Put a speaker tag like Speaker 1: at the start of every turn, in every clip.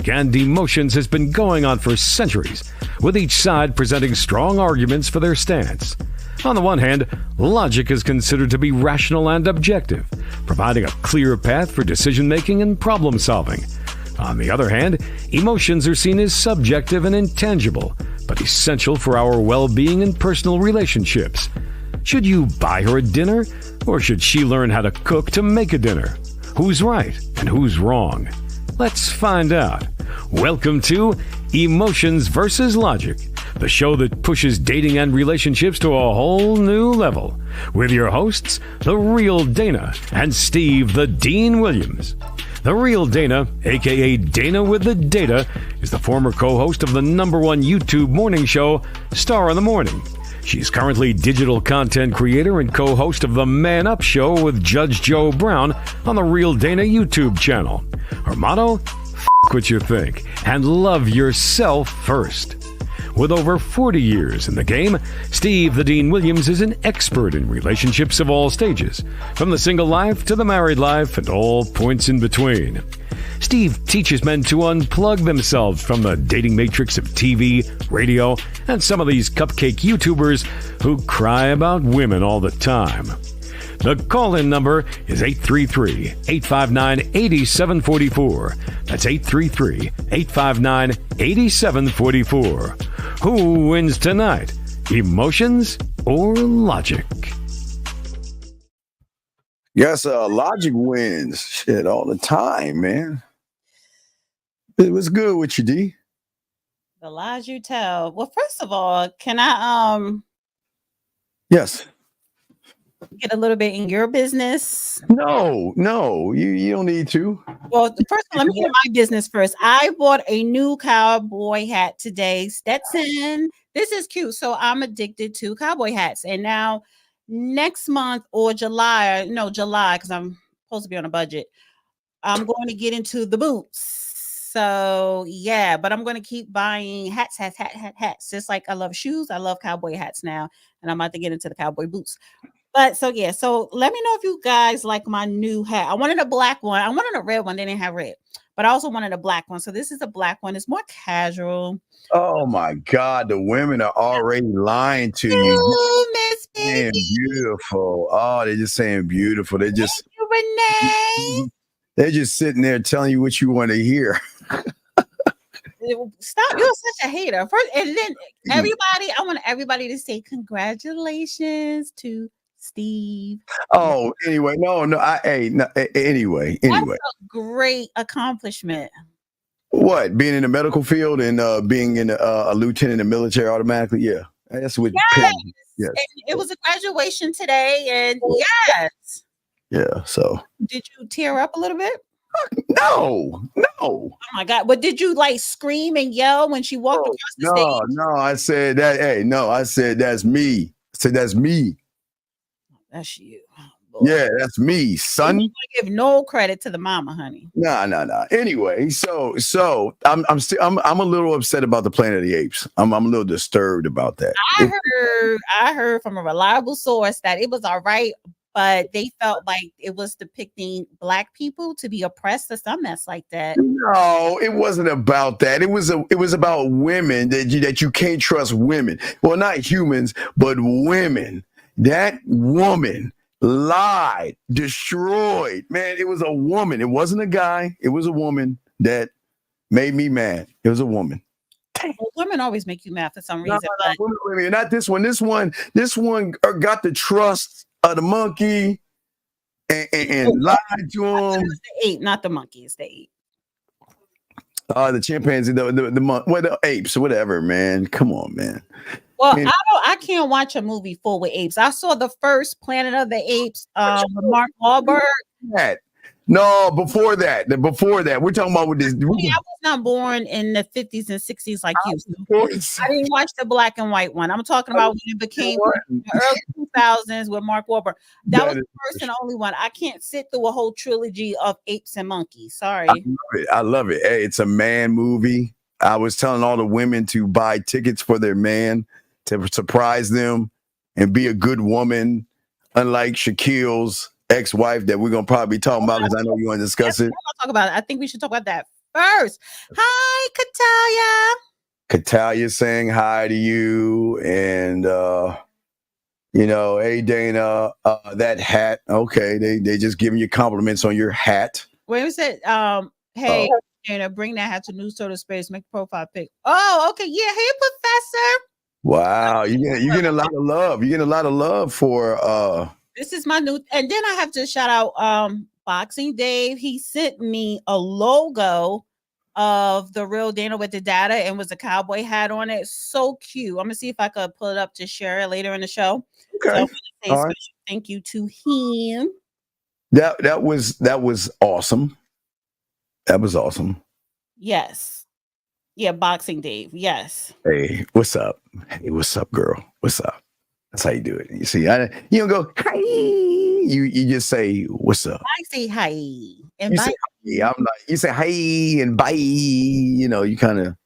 Speaker 1: logic and emotions has been going on for centuries, with each side presenting strong arguments for their stance. On the one hand, logic is considered to be rational and objective, providing a clear path for decision-making and problem-solving. On the other hand, emotions are seen as subjective and intangible, but essential for our well-being and personal relationships. Should you buy her a dinner, or should she learn how to cook to make a dinner? Who's right and who's wrong? Let's find out. Welcome to Emotions versus Logic, the show that pushes dating and relationships to a whole new level, with your hosts, The Real Dana and Steve the Dean Williams. The Real Dana, aka Dana with the Data, is the former co-host of the #1 YouTube morning show, Star in the Morning. She's currently digital content creator and co-host of the Man Up Show with Judge Joe Brown on the Real Dana YouTube channel. Her motto? F*** what you think and love yourself first. With over 40 years in the game, Steve the Dean Williams is an expert in relationships of all stages, from the single life to the married life and all points in between. Steve teaches men to unplug themselves from the dating matrix of TV, radio, and some of these cupcake YouTubers who cry about women all the time. The call-in number is 833-859-8744. That's 833-859-8744. Who wins tonight? Emotions or logic?
Speaker 2: Yes, logic wins. Shit, all the time, man. It was good with you, D.
Speaker 3: The lies you tell. Well, first of all, can I
Speaker 2: Yes.
Speaker 3: get a little bit in your business?
Speaker 2: No, you don't need to.
Speaker 3: Well, first of all, let me get in my business first. I bought a new cowboy hat today, Stetson. This is cute. So I'm addicted to cowboy hats. And now next month or July, because I'm supposed to be on a budget, I'm going to get into the boots. So yeah, but I'm going to keep buying hats. Just like I love shoes, I love cowboy hats now. And I'm about to get into the cowboy boots. But so yeah, so let me know if you guys like my new hat. I wanted a black one. I wanted a red one. They didn't have red, but I also wanted a black one. So this is a black one. It's more casual.
Speaker 2: Oh my God, the women are already lying to you.
Speaker 3: Miss
Speaker 2: Saying beautiful. Oh, they're just saying beautiful. They're just
Speaker 3: Renee.
Speaker 2: They're just sitting there telling you what you want to hear.
Speaker 3: Stop! You're such a hater. First, and then everybody, I want everybody to say congratulations to Steve.
Speaker 2: Oh, anyway, anyway.
Speaker 3: That's a great accomplishment.
Speaker 2: What? Being in the medical field and being in a lieutenant in the military automatically? Yeah. That's what.
Speaker 3: Yes.
Speaker 2: Yes.
Speaker 3: And it was a graduation today, and yes.
Speaker 2: Yeah. So.
Speaker 3: Did you tear up a little bit?
Speaker 2: No.
Speaker 3: Oh my God! But did you like scream and yell when she walked across the stage?
Speaker 2: No. I said that. Hey, no. I said that's me. I said that's me.
Speaker 3: That's you.
Speaker 2: Oh, yeah, that's me, son.
Speaker 3: You give no credit to the mama, honey.
Speaker 2: No. Anyway, so I'm a little upset about the Planet of the Apes. I'm a little disturbed about that.
Speaker 3: I heard from a reliable source that it was all right, but they felt like it was depicting Black people to be oppressed or some mess like that.
Speaker 2: No, it wasn't about that. It was about women that you can't trust women. Well, not humans, but women. That woman lied, destroyed. Man, it was a woman. It wasn't a guy. It was a woman that made me mad. It was a woman.
Speaker 3: Well, women always make you mad for some reason.
Speaker 2: No, not this one. This one got the trust of the monkey and lied to him.
Speaker 3: It's the ape, not the monkey. It's the ape.
Speaker 2: The chimpanzee, the apes, whatever, man. Come on, man.
Speaker 3: Well, I can't watch a movie full with apes. I saw the first Planet of the Apes with Mark Wahlberg.
Speaker 2: No, before that. We're talking about with this.
Speaker 3: I was not born in the 50s and 60s like you. So I didn't watch the black and white one. I'm talking about when it became the early 2000s with Mark Wahlberg. That was the first and only one. I can't sit through a whole trilogy of apes and monkeys. Sorry.
Speaker 2: I love it. Hey, it's a man movie. I was telling all the women to buy tickets for their man to surprise them and be a good woman, unlike Shaquille's ex-wife that we're gonna probably be talking about because I know you want to discuss it.
Speaker 3: Talk about it. I think we should talk about that first. Hi, Katalia.
Speaker 2: Katalia saying hi to you, and hey Dana, that hat. Okay, they just giving you compliments on your hat.
Speaker 3: Where is it? Hey, Dana, bring that hat to News Total Space. Make a profile pic. Oh, okay, yeah. Hey, Professor.
Speaker 2: Wow, you're getting a lot of love. You're getting a lot of love for.
Speaker 3: This is my new, and then I have to shout out Boxing Dave. He sent me a logo of the real Dana with the data and was a cowboy hat on it. So cute. I'm gonna see if I could pull it up to share it later in the show.
Speaker 2: Okay.
Speaker 3: So say special thank you to him.
Speaker 2: That was awesome. That was awesome.
Speaker 3: Yes. Yeah, Boxing Dave. Yes.
Speaker 2: Hey, what's up? Hey, what's up, girl? What's up? That's how you do it. You see, you don't go hi. You just say what's up.
Speaker 3: I say hi and
Speaker 2: You
Speaker 3: bye.
Speaker 2: say hi. I'm not. You say hi and bye. You kind of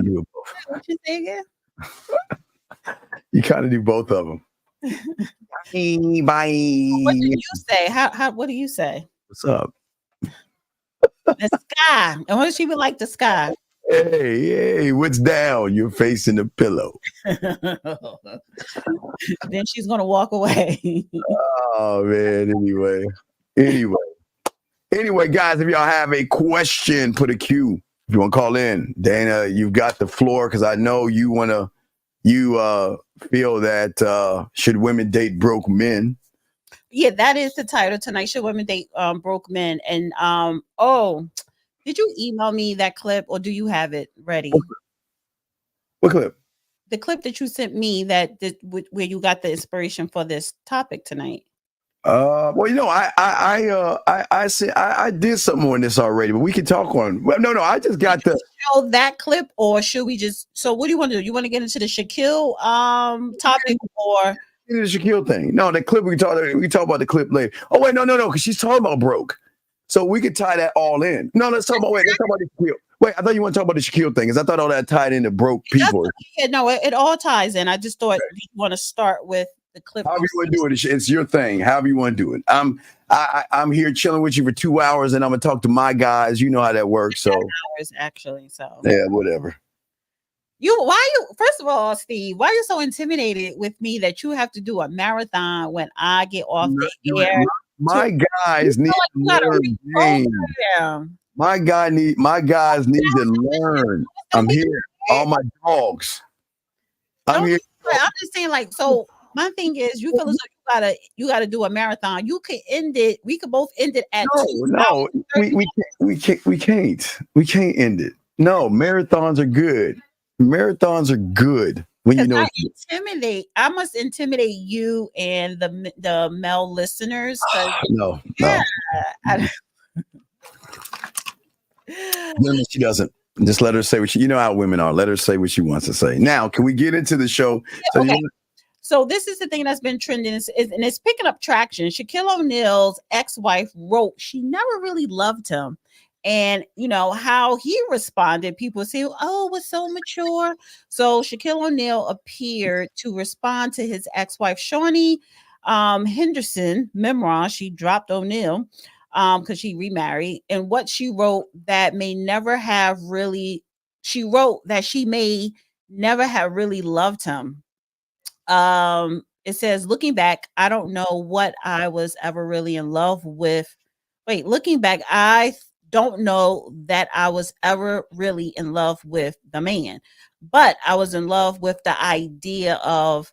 Speaker 2: do it both.
Speaker 3: What you say again?
Speaker 2: You kind of do both of them. Hi, bye.
Speaker 3: What do you say? How? What do you say?
Speaker 2: What's up?
Speaker 3: The sky. And what does she be like? The sky.
Speaker 2: Hey, what's down? You're facing the pillow.
Speaker 3: Then she's gonna walk away.
Speaker 2: Oh man. Anyway, guys, if y'all have a question, put a Q. If you want to call in, Dana, you've got the floor because I know you feel that should women date broke men?
Speaker 3: Yeah, that is the title tonight. Should women date broke men? And did you email me that clip or do you have it ready?
Speaker 2: What clip?
Speaker 3: The clip that you sent me where you got the inspiration for this topic tonight.
Speaker 2: Well, I did something on this already, but we can talk on. Well, no, I just got the
Speaker 3: show that clip, or should we just? So, what do you want to do? You want to get into the Shaquille topic or
Speaker 2: the Shaquille thing? No, the clip we can talk about the clip later. Oh wait, no, because she's talking about broke, so we could tie that all in. No, let's talk about the Shaquille. Wait, I thought you want to talk about the Shaquille thing, because I thought all that tied into broke people.
Speaker 3: No, it all ties in. I just thought you want to start with the clip.
Speaker 2: However you want to do it, it's your thing. However you want to do it. I'm here chilling with you for 2 hours, and I'm gonna talk to my guys. You know how that works. So
Speaker 3: hours actually. So
Speaker 2: yeah, whatever.
Speaker 3: First of all, Steve, why are you so intimidated with me that you have to do a marathon when I get off the air?
Speaker 2: My guys need to learn. My guys need to learn. I'm here. All my dogs. I'm here.
Speaker 3: I'm just saying, like, so my thing is, you feel as though you gotta do a marathon. You could end it. We could both end it at
Speaker 2: no. We can't end it. No, marathons are good. Marathons are good when you know.
Speaker 3: I must intimidate you and the male listeners.
Speaker 2: No. She doesn't. Just let her say what you know how women are. Let her say what she wants to say. Now, can we get into the show?
Speaker 3: Yeah, okay. So this is the thing that's been trending, and it's picking up traction. Shaquille O'Neal's ex-wife wrote she never really loved him. And how he responded, people say, oh, it was so mature. So Shaquille O'Neal appeared to respond to his ex-wife, Shawnee Henderson memoir. She dropped O'Neal because she remarried. And what she wrote that she wrote that she may never have really loved him. It says, looking back, I don't know what I was ever really in love with. Looking back, I don't know that I was ever really in love with the man, but I was in love with the idea of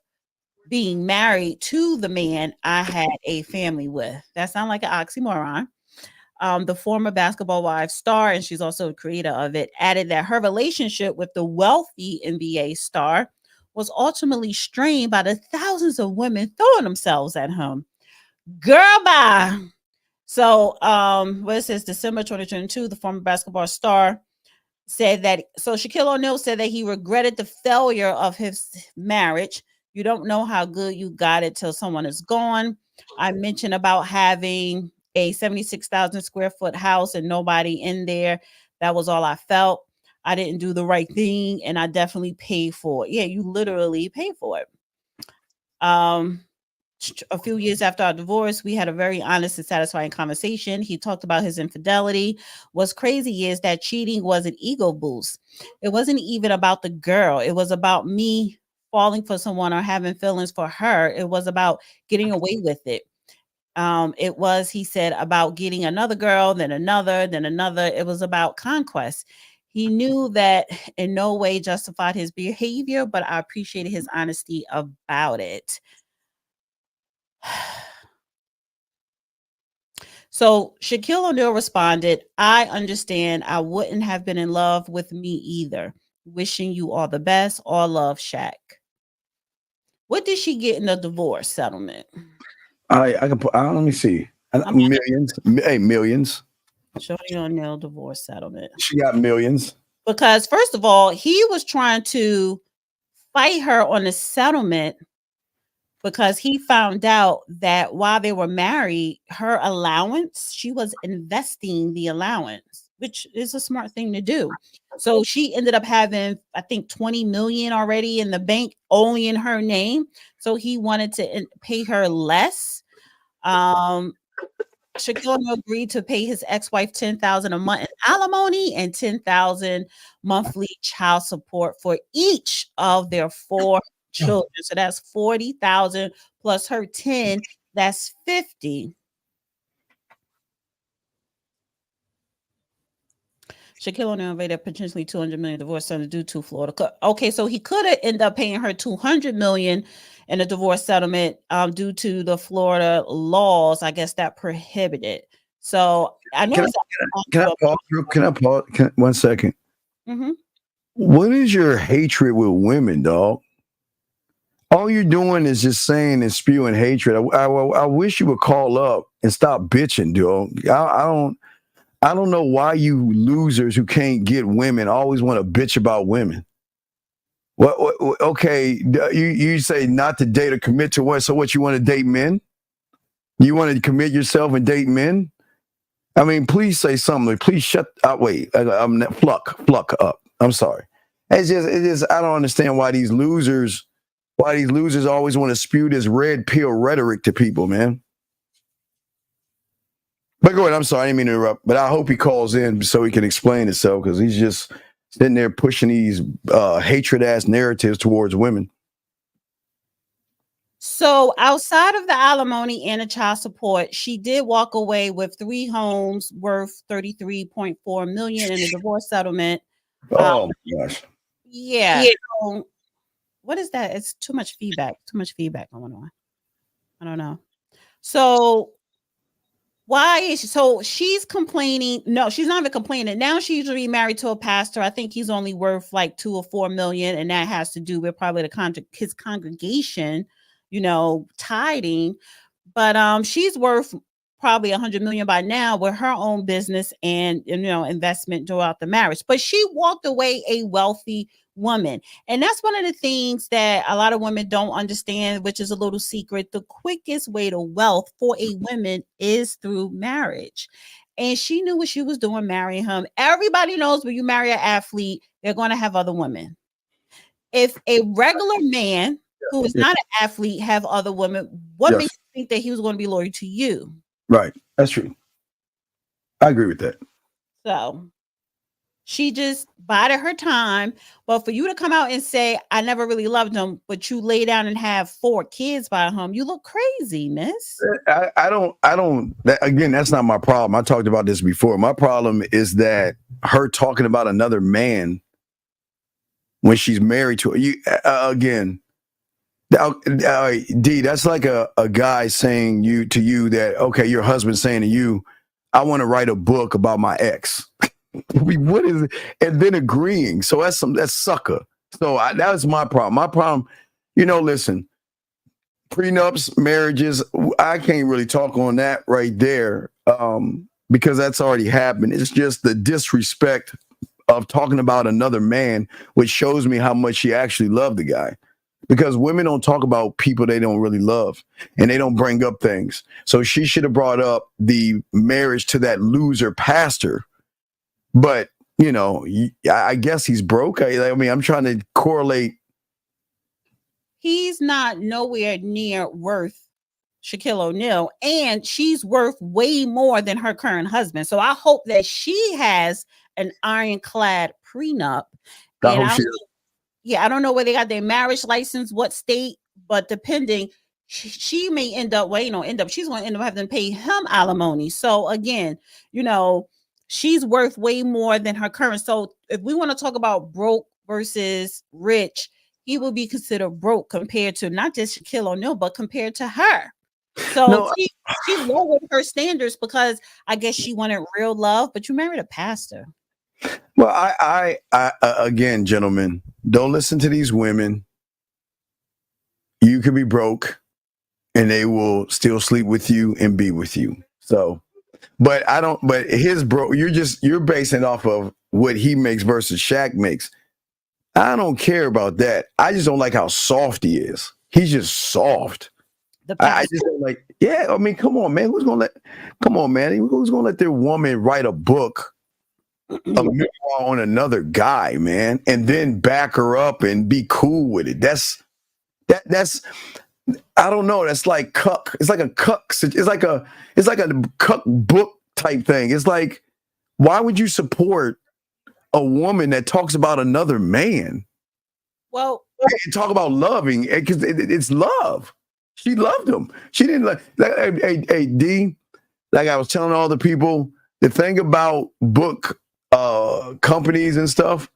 Speaker 3: being married to the man I had a family with. That sounds like an oxymoron. The former Basketball Wives star, and she's also a creator of it, added that her relationship with the wealthy NBA star was ultimately strained by the thousands of women throwing themselves at him. Girl, bye. So, what it says, December 2022, the former basketball star said that, so Shaquille O'Neal said that he regretted the failure of his marriage. You don't know how good you got it till someone is gone. I mentioned about having a 76,000 square foot house and nobody in there. That was all I felt. I didn't do the right thing, and I definitely paid for it. Yeah, you literally pay for it. a few years after our divorce, we had a very honest and satisfying conversation. He talked about his infidelity. What's crazy is that cheating was an ego boost. It wasn't even about the girl. It was about me falling for someone or having feelings for her. It was about getting away with it. It was, he said, about getting another girl, then another, then another. It was about conquest. He knew that in no way justified his behavior, but I appreciated his honesty about it. So Shaquille O'Neal responded, I understand. I wouldn't have been in love with me either. Wishing you all the best. All love, Shaq. What did she get in the divorce settlement?
Speaker 2: I can put. Let me see. Millions. Hey, millions.
Speaker 3: Shorty O'Neal divorce settlement.
Speaker 2: She got millions.
Speaker 3: Because first of all, he was trying to fight her on the settlement because he found out that while they were married, her allowance, she was investing the allowance, which is a smart thing to do. So she ended up having, I think, 20 million already in the bank, only in her name. So he wanted to pay her less. Shaquille O'Neal agreed to pay his ex-wife $10,000 a month in alimony and $10,000 monthly child support for each of their 4 children. So that's 40,000 plus her 10. That's 50. Shaquille O'Neal invaded potentially 200 million divorce settlement due to Florida. Okay, so he could have ended up paying her 200 million in a divorce settlement due to the Florida laws, I guess, that prohibited. So I know.
Speaker 2: Can I pause? 1 second.
Speaker 3: Mm-hmm.
Speaker 2: What is your hatred with women, dog? All you're doing is just saying and spewing hatred. I wish you would call up and stop bitching, dude. I don't know why you losers who can't get women always want to bitch about women. What okay, you say not to date or commit to what? So what, you want to date men? You want to commit yourself and date men? I mean, please say something. Please shut up. Wait, I'm pluck up. I'm sorry. It's just I don't understand why these losers always want to spew this red pill rhetoric to people, man. But go ahead. I'm sorry, I didn't mean to interrupt. But I hope he calls in so he can explain himself, because he's just sitting there pushing these hatred-ass narratives towards women.
Speaker 3: So outside of the alimony and the child support, she did walk away with 3 homes worth $33.4 million in a divorce settlement.
Speaker 2: Oh my gosh.
Speaker 3: Yeah. So, what is that? It's too much feedback. Too much feedback going on. I don't know. So why is so she's complaining? No, she's not even complaining. Now she's remarried to a pastor. I think he's only worth like 2 or 4 million, and that has to do with probably his congregation, tithing. But she's worth probably 100 million by now with her own business and investment throughout the marriage. But she walked away a wealthy woman. And that's one of the things that a lot of women don't understand, which is a little secret. The quickest way to wealth for a woman is through marriage. And she knew what she was doing marrying him. Everybody knows when you marry an athlete, they're going to have other women. If a regular man who is not an athlete have other women, what makes you think that he was going to be loyal to you?
Speaker 2: Right. That's true. I agree with that.
Speaker 3: So she just bided her time. But for you to come out and say, I never really loved him, but you lay down and have 4 kids by him, you look crazy, miss.
Speaker 2: Again, that's not my problem. I talked about this before. My problem is that her talking about another man when she's married to you again. D, that's like a guy saying to you that, okay, your husband saying to you, I want to write a book about my ex. What is it? And then agreeing. So that's sucker. So that was my problem. My problem, listen, prenups, marriages, I can't really talk on that right there because that's already happened. It's just the disrespect of talking about another man, which shows me how much she actually loved the guy. Because women don't talk about people they don't really love, and they don't bring up things. So she should have brought up the marriage to that loser pastor. But, I guess he's broke. I mean, I'm trying to correlate.
Speaker 3: He's not nowhere near worth Shaquille O'Neal, and she's worth way more than her current husband. So I hope that she has an ironclad prenup.
Speaker 2: I
Speaker 3: And
Speaker 2: hope she does.
Speaker 3: I don't know where they got their marriage license, what state, but depending, she may end up, she's going to end up having to pay him alimony. So again, she's worth way more than her current. So if we want to talk about broke versus rich, he will be considered broke compared to not just Shaquille O'Neal, but compared to her. So
Speaker 2: No,
Speaker 3: she lowered her standards because I guess she wanted real love, but you married a pastor.
Speaker 2: well, I again, gentlemen, don't listen to these women. You could be broke, and they will still sleep with you and be with you. So, but I don't. But his you're basing it off of what he makes versus Shaq makes. I don't care about that. I just don't like how soft he is. He's just soft. I just don't like. Yeah, I mean, come on, man. Come on, man. Who's gonna let their woman write a book, a memoir on another guy, man, and then back her up and be cool with it? That's I don't know. That's like cuck. It's like a cuck. It's like a cuck book type thing. It's like, why would you support a woman that talks about another man?
Speaker 3: Well,
Speaker 2: and talk about loving, because it's love. She loved him. She didn't like hey, D, like I was telling all the people, the thing about book companies and stuff,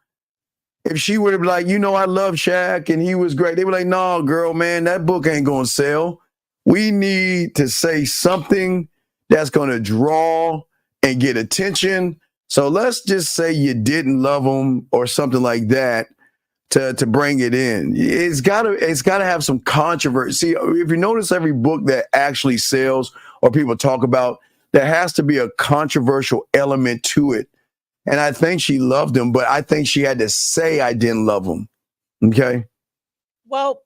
Speaker 2: if she would have been like, I love Shaq and he was great, they were like, no, girl, man, that book ain't gonna sell. We need to say something that's gonna draw and get attention. So let's just say you didn't love him or something like that to bring it in. It's gotta have some controversy. If you notice, every book that actually sells or people talk about, there has to be a controversial element to it. And I think she loved him, but I think she had to say I didn't love him. Okay.
Speaker 3: Well,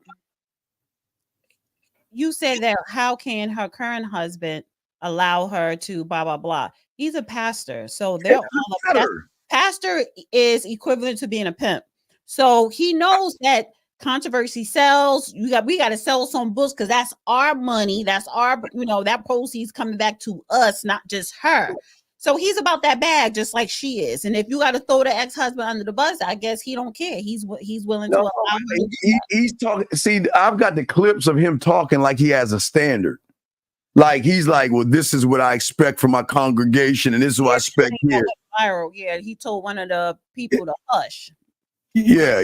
Speaker 3: you said that how can her current husband allow her to blah blah blah? He's a pastor, so they're all pastor is equivalent to being a pimp. So he knows that controversy sells. We got to sell some books because that's our money. That's our, that proceeds coming back to us, not just her. So he's about that bag, just like she is. And if you got to throw the ex-husband under the bus, I guess he don't care. He's willing to allow him.
Speaker 2: He's talking. See, I've got the clips of him talking like he has a standard. Like he's like, well, this is what I expect from my congregation, and this is what I expect here.
Speaker 3: Viral. Yeah, he told one of the people to hush.
Speaker 2: Yeah.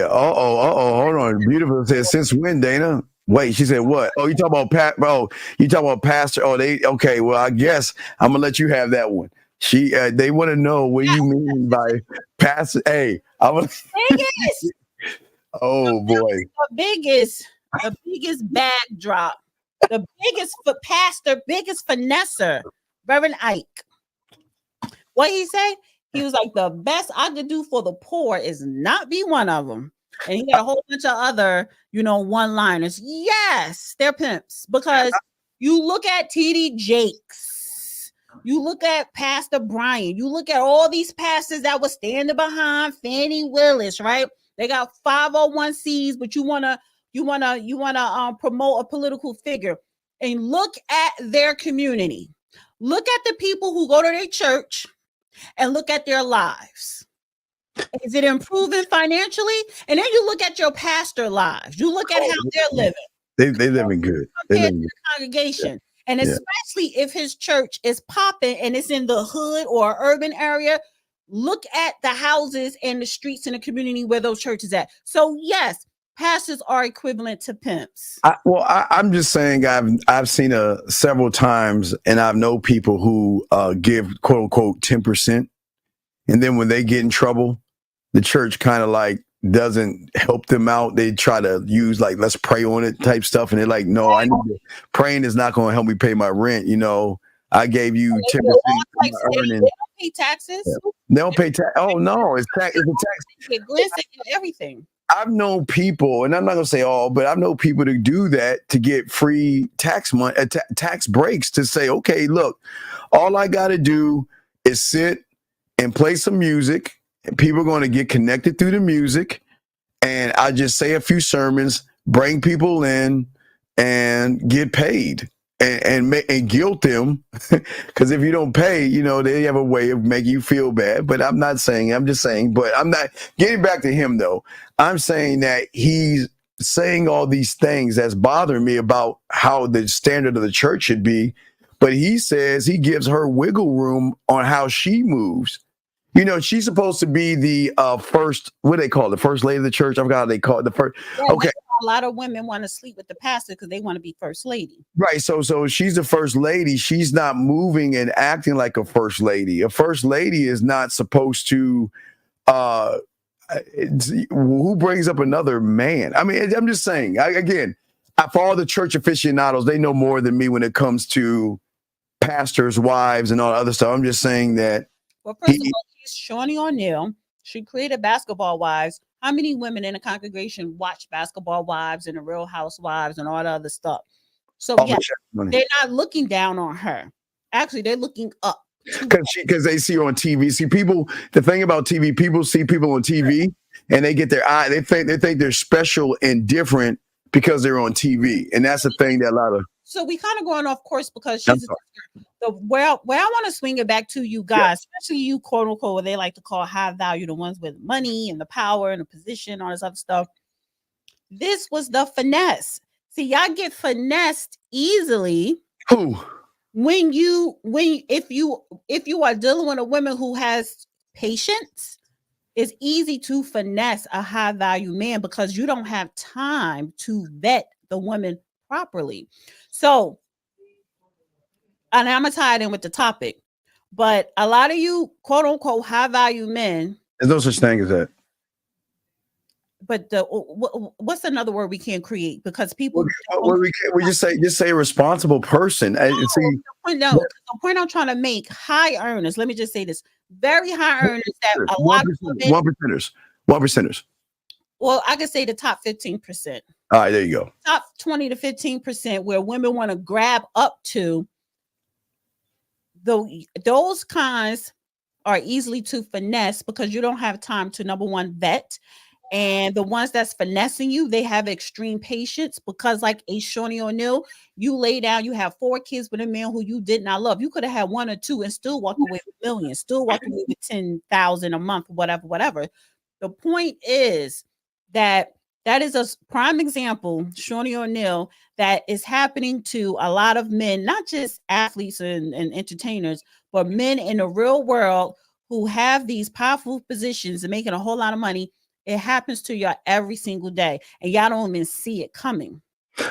Speaker 2: Hold on. Beautiful said, since when, Dana? Wait, she said what? Oh, you talking about Pat? Oh, you talking about pastor? Oh, okay. Well, I guess I'm gonna let you have that one. They want to know what you mean by pastor. Hey,
Speaker 3: biggest.
Speaker 2: Oh boy,
Speaker 3: the biggest bag drop, the biggest pastor, biggest finesser, Reverend Ike. What he say? He was like, the best I could do for the poor is not be one of them. And he got a whole bunch of other, one-liners. Yes, they're pimps. Because you look at TD Jakes, you look at Pastor Brian, you look at all these pastors that were standing behind Fannie Willis, right? They got 501Cs, but you wanna promote a political figure. And look at their community. Look at the people who go to their church and look at their lives. Is it improving financially? And then you look at your pastor lives. You look at how they're living.
Speaker 2: They living good.
Speaker 3: Compared to the congregation. Yeah. And especially if his church is popping and it's in the hood or urban area, look at the houses and the streets in the community where those churches at. So yes, pastors are equivalent to pimps.
Speaker 2: I'm just saying I've seen several times, and I've known people who give quote unquote 10%, and then when they get in trouble, the church kind of like doesn't help them out. They try to use like let's pray on it type stuff, and they're like, no, praying is not going to help me pay my rent. I gave you 10% of my earnings. They
Speaker 3: don't pay taxes.
Speaker 2: Yeah. They don't pay tax. Oh no, it's tax. It's a tax.
Speaker 3: Everything.
Speaker 2: I've known people, and I'm not gonna say all, but I've known people to do that to get free tax money, tax breaks. To say, okay, look, all I got to do is sit and play some music, and people are going to get connected through the music, and I just say a few sermons, bring people in, and get paid. and guilt them, because if you don't pay, they have a way of making you feel bad. But I'm just saying, but I'm not getting back to him though. I'm saying that he's saying all these things that's bothering me about how the standard of the church should be. But he says he gives her wiggle room on how she moves. She's supposed to be the first, what do they call it? The first lady of the church. I forgot how they call it. The first.
Speaker 3: Yeah,
Speaker 2: okay.
Speaker 3: A lot of women want to sleep with the pastor because they want to be first lady.
Speaker 2: Right. So she's the first lady. She's not moving and acting like a first lady. A first lady is not supposed to. Who brings up another man? I mean, I'm just saying. For all the church aficionados, they know more than me when it comes to pastors' wives and all the other stuff. I'm just saying that.
Speaker 3: Well, first of all, he's Shawnee O'Neal. She created Basketball Wives. How many women in the congregation watch Basketball Wives and the Real Housewives and all the other stuff? So yeah, they're not looking down on her. Actually, they're looking up.
Speaker 2: Because they see her on TV. See, people. The thing about TV, people see people on TV and they get their eye. They think they're special and different because they're on TV, and that's the thing that a lot of.
Speaker 3: So we kind of going off course because she's where I want to swing it back to you guys, especially you, quote unquote, what they like to call high value, the ones with money and the power and the position, all this other stuff. This was the finesse. See, y'all get finessed easily.
Speaker 2: Who?
Speaker 3: If you are dealing with a woman who has patience, it's easy to finesse a high value man because you don't have time to vet the woman properly. So, and I'm gonna tie it in with the topic, but a lot of you quote unquote high value men.
Speaker 2: There's no such thing as that.
Speaker 3: But what's another word we can't create? Because people
Speaker 2: we just say a responsible person.
Speaker 3: The point I'm trying to make: high earners. Let me just say this: very high earners that a lot of women,
Speaker 2: one percenters.
Speaker 3: Well, I could say the top 15%.
Speaker 2: All right, there you go.
Speaker 3: Top 20 to 15%, where women want to grab up to. Those kinds are easily to finesse because you don't have time to, number one, vet. And the ones that's finessing you, they have extreme patience because, like a Shawnee O'Neal, you lay down, you have 4 kids with a man who you did not love. You could have had 1 or 2 and still walk away with millions, still walk away with 10,000 a month, whatever. The point is that is a prime example, Shawnee O'Neal, that is happening to a lot of men, not just athletes and entertainers, but men in the real world who have these powerful positions and making a whole lot of money. It happens to y'all every single day, and y'all don't even see it coming.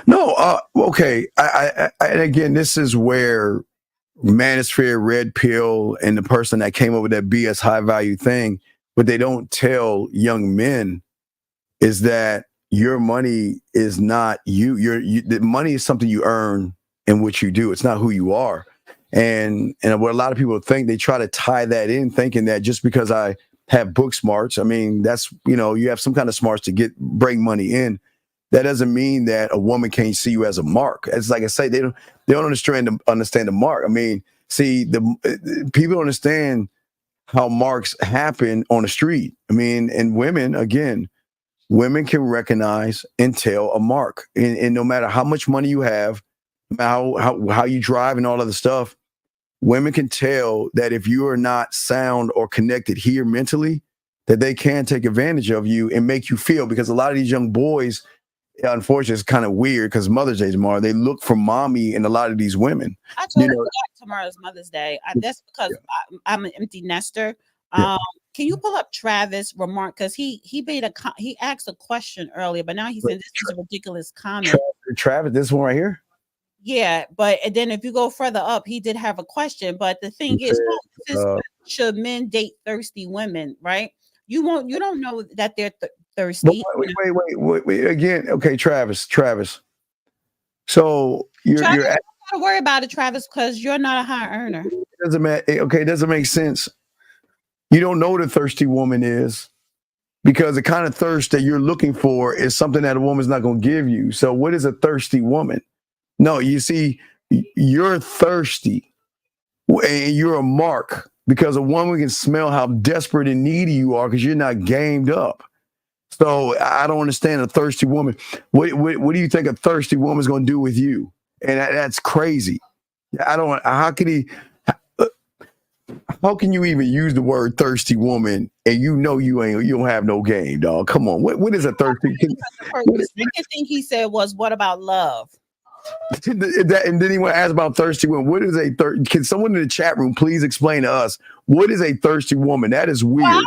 Speaker 2: No, okay. And again, this is where Manosphere, Red Pill, and the person that came up with that BS high value thing, what they don't tell young men is that your money is not you. The money is something you earn in what you do. It's not who you are. And what a lot of people think, they try to tie that in, thinking that just because I have book smarts, I mean, that's, you have some kind of smarts to bring money in. That doesn't mean that a woman can't see you as a mark. It's like I say, they don't understand the mark. I mean, see, the people don't understand how marks happen on the street. I mean, and women can recognize and tell a mark. And no matter how much money you have, how you drive and all of the stuff, women can tell that if you are not sound or connected here mentally, that they can take advantage of you and make you feel. Because a lot of these young boys, unfortunately, it's kind of weird because Mother's Day tomorrow, they look for mommy in a lot of these women.
Speaker 3: I totally forgot tomorrow's Mother's Day. That's because I'm an empty nester. Can you pull up Travis' remark? Because he asked a question earlier, but now he said this is a ridiculous comment.
Speaker 2: Travis, this one right here?
Speaker 3: Yeah, but then if you go further up, he did have a question. But the thing is, should men date thirsty women? Right? You don't know that they're thirsty.
Speaker 2: Wait. Again, okay, Travis. So you're
Speaker 3: don't gotta worry about it, Travis, because you're not a high earner.
Speaker 2: It doesn't matter. Okay, it doesn't make sense. You don't know what a thirsty woman is, because the kind of thirst that you're looking for is something that a woman's not going to give you. So what is a thirsty woman? No, you see, you're thirsty and you're a mark, because a woman can smell how desperate and needy you are because you're not gamed up. So I don't understand a thirsty woman. What do you think a thirsty woman's going to do with you? and that's crazy. I don't. How can you even use the word thirsty woman and you don't have no game, dog? Come on. What is a thirsty?
Speaker 3: The second thing he said was, "What about love?"
Speaker 2: And then he went to ask about thirsty woman. What is a Can someone in the chat room please explain to us what is a thirsty woman? That is weird.
Speaker 3: Well,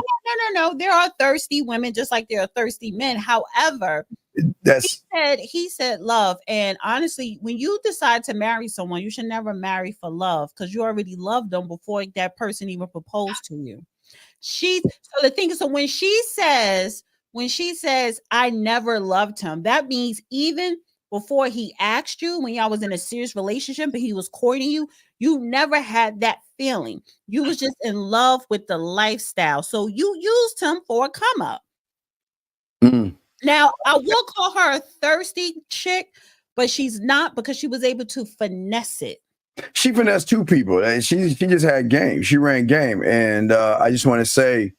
Speaker 3: no. There are thirsty women just like there are thirsty men. However, he said love. And honestly, when you decide to marry someone, you should never marry for love because you already loved them before that person even proposed to you. So the thing is, so when she says, I never loved him, that means even before he asked you, when y'all was in a serious relationship and he was courting you, you never had that feeling. You was just in love with the lifestyle. So you used him for a come up. Now, I will call her a thirsty chick, but she's not, because she was able to finesse it.
Speaker 2: She finessed two people, and she just had game. She ran game. And I just want to say,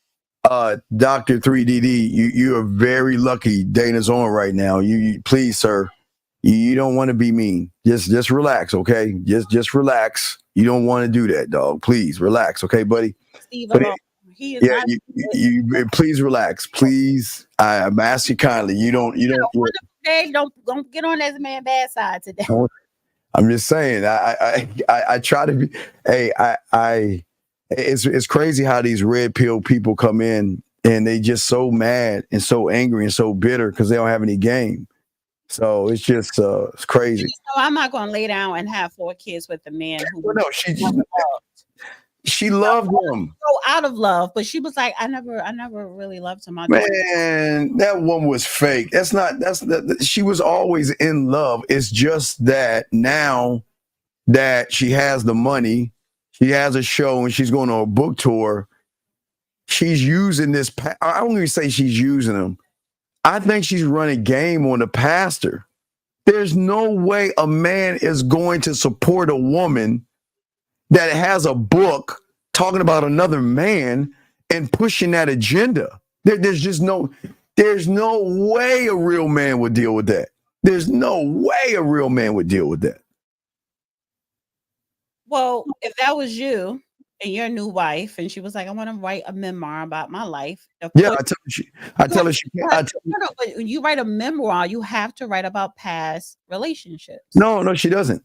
Speaker 2: Dr. 3DD, you are very lucky Dana's on right now. You please, sir. You don't want to be mean. Just relax, okay? Just relax. You don't want to do that, dog. Please relax, okay, buddy?
Speaker 3: Steve,
Speaker 2: please relax. Please, I'm asking kindly. You don't
Speaker 3: get on that man bad side today.
Speaker 2: I'm just saying. I try to be. Hey, it's crazy how these red pill people come in and they just so mad and so angry and so bitter because they don't have any game. So it's just it's crazy.
Speaker 3: So I'm not going to lay down and have 4 kids with a man who.
Speaker 2: Well, no, she loved him.
Speaker 3: So out of love, but she was like, I never really loved him.
Speaker 2: Man, that one was fake. She was always in love. It's just that now that she has the money, she has a show and she's going on a book tour. She's using this. I don't even say she's using him. I think she's running game on the pastor. There's no way a man is going to support a woman that has a book talking about another man and pushing that agenda. There's no way a real man would deal with that. There's no way a real man would deal with that.
Speaker 3: Well, if that was you and your new wife, and she was like, I want to write a memoir about my life.
Speaker 2: Yeah, I tell her she can't.
Speaker 3: When you write a memoir, you have to write about past relationships.
Speaker 2: No, she doesn't.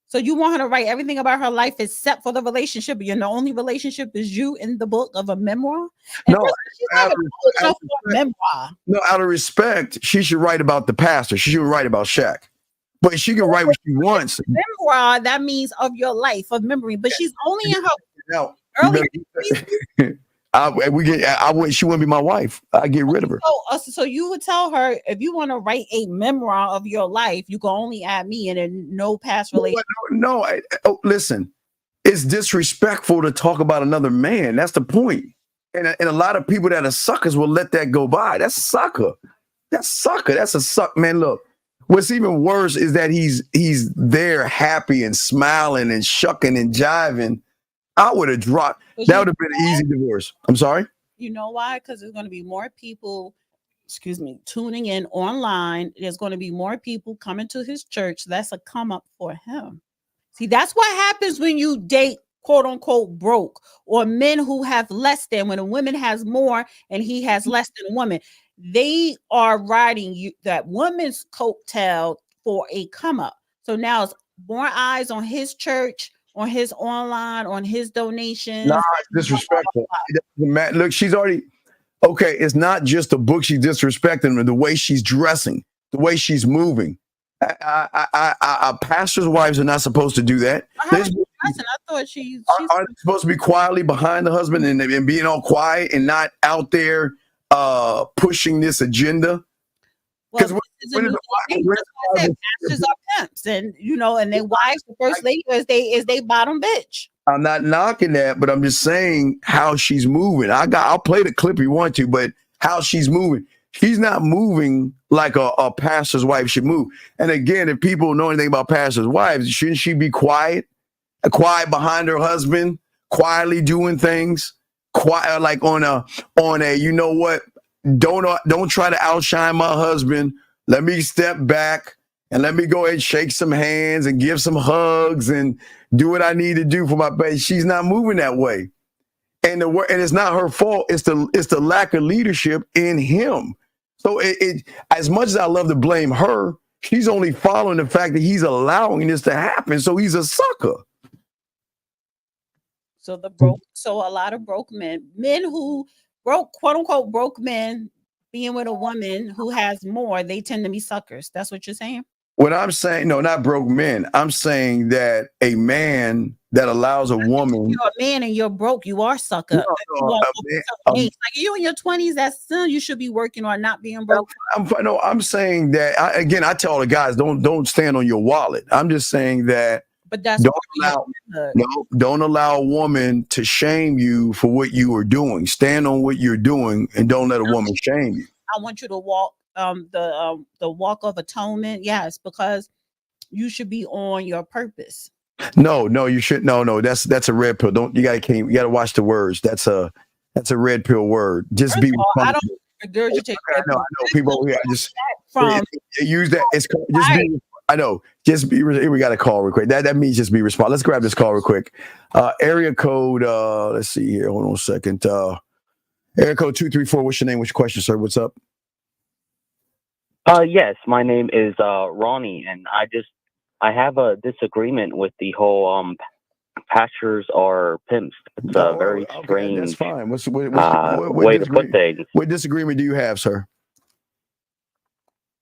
Speaker 3: So you want her to write everything about her life except for the relationship, and the only relationship is you in the book of a memoir? And
Speaker 2: out of respect, she should write about the pastor. She should write about Shaq. But she can write what she wants.
Speaker 3: Memoir, that means of your life, of memory. But she's only in her early.
Speaker 2: She wouldn't be my wife. I get rid of her.
Speaker 3: So you would tell her, if you want to write a memoir of your life, you can only add me and then no past relationship.
Speaker 2: No, listen, it's disrespectful to talk about another man. That's the point. And a lot of people that are suckers will let that go by. That's sucker. That's a suck, man. Look, what's even worse is that he's there happy and smiling and shucking and jiving. I would have dropped. That would have been an easy divorce. I'm sorry.
Speaker 3: You know why? Because there's going to be more people, tuning in online. There's going to be more people coming to his church. That's a come up for him. See, that's what happens when you date, quote unquote, broke, or men who have less than. When a woman has more and he has less than a woman, they are riding that woman's coattail for a come up. So now it's more eyes on his church, on his online, on his donations.
Speaker 2: Nah, it's disrespectful. Look, she's already okay. It's not just the book she's disrespecting, the way she's dressing, the way she's moving. Pastors' wives are not supposed to do that.
Speaker 3: I thought she's
Speaker 2: are supposed to be quietly behind the husband and being all quiet and not out there pushing this agenda. Because
Speaker 3: pastors are pimps, and their wives, the first lady is they bottom bitch.
Speaker 2: I'm not knocking that, but I'm just saying how she's moving. I'll play the clip you want to, but how she's moving. She's not moving like a pastor's wife should move. And again, if people know anything about pastors' wives, shouldn't she be quiet behind her husband, quietly doing things, quiet, like on a don't try to outshine my husband. Let me step back. and let me go ahead and shake some hands and give some hugs and do what I need to do for my baby. She's not moving that way. And it's not her fault. It's the lack of leadership in him. So as much as I love to blame her, she's only following the fact that he's allowing this to happen. So he's a sucker.
Speaker 3: So a lot of broke men who quote unquote broke men being with a woman who has more, they tend to be suckers. That's what you're saying?
Speaker 2: What I'm saying, no, not broke men. I'm saying that a man that allows a woman.
Speaker 3: You're a man and you're broke. You are sucker. Like you in your 20s, that's still you should be working on not being broke.
Speaker 2: I'm saying that I tell all the guys don't stand on your wallet. I'm just saying that.
Speaker 3: But that's
Speaker 2: don't allow a woman to shame you for what you are doing. Stand on what you're doing and don't let a woman shame you.
Speaker 3: I want you to walk the walk of atonement. Yes, because you should be on your purpose.
Speaker 2: No, you should. No, that's a red pill. You gotta watch the words. That's a red pill word. Just be responsible. I don't regurgitate. I know people just use that. It's just be. I know. Just be. We got a call real quick. That means just be responsible. Let's grab this call real quick. Area code. Let's see here. Hold on a second. Area code 234. What's your name? What's your question, sir? What's up?
Speaker 4: Yes, my name is Ronnie, and I have a disagreement with the whole pastors are pimps. It's a very strange.
Speaker 2: That's fine. What
Speaker 4: way to put things.
Speaker 2: What disagreement do you have, sir?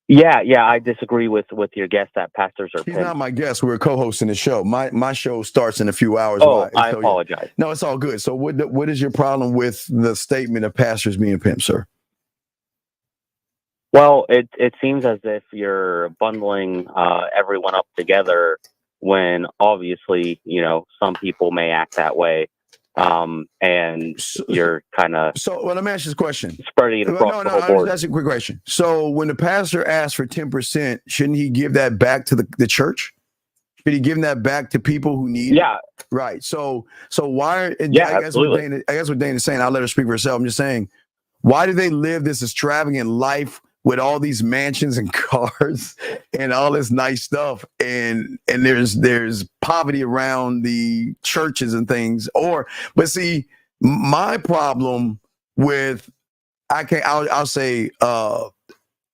Speaker 4: Yeah, I disagree with your guest that pastors are pimps.
Speaker 2: He's not my guest. We're co-hosting the show. My show starts in a few hours.
Speaker 4: Oh, I apologize.
Speaker 2: No, it's all good. So what is your problem with the statement of pastors being pimps, sir?
Speaker 4: Well, it seems as if you're bundling everyone up together when obviously, some people may act that way. And you're kind of
Speaker 2: let me ask you this question.
Speaker 4: Spreading it across the whole board.
Speaker 2: That's a quick question. So when the pastor asks for 10%, shouldn't he give that back to the church? Should he give that back to people who need it? Right. So why? I guess what Dana's saying. I'll let her speak for herself. I'm just saying, why do they live this extravagant life with all these mansions and cars and all this nice stuff, and there's poverty around the churches and things? But see, my problem with I'll say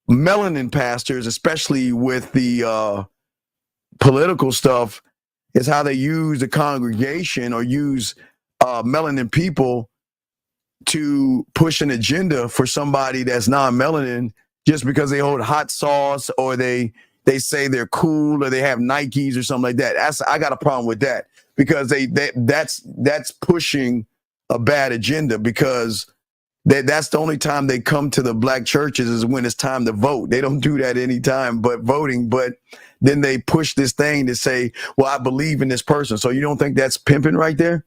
Speaker 2: melanin pastors, especially with the political stuff, is how they use the congregation or use melanin people to push an agenda for somebody that's non-melanin, just because they hold hot sauce or they say they're cool or they have Nikes or something like that. I got a problem with that, because that's pushing a bad agenda, because that's the only time they come to the black churches is when it's time to vote. They don't do that anytime but voting, but then they push this thing to say, well, I believe in this person. So you don't think that's pimping right there?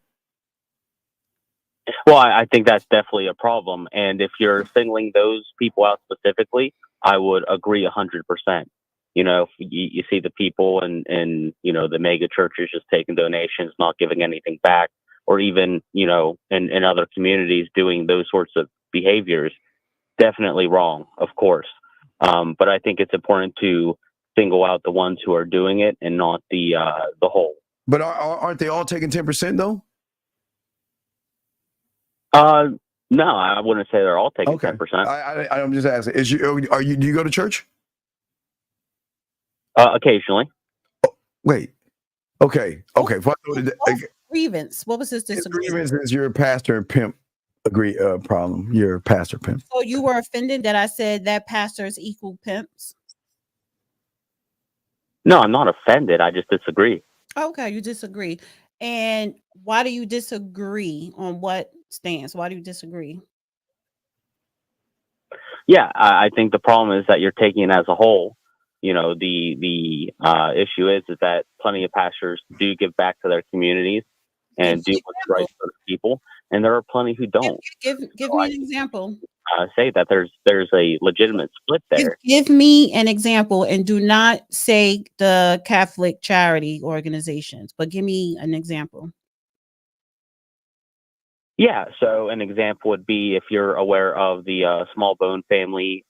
Speaker 4: Well, I think that's definitely a problem. And if you're singling those people out specifically, I would agree 100%. You see the people and the mega churches just taking donations, not giving anything back, or even, in other communities doing those sorts of behaviors. Definitely wrong, of course. But I think it's important to single out the ones who are doing it and not the whole.
Speaker 2: But aren't they all taking 10% though?
Speaker 4: No, I wouldn't say they're all taking 10%.
Speaker 2: I'm just asking. Do you go to church?
Speaker 4: Occasionally.
Speaker 2: Oh, wait. Okay.
Speaker 3: Grievance. What was his disagreement?
Speaker 2: Grievance is your pastor and pimp problem. Your pastor pimp.
Speaker 3: So you were offended that I said that pastors equal pimps?
Speaker 4: No, I'm not offended. I just disagree.
Speaker 3: Okay, you disagree. And why do you disagree? On what stance? Why do you disagree?
Speaker 4: Yeah, I think the problem is that you're taking it as a whole. The issue is that plenty of pastors do give back to their communities and do what's right for the people, and there are plenty who don't.
Speaker 3: Give me an example.
Speaker 4: Say that there's a legitimate split there.
Speaker 3: Give me an example, and do not say the Catholic charity organizations, but give me an example.
Speaker 4: Yeah, so an example would be, if you're aware of the Small Bone family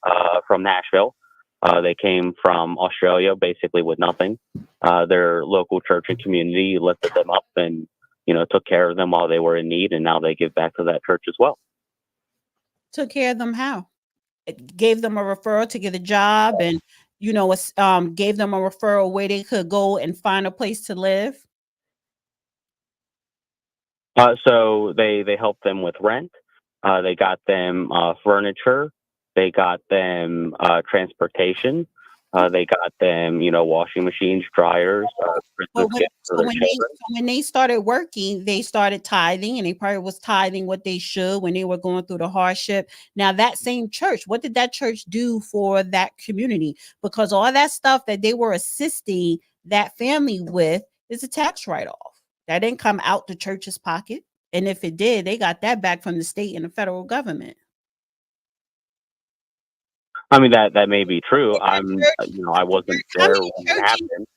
Speaker 4: from Nashville, They came from Australia basically with nothing. Their local church and community lifted them up and, took care of them while they were in need. And now they give back to that church as well.
Speaker 3: Took care of them how? It gave them a referral to get a job and, gave them a referral where they could go and find a place to live.
Speaker 4: So they helped them with rent. They got them furniture. They got them transportation. They got them, washing machines, dryers.
Speaker 3: But when they started working, they started tithing, and they probably was tithing what they should when they were going through the hardship. Now, that same church, what did that church do for that community? Because all that stuff that they were assisting that family with is a tax write-off. That didn't come out the church's pocket. And if it did, they got that back from the state and the federal government.
Speaker 4: I mean, that may be true. I wasn't there when it happened.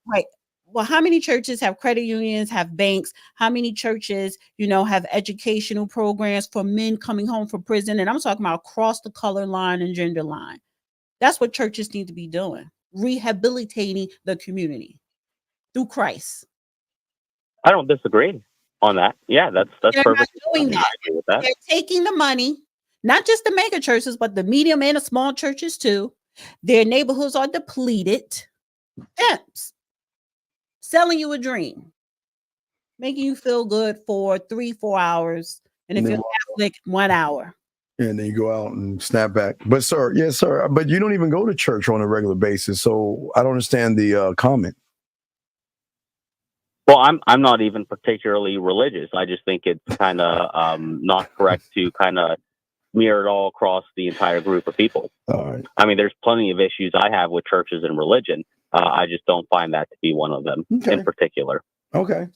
Speaker 3: Right. Well, how many churches have credit unions, have banks? How many churches, have educational programs for men coming home from prison? And I'm talking about across the color line and gender line. That's what churches need to be doing, rehabilitating the community through Christ.
Speaker 4: I don't disagree on that. Yeah, that's
Speaker 3: They're
Speaker 4: perfect.
Speaker 3: not doing that. They're taking the money, not just the mega churches, but the medium and the small churches too. Their neighborhoods are depleted. Pimps selling you a dream, making you feel good for 3-4 hours, and if you're Catholic, 1 hour.
Speaker 2: And then you go out and snap back. But sir, yes, sir. But you don't even go to church on a regular basis, so I don't understand the comment.
Speaker 4: Well, I'm not even particularly religious. I just think it's kind of not correct to kind of mirror it all across the entire group of people.
Speaker 2: All right.
Speaker 4: I mean, there's plenty of issues I have with churches and religion. I just don't find that to be one of them in particular.
Speaker 2: Okay.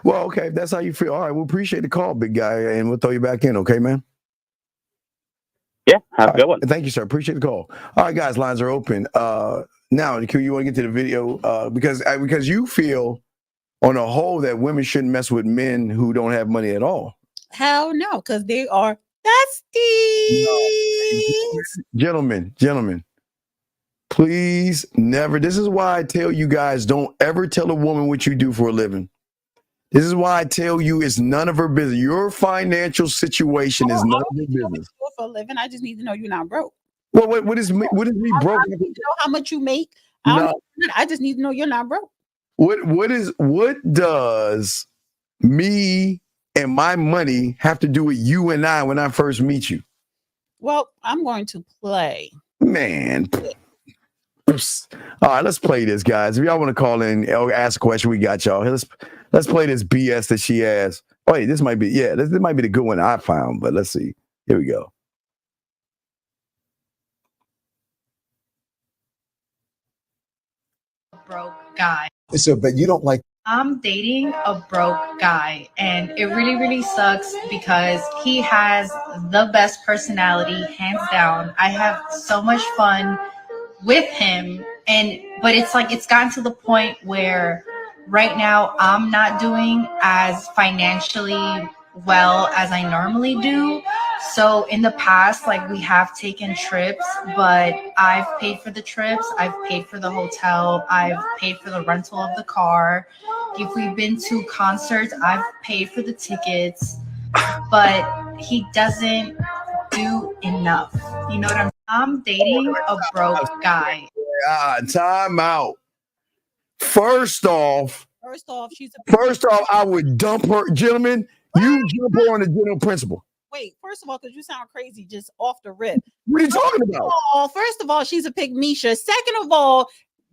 Speaker 2: Well, okay. If that's how you feel. All right. We appreciate the call, big guy, and we'll throw you back in. Okay, man?
Speaker 4: Yeah. Have a good one.
Speaker 2: Thank you, sir. Appreciate the call. All right, guys. Lines are open. Now, Q, you want to get to the video because you feel on a whole that women shouldn't mess with men who don't have money at all.
Speaker 3: Hell no, because they are besties.
Speaker 2: No. Gentlemen, please never. This is why I tell you guys, don't ever tell a woman what you do for a living. This is why I tell you it's none of her business. Your financial situation is none of your business.
Speaker 3: For a living, I just need to know you're not broke.
Speaker 2: Well, what is me broke?
Speaker 3: I need to know how much you make. I just need to know you're not broke.
Speaker 2: What does me and my money have to do with you and I when I first meet you?
Speaker 3: Well, I'm going to play.
Speaker 2: Man. All right, let's play this, guys. If y'all want to call in or ask a question, we got y'all. Let's play this BS that she asked. Oh, wait, this might be the good one I found, but let's see. Here we go.
Speaker 5: Broke guy.
Speaker 2: So, but you don't like.
Speaker 5: I'm dating a broke guy, and it really, really sucks because he has the best personality, hands down. I have so much fun with him, but it's like it's gotten to the point where right now I'm not doing as financially well as I normally do. So in the past, like, we have taken trips, but I've paid for the trips, I've paid for the hotel, I've paid for the rental of the car. If we've been to concerts, I've paid for the tickets, but he doesn't do enough. You know what I'm dating a broke guy.
Speaker 2: Time out. First off, I would dump her. Gentlemen, you jump her on the general principle.
Speaker 3: Wait, first of all, because you sound crazy just off the rip.
Speaker 2: What are you talking about?
Speaker 3: First of all, she's a pygmisha. Second of all,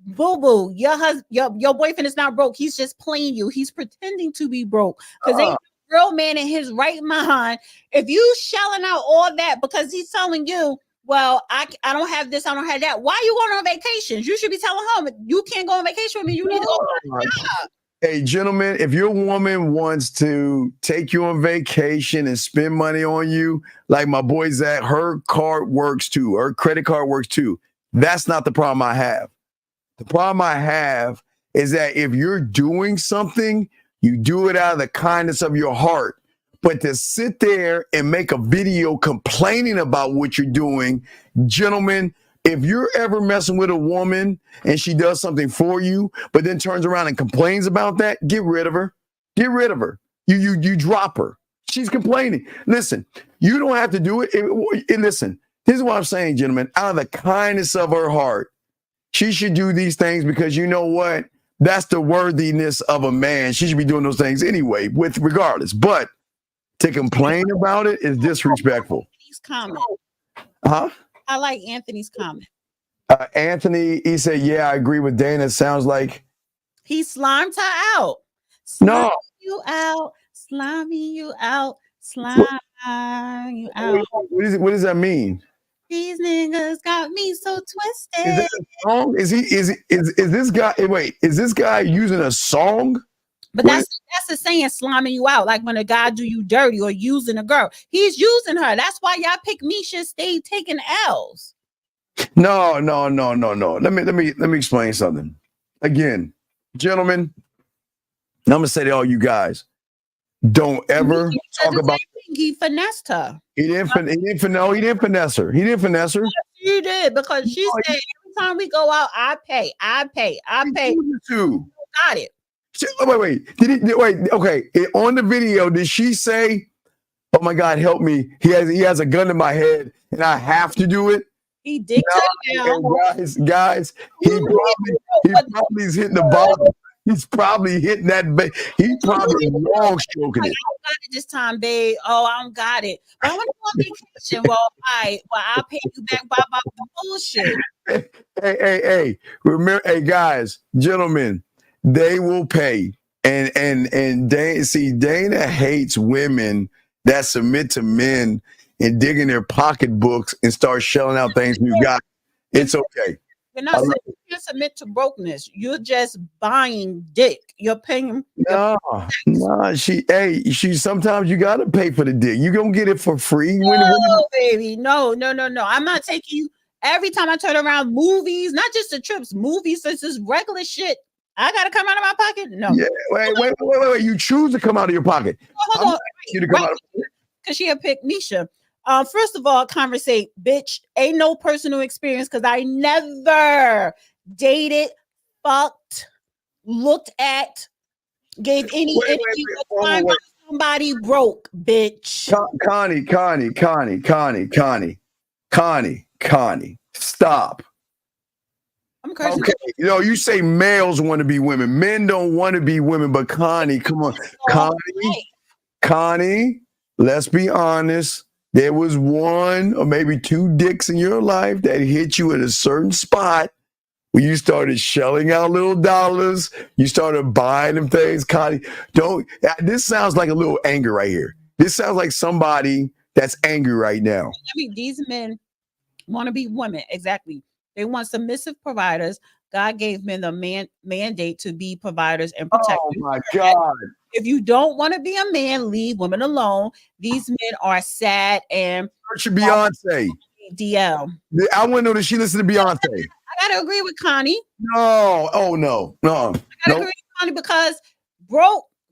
Speaker 3: boo-boo, your boyfriend is not broke. He's just playing you. He's pretending to be broke because ain't no real man in his right mind. If you shelling out all that because he's telling you, well, I don't have this, I don't have that. Why are you going on vacations? You should be telling him you can't go on vacation with me. You need to go on a job.
Speaker 2: Hey, gentlemen, if your woman wants to take you on vacation and spend money on you, like my boy Zach, her card works too. Her credit card works too. That's not the problem I have. The problem I have is that if you're doing something, you do it out of the kindness of your heart. But to sit there and make a video complaining about what you're doing, gentlemen, If you're ever messing with a woman and she does something for you, but then turns around and complains about that, get rid of her. Get rid of her. You drop her. She's complaining. Listen, you don't have to do it. And listen, this is what I'm saying, gentlemen. Out of the kindness of her heart, she should do these things because you know what? That's the worthiness of a man. She should be doing those things anyway, with regardless. But to complain about it is disrespectful.
Speaker 3: Comment.
Speaker 2: Huh?
Speaker 3: I like Anthony's comment.
Speaker 2: Anthony, he said, yeah, I agree with Dana. It sounds like
Speaker 3: he slimed her out.
Speaker 2: No.
Speaker 3: You out, slimy you out, slime you out.
Speaker 2: What does that mean?
Speaker 3: These niggas got me so twisted.
Speaker 2: Is that a song? Is this guy? Wait, is this guy using a song?
Speaker 3: But that's the saying, sliming you out, like when a guy do you dirty or using a girl. He's using her. That's why y'all pick Misha, stay taking L's.
Speaker 2: No. Let me explain something. Again, gentlemen, I'm gonna say to all you guys, don't ever talk about.
Speaker 3: He finessed her.
Speaker 2: He didn't finesse her. He didn't finesse her.
Speaker 3: You did, because she said every time we go out, I pay.
Speaker 2: Too.
Speaker 3: Got it.
Speaker 2: Wait. Okay. On the video, did she say, "Oh my God, help me! He has a gun to my head, and I have to do it"?
Speaker 3: He did.
Speaker 2: Guys, he probably is hitting the bottom. He's probably hitting that. He probably long stroking it.
Speaker 3: I don't got it this time, babe. Oh, I don't got it. But I want to go on vacation. Well, all right. Well, I'll pay you back by the bullshit.
Speaker 2: Hey. Remember, hey, guys, gentlemen, they will pay. And Dana hates women that submit to men and dig in their pocketbooks and start shelling out things you got. It's okay.
Speaker 3: You're not saying you can't submit to brokenness. You're just buying dick. You're paying.
Speaker 2: No. She sometimes you gotta pay for the dick. You gonna get it for free.
Speaker 3: No, baby. No. I'm not taking you every time I turn around. Movies, not just the trips, movies, so it's just regular shit. I gotta come out of my pocket. No.
Speaker 2: Yeah, wait. You choose to come out of your pocket.
Speaker 3: Hold on. You to come out because she had picked Misha. First of all, conversate, bitch. Ain't no personal experience because I never dated, fucked, looked at, gave any somebody broke, bitch.
Speaker 2: Connie, stop.
Speaker 3: I'm cursing.
Speaker 2: Okay, you say males want to be women. Men don't want to be women, but Connie, come on. Connie, let's be honest. There was one or maybe two dicks in your life that hit you at a certain spot where you started shelling out little dollars. You started buying them things. Connie, this sounds like a little anger right here. This sounds like somebody that's angry right now.
Speaker 3: I mean, these men want to be women. Exactly. They want submissive providers. God gave men the mandate to be providers and protectors.
Speaker 2: Oh my God.
Speaker 3: If you don't want to be a man, leave women alone. These men are sad and
Speaker 2: Search Beyonce.
Speaker 3: DL.
Speaker 2: I want to know that she listened to Beyonce.
Speaker 3: I gotta agree with Connie.
Speaker 2: No. Oh no.
Speaker 3: I gotta agree with Connie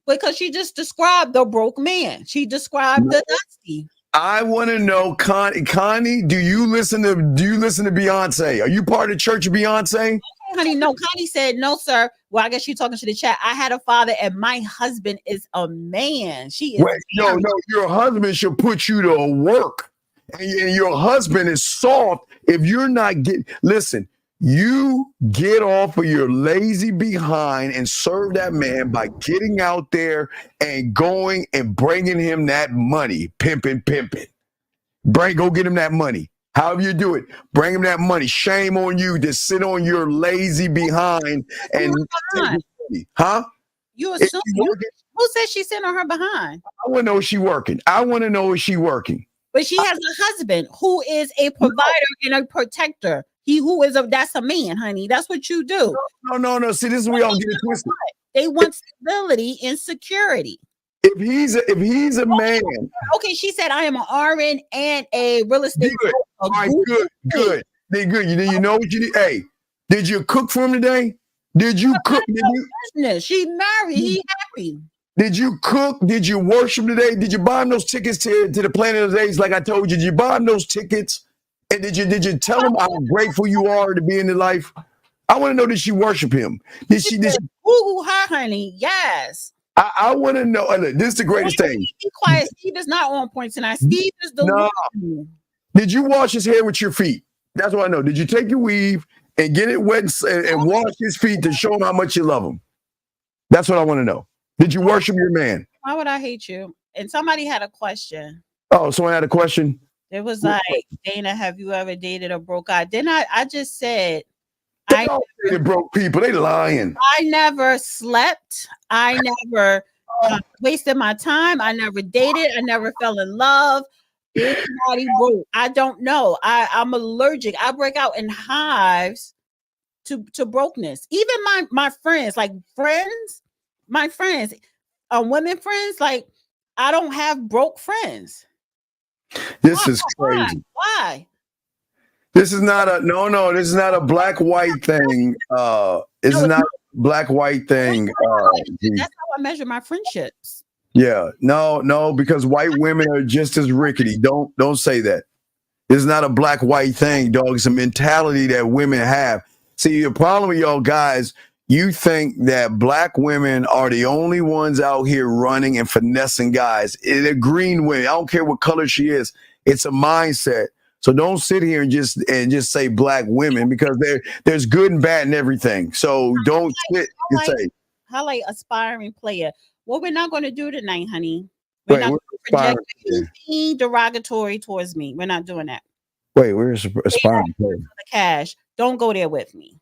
Speaker 3: because she just described the broke man. She described the dusty.
Speaker 2: I want to know, Connie, do you listen to Beyonce? Are you part of the Church of Beyonce?
Speaker 3: Okay, honey, no. Connie said, no, sir. Well, I guess you're talking to the chat. I had a father and my husband is a man. She is.
Speaker 2: No. Your husband should put you to work. And your husband is soft if you're not getting, listen, you get off of your lazy behind and serve that man by getting out there and going and bringing him that money, pimping. Go get him that money. However you do it, bring him that money. Shame on you to sit on your lazy behind and take his money. Huh?
Speaker 3: You assume who said she sitting on her behind?
Speaker 2: I want to know if she's working.
Speaker 3: But she has a husband who is a provider and a protector. That's a man, honey. That's what you do.
Speaker 2: No. See, this is where y'all get it twisted.
Speaker 3: They want stability and security.
Speaker 2: If he's a man.
Speaker 3: Okay, she said I am an RN and a real estate.
Speaker 2: Good. All right, good. They good. You know what you did? Hey, did you cook for him today? Did you cook?
Speaker 3: She married. He happy.
Speaker 2: Did you cook? Did you worship today? Did you buy him those tickets to the Planet of the Apes like I told you? Did you buy him those tickets And did you tell him how grateful you are to be in his life? I want to know, did she worship him? Did she?
Speaker 3: Ooh, hi, honey. Yes.
Speaker 2: I want to know. Look, this is the greatest thing.
Speaker 3: Be quiet. Steve is not on point tonight. Steve is the
Speaker 2: No. Did you wash his hair with your feet? That's what I know. Did you take your weave and get it wet and wash his feet to show him how much you love him? That's what I want to know. Did you worship your man?
Speaker 3: Why would I hate you? And somebody had a question.
Speaker 2: Oh, someone had a question?
Speaker 3: It was like, Dana, have you ever dated a broke guy? Then I just said,
Speaker 2: They all dated broke people. They lying.
Speaker 3: I never slept. I never wasted my time. I never dated. I never fell in love. Anybody broke? I don't know. I'm allergic. I break out in hives to brokenness. Even my friends, my friends, women friends, like I don't have broke friends.
Speaker 2: This is crazy.
Speaker 3: Why?
Speaker 2: This is not a no. This is not a black-white thing. This is not a black-white thing.
Speaker 3: That's how I measure my friendships.
Speaker 2: Yeah, no, because white women are just as rickety. Don't say that. It's not a black-white thing, dog. It's a mentality that women have. See, the problem with y'all guys, you think that black women are the only ones out here running and finessing guys. They're green women. I don't care what color she is. It's a mindset. So don't sit here and just say black women, because there's good and bad in everything. So don't sit and say.
Speaker 3: Highlight aspiring player. What we're not going to do tonight, honey. We're not going to project anything derogatory towards me. We're not doing that.
Speaker 2: Wait, where's aspiring player?
Speaker 3: The cash. Don't go there with me.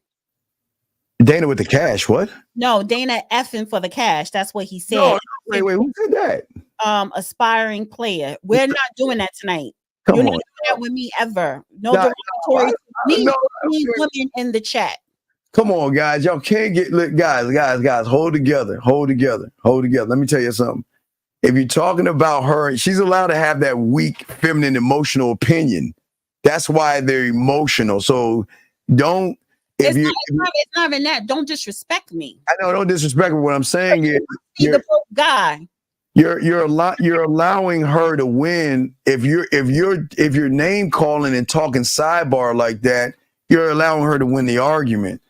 Speaker 2: Dana with the cash, what?
Speaker 3: No, Dana effing for the cash. That's what he said.
Speaker 2: No, wait, who said that?
Speaker 3: Aspiring player. We're not doing that tonight.
Speaker 2: Come
Speaker 3: You're
Speaker 2: on.
Speaker 3: not doing that with me ever. No derogatory to me. Women in the chat.
Speaker 2: Come on, guys. Y'all can't guys, hold together. Let me tell you something. If you're talking about her, she's allowed to have that weak, feminine, emotional opinion. That's why they're emotional. So don't.
Speaker 3: It's not even that. Don't disrespect me.
Speaker 2: I know, don't disrespect me. What I'm saying is,
Speaker 3: the broke guy.
Speaker 2: You're allowing her to win. If you're name calling and talking sidebar like that, you're allowing her to win the argument.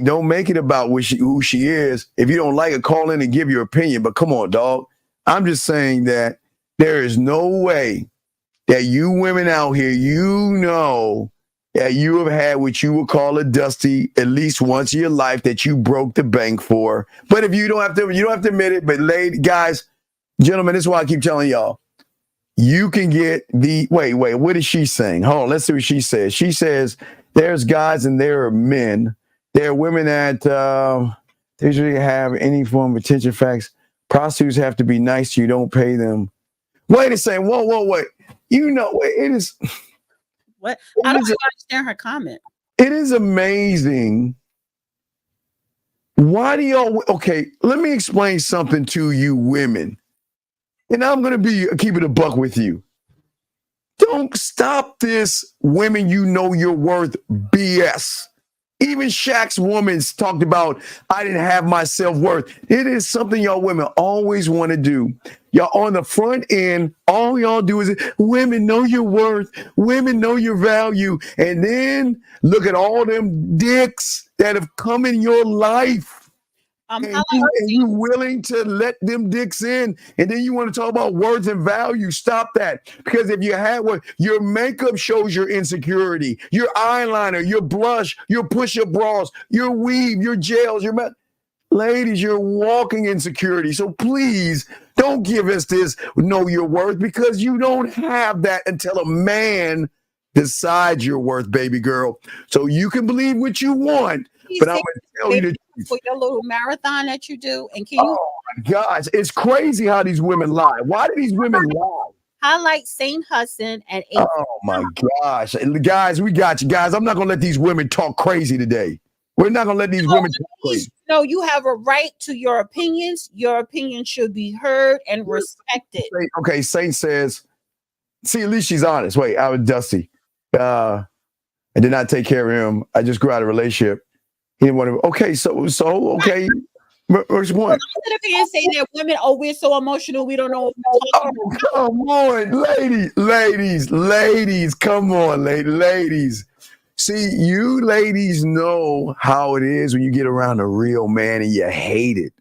Speaker 2: Don't make it about who she is. If you don't like it, call in and give your opinion. But come on, dog. I'm just saying that there is no way that you women out here, that you have had what you would call a dusty at least once in your life that you broke the bank for. But if you don't have to admit it. But guys, gentlemen, this is why I keep telling y'all. You can get wait, what is she saying? Hold on, let's see what she says. She says there's guys and there are men. There are women that they usually have any form of attention. Facts. Prostitutes have to be nice to you. Don't pay them. Wait a second. Whoa. Wait. It is.
Speaker 3: What? I don't understand her comment.
Speaker 2: It is amazing. Why do y'all? Okay, let me explain something to you women. And I'm going to keep it a buck with you. Don't stop this women you know your worth BS. Even Shaq's woman's talked about, I didn't have my self-worth. It is something y'all women always want to do. Y'all on the front end, all y'all do is, women know your worth. Women know your value. And then look at all them dicks that have come in your life. And you willing to let them dicks in, and then you want to talk about words and value. Stop that. Because if you had your makeup shows your insecurity, your eyeliner, your blush, your push-up bras, your weave, your gels, ladies, you're walking insecurity. So please don't give us this know your worth, because you don't have that until a man decides your worth, baby girl. So you can believe what you want, but I'm going to tell you the truth.
Speaker 3: For your little marathon that you do, and can you?
Speaker 2: Oh my gosh, it's crazy how these women lie. Why do these women lie?
Speaker 3: Highlight Saint Hudson and
Speaker 2: oh my gosh, guys, we got you, guys. I'm not gonna let these women talk crazy today. We're not gonna let these women talk crazy.
Speaker 3: No, you have a right to your opinions. Your opinion should be heard and respected.
Speaker 2: Okay, Saint says, see, at least she's honest. Wait, I was Dusty. I did not take care of him. I just grew out of a relationship. He didn't want to. Okay, so okay. What's your
Speaker 3: So
Speaker 2: point?
Speaker 3: don't sit up here and say that women, oh, we're so emotional, we don't know what we're talking
Speaker 2: Oh,
Speaker 3: about.
Speaker 2: come on, ladies, come on, ladies. See, you ladies know how it is when you get around a real man and you hate it.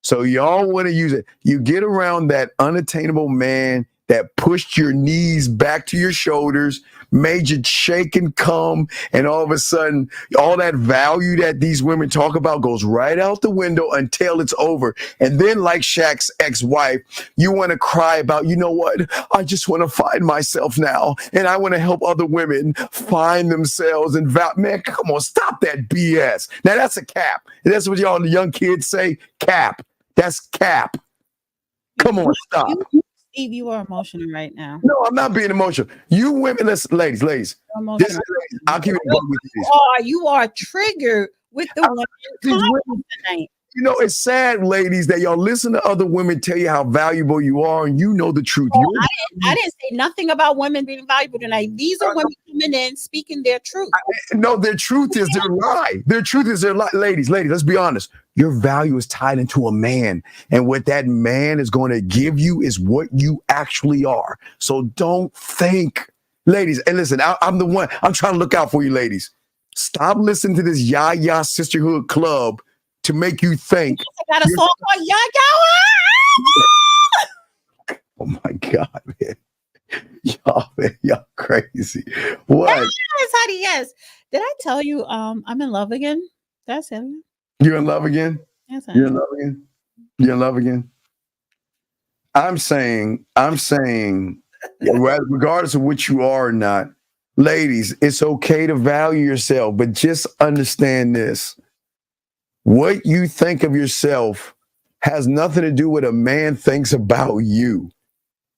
Speaker 2: So y'all want to use it. You get around that unattainable man that pushed your knees back to your shoulders, made you shake and come, and all of a sudden, all that value that these women talk about goes right out the window until it's over. And then, like Shaq's ex-wife, you want to cry about, you know what? I just want to find myself now, and I want to help other women find themselves. And man, come on, stop that BS. Now that's a cap. That's what y'all the young kids say. Cap. That's cap. Come on, stop.
Speaker 3: Steve, you are emotional right now.
Speaker 2: No, I'm not being emotional. You women, listen, ladies. This is, I'll keep it with you.
Speaker 3: You are triggered with the women tonight.
Speaker 2: You know, it's sad, ladies, that y'all listen to other women tell you how valuable you are, and you know the truth.
Speaker 3: I didn't say nothing about women being valuable tonight. These are women coming in speaking their truth.
Speaker 2: No, their truth is their lie. Their truth is their lie. Ladies, let's be honest. Your value is tied into a man, and what that man is going to give you is what you actually are. So don't think, ladies, and listen, I'm the one, I'm trying to look out for you, ladies. Stop listening to this Yaya Sisterhood Club to make you think.
Speaker 3: I got a song called Yaya.
Speaker 2: Oh my God, man. Y'all crazy. What?
Speaker 3: Yes, honey, yes. Did I tell you I'm in love again? That's it.
Speaker 2: You're in love again?
Speaker 3: Yes, honey.
Speaker 2: You're in love again? You're in love again? I'm saying, regardless of what you are or not, ladies, it's okay to value yourself, but just understand this. What you think of yourself has nothing to do with what a man thinks about you.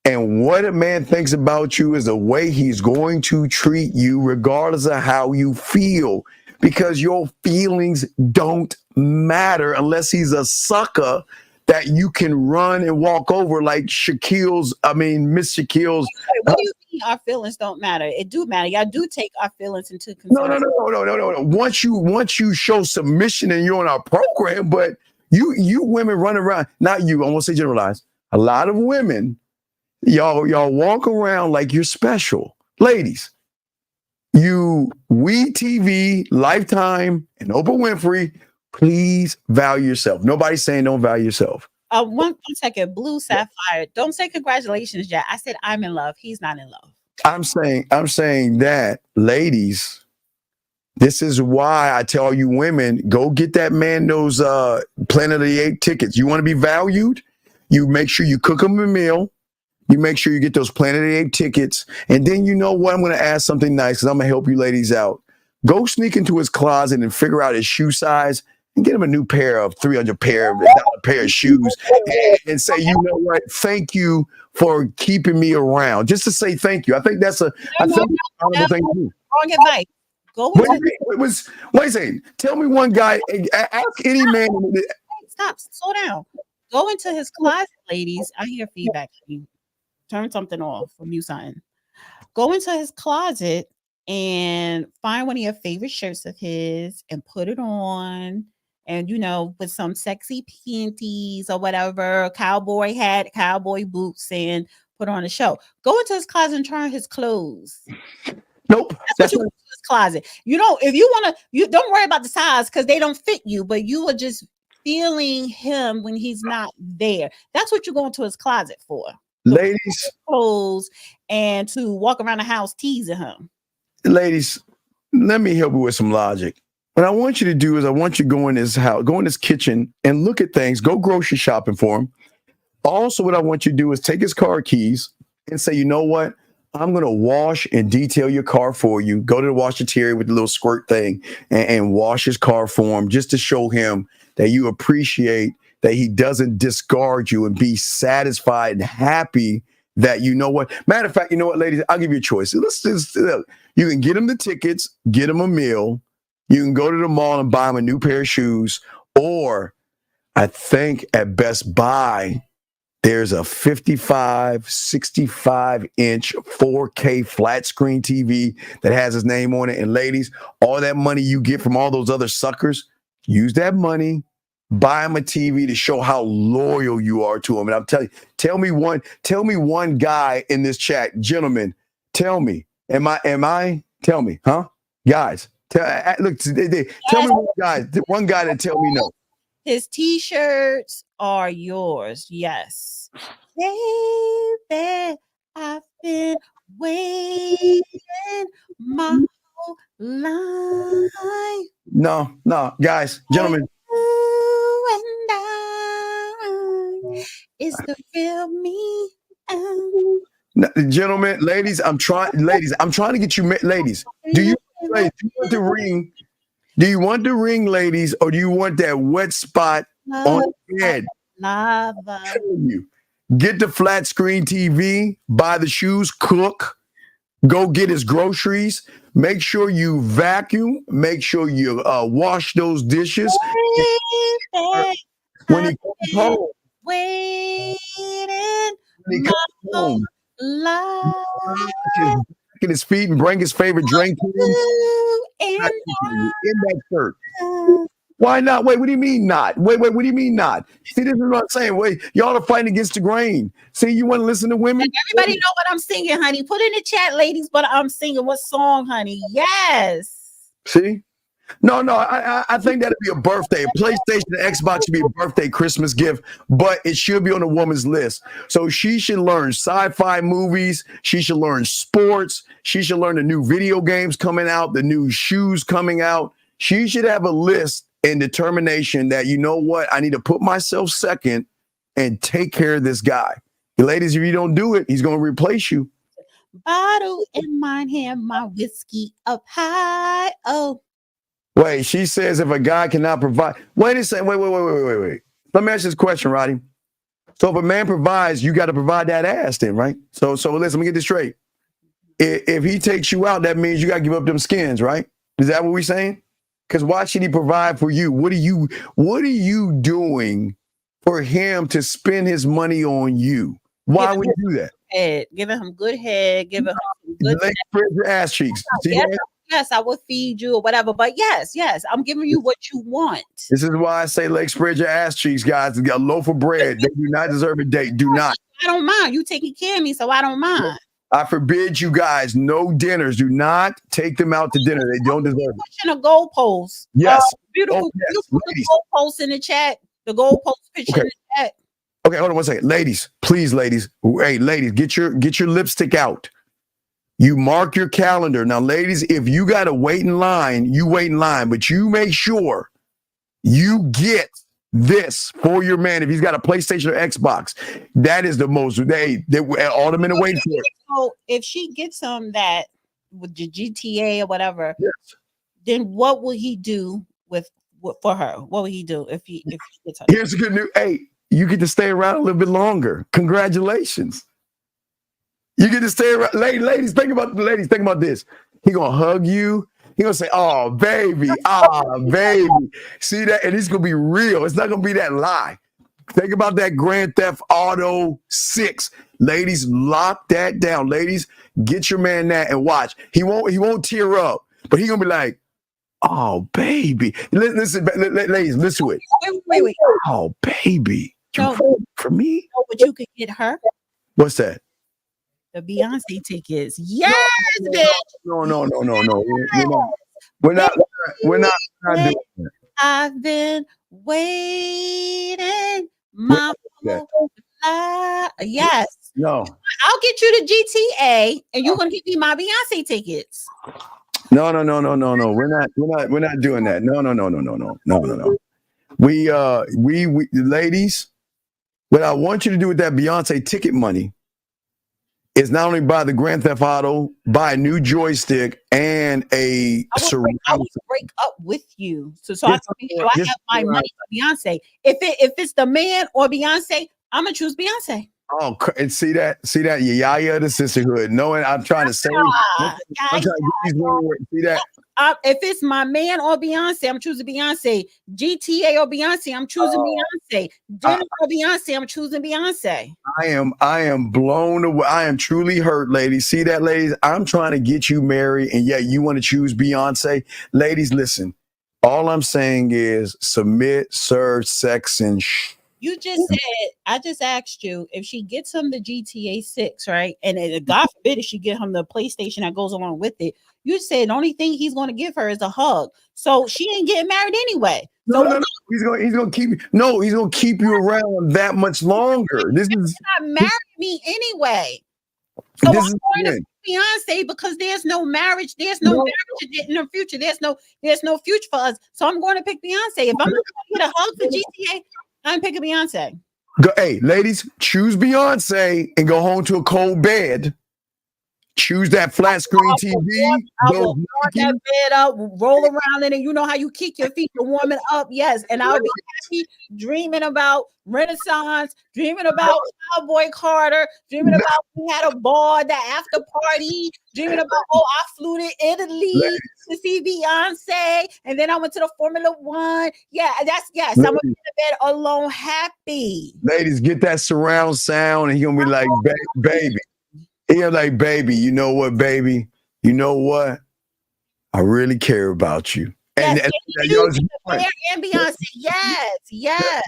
Speaker 2: And what a man thinks about you is the way he's going to treat you, regardless of how you feel, because your feelings don't matter unless he's a sucker that you can run and walk over like Miss Shaquille's.
Speaker 3: What do you mean our feelings don't matter? It do matter. Y'all do take our feelings into consideration.
Speaker 2: No. Once you show submission and you're on our program, but you women run around, not you, I won't say generalize. A lot of women, y'all walk around like you're special. Ladies, We TV, Lifetime, and Oprah Winfrey, please value yourself. Nobody's saying don't value yourself.
Speaker 3: One second, Blue Sapphire. Don't say congratulations yet. I said I'm in love. He's not in love.
Speaker 2: I'm saying that, ladies, this is why I tell you women, go get that man those Planet of the Apes tickets. You want to be valued? You make sure you cook him a meal. You make sure you get those Planet of the Apes tickets. And then you know what? I'm going to ask something nice because I'm going to help you ladies out. Go sneak into his closet and figure out his shoe size and get him a new pair of $300 pair of shoes and say, you know what? Thank you for keeping me around. Just to say thank you. I think that's a honorable thing to do.
Speaker 3: Wrong advice. Go
Speaker 2: wait a second. Tell me one guy. Ask any man.
Speaker 3: Stop. Slow down. Go into his closet, ladies. I hear feedback. Turn something off or mute something. Go into his closet and find one of your favorite shirts of his and put it on. And, with some sexy panties or whatever, cowboy hat, cowboy boots, and put on a show. Go into his closet and try on his clothes.
Speaker 2: Nope.
Speaker 3: That's what you do in his closet. If you want to, you don't worry about the size because they don't fit you, but you are just feeling him when he's not there. That's what you go into his closet for.
Speaker 2: Ladies.
Speaker 3: Clothes and to walk around the house teasing him.
Speaker 2: Ladies, let me help you with some logic. What I want you to do is I want you to go in his house, go in his kitchen and look at things, go grocery shopping for him. Also, what I want you to do is take his car keys and say, you know what? I'm going to wash and detail your car for you. Go to the washateria with the little squirt thing and wash his car for him just to show him that you appreciate that he doesn't discard you and be satisfied and happy that you know what. Matter of fact, you know what, ladies? I'll give you a choice. Let's just, you can get him the tickets, get him a meal. You can go to the mall and buy him a new pair of shoes. Or I think at Best Buy, there's a 55, 65-inch 4K flat screen TV that has his name on it. And ladies, all that money you get from all those other suckers, use that money, buy him a TV to show how loyal you are to him. And I'm telling you, tell me one guy in this chat, gentlemen, tell me, tell me, huh? Guys, look, tell me one guy that tell me no.
Speaker 3: His t-shirts are yours. Yes. Baby, I've been waiting my whole life.
Speaker 2: No, guys, gentlemen.
Speaker 3: You and I is the real me.
Speaker 2: No, gentlemen, ladies, I'm trying to get you, ladies. Do you want the ring? Do you want the ring, ladies, or do you want that wet spot on your head?
Speaker 3: Lava.
Speaker 2: Get the flat screen TV, buy the shoes, cook, go get his groceries. Make sure you vacuum. Make sure you wash those dishes. When he comes home,
Speaker 3: waiting
Speaker 2: when he comes home, get his feet and bring his favorite drink to him. In that shirt. Why not? Wait, what do you mean not? Wait, what do you mean not? See, this is what I'm saying. Wait, y'all are fighting against the grain. See, you want to listen to women?
Speaker 3: Everybody know what I'm singing, honey. Put in the chat, ladies, but I'm singing what song, honey? Yes.
Speaker 2: See? No, I think that'd be a birthday. A PlayStation and Xbox should be a birthday Christmas gift, but it should be on a woman's list. So she should learn sci-fi movies. She should learn sports. She should learn the new video games coming out, the new shoes coming out. She should have a list and determination that, you know what, I need to put myself second and take care of this guy. Ladies, if you don't do it, he's going to replace you.
Speaker 3: Bottle in my hand, my whiskey up high. Oh.
Speaker 2: Wait, she says if a guy cannot provide. Wait a second. Wait. Let me ask you this question, Roddy. So if a man provides, you got to provide that ass then, right? So listen, let me get this straight. If he takes you out, that means you got to give up them skins, right? Is that what we're saying? Because why should he provide for you? What are you doing for him to spend his money on you? Why would you do that?
Speaker 3: Head. Giving him good head, giving him good
Speaker 2: spread your ass cheeks.
Speaker 3: Yes, I will feed you or whatever. But yes, I'm giving you what you want.
Speaker 2: This is why I say, like, spread your ass cheeks, guys. Got a loaf of bread. They do not deserve a date. Do not.
Speaker 3: I don't mind. You taking care of me, so I don't mind.
Speaker 2: I forbid you guys, no dinners. Do not take them out to dinner. They don't deserve it.
Speaker 3: Pushing a goalpost.
Speaker 2: Yes.
Speaker 3: Beautiful goalpost in the chat. The goalpost picture in the chat.
Speaker 2: Okay, hold on one second. Ladies, please, ladies. Hey, ladies, get your lipstick out. You mark your calendar. Now, ladies, if you got to wait in line, you wait in line, but you make sure you get this for your man. If he's got a PlayStation or Xbox, that is the most, they all the men are waiting for it.
Speaker 3: So if she gets him that with the GTA or whatever,
Speaker 2: yes,
Speaker 3: then what will he do for her? What will he do if he gets her?
Speaker 2: Here's the good news. Hey, you get to stay around a little bit longer. Congratulations. You get to stay around. Ladies, think about this. He gonna hug you. He gonna say, "Oh, baby, baby." See that? And it's gonna be real. It's not gonna be that lie. Think about that Grand Theft Auto 6. Ladies, lock that down. Ladies, get your man that and watch. He won't tear up, but he gonna be like, "Oh, baby." Listen, ladies, listen to it.
Speaker 3: Wait.
Speaker 2: Oh, baby. You for me?
Speaker 3: You know what you could get her?
Speaker 2: What's that?
Speaker 3: The Beyonce tickets. Yes, bitch.
Speaker 2: No. We're not doing that.
Speaker 3: I've been waiting my whole life. Yes.
Speaker 2: No.
Speaker 3: I'll get you the GTA and you're gonna get me my Beyonce tickets.
Speaker 2: No. We're not doing that. No. We ladies, what I want you to do with that Beyonce ticket money is not only buy the Grand Theft Auto, buy a new joystick and I would
Speaker 3: break up with you. So I can make sure I have my money for Beyonce. If it's the man or Beyonce, I'm gonna choose Beyonce.
Speaker 2: Oh, and see that, Yaya the sisterhood. Knowing I'm trying to say, see that.
Speaker 3: If it's my man or Beyonce, I'm choosing Beyonce. GTA or Beyonce, I'm choosing Beyonce. Dinner or Beyonce, I'm choosing Beyonce.
Speaker 2: I am blown away. I am truly hurt, ladies. See that, ladies? I'm trying to get you married, and yet you want to choose Beyonce. Ladies, listen. All I'm saying is submit, serve, sex, and
Speaker 3: You just said, I just asked you if she gets him the GTA 6, right? And God forbid if she get him the PlayStation that goes along with it. You said the only thing he's going to give her is a hug. So she ain't getting married anyway.
Speaker 2: No, he's gonna keep you around that much longer. This is
Speaker 3: not marry me anyway. So I'm going to Beyonce because there's no marriage. There's no marriage in the future. There's no future for us. So I'm going to pick Beyonce. If I'm going to get a hug for GTA, I'm picking Beyonce.
Speaker 2: Hey, ladies, choose Beyonce and go home to a cold bed. Choose that flat screen TV.
Speaker 3: I will warm that bed up, roll around in it. You know how you kick your feet to warm it up? Yes. And I'll be happy dreaming about Renaissance, dreaming about Cowboy Carter, dreaming about we had a ball at the after party, dreaming about, I flew to Italy to see Beyonce. And then I went to the Formula One. Yeah, yes. I'm going to be in the bed alone happy.
Speaker 2: Ladies, get that surround sound and he's going to be like, baby. He's like, baby, you know what, baby? You know what? I really care about you.
Speaker 3: And Beyonce, yes.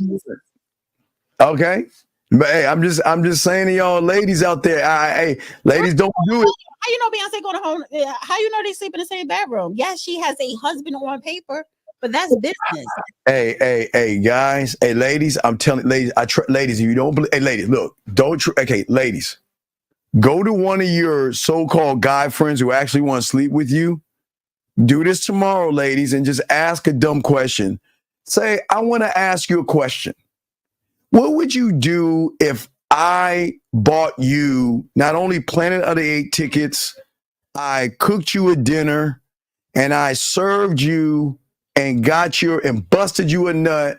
Speaker 2: Okay. But hey, I'm just saying to y'all ladies out there, hey, ladies, don't do it.
Speaker 3: How you know Beyonce going home? How you know they sleep in the same bedroom? Yes, she has a husband on paper, but that's business.
Speaker 2: Hey, guys. Hey, ladies, I'm telling ladies, ladies, if you don't believe, hey, ladies, look, okay, ladies. Go to one of your so-called guy friends who actually want to sleep with you. Do this tomorrow, ladies, and just ask a dumb question. Say, I want to ask you a question. What would you do if I bought you not only Planet of the Apes tickets, I cooked you a dinner, and I served you and and busted you a nut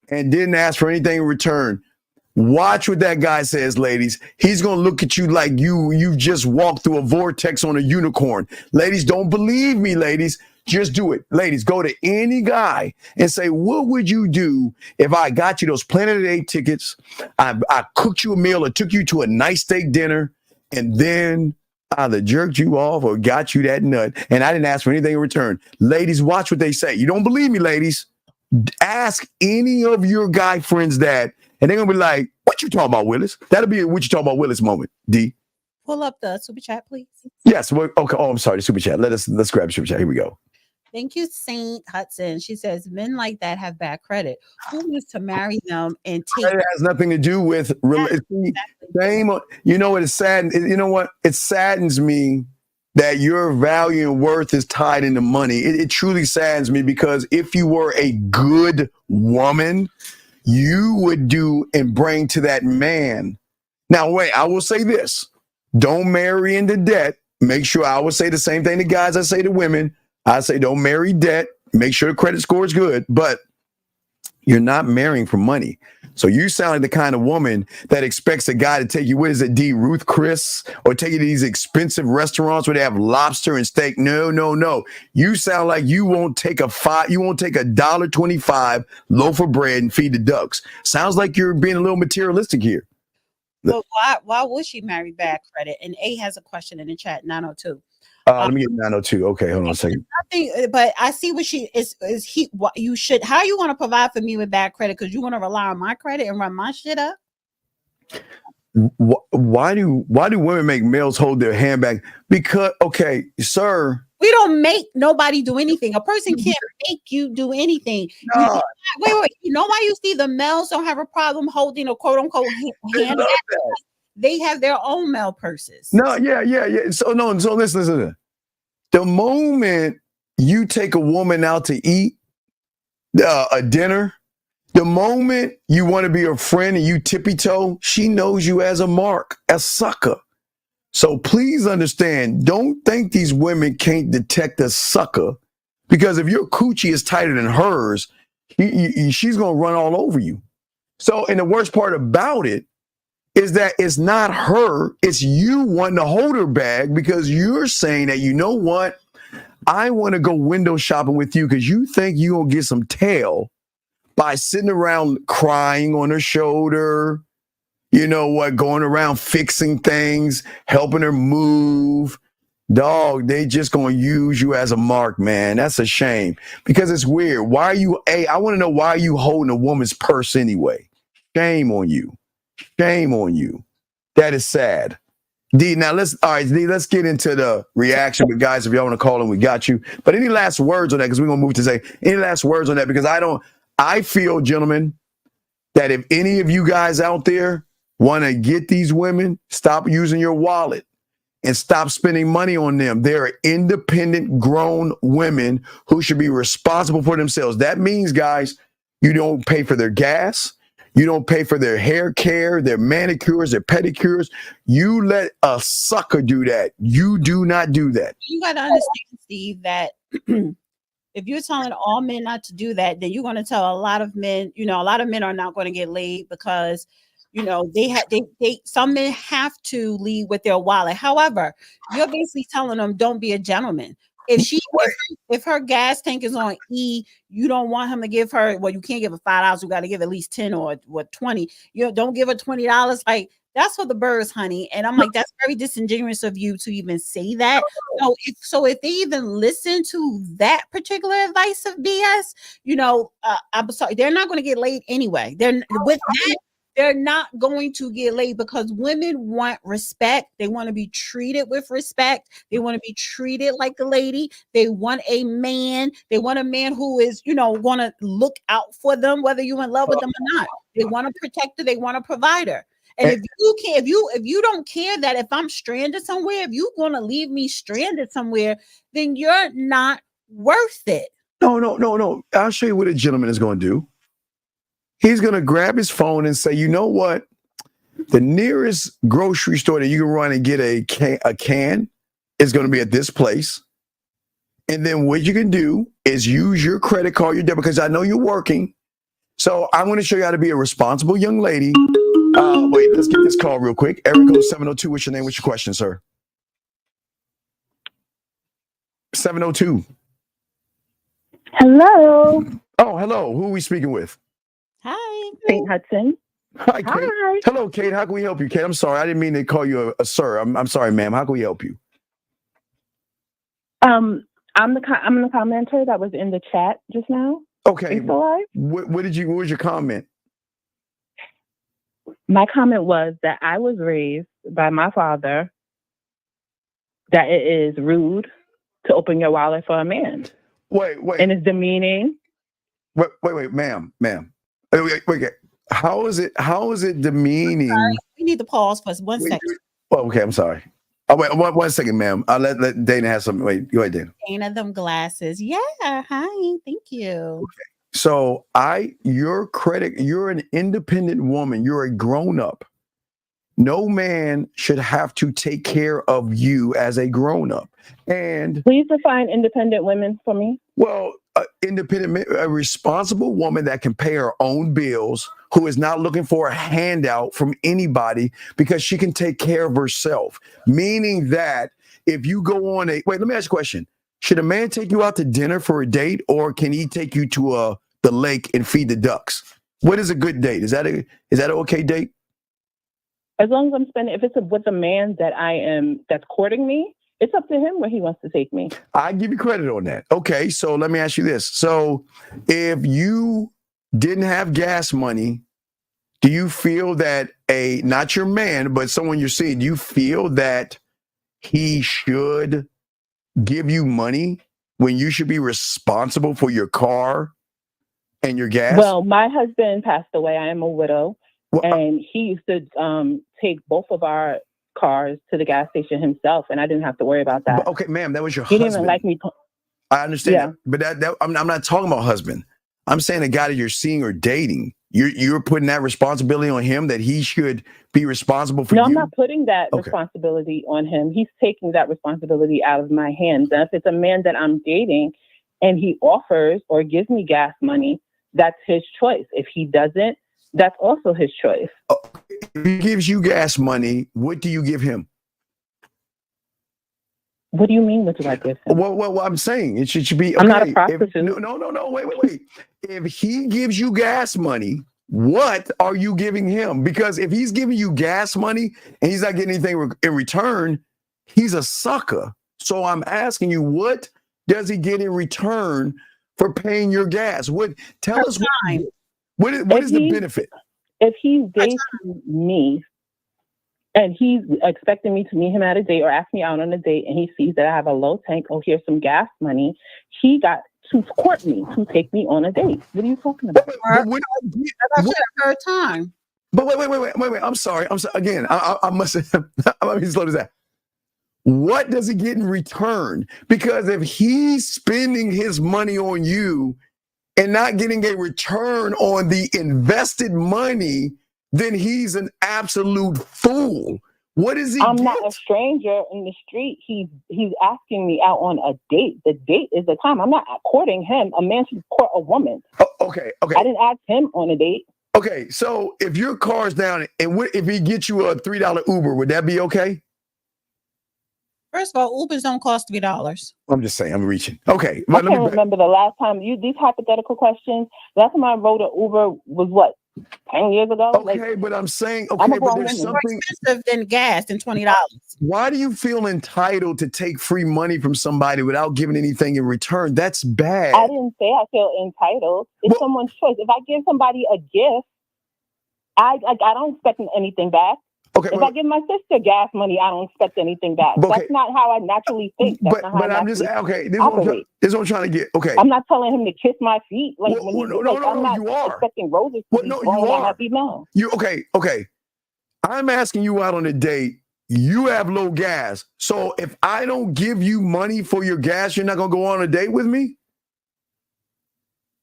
Speaker 2: and didn't ask for anything in return? Watch what that guy says, ladies. He's going to look at you like you just walked through a vortex on a unicorn. Ladies, don't believe me, ladies. Just do it. Ladies, go to any guy and say, what would you do if I got you those Planet of the Apes tickets? I cooked you a meal or took you to a nice steak dinner, and then either jerked you off or got you that nut, and I didn't ask for anything in return. Ladies, watch what they say. You don't believe me, ladies? Ask any of your guy friends that, and they're going to be like, what you talking about, Willis? That'll be a what you talking about, Willis moment, D.
Speaker 3: Pull up the super chat, please.
Speaker 2: Yes. Okay. Oh, I'm sorry. The super chat. Let's grab the super chat. Here we go.
Speaker 3: Thank you, Saint Hudson. She says, men like that have bad credit. Who wants to marry them and take
Speaker 2: it? Has nothing to do with same. You know what? It's sad. You know what? It saddens me that your value and worth is tied into money. It truly saddens me, because if you were a good woman, you would do and bring to that man. Now, wait, I will say this. Don't marry into debt. Make sure, I will say the same thing to guys I say to women. I say don't marry debt. Make sure the credit score is good. But you're not marrying for money. So you sound like the kind of woman that expects a guy to take you, what is it, D, Ruth Chris, or take you to these expensive restaurants where they have lobster and steak. No. You sound like you won't take a $1.25 loaf of bread and feed the ducks. Sounds like you're being a little materialistic here.
Speaker 3: But why would she marry bad credit? And A has a question in the chat, 902.
Speaker 2: Let me get 902. Okay, hold on a second.
Speaker 3: But I see what she is. What you should? How you want to provide for me with bad credit? Because you want to rely on my credit and run my shit up.
Speaker 2: Why do women make males hold their hand back? Because, okay, sir,
Speaker 3: we don't make nobody do anything. A person can't make you do anything.
Speaker 2: No.
Speaker 3: Wait. You know why you see the males don't have a problem holding a quote unquote hand back? They have their own male purses.
Speaker 2: No, yeah. So listen. The moment you take a woman out to eat a dinner, the moment you want to be a friend and you tippy toe, she knows you as a mark, a sucker. So please understand, don't think these women can't detect a sucker, because if your coochie is tighter than hers, she's going to run all over you. So, and the worst part about it is that it's not her, it's you wanting to hold her bag, because you're saying that, you know what, I want to go window shopping with you because you think you're going to get some tail by sitting around crying on her shoulder, you know what, going around fixing things, helping her move. Dog, they just gonna use you as a mark, man. That's a shame because it's weird. Why are you? Hey, I want to know why are you holding a woman's purse anyway? Shame on you. Shame on you. That is sad. D, now let's get into the reaction. But guys, if y'all want to call in, we got you. But any last words on that? Because we're gonna move to say any last words on that because I feel, gentlemen, that if any of you guys out there want to get these women, stop using your wallet and stop spending money on them. They're independent, grown women who should be responsible for themselves. That means, guys, you don't pay for their gas. You don't pay for their hair care, their manicures, their pedicures. You let a sucker do that. You do not do that.
Speaker 3: You got to understand, Steve, that if you're telling all men not to do that, then you're going to tell a lot of men, a lot of men are not going to get laid because, some men have to lead with their wallet. However, you're basically telling them, don't be a gentleman. If her gas tank is on E, you don't want him to give her, well, you can't give her $5. You got to give at least 10 or 20. Don't give her $20. Like, that's for the birds, honey. And I'm like, that's very disingenuous of you to even say that. So if they even listen to that particular advice of BS, I'm sorry, they're not going to get laid anyway. They're not going to get laid because women want respect. They want to be treated with respect. They want to be treated like a lady. They want a man. They want a man who is, going to look out for them, whether you're in love with them or not. They want a protector. They want a provider. And if you don't care that if I'm stranded somewhere, if you're going to leave me stranded somewhere, then you're not worth it.
Speaker 2: No. I'll show you what a gentleman is going to do. He's going to grab his phone and say, you know what? The nearest grocery store that you can run and get a can is going to be at this place. And then what you can do is use your credit card, your debit, because I know you're working. So I'm going to show you how to be a responsible young lady. Wait, let's get this call real quick. Eric 702, what's your name? What's your question, sir? 702.
Speaker 6: Hello.
Speaker 2: Oh, hello. Who are we speaking with?
Speaker 3: Hi.
Speaker 6: St. Hudson.
Speaker 2: Hi, Kate. Hi. Hello, Kate. How can we help you, Kate? I'm sorry. I didn't mean to call you a sir. I'm sorry, ma'am. How can we help you?
Speaker 6: I'm the commenter that was in the chat just now.
Speaker 2: Okay.
Speaker 6: What
Speaker 2: was your comment?
Speaker 6: My comment was that I was raised by my father that it is rude to open your wallet for a man.
Speaker 2: Wait.
Speaker 6: And it's demeaning.
Speaker 2: Wait, ma'am. Wait. How is it demeaning?
Speaker 3: We need to pause for 1 second.
Speaker 2: Oh, okay. I'm sorry. Oh, wait, 1 second, ma'am. I'll let Dana have some. Wait, go ahead, Dana.
Speaker 3: Dana, them glasses. Yeah. Hi. Thank you.
Speaker 2: Okay. So you're an independent woman. You're a grown up. No man should have to take care of you as a grown up. And
Speaker 6: please define independent women for me.
Speaker 2: Well, a responsible woman that can pay her own bills, who is not looking for a handout from anybody because she can take care of herself. Meaning that if you go on wait, let me ask you a question. Should a man take you out to dinner for a date, or can he take you to the lake and feed the ducks? What is a good date? Is that an okay date?
Speaker 6: As long as I'm spending, if it's with a man that's courting me, it's up to him where he wants to take me.
Speaker 2: I give you credit on that. Okay, so let me ask you this. So if you didn't have gas money, do you feel that not your man, but someone you're seeing, do you feel that he should give you money when you should be responsible for your car and your gas?
Speaker 6: Well, my husband passed away. I am a widow. And he used to take both of our cars to the gas station himself, and I didn't have to worry about that.
Speaker 2: Okay, ma'am, that was your
Speaker 6: husband. He
Speaker 2: husband.
Speaker 6: didn't like me.
Speaker 2: I understand, but I'm not talking about husband. I'm saying a guy that you're seeing or dating. You're putting that responsibility on him, that he should be responsible for you.
Speaker 6: No, I'm not putting that responsibility on him. He's taking that responsibility out of my hands. And if it's a man that I'm dating and he offers or gives me gas money, that's his choice. If he doesn't, that's also his choice.
Speaker 2: If he gives you gas money, what do you give him?
Speaker 6: What do you mean? What do I give him?
Speaker 2: Well, I'm saying it should be. Okay.
Speaker 6: I'm not a prostitute.
Speaker 2: No. Wait. If he gives you gas money, what are you giving him? Because if he's giving you gas money and he's not getting anything in return, he's a sucker. So I'm asking you, what does he get in return for paying your gas? Tell us what is the benefit?
Speaker 6: If he's dating me and he's expecting me to meet him at a date or ask me out on a date, and he sees that I have a low tank, oh, here's some gas money, he got to court me to take me on a date. What are you talking about?
Speaker 3: Her time.
Speaker 2: But wait. I'm sorry. Again, I must let me slow this down. What does he get in return? Because if he's spending his money on you and not getting a return on the invested money, then he's an absolute fool. What is he?
Speaker 6: I'm not a stranger in the street. He's asking me out on a date. The date is the time. I'm not courting him. A man should court a woman.
Speaker 2: Oh, okay.
Speaker 6: I didn't ask him on a date.
Speaker 2: Okay, so if your car's down and if he gets you a $3 Uber, would that be okay?
Speaker 3: First of all, Ubers don't cost $3.
Speaker 2: I'm just saying, I'm reaching. Okay.
Speaker 6: I can't remember the last time these hypothetical questions. Last time I rode an Uber was what, 10 years ago?
Speaker 2: Okay, but I'm saying, okay, but there's something
Speaker 3: more expensive than gas than $20.
Speaker 2: Why do you feel entitled to take free money from somebody without giving anything in return? That's bad.
Speaker 6: I didn't say I feel entitled. It's someone's choice. If I give somebody a gift, I don't expect anything back.
Speaker 2: Okay,
Speaker 6: if I give my sister gas money, I don't expect anything back. Okay. That's not how I naturally think. That's not how
Speaker 2: I'm just okay. This is what I'm trying to get. Okay,
Speaker 6: I'm not telling him to kiss my feet. Like
Speaker 2: no, you are
Speaker 6: expecting roses. You are happy. No,
Speaker 2: you okay. I'm asking you out on a date. You have low gas, so if I don't give you money for your gas, you're not gonna go on a date with me.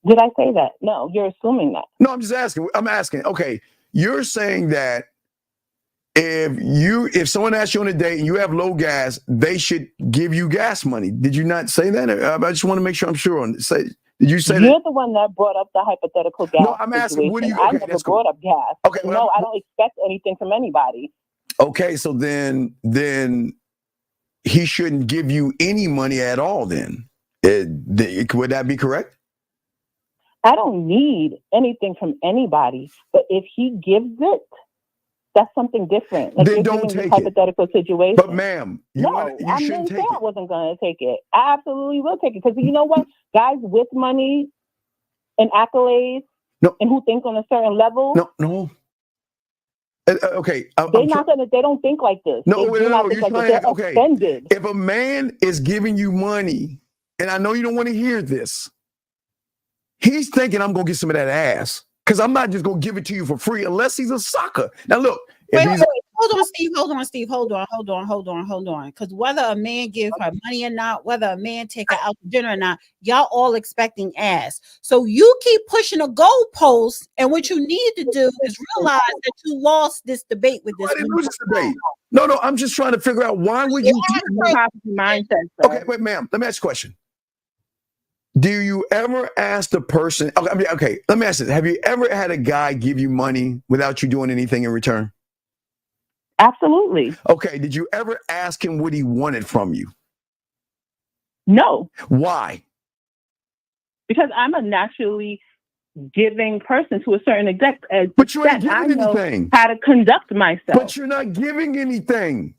Speaker 6: Did I say that? No, you're assuming that.
Speaker 2: No, I'm just asking. I'm asking. Okay, you're saying that. If someone asks you on a date and you have low gas, they should give you gas money. Did you not say that? I just want to make sure I'm sure on it. Did you say that?
Speaker 6: You're the one that brought up the hypothetical gas.
Speaker 2: No, I'm asking. What do you? Okay,
Speaker 6: I never brought up gas.
Speaker 2: Okay,
Speaker 6: no, I don't expect anything from anybody.
Speaker 2: Okay, so then he shouldn't give you any money at all. Then would that be correct?
Speaker 6: I don't need anything from anybody, but if he gives it, that's something different. Like
Speaker 2: then don't take
Speaker 6: hypothetical situation.
Speaker 2: But ma'am,
Speaker 6: I didn't say I wasn't going to take it. I absolutely will take it because you know what, guys with money and accolades, and who think on a certain level,
Speaker 2: no. Okay,
Speaker 6: they don't think like this.
Speaker 2: Okay.
Speaker 6: Offended.
Speaker 2: If a man is giving you money, and I know you don't want to hear this, he's thinking I'm gonna get some of that ass. Because I'm not just going to give it to you for free unless he's a sucker. Now, look.
Speaker 3: Wait, hold on, Steve. Hold on. Because whether a man give her money or not, whether a man take her out to dinner or not, y'all all expecting ass. So you keep pushing a goalpost, and what you need to do is realize that you lost this debate with this.
Speaker 2: I didn't lose this debate. No, I'm just trying to figure out why would you
Speaker 6: mindset.
Speaker 2: Okay, wait, ma'am. Let me ask you a question. Do you ever ask the person? Okay, let me ask this. Have you ever had a guy give you money without you doing anything in return?
Speaker 6: Absolutely.
Speaker 2: Okay, did you ever ask him what he wanted from you?
Speaker 6: No.
Speaker 2: Why?
Speaker 6: Because I'm a naturally giving person to a certain extent.
Speaker 2: But you ain't giving anything.
Speaker 6: How to conduct myself.
Speaker 2: But you're not giving anything.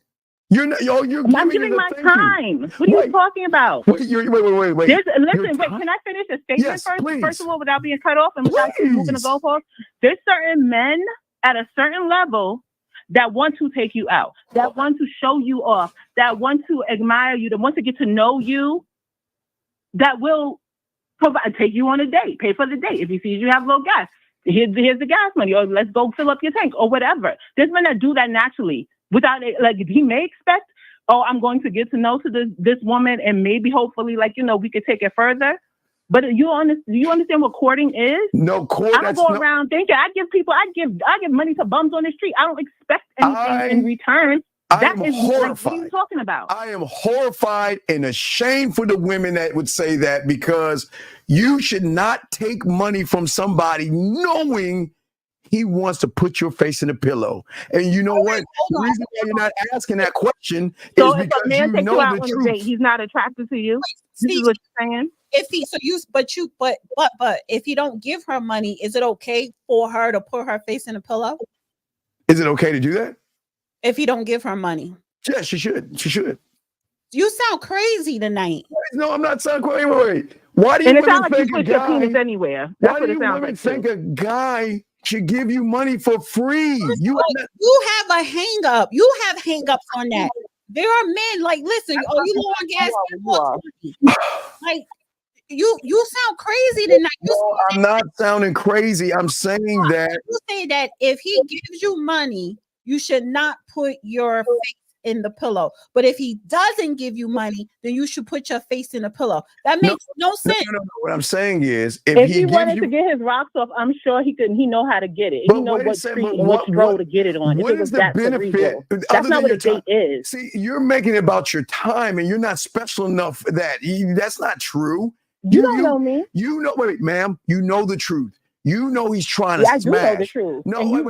Speaker 2: I'm
Speaker 6: giving my time. What are you talking about?
Speaker 2: Wait.
Speaker 6: Listen, wait, can I finish a statement
Speaker 2: yes,
Speaker 6: first?
Speaker 2: Please.
Speaker 6: First of all, without being cut off and without moving the goalpost? There's certain men at a certain level that want to take you out, that want to show you off, that want to admire you, that want to get to know you, that will take you on a date, pay for the date. If he sees you have low gas, here's the gas money, or let's go fill up your tank, or whatever. There's men that do that naturally. Without it, like he may expect, I'm going to get to know this woman, and maybe hopefully, we could take it further. But do you understand what courting is?
Speaker 2: No, court.
Speaker 6: I don't go around thinking I give money to bums on the street. I don't expect anything in return. That is horrified. What are you talking about?
Speaker 2: I am horrified and ashamed for the women that would say that, because you should not take money from somebody knowing he wants to put your face in a pillow. And you know what? The reason why you're not asking that question is because
Speaker 6: a man takes you out on a date, he's not attracted to you. This is what you're saying.
Speaker 3: But if you don't give her money, is it okay for her to put her face in a pillow?
Speaker 2: Is it okay to do that?
Speaker 3: If you don't give her money?
Speaker 2: Yeah, she should. She should.
Speaker 3: You sound crazy tonight.
Speaker 2: No, I'm not sounding crazy. Wait. Why do you
Speaker 6: And it sounds
Speaker 2: women
Speaker 6: like you
Speaker 2: think a
Speaker 6: put your
Speaker 2: guy?
Speaker 6: penis anywhere. That's
Speaker 2: Why
Speaker 6: what
Speaker 2: do
Speaker 6: it
Speaker 2: you
Speaker 6: sounds
Speaker 2: women
Speaker 6: like.
Speaker 2: think a guy should give you money for free?
Speaker 3: You have a hang up. You have hang ups on that. There are men like, listen, oh, you low on gas, like you sound crazy tonight.
Speaker 2: No, I'm not sounding crazy. I'm saying that
Speaker 3: you say that if he gives you money, you should not put your face in the pillow. But if he doesn't give you money, then you should put your face in the pillow. That makes no sense.
Speaker 2: No. What I'm saying is,
Speaker 6: if he wanted to get his rocks off, I'm sure he could. He know how to get it. He know what street and which road to get it on.
Speaker 2: What is the benefit?
Speaker 6: That's not what a date is.
Speaker 2: See, you're making it about your time, and you're not special enough for that. That's not true.
Speaker 6: You don't know me.
Speaker 2: You know, wait, ma'am. You know the truth. You know he's trying to smash.
Speaker 6: I do know the truth.
Speaker 2: No, wait.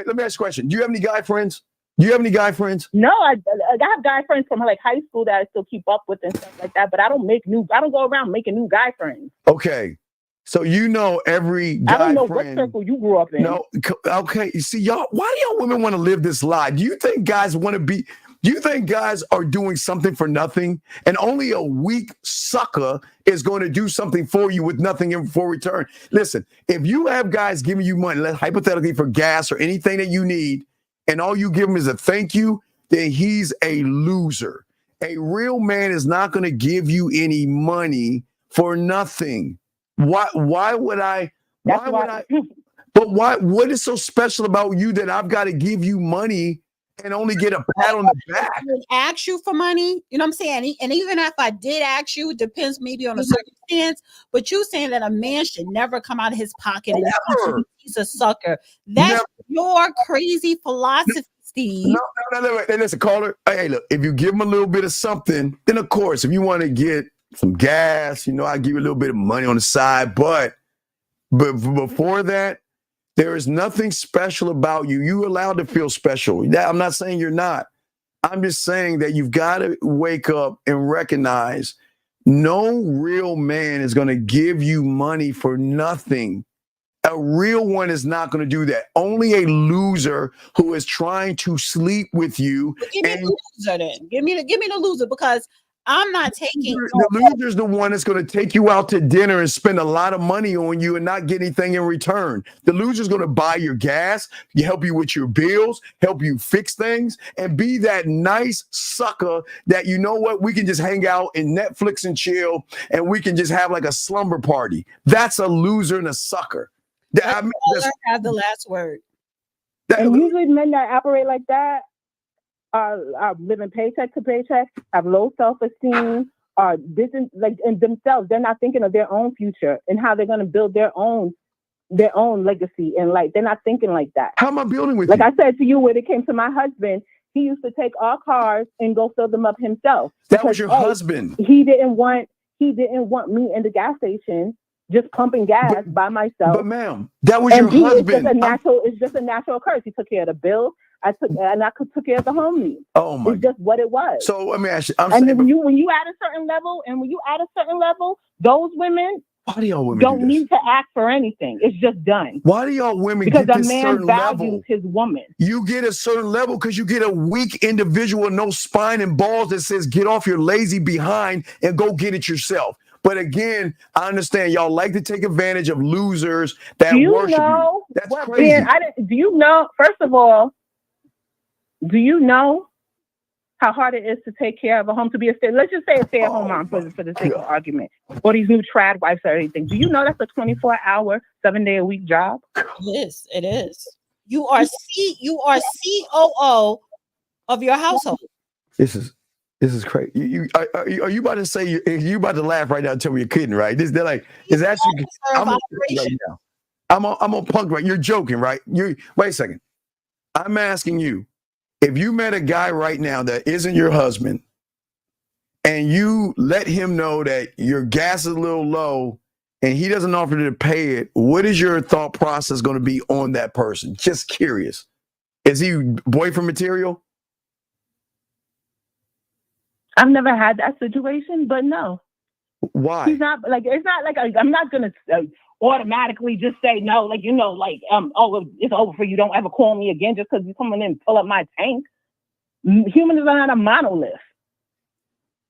Speaker 2: Let me ask you a question. Do you have any guy friends? Do you have any guy friends?
Speaker 6: No, I have guy friends from like high school that I still keep up with and stuff like that. But I don't go around making new guy friends.
Speaker 2: Okay, so you know every guy friend.
Speaker 6: I don't know what circle you grew up in.
Speaker 2: No, okay. You see, y'all. Why do y'all women want to live this lie? Do you think guys want to be? Do you think guys are doing something for nothing, and only a weak sucker is going to do something for you with nothing in for return? Listen, if you have guys giving you money, hypothetically for gas or anything that you need, and all you give him is a thank you, then he's a loser. A real man is not going to give you any money for nothing. Why would I? But why? What is so special about you that I've got to give you money and only get a pat on the back?
Speaker 3: I would ask you for money, you know what I'm saying? And even if I did ask you, it depends maybe on the circumstance. But you saying that a man should never come out of his pocket and he's a sucker. That's your crazy philosophy, Steve.
Speaker 2: No. Listen, caller. Hey, look, if you give him a little bit of something, then of course, if you want to get some gas, I give you a little bit of money on the side. But before that, there is nothing special about you. You're allowed to feel special. I'm not saying you're not. I'm just saying that you've got to wake up and recognize no real man is going to give you money for nothing. A real one is not going to do that. Only a loser who is trying to sleep with you.
Speaker 3: Give me the loser then. Give me the loser, because I'm not taking
Speaker 2: the loser's the one that's going to take you out to dinner and spend a lot of money on you and not get anything in return. The loser's going to buy your gas, help you with your bills, help you fix things, and be that nice sucker that, you know what, we can just hang out and Netflix and chill, and we can just have like a slumber party. That's a loser and a sucker.
Speaker 3: I have the last word.
Speaker 6: And usually men that operate like that are living paycheck to paycheck, have low self-esteem, in themselves. They're not thinking of their own future and how they're going to build their own legacy in life. They're not thinking like that.
Speaker 2: How am I building with
Speaker 6: you?
Speaker 2: Like
Speaker 6: I said to you, when it came to my husband, he used to take our cars and go fill them up himself.
Speaker 2: That was your husband.
Speaker 6: He didn't want me in the gas station just pumping gas by myself.
Speaker 2: But ma'am, that was your husband.
Speaker 6: It's just a natural occurrence. He took care of the bill. I took care of the home needs.
Speaker 2: Oh my!
Speaker 6: It's just what it was.
Speaker 2: So let me ask you.
Speaker 6: When you at a certain level, those women
Speaker 2: Why do y'all women
Speaker 6: don't need to ask for anything. It's just done.
Speaker 2: Why do y'all women
Speaker 6: because
Speaker 2: get
Speaker 6: a
Speaker 2: this
Speaker 6: man
Speaker 2: certain
Speaker 6: values
Speaker 2: level?
Speaker 6: His woman.
Speaker 2: You get a certain level because you get a weak individual, no spine and balls that says, get off your lazy behind and go get it yourself. But again, I understand y'all like to take advantage of losers that worship you. That's crazy.
Speaker 6: Do you know, first of all, do you know how hard it is to take care of a home, to be let's just say a stay-at-home mom for the sake of argument, or these new trad wives or anything. Do you know that's a 24-hour, 7-day-a-week job?
Speaker 3: It is. You are COO of your household.
Speaker 2: This is crazy. Are you about to say you about to laugh right now and tell me you're kidding, right? Is that you? I'm on punk, right? You're joking, right? Wait a second. I'm asking you, if you met a guy right now that isn't your husband and you let him know that your gas is a little low and he doesn't offer to pay it, what is your thought process going to be on that person? Just curious. Is he boyfriend material?
Speaker 6: I've never had that situation, but no.
Speaker 2: Why?
Speaker 6: He's not it's not like I'm not going to automatically just say no, it's over for you. Don't ever call me again just because you come in and pull up my tank. Humans are not a monolith.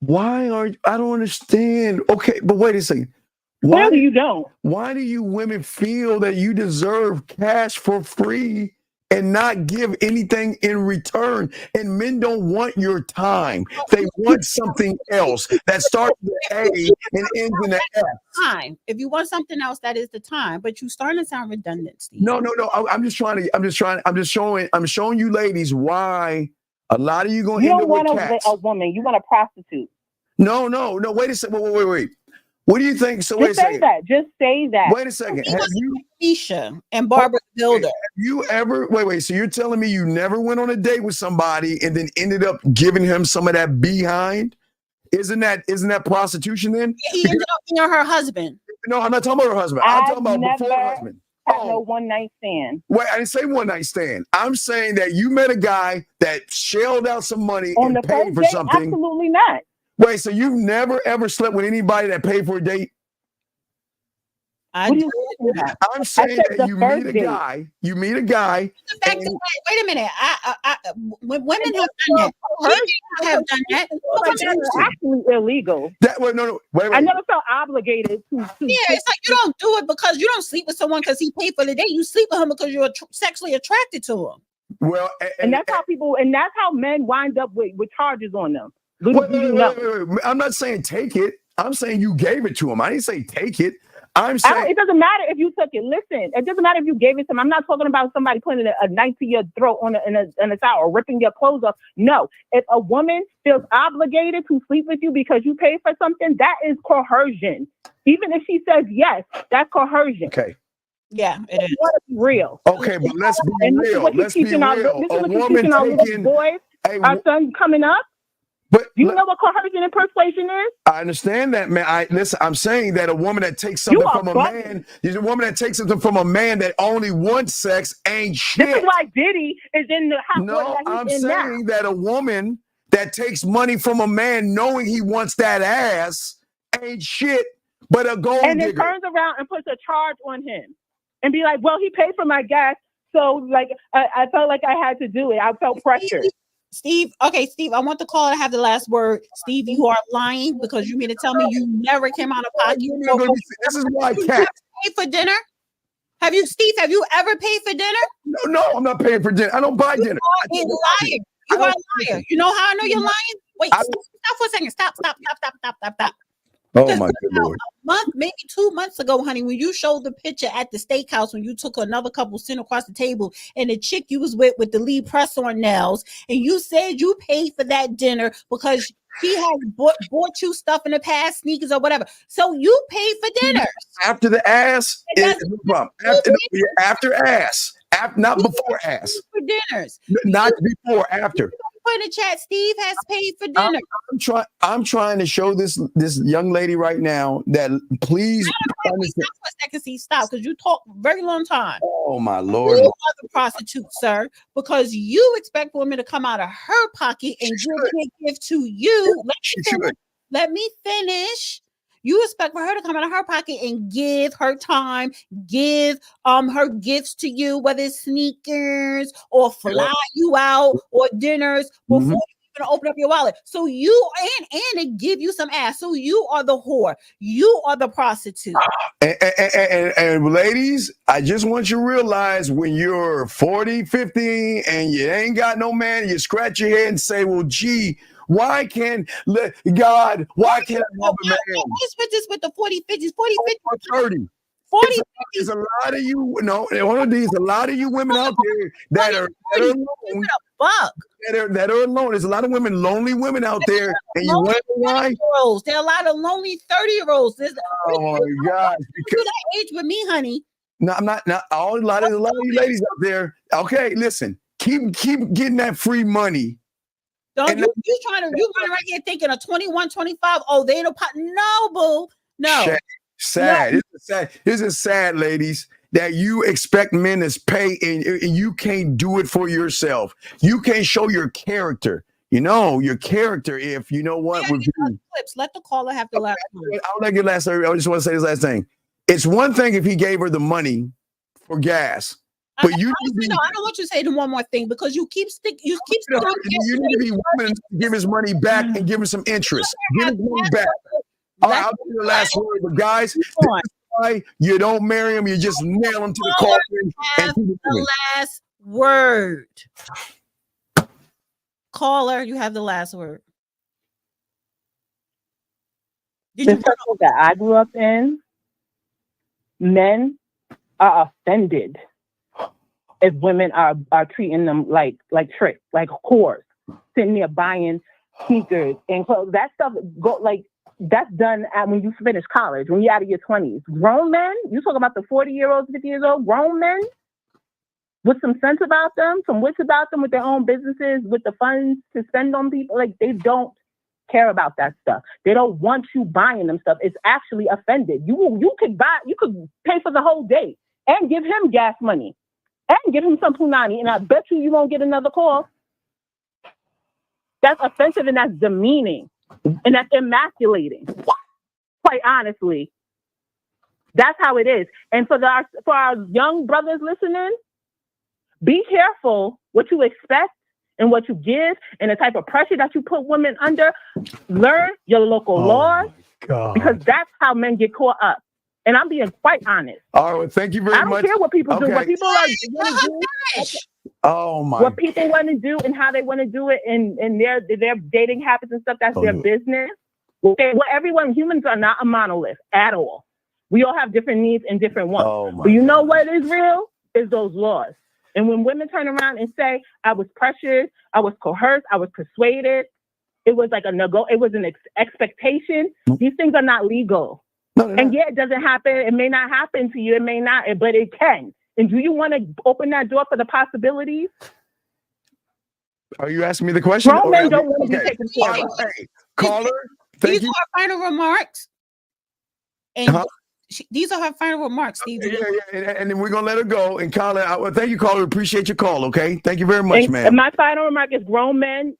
Speaker 2: Why aren't I don't understand. Okay, but wait a second.
Speaker 6: Clearly you don't.
Speaker 2: Why do you women feel that you deserve cash for free and not give anything in return? And men don't want your time. They want something else that starts with A and ends in an F.
Speaker 3: Time. If you want something else, that is the time. But you starting to sound redundant, Steve.
Speaker 2: No. I'm showing you ladies why a lot of you going to end up with cats.
Speaker 6: You don't want a woman. You want a prostitute.
Speaker 2: No. Wait a second. Wait. What do you think? So wait a second.
Speaker 6: Just say that.
Speaker 2: Wait a second.
Speaker 3: Have you, Keisha and Barbara Builder?
Speaker 2: Have you ever? Wait. So you're telling me you never went on a date with somebody and then ended up giving him some of that behind? Isn't that prostitution then?
Speaker 3: He ended up being her husband.
Speaker 2: No, I'm not talking about her husband. I'm talking about before her husband.
Speaker 6: No one night stand.
Speaker 2: Wait, I didn't say one night stand. I'm saying that you met a guy that shelled out some money and paid for something.
Speaker 6: Absolutely not.
Speaker 2: Wait, so you've never ever slept with anybody that paid for a date?
Speaker 3: I'm
Speaker 2: saying that you meet a guy.
Speaker 3: The fact that, wait a minute. When women have done that,
Speaker 6: it's actually illegal.
Speaker 2: Wait.
Speaker 6: I never felt obligated to.
Speaker 3: Yeah, it's like you don't do it because you don't sleep with someone because he paid for the date. You sleep with him because you're sexually attracted to him.
Speaker 2: Well,
Speaker 6: and that's how men wind up with charges on them.
Speaker 2: Wait. I'm not saying take it. I'm saying you gave it to him. I didn't say take it. I'm saying
Speaker 6: it doesn't matter if you took it. Listen, it doesn't matter if you gave it to him. I'm not talking about somebody putting a knife to your throat in a towel or ripping your clothes off. No, if a woman feels obligated to sleep with you because you paid for something, that is coercion. Even if she says yes, that's coercion.
Speaker 2: Okay.
Speaker 3: Yeah, it is.
Speaker 6: Let's be real.
Speaker 2: Okay, but let's be real. Let's be real.
Speaker 6: A woman taking boys, our son coming up.
Speaker 2: But
Speaker 6: do you know what coercion and persuasion is?
Speaker 2: I understand that, man. Listen, I'm saying that a woman that takes something from a man, is a woman that takes something from a man that only wants sex ain't shit.
Speaker 6: This is why Diddy is in the hot water that he's
Speaker 2: I'm
Speaker 6: in
Speaker 2: saying
Speaker 6: now.
Speaker 2: that a woman that takes money from a man knowing he wants that ass ain't shit, but a gold digger.
Speaker 6: And then turns around and puts a charge on him and be like, well, he paid for my gas, so like I felt like I had to do it. I felt pressure.
Speaker 3: Steve, I want the caller to have the last word. Steve, you are lying because you mean to tell me you never came out of pocket.
Speaker 2: This is why cats
Speaker 3: pay for dinner. Have you ever paid for dinner?
Speaker 2: No, I'm not paying for dinner. I don't buy dinner.
Speaker 3: You are a liar. You know how I know you're lying? Wait, stop for a second. Stop.
Speaker 2: Oh my good Lord.
Speaker 3: A month, maybe 2 months ago, honey, when you showed the picture at the steakhouse when you took another couple sitting across the table and the chick you was with the lead press on nails, and you said you paid for that dinner because she has bought you stuff in the past, sneakers or whatever. So you paid for dinner.
Speaker 2: After the ass is no problem. After ass. Not before ass.
Speaker 3: For dinners.
Speaker 2: Not before, after.
Speaker 3: Put in the chat, Steve has paid for dinner.
Speaker 2: I'm trying to show this young lady right now that please
Speaker 3: stop because you talk very long time.
Speaker 2: Oh my Lord.
Speaker 3: You are the prostitute, sir, because you expect women to come out of her pocket and give to you. Let me finish. You expect for her to come out of her pocket and give her time, give her gifts to you, whether it's sneakers or fly you out or dinners before you even open up your wallet. So you and to give you some ass. So you are the whore. You are the prostitute.
Speaker 2: And ladies, I just want you to realize when you're 40, 50 and you ain't got no man, you scratch your head and say, well, gee, why can't I have a man?
Speaker 3: Let's put this with the 40, 50s, 40, 50,
Speaker 2: 30.
Speaker 3: 40,
Speaker 2: there's a lot of you, a lot of you women out there that are alone. That are alone. There's a lot of lonely women out there. And you wonder why?
Speaker 3: There are a lot of lonely 30-year-olds.
Speaker 2: Oh my gosh.
Speaker 3: Because that age with me, honey.
Speaker 2: No, I'm not a lot of you ladies out there. Okay, listen. Keep getting that free money.
Speaker 3: You running right here thinking of 21, 25. Oh, they ain't no pot. No, boo. No.
Speaker 2: Sad. No. This is sad, ladies, that you expect men to pay and you can't do it for yourself. You can't show your character. Your character if you know what.
Speaker 3: Let the caller have the last word.
Speaker 2: I'll let you last. I just want to say this last thing. It's one thing if he gave her the money for gas. But you
Speaker 3: honestly, no, I don't want you to say the one more thing because you keep sticking.
Speaker 2: You need to be willing to give his money back and give him some interest. Give his money back. All right, I'll do the last word. But guys, this is why you don't marry him. You just nail him to the coffin.
Speaker 3: Have the last word. Caller, you have the last word.
Speaker 6: The circle that I grew up in, men are offended if women are treating them like tricks, like whores, sitting there buying sneakers and clothes. That stuff that's done when you finish college, when you're out of your 20s. Grown men, you talk about the 40-year-olds, 50 years old, grown men with some sense about them, some wits about them, with their own businesses, with the funds to spend on people. Like, they don't care about that stuff. They don't want you buying them stuff. It's actually offended. You could pay for the whole day and give him gas money and give him some punani, and I bet you won't get another call. That's offensive and that's demeaning and that's emasculating. Quite honestly, that's how it is. And for our young brothers listening, be careful what you expect and what you give and the type of pressure that you put women under. Learn your local laws, because that's how men get caught up. And I'm being quite honest.
Speaker 2: All right, well, thank you very much.
Speaker 6: I don't care what people do. What people are going to do.
Speaker 2: Oh my!
Speaker 6: What people want to do and how they want to do it, and their dating habits and stuff. That's their business. Okay, well, humans are not a monolith at all. We all have different needs and different wants. But you know what is real is those laws. And when women turn around and say, "I was pressured, I was coerced, I was persuaded," it was like it was an expectation. These things are not legal. And yeah, it doesn't happen. It may not happen to you. It may not, but it can. And do you want to open that door for the possibilities?
Speaker 2: Are you asking me the question?
Speaker 6: Grown men don't want to be taken care of.
Speaker 2: Caller, thank
Speaker 3: these
Speaker 2: you.
Speaker 3: are her final remarks. And these are her final remarks, Steve.
Speaker 2: Yeah, and then we're going to let her go. And caller, thank you, caller. Appreciate your call, okay? Thank you very much, man.
Speaker 6: And my final remark is grown men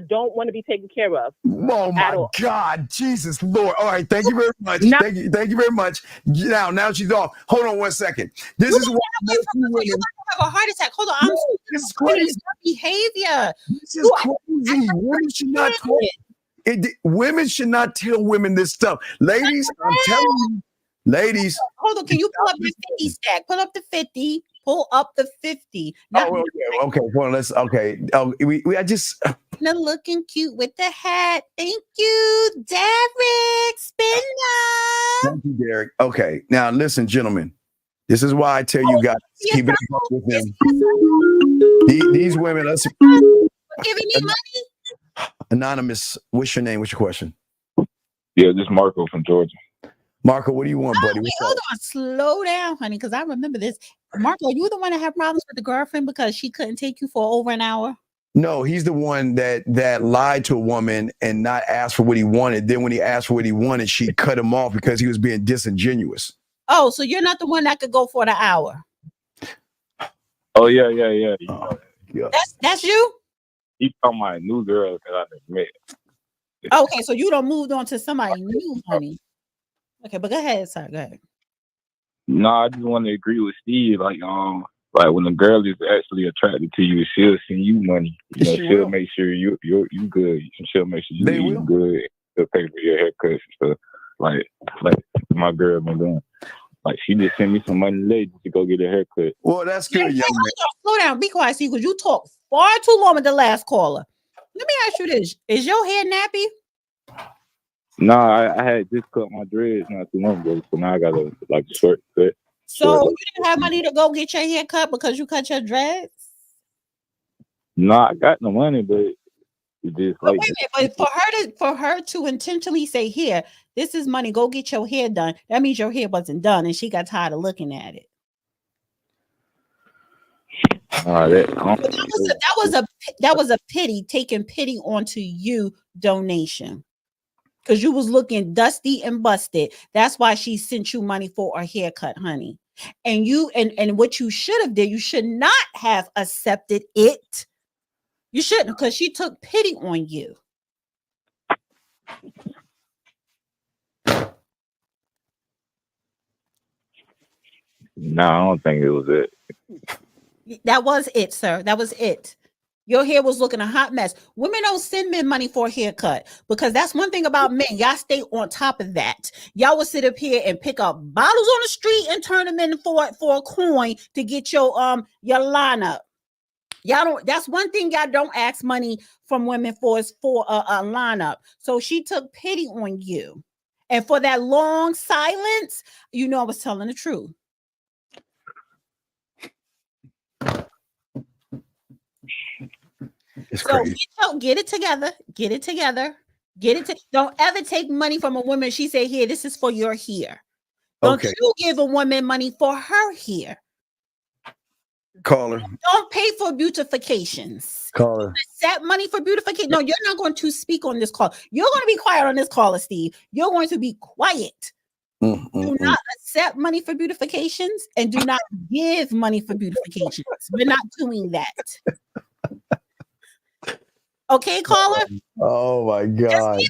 Speaker 6: don't want to be taken care of.
Speaker 2: Oh my God, Jesus Lord! All right, thank you very much. Thank you very much. Now she's off. Hold on 1 second. This is what
Speaker 3: you have a heart attack. Hold on,
Speaker 2: this is crazy.
Speaker 3: Behavior.
Speaker 2: This is crazy. Women should not talk. Women should not tell women this stuff. Ladies, I'm telling you, ladies.
Speaker 3: Hold on, can you pull up the 50 stack? Pull up the 50. Pull up the 50.
Speaker 2: Okay. Well, I just
Speaker 3: looking cute with the hat. Thank you, Derek Spinner.
Speaker 2: Thank you, Derek. Okay, now listen, gentlemen. This is why I tell you guys keep it up with them. These women. Let's
Speaker 3: giving me money.
Speaker 2: Anonymous. What's your name? What's your question?
Speaker 7: Yeah, this is Marco from Georgia.
Speaker 2: Marco, what do you want, buddy?
Speaker 3: Hold on, slow down, honey, because I remember this. Marco, are you the one that had problems with the girlfriend because she couldn't take you for over an hour?
Speaker 2: No, he's the one that lied to a woman and not asked for what he wanted. Then when he asked for what he wanted, she cut him off because he was being disingenuous.
Speaker 3: Oh, so you're not the one that could go for the hour?
Speaker 7: Oh, yeah.
Speaker 3: That's you?
Speaker 7: He's talking about a new girl that I never met.
Speaker 3: Okay, so you done moved on to somebody new, honey. Okay, but go ahead, sir. Go ahead.
Speaker 7: No, I just want to agree with Steve. Like when a girl is actually attracted to you, she'll send you money. She'll make sure you good. She'll make sure you eat good. She'll pay for your haircuts and stuff. Like my girl been doing. Like she just sent me some money today to go get a haircut.
Speaker 2: Well, that's good, young man.
Speaker 3: Slow down, be quiet, Steve, because you talk far too long with the last caller. Let me ask you this: is your hair nappy?
Speaker 7: No, I had just cut my dreads not too long ago, so now I got a short cut.
Speaker 3: So you didn't have money to go get your hair cut because you cut your dreads?
Speaker 7: No, I got the money, but it just
Speaker 3: but for her to intentionally say, "Here, this is money. Go get your hair done." That means your hair wasn't done, and she got tired of looking at it. That was a pity, taking pity onto you donation. Because you was looking dusty and busted. That's why she sent you money for a haircut, honey. And you and what you should have did, you should not have accepted it. You shouldn't, because she took pity on you.
Speaker 7: No, I don't think it was it.
Speaker 3: That was it, sir. That was it. Your hair was looking a hot mess. Women don't send men money for a haircut because that's one thing about men. Y'all stay on top of that. Y'all will sit up here and pick up bottles on the street and turn them in for a coin to get your lineup. Y'all don't. That's one thing y'all don't ask money from women for is for a lineup. So she took pity on you, and for that long silence, you know I was telling the truth.
Speaker 2: It's
Speaker 3: so
Speaker 2: crazy.
Speaker 3: Get it together. Get it together. Don't ever take money from a woman. She say, "Here, this is for your hair." Don't you give a woman money for her hair?
Speaker 2: Caller.
Speaker 3: Don't pay for beautifications.
Speaker 2: Caller.
Speaker 3: Accept money for beautification. No, you're not going to speak on this call. You're going to be quiet on this caller, Steve. You're going to be quiet. Do not accept money for beautifications and do not give money for beautifications. We're not doing that. Okay, caller?
Speaker 2: Oh my God.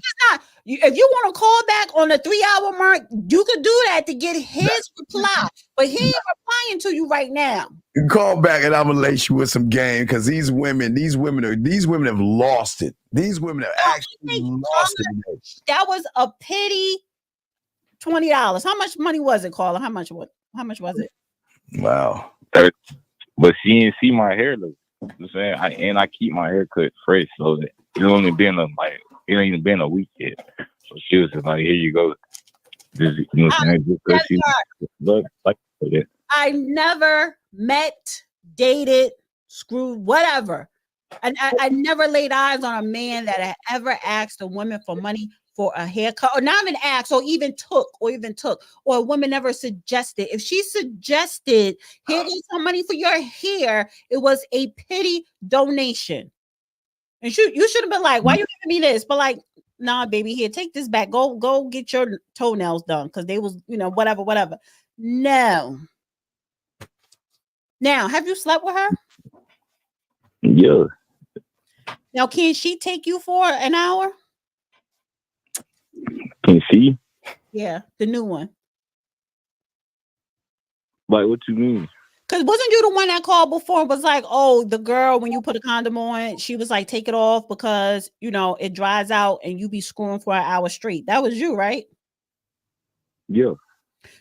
Speaker 3: If you want to call back on the 3-hour mark, you could do that to get his reply. But he ain't replying to you right now.
Speaker 2: You call back and I'm gonna lace you with some game because these women have lost it. These women have actually lost it.
Speaker 3: That was a pity $20. How much money was it, caller? How much was it?
Speaker 2: Wow.
Speaker 7: But she didn't see my hair look. I'm saying I keep my hair cut fresh, so that it ain't even been a week yet. So she was just like, "Here you go." Just, you know what I'm saying?
Speaker 3: I never met, dated, screwed, whatever. And I never laid eyes on a man that had ever asked a woman for money for a haircut, or not even asked, or even took, or a woman never suggested. If she suggested, "Here is some money for your hair," it was a pity donation. And you should have been like, "Why you giving me this?" But like, "Nah, baby, here, take this back. Go get your toenails done," because they was, whatever. No. Now, have you slept with her?
Speaker 7: Yeah.
Speaker 3: Now, can she take you for an hour?
Speaker 7: Can she?
Speaker 3: Yeah, the new one.
Speaker 7: Like, what you mean?
Speaker 3: Because wasn't you the one that called before and was like, "Oh, the girl, when you put a condom on, she was like, take it off because, it dries out and you be screwing for an hour straight." That was you, right?
Speaker 7: Yeah.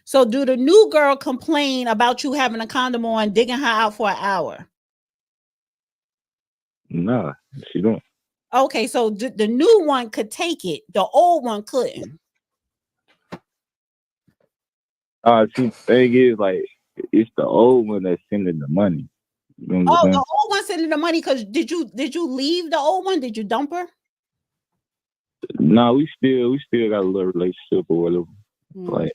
Speaker 3: So do the new girl complain about you having a condom on, digging her out for an hour?
Speaker 7: Nah, she don't.
Speaker 3: Okay, so the new one could take it. The old one couldn't.
Speaker 7: See, the thing is, like, it's the old one that's sending the money. You know
Speaker 3: the old one sending the money because did you leave the old one? Did you dump her?
Speaker 7: No, we still got a little relationship or whatever. Like,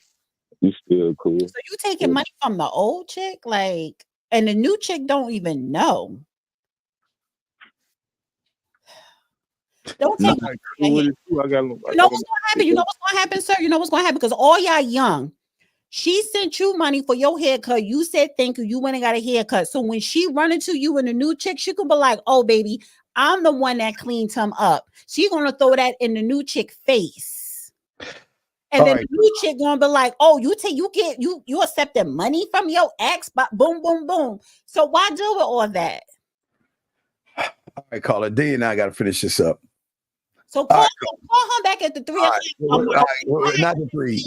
Speaker 7: we still cool.
Speaker 3: So you taking money from the old chick, like, and the new chick don't even know. Don't take money. You know what's gonna happen? You know what's gonna happen, sir? You know what's gonna happen? Because all y'all young. She sent you money for your haircut. You said thank you. You went and got a haircut. So when she run into you and the new chick, she could be like, "Oh, baby, I'm the one that cleaned him up." She's gonna throw that in the new chick face. And then the new chick gonna be like, "Oh, you accepted money from your ex, but boom, boom, boom." So why deal with all that?
Speaker 2: All right, caller. D and I gotta finish this up.
Speaker 3: So call her back at the 3 o'clock.
Speaker 2: Not the 3.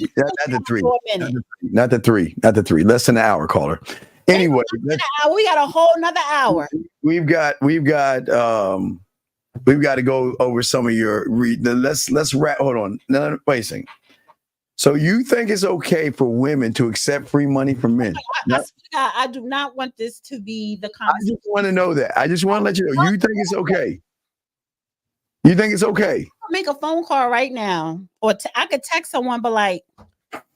Speaker 2: Not the 3. Less than an hour, caller. Anyway,
Speaker 3: we got a whole nother hour.
Speaker 2: We've got to go over some of your let's wrap. Hold on. No, wait a second. So you think it's okay for women to accept free money from men?
Speaker 3: I do not want this to be the conversation.
Speaker 2: I just want to know that. I just want to let you know. You think it's okay? You think it's okay?
Speaker 3: I'll make a phone call right now, or I could text someone, but like,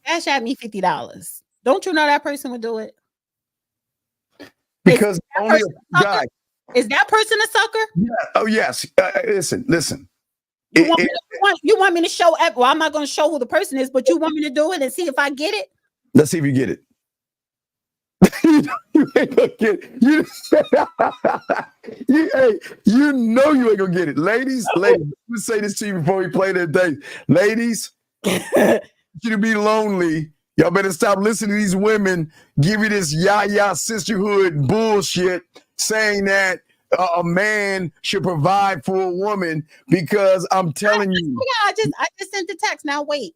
Speaker 3: cash at me $50. Don't you know that person would do it?
Speaker 2: Because only a guy.
Speaker 3: Is that person a sucker?
Speaker 2: Yeah. Oh yes. Listen.
Speaker 3: You want me to show? Well, I'm not going to show who the person is, but you want me to do it and see if I get it?
Speaker 2: Let's see if you get it. You ain't gonna get it. You know you ain't gonna get it. Ladies, let me say this to you before we play that day. Ladies, you to be lonely Y'all better stop listening to these women give you this yah sisterhood bullshit saying that a man should provide for a woman, because I'm telling you.
Speaker 3: I just sent the text. Now wait.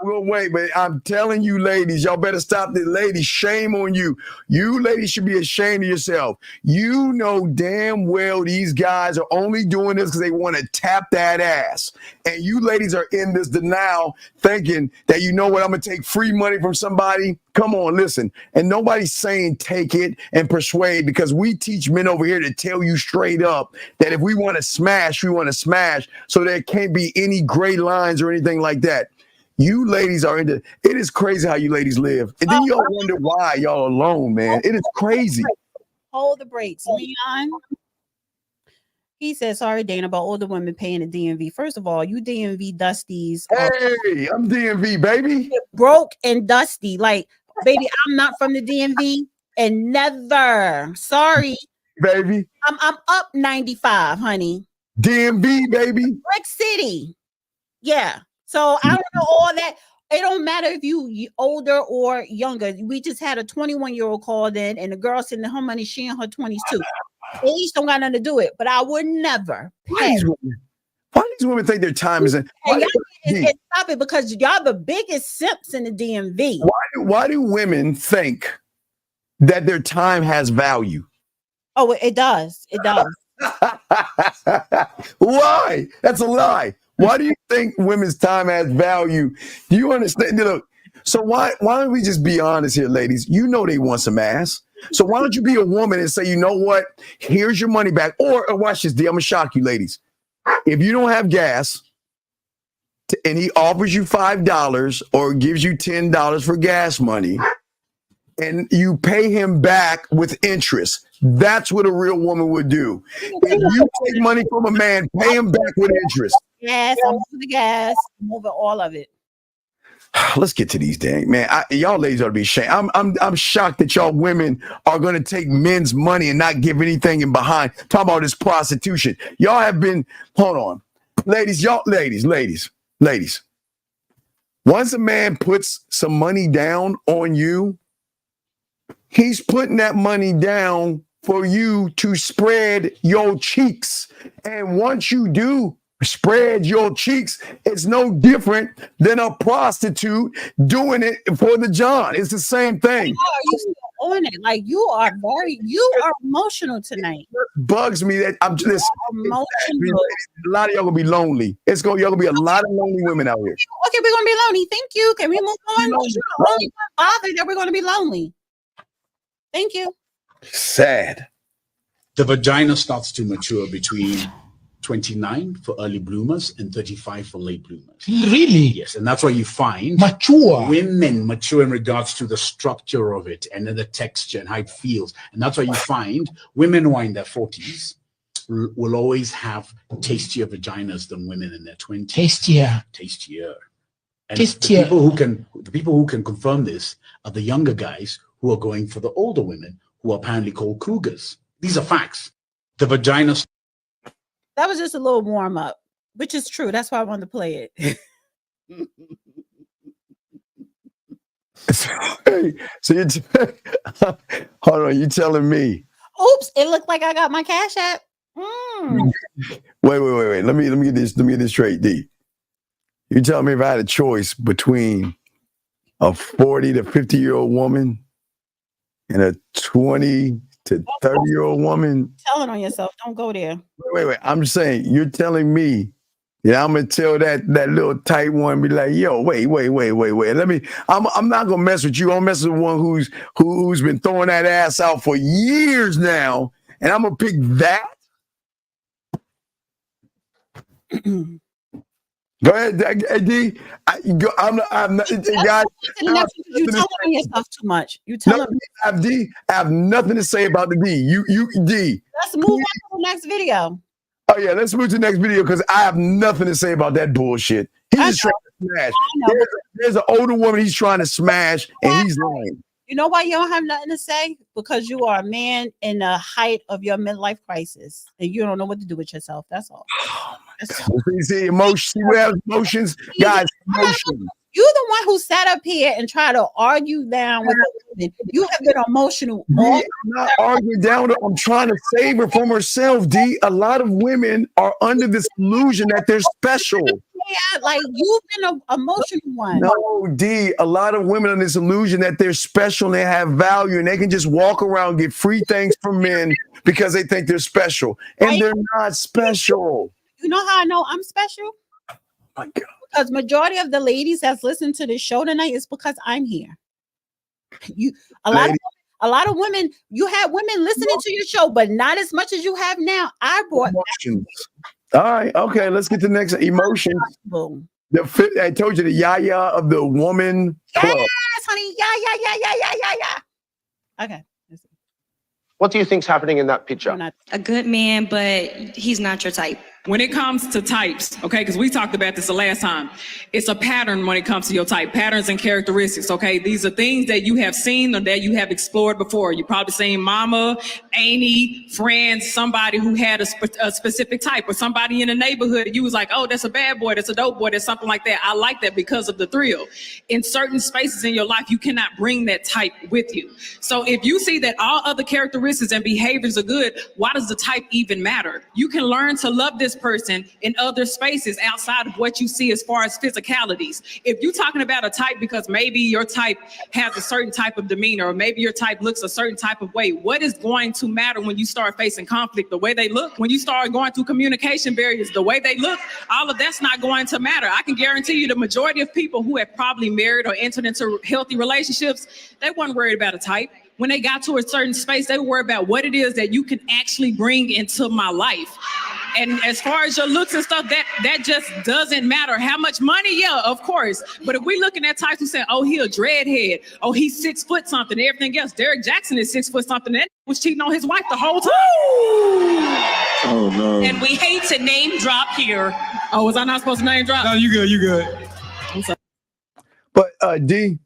Speaker 2: We'll wait, but I'm telling you, ladies, y'all better stop this. Ladies, shame on you. You ladies should be ashamed of yourself. You know damn well these guys are only doing this because they want to tap that ass. And you ladies are in this denial thinking that, you know what, I'm going to take free money from somebody. Come on, listen. And nobody's saying take it and persuade, because we teach men over here to tell you straight up that if we want to smash, we want to smash. So there can't be any gray lines or anything like that. You ladies are into it. Is crazy how you ladies live. And then y'all wonder why y'all alone, man. It is crazy.
Speaker 3: Hold the brakes. Leon, he said, sorry, Dana, about older women paying the DMV. First of all, you DMV dusties.
Speaker 2: Hey, I'm DMV, baby.
Speaker 3: Broke and dusty. Like, baby, I'm not from the DMV and never. Sorry.
Speaker 2: Baby.
Speaker 3: I'm up 95, honey.
Speaker 2: DMV, baby.
Speaker 3: Brick City. Yeah. So I don't know all that. It don't matter if you older or younger. We just had a 21-year-old called in, and the girl sending her money. She in her 20s too. Age don't got nothing to do it. But I would never.
Speaker 2: Why these women think their time is in?
Speaker 3: Stop it, because y'all the biggest simps in the DMV.
Speaker 2: Why do women think that their time has value?
Speaker 3: Oh, it does. It does.
Speaker 2: Why? That's a lie. Why do you think women's time has value? Do you understand? Look, so why don't we just be honest here, ladies? You know they want some ass. So why don't you be a woman and say, you know what? Here's your money back. Or watch this, D. I'm going to shock you, ladies. If you don't have gas and he offers you $5 or gives you $10 for gas money, and you pay him back with interest, that's what a real woman would do. If you take money from a man, pay him back with interest.
Speaker 3: Yes, I'm over the gas. I'm over all of it.
Speaker 2: Let's get to these dang man. Y'all ladies ought to be ashamed. I'm shocked that y'all women are going to take men's money and not give anything in behind. Talk about this prostitution. Y'all have been. Hold on, ladies. Ladies. Once a man puts some money down on you, he's putting that money down for you to spread your cheeks. And once you do spread your cheeks, it's no different than a prostitute doing it for the John. It's the same thing.
Speaker 3: Are you still on it? Like you are emotional tonight.
Speaker 2: It bugs me that I'm just
Speaker 3: emotional.
Speaker 2: A lot of y'all gonna be lonely. Y'all gonna be a lot of lonely women out here.
Speaker 3: Okay, we're gonna be lonely. Thank you. Can we move on? You're the only one bothered that we're gonna be lonely. Thank you.
Speaker 2: Sad.
Speaker 8: The vagina starts to mature between 29 for early bloomers and 35 for late bloomers.
Speaker 9: Really?
Speaker 8: Yes, and that's why you find women mature in regards to the structure of it and then the texture and how it feels. And that's why you find women who are in their 40s will always have tastier vaginas than women in their 20s. Tastier. And the people who can confirm this are the younger guys who are going for the older women who are apparently called cougars. These are facts. The vagina.
Speaker 3: That was just a little warm up, which is true. That's why I wanted to play it.
Speaker 2: So you're hold on, you telling me?
Speaker 3: Oops! It looked like I got my Cash App.
Speaker 2: Wait. Let me get this straight, D. You telling me if I had a choice between a 40 to 50-year-old woman and a 20 to 30-year-old woman?
Speaker 3: Telling on yourself. Don't go there.
Speaker 2: Wait. I'm just saying, you're telling me, I'm gonna tell that little tight one, be like, yo, wait. I'm not gonna mess with you. I'm messing with one who's been throwing that ass out for years now, and I'm gonna pick that. Go ahead, D. I'm not, guys.
Speaker 3: You telling on yourself too much. You telling me.
Speaker 2: D. I have nothing to say about the D. You D.
Speaker 3: Let's move on to the next video.
Speaker 2: Oh yeah, let's move to the next video because I have nothing to say about that bullshit. He's just trying to smash. There's an older woman he's trying to smash, and he's lying. You
Speaker 3: know why you don't have nothing to say? Because you are a man in the height of your midlife crisis, and you don't know what to do with yourself. That's all.
Speaker 2: Oh my God. You see emotions, guys. Emotions.
Speaker 3: You're the one who sat up here and tried to argue down with the women. You have been emotional.
Speaker 2: I'm not arguing down with her. I'm trying to save her from herself, D. A lot of women are under this illusion that they're special.
Speaker 3: Yeah, like you've been an emotional one.
Speaker 2: No, D. A lot of women on this illusion that they're special and they have value and they can just walk around, get free things from men because they think they're special. And they're not special.
Speaker 3: You know how I know I'm special?
Speaker 2: Oh my God.
Speaker 3: Because majority of the ladies that's listened to this show tonight is because I'm here. A lot of women, you had women listening to your show, but not as much as you have now. I brought
Speaker 2: emotions. All right, okay, let's get to the next emotions. I told you the yaya of the woman club.
Speaker 3: Yes, honey. Yeah. Okay.
Speaker 9: What do you think's happening in that picture?
Speaker 10: A good man, but he's not your type. When it comes to types, okay, because we talked about this the last time, it's a pattern when it comes to your type, patterns and characteristics, okay? These are things that you have seen or that you have explored before. You probably seen mama, auntie, friends, somebody who had a specific type, or somebody in the neighborhood, you was like, oh, that's a bad boy, that's a dope boy, that's something like that. I like that because of the thrill. In certain spaces in your life, you cannot bring that type with you. So if you see that all other characteristics and behaviors are good, why does the type even matter? You can learn to love this person in other spaces outside of what you see as far as physicalities. If you're talking about a type because maybe your type has a certain type of demeanor, or maybe your type looks a certain type of way, what is going to matter when you start facing conflict? The way they look, when you start going through communication barriers, the way they look, all of that's not going to matter. I can guarantee you the majority of people who have probably married or entered into healthy relationships, they weren't worried about a type. When they got to a certain space, they were worried about what it is that you can actually bring into my life. And as far as your looks and stuff, that just doesn't matter. How much money? Yeah, of course. But if we looking at types who say, oh, he a dreadhead, oh, he's 6 foot something, everything else. Derek Jackson is 6 foot something. That was cheating on his wife the whole time.
Speaker 2: Oh no.
Speaker 10: And we hate to name drop here. Oh, was I not supposed to name drop? No, you good. I'm sorry.
Speaker 2: But D,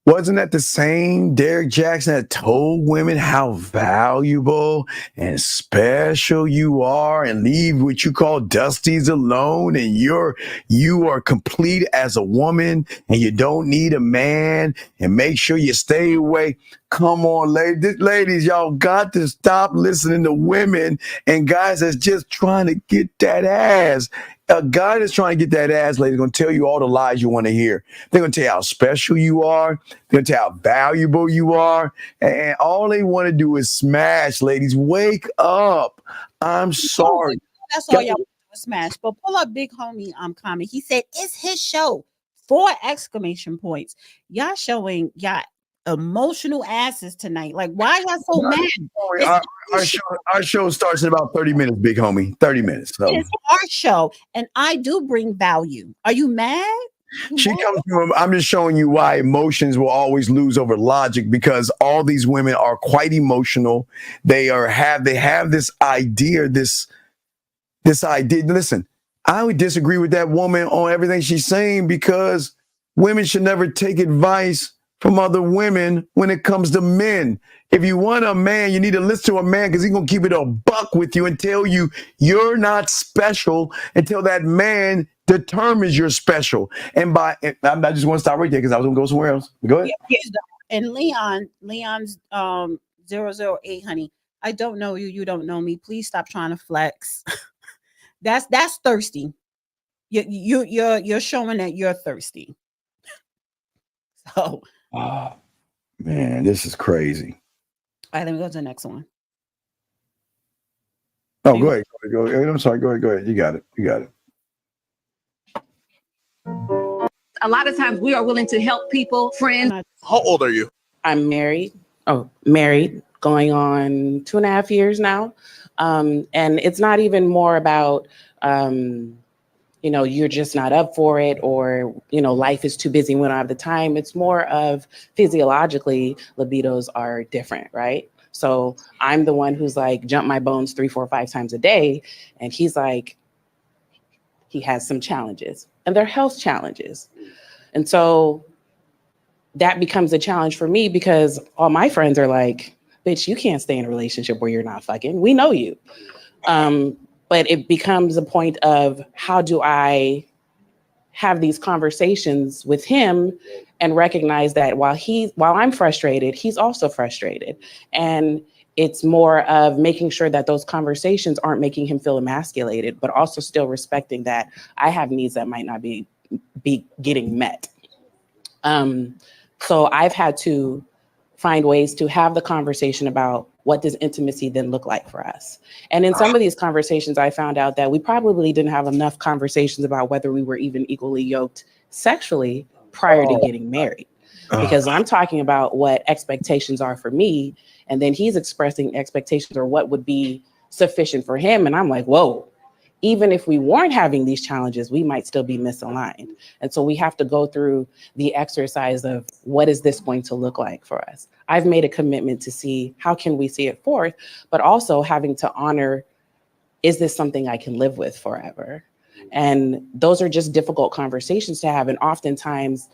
Speaker 2: wasn't that the same Derek Jackson that told women how valuable and special you are and leave what you call dusties alone, and you are complete as a woman and you don't need a man, and make sure you stay away? Come on, ladies, y'all got to stop listening to women and guys that's just trying to get that ass. A guy that's trying to get that ass, lady, going to tell you all the lies you want to hear. They're going to tell you how special you are. They're going to tell you how valuable you are. And all they want to do is smash, ladies. Wake up. I'm sorry.
Speaker 3: That's all y'all want to do is smash. But pull up Big Homie comment. He said, it's his show. 4 exclamation points. Y'all showing y'all emotional asses tonight. Like, why y'all so mad?
Speaker 2: Our show starts in about 30 minutes, Big Homie. 30 minutes. So.
Speaker 3: It's our show, and I do bring value. Are you mad?
Speaker 2: She comes from, I'm just showing you why emotions will always lose over logic, because all these women are quite emotional. They have this idea, this idea. Listen, I would disagree with that woman on everything she's saying, because women should never take advice from other women when it comes to men. If you want a man, you need to listen to a man, because he's going to keep it a buck with you and tell you you're not special until that man determines you're special. And I just want to stop right there because I was going to go somewhere else. Go ahead.
Speaker 3: And Leon's 008, honey, I don't know you. You don't know me. Please stop trying to flex. That's thirsty. You're showing that you're thirsty. So.
Speaker 2: Oh, man, this is crazy.
Speaker 3: All right, let me go to the next one.
Speaker 2: Oh, go ahead. I'm sorry. Go ahead. You got it.
Speaker 11: A lot of times we are willing to help people, friends.
Speaker 9: How old are you?
Speaker 12: I'm married, going on 2.5 years now. And it's not even more about, you're just not up for it, or, life is too busy, we don't have the time. It's more of physiologically, libidos are different, right? So I'm the one who's like, jump my bones 3, 4, 5 times a day. And he's like, he has some challenges, and they're health challenges. And so that becomes a challenge for me, because all my friends are like, bitch, you can't stay in a relationship where you're not fucking. We know you. But it becomes a point of, how do I have these conversations with him and recognize that while I'm frustrated, he's also frustrated. And it's more of making sure that those conversations aren't making him feel emasculated, but also still respecting that I have needs that might not be getting met. So I've had to find ways to have the conversation about what does intimacy then look like for us. And in some of these conversations, I found out that we probably didn't have enough conversations about whether we were even equally yoked sexually prior to getting married. Because I'm talking about what expectations are for me, and then he's expressing expectations or what would be sufficient for him. And I'm like, whoa, even if we weren't having these challenges, we might still be misaligned. And so we have to go through the exercise of what is this going to look like for us? I've made a commitment to see how can we see it forth, but also having to honor, is this something I can live with forever? And those are just difficult conversations to have. And oftentimes,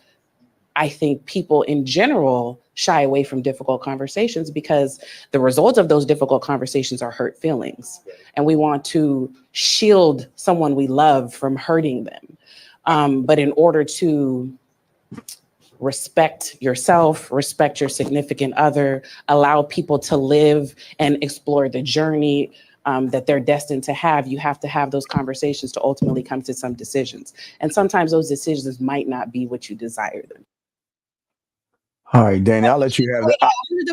Speaker 12: I think people in general shy away from difficult conversations because the result of those difficult conversations are hurt feelings. And we want to shield someone we love from hurting them. But in order to respect yourself, respect your significant other, allow people to live and explore the journey that they're destined to have, you have to have those conversations to ultimately come to some decisions. And sometimes those decisions might not be what you desire them.
Speaker 2: All right, Danny, I'll let you have that.
Speaker 3: I wanted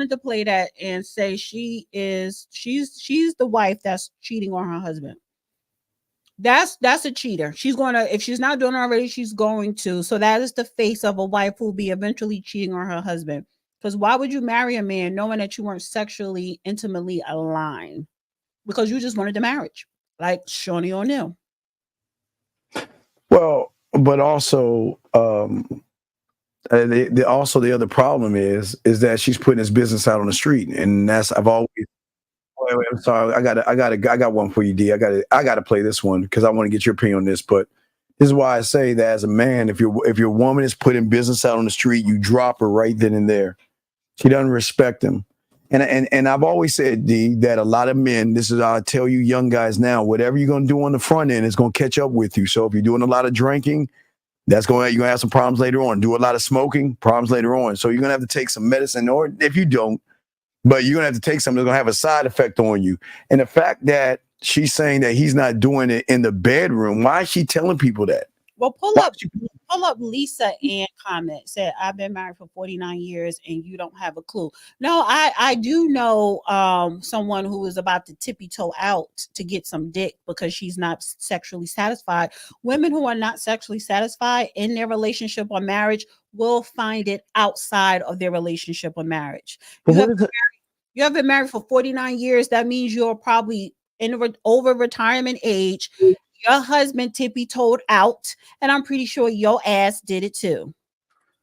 Speaker 3: to play that and say she's the wife that's cheating on her husband. That's a cheater. She's gonna, if she's not doing it already, she's going to. So that is the face of a wife who'll be eventually cheating on her husband. Because why would you marry a man knowing that you weren't sexually intimately aligned? Because you just wanted the marriage, like Shawnee O'Neal.
Speaker 2: Well, but also, the other problem is that she's putting his business out on the street, and that's I've always. Wait, I'm sorry. I got one for you, D. I got to play this one because I want to get your opinion on this. But this is why I say that as a man, if your woman is putting business out on the street, you drop her right then and there. She doesn't respect him, and I've always said, D, that a lot of men. This is I tell you, young guys now, whatever you're gonna do on the front end is gonna catch up with you. So if you're doing a lot of drinking, you're gonna have some problems later on. Do a lot of smoking, problems later on. So you're gonna have to take some medicine, or if you don't. But you're going to have to take something that's going to have a side effect on you. And the fact that she's saying that he's not doing it in the bedroom, why is she telling people that?
Speaker 3: Well, pull up Lisa Ann comment, said, I've been married for 49 years and you don't have a clue. No, I do know someone who is about to tippy toe out to get some dick because she's not sexually satisfied. Women who are not sexually satisfied in their relationship or marriage will find it outside of their relationship or marriage. You have been married for 49 years. That means you're probably over retirement age. Your husband tippy-toed out, and I'm pretty sure your ass did it too.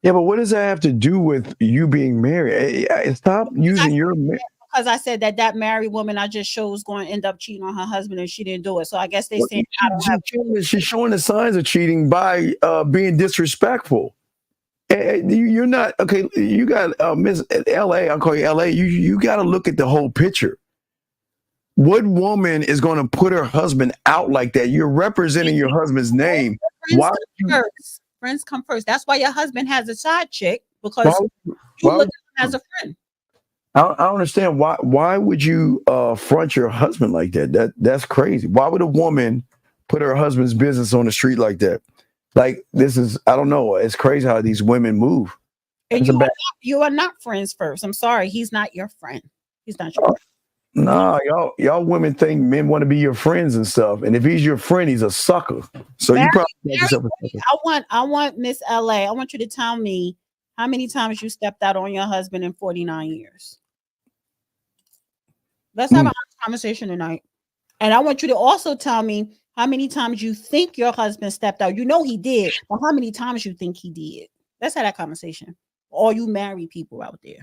Speaker 2: Yeah, but what does that have to do with you being married? Stop using your...
Speaker 3: Because I said that married woman I just showed was going to end up cheating on her husband, and she didn't do it. So I guess
Speaker 2: she's showing the signs of cheating by being disrespectful. You're not okay. You got Miss LA. I'll call you LA. You got to look at the whole picture. What woman is going to put her husband out like that? You're representing your husband's name.
Speaker 3: Friends come first. That's why your husband has a side chick, because you look at him as a friend.
Speaker 2: I don't understand why would you front your husband like that? That's crazy. Why would a woman put her husband's business on the street like that? Like, this is, I don't know. It's crazy how these women move.
Speaker 3: And you are not friends first. I'm sorry. He's not your friend. He's not your friend.
Speaker 2: No, y'all women think men want to be your friends and stuff. And if he's your friend, he's a sucker. So you probably make yourself a sucker.
Speaker 3: I want Miss LA. I want you to tell me how many times you stepped out on your husband in 49 years. Let's have a conversation tonight. And I want you to also tell me how many times you think your husband stepped out. You know he did, but how many times you think he did? Let's have that conversation. All you married people out there.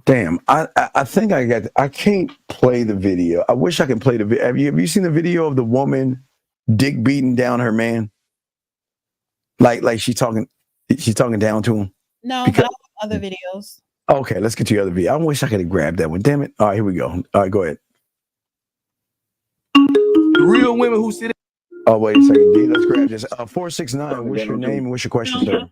Speaker 2: Damn, I think I can't play the video. I wish I could play the video. Have you seen the video of the woman dick beating down her man? Like she's talking down to him?
Speaker 3: No, but I have other videos.
Speaker 2: Okay, let's get to the other video. I wish I could have grabbed that one. Damn it. All right, here we go. All right, go ahead.
Speaker 13: Real women who sit
Speaker 2: Oh, wait a second, D. Let's grab this. 469. What's your name and what's your question, sir?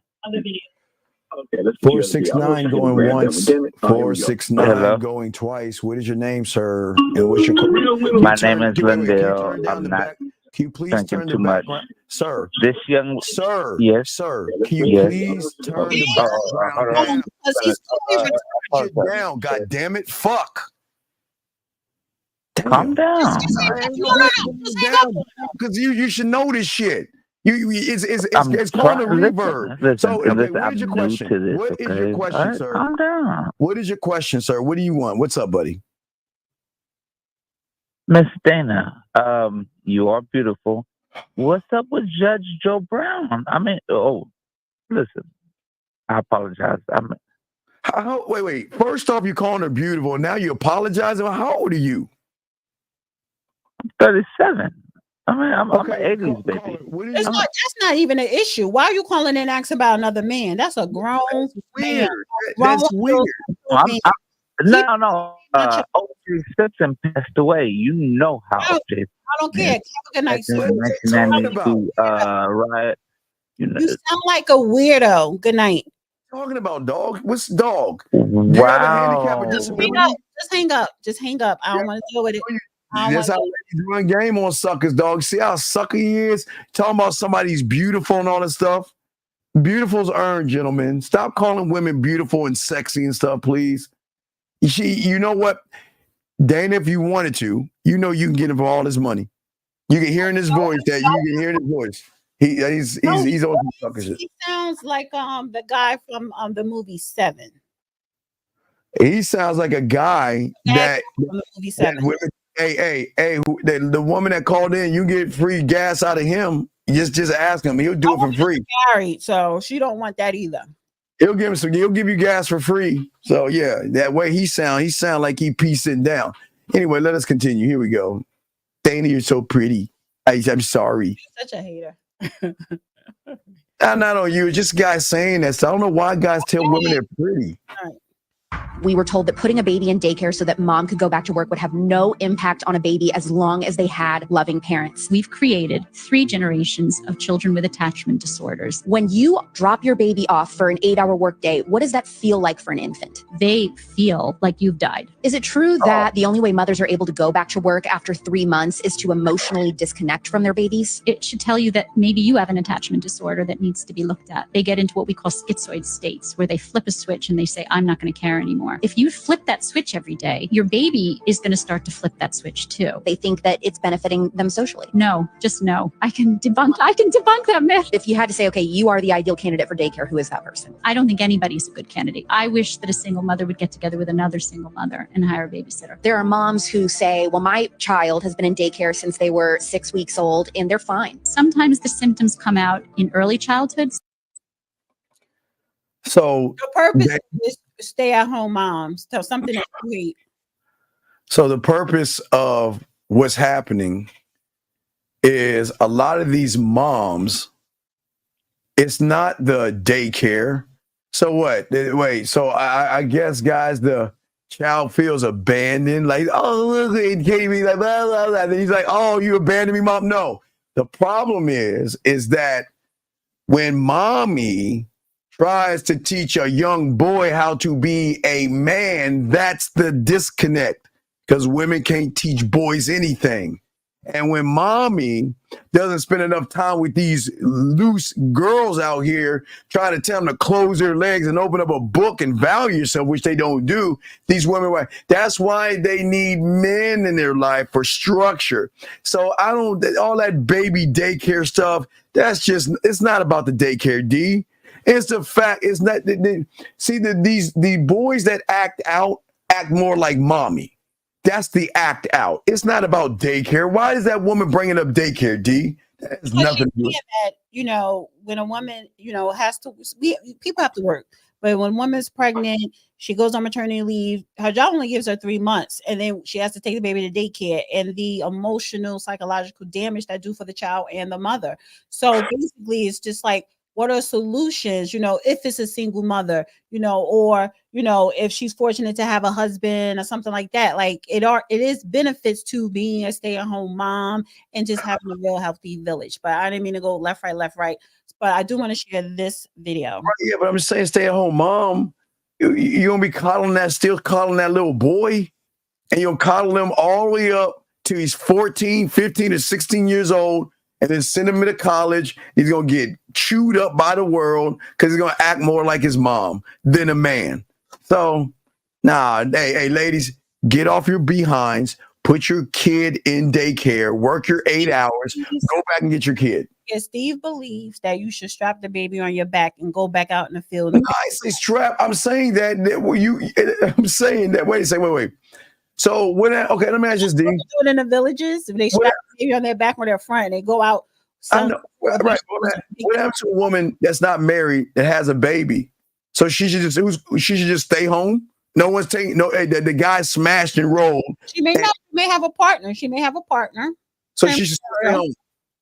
Speaker 7: Okay, let's
Speaker 2: 469 going once.
Speaker 7: Hello.
Speaker 2: 469 going twice. What is your name, sir? And what's your question?
Speaker 7: My name is
Speaker 2: Lindell.
Speaker 7: I'm not
Speaker 2: Can you please
Speaker 7: drinking
Speaker 2: turn the
Speaker 7: too much.
Speaker 2: background? Sir,
Speaker 7: This young,
Speaker 2: sir,
Speaker 7: yes,
Speaker 2: sir, can you
Speaker 7: yes.
Speaker 2: please turn
Speaker 7: Okay.
Speaker 2: the background down?
Speaker 3: Because he's totally
Speaker 2: Turn it down, God damn it. Fuck.
Speaker 7: Calm down.
Speaker 2: Because you should know this shit. It's
Speaker 7: I'm
Speaker 2: going to
Speaker 7: trying.
Speaker 2: reverb.
Speaker 7: Listen,
Speaker 2: So okay,
Speaker 7: listen.
Speaker 2: what
Speaker 7: I'm
Speaker 2: is your
Speaker 7: new
Speaker 2: question?
Speaker 7: to this.
Speaker 2: What is your question,
Speaker 7: All right,
Speaker 2: sir?
Speaker 7: calm down,
Speaker 2: What is your question, sir? What do you want? What's up, buddy?
Speaker 7: Miss Dana. You are beautiful. What's up with Judge Joe Brown? I mean, listen. I apologize.
Speaker 2: Wait. First off, you're calling her beautiful. Now you're apologizing. How old are you?
Speaker 7: I'm 37. I mean, I'm an 80s baby.
Speaker 3: That's not even an issue. Why are you calling and asking about another man? That's a grown man.
Speaker 2: That's weird.
Speaker 7: No. O.J. Simpson passed away. You know how.
Speaker 3: I don't care. Have a good night, sir.
Speaker 7: 1992 riot.
Speaker 3: You sound like a weirdo. Good night.
Speaker 2: Talking about dog? What's dog?
Speaker 7: Wow.
Speaker 2: Do you have a handicap or disability?
Speaker 3: Just hang up. I don't want to deal with it.
Speaker 2: That's how ladies run game on suckers, dog. See how sucker he is? Talking about somebody's beautiful and all that stuff. Beautiful's earned, gentlemen. Stop calling women beautiful and sexy and stuff, please. You know what? Dana, if you wanted to, you know you can get him for all his money. You can hear in his voice that you can hear in his voice. He's on some sucker shit.
Speaker 3: He sounds like the guy from the movie Seven.
Speaker 2: He sounds like a guy that
Speaker 3: from the movie Seven.
Speaker 2: The woman that called in, you get free gas out of him. Just ask him. He'll do it for free.
Speaker 3: Married, so she don't want that either.
Speaker 2: He'll give you gas for free. So yeah, that way he sound like he piecing down. Anyway, let us continue. Here we go. Dana, you're so pretty. I'm sorry.
Speaker 3: You're such a hater.
Speaker 2: Not on you. It's just guys saying that. So I don't know why guys tell women they're pretty.
Speaker 13: We were told that putting a baby in daycare so that mom could go back to work would have no impact on a baby as long as they had loving parents.
Speaker 14: We've created 3 generations of children with attachment disorders.
Speaker 13: When you drop your baby off for an 8-hour workday, what does that feel like for an infant?
Speaker 14: They feel like you've died.
Speaker 13: Is it true that the only way mothers are able to go back to work after 3 months is to emotionally disconnect from their babies?
Speaker 14: It should tell you that maybe you have an attachment disorder that needs to be looked at. They get into what we call schizoid states, where they flip a switch and they say, I'm not going to care anymore. If you flip that switch every day, your baby is going to start to flip that switch too.
Speaker 13: They think that it's benefiting them socially.
Speaker 14: No, just no. I can debunk that myth.
Speaker 13: If you had to say, okay, you are the ideal candidate for daycare, who is that person?
Speaker 14: I don't think anybody's a good candidate. I wish that a single mother would get together with another single mother and hire a babysitter.
Speaker 13: There are moms who say, well, my child has been in daycare since they were 6 weeks old and they're fine.
Speaker 14: Sometimes the symptoms come out in early childhood.
Speaker 2: So
Speaker 3: the purpose is stay-at-home moms. So something that's sweet.
Speaker 2: So the purpose of what's happening is a lot of these moms, it's not the daycare. So what? Wait, so I guess, guys, the child feels abandoned. Like, oh, look, and Katie be like, blah, blah, blah. And he's like, oh, you abandoned me, mom? No. The problem is that when mommy tries to teach a young boy how to be a man, that's the disconnect, because women can't teach boys anything. And when mommy doesn't spend enough time with these loose girls out here trying to tell them to close their legs and open up a book and value yourself, which they don't do, these women, that's why they need men in their life for structure. So all that baby daycare stuff, it's not about the daycare, D. It's the fact. It's not. The boys that act out act more like mommy. That's the act out. It's not about daycare. Why is that woman bringing up daycare, D? That has nothing to do with
Speaker 3: it. When a woman, has to, people have to work. But when a woman's pregnant, she goes on maternity leave. Her job only gives her 3 months, and then she has to take the baby to daycare, and the emotional, psychological damage that do for the child and the mother. So basically, it's just like, what are solutions, if it's a single mother, or, if she's fortunate to have a husband or something like that. Like it is benefits to being a stay-at-home mom and just having a real healthy village. But I didn't mean to go left, right. But I do want to share this video.
Speaker 2: Yeah, but I'm just saying, stay-at-home mom, you gonna be still coddling that little boy, and you'll coddle him all the way up till he's 14, 15, or 16 years old, and then send him to college. He's gonna get chewed up by the world because he's gonna act more like his mom than a man. So, hey, ladies, get off your behinds, put your kid in daycare, work your 8 hours, go back and get your kid.
Speaker 3: Yeah, Steve believes that you should strap the baby on your back and go back out in the field.
Speaker 2: Nicely strap. I'm saying that I'm saying that. Wait a second. Wait. So okay, let me ask you this, D.
Speaker 3: Do it in the villages. They strap the baby on their back or their front. And they go out.
Speaker 2: I know. Right. What happens to a woman that's not married that has a baby? So she should just stay home. No one's taking the guy smashed and rolled.
Speaker 3: She may have a partner. She may have a partner.
Speaker 2: So she should stay home.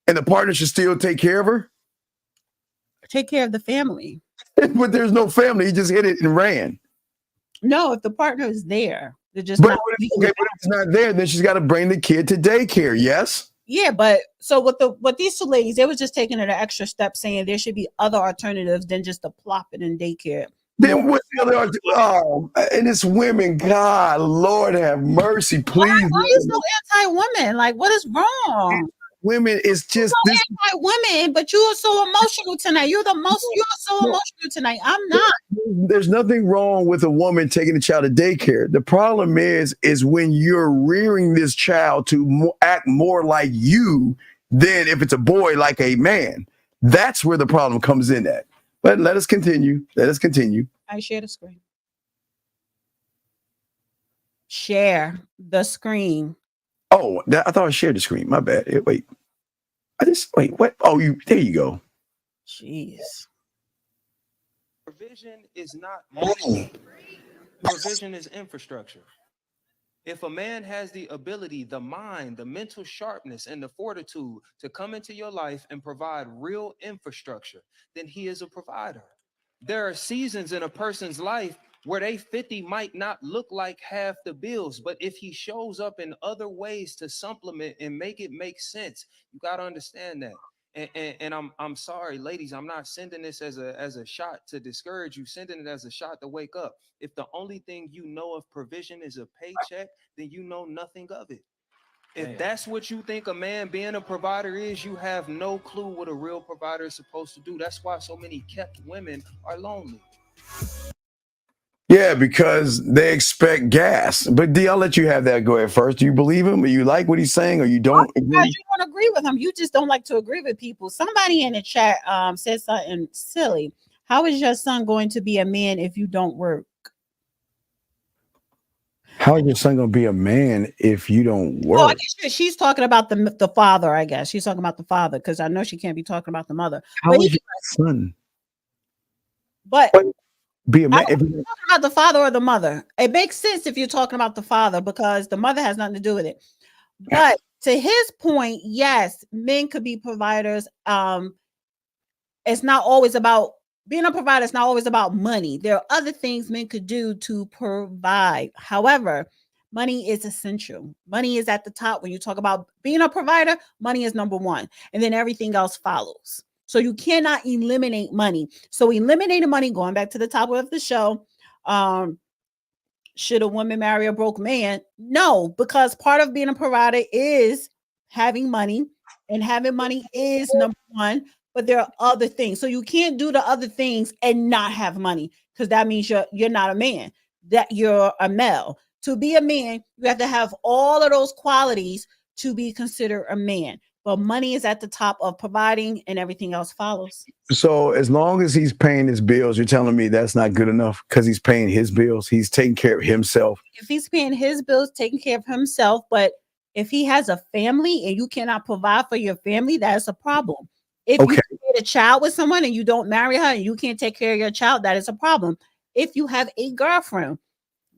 Speaker 2: And the partner should still take care of her?
Speaker 3: Take care of the family.
Speaker 2: But there's no family. He just hit it and ran.
Speaker 3: No, if the partner is there, they're just
Speaker 2: but if it's not there, then she's got to bring the kid to daycare, yes?
Speaker 3: Yeah, but so what these two ladies, they were just taking it an extra step, saying there should be other alternatives than just to plop it in daycare.
Speaker 2: Then what's the other alternative? Oh, and it's women. God, Lord have mercy, please.
Speaker 3: Why are you so anti-woman? Like, what is wrong?
Speaker 2: Women, it's just
Speaker 3: this anti-women, but you are so emotional tonight. You're so emotional tonight. I'm not.
Speaker 2: There's nothing wrong with a woman taking a child to daycare. The problem is when you're rearing this child to act more like you than if it's a boy like a man. That's where the problem comes in at. But let us continue.
Speaker 3: I share the screen. Share the screen.
Speaker 2: Oh, I thought I shared the screen. My bad. Wait. What? Oh, there you go.
Speaker 3: Jeez.
Speaker 15: Provision is not money. Provision is infrastructure. If a man has the ability, the mind, the mental sharpness, and the fortitude to come into your life and provide real infrastructure, then he is a provider. There are seasons in a person's life where they 50 might not look like half the bills, but if he shows up in other ways to supplement and make it make sense, you got to understand that. And I'm sorry, ladies, I'm not sending this as a shot to discourage you, sending it as a shot to wake up. If the only thing you know of provision is a paycheck, then you know nothing of it. If that's what you think a man being a provider is, you have no clue what a real provider is supposed to do. That's why so many kept women are lonely.
Speaker 2: Yeah, because they expect gas. But D, I'll let you have that. Go ahead first. Do you believe him? Or you like what he's saying, or you don't agree?
Speaker 3: You don't agree with him. You just don't like to agree with people. Somebody in the chat said something silly. How is your son going to be a man if you don't work?
Speaker 2: How is your son going to be a man if you don't work?
Speaker 3: Oh, I guess she's talking about the father, I guess. She's talking about the father because I know she can't be talking about the mother.
Speaker 2: How is your son?
Speaker 3: But
Speaker 2: be a man.
Speaker 3: If you're talking about the father or the mother, it makes sense if you're talking about the father because the mother has nothing to do with it. But to his point, yes, men could be providers. It's not always about being a provider. It's not always about money. There are other things men could do to provide. However, money is essential. Money is at the top. When you talk about being a provider, money is number one, and then everything else follows. So you cannot eliminate money. So eliminating money, going back to the top of the show, should a woman marry a broke man? No, because part of being a provider is having money, and having money is number one, but there are other things. So you can't do the other things and not have money, because that means you're not a man, that you're a male. To be a man, you have to have all of those qualities to be considered a man. But money is at the top of providing, and everything else follows.
Speaker 2: So as long as he's paying his bills, you're telling me that's not good enough because he's paying his bills. He's taking care of himself.
Speaker 3: If he's paying his bills, taking care of himself, but if he has a family and you cannot provide for your family, that's a problem. If you get a child with someone and you don't marry her and you can't take care of your child, that is a problem. If you have a girlfriend,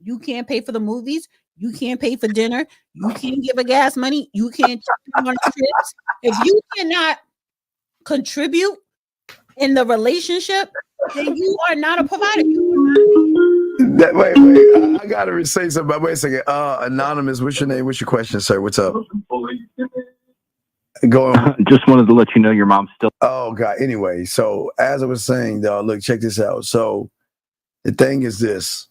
Speaker 3: you can't pay for the movies. You can't pay for dinner. You can't give her gas money. You can't take her on trips. If you cannot contribute in the relationship, then you are not a provider.
Speaker 2: Wait. I gotta say something. Wait a second. Anonymous, what's your name? What's your question, sir? What's up? Go on.
Speaker 16: Just wanted to let you know your mom's still.
Speaker 2: Oh God. Anyway, so as I was saying, dog, look, check this out. So the thing is this: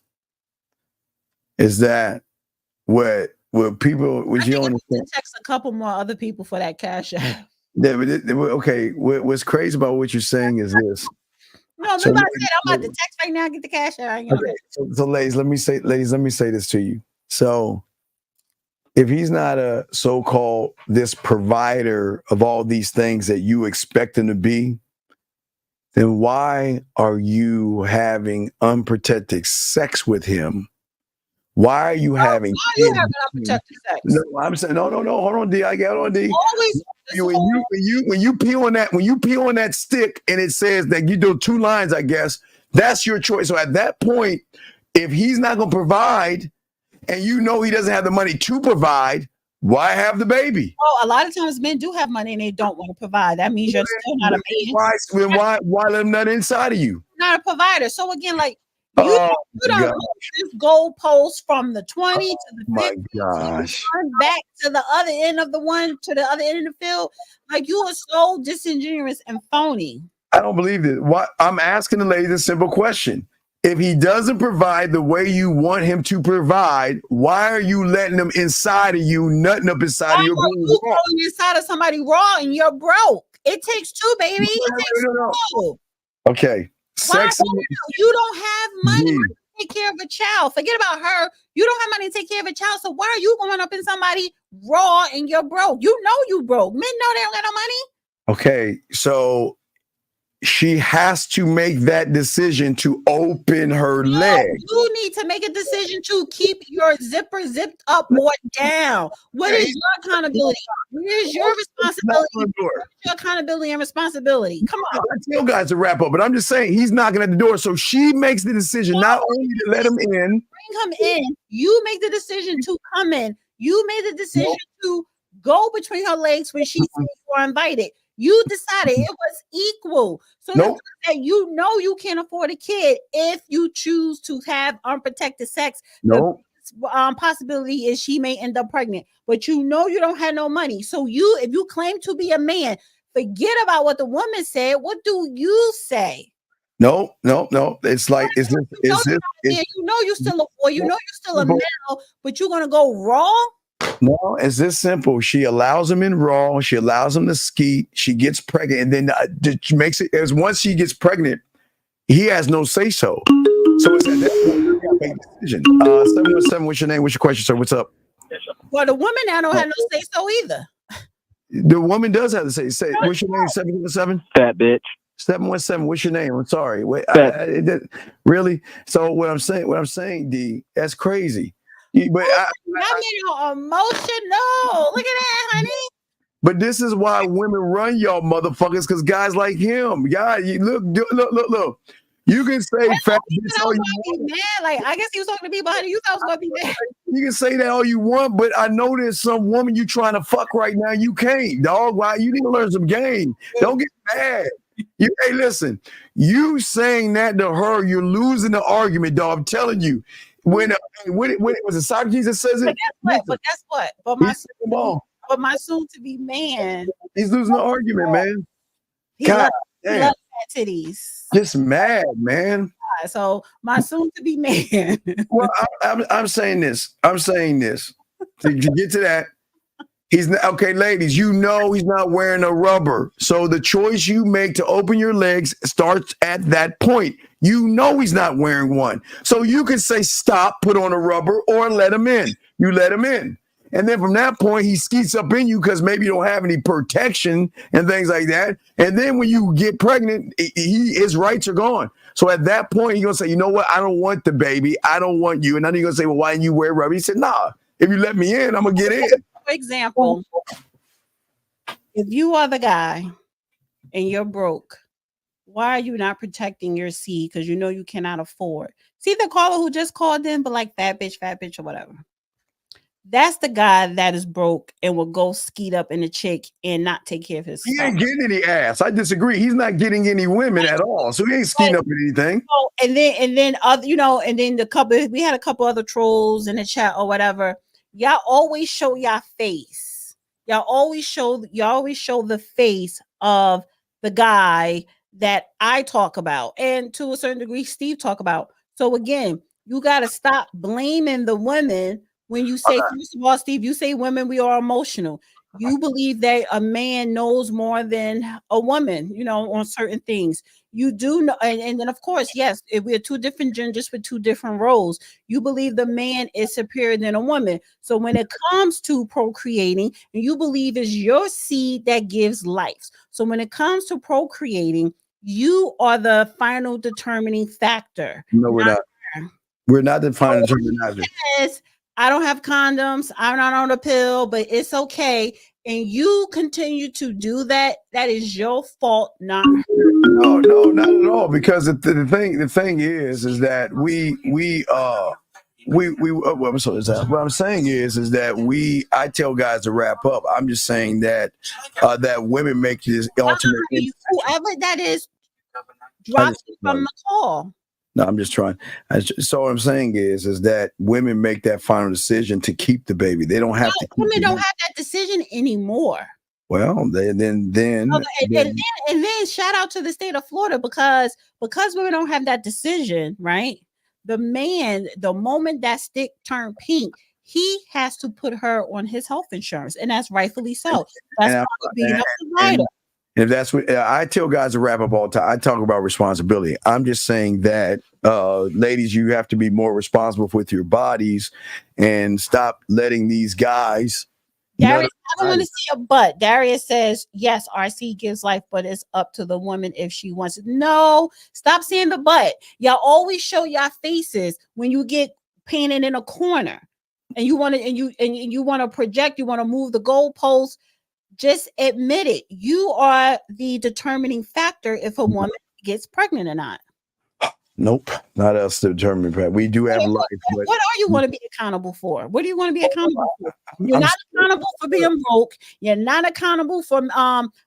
Speaker 2: is that what people? Would you understand?
Speaker 3: Text a couple more other people for that cash app.
Speaker 2: Okay. What's crazy about what you're saying is this.
Speaker 3: No, I'm about to text right now. Get the cash out.
Speaker 2: Okay. So, ladies, let me say this to you. So, if he's not a so-called this provider of all these things that you expect him to be, then why are you having unprotected sex with him? Why are you having?
Speaker 3: Why are you having unprotected sex?
Speaker 2: No, I'm saying no. Hold on, D. I got on D. When you peel on that stick and it says that you do 2 lines, I guess that's your choice. So at that point, if he's not going to provide, and you know he doesn't have the money to provide, why have the baby?
Speaker 3: Oh, a lot of times men do have money and they don't want to provide. That means you're still not a man.
Speaker 2: Why let him nut inside of you?
Speaker 3: Not a provider. So again, like you don't move this goalpost from the 20 to the 50 back to the other end of the one to the other end of the field. Like you are so disingenuous and phony.
Speaker 2: I don't believe it. What I'm asking the lady a simple question. If he doesn't provide the way you want him to provide, why are you letting him inside of you, nutting up inside of your
Speaker 3: you going inside of somebody raw and you're broke? It takes 2, baby. It takes 2.
Speaker 2: Okay.
Speaker 3: Sex. You don't have money to take care of a child. Forget about her. You don't have money to take care of a child. So why are you going up in somebody raw and you're broke? You know you broke. Men know they don't got no money.
Speaker 2: Okay, so she has to make that decision to open her leg.
Speaker 3: You need to make a decision to keep your zipper zipped up or down. What is your accountability? Where's your responsibility? Where's your accountability and responsibility? Come on.
Speaker 2: I tell guys to wrap up, but I'm just saying he's knocking at the door. So she makes the decision not only to let him in.
Speaker 3: Bring him in. You make the decision to come in. You made the decision to go between her legs when she said you were invited. You decided it was equal. So that you know you can't afford a kid if you choose to have unprotected sex. The possibility is she may end up pregnant, but you know you don't have no money. So if you claim to be a man, forget about what the woman said. What do you say?
Speaker 2: No. It's like you
Speaker 3: know you're still a boy. You know you're still a male, but you're gonna go wrong.
Speaker 2: No, it's this simple. She allows him in raw. She allows him to skeet. She gets pregnant, and then makes it as once she gets pregnant, he has no say so. So it's at that point you gotta make a decision. 717, what's your name? What's your question, sir? What's up?
Speaker 3: Well, the woman now don't have no say so either.
Speaker 2: The woman does have to say. What's your name? 717.
Speaker 16: Fat bitch.
Speaker 2: 717. What's your name? I'm sorry. Wait, really? So what I'm saying, D, that's crazy. But
Speaker 3: I'm emotional. Look at that, honey.
Speaker 2: But this is why women run y'all motherfuckers, because guys like him. God, look. You can say fat bitch all you want.
Speaker 3: Like, I guess he was talking to me, but honey, you thought I was gonna be mad.
Speaker 2: You can say that all you want, but I know there's some woman you trying to fuck right now. You can't, dog. Why? You need to learn some game. Don't get mad. Hey, listen. You saying that to her, you're losing the argument, dog. I'm telling you. When it was a Socrates that says it.
Speaker 3: But guess what? But my soon-to-be man,
Speaker 2: he's losing the argument, man.
Speaker 3: He loves fat titties.
Speaker 2: Just mad, man.
Speaker 3: So my soon-to-be man.
Speaker 2: Well, I'm saying this. To get to that, he's not, okay, ladies. You know he's not wearing a rubber. So the choice you make to open your legs starts at that point. You know he's not wearing one. So you can say stop, put on a rubber, or let him in. You let him in. And then from that point, he skeets up in you because maybe you don't have any protection and things like that. And then when you get pregnant, his rights are gone. So at that point, you're going to say, you know what? I don't want the baby. I don't want you. And then you're going to say, well, why didn't you wear rubber? He said, nah, if you let me in, I'm going to get in.
Speaker 3: For example, if you are the guy and you're broke, why are you not protecting your seed? Because you know you cannot afford. See the caller who just called in, but like fat bitch, or whatever. That's the guy that is broke and will go skeet up in a chick and not take care of his
Speaker 2: He
Speaker 3: stuff.
Speaker 2: ain't getting any ass. I disagree. He's not getting any women at all. So he ain't skeeting up at anything.
Speaker 3: Oh, and then other, and then we had a couple other trolls in the chat or whatever. Y'all always show y'all face. Y'all always show the face of the guy that I talk about, and to a certain degree, Steve talk about. So again, you got to stop blaming the women when you say, first of all, Steve, you say women, we are emotional. You believe that a man knows more than a woman, on certain things. You do know, and then of course, yes, if we're two different genders with two different roles, you believe the man is superior than a woman. So when it comes to procreating, you believe it's your seed that gives life. So when it comes to procreating, you are the final determining factor.
Speaker 2: No, we're not. We're not the final determining factor.
Speaker 3: Yes, I don't have condoms. I'm not on a pill, but it's okay. And you continue to do that. That is your fault, not hers.
Speaker 2: No, not at all. Because the thing is that what I'm saying is that I tell guys to wrap up. I'm just saying that that women make this ultimate.
Speaker 3: Whoever that is, drop it from the call.
Speaker 2: No, I'm just trying. So what I'm saying is that women make that final decision to keep the baby. They don't have to.
Speaker 3: Women don't have that decision anymore.
Speaker 2: Well, then
Speaker 3: shout out to the state of Florida because women don't have that decision, right? The man, the moment that stick turned pink, he has to put her on his health insurance, and that's rightfully so. That's probably being a provider.
Speaker 2: And if that's what I tell guys to wrap up all the time, I talk about responsibility. I'm just saying that, ladies, you have to be more responsible with your bodies and stop letting these guys.
Speaker 3: Darius, I don't want to see a but. Darius says, yes, RC gives life, but it's up to the woman if she wants it. No, stop saying the but. Y'all always show y'all faces when you get painted in a corner and you want to, and you want to project, you want to move the goalposts. Just admit it. You are the determining factor if a woman gets pregnant or not.
Speaker 2: Nope, not us to determine. We do have life.
Speaker 3: But what are you want to be accountable for? What do you want to be accountable for? You're not accountable for being broke. You're not accountable for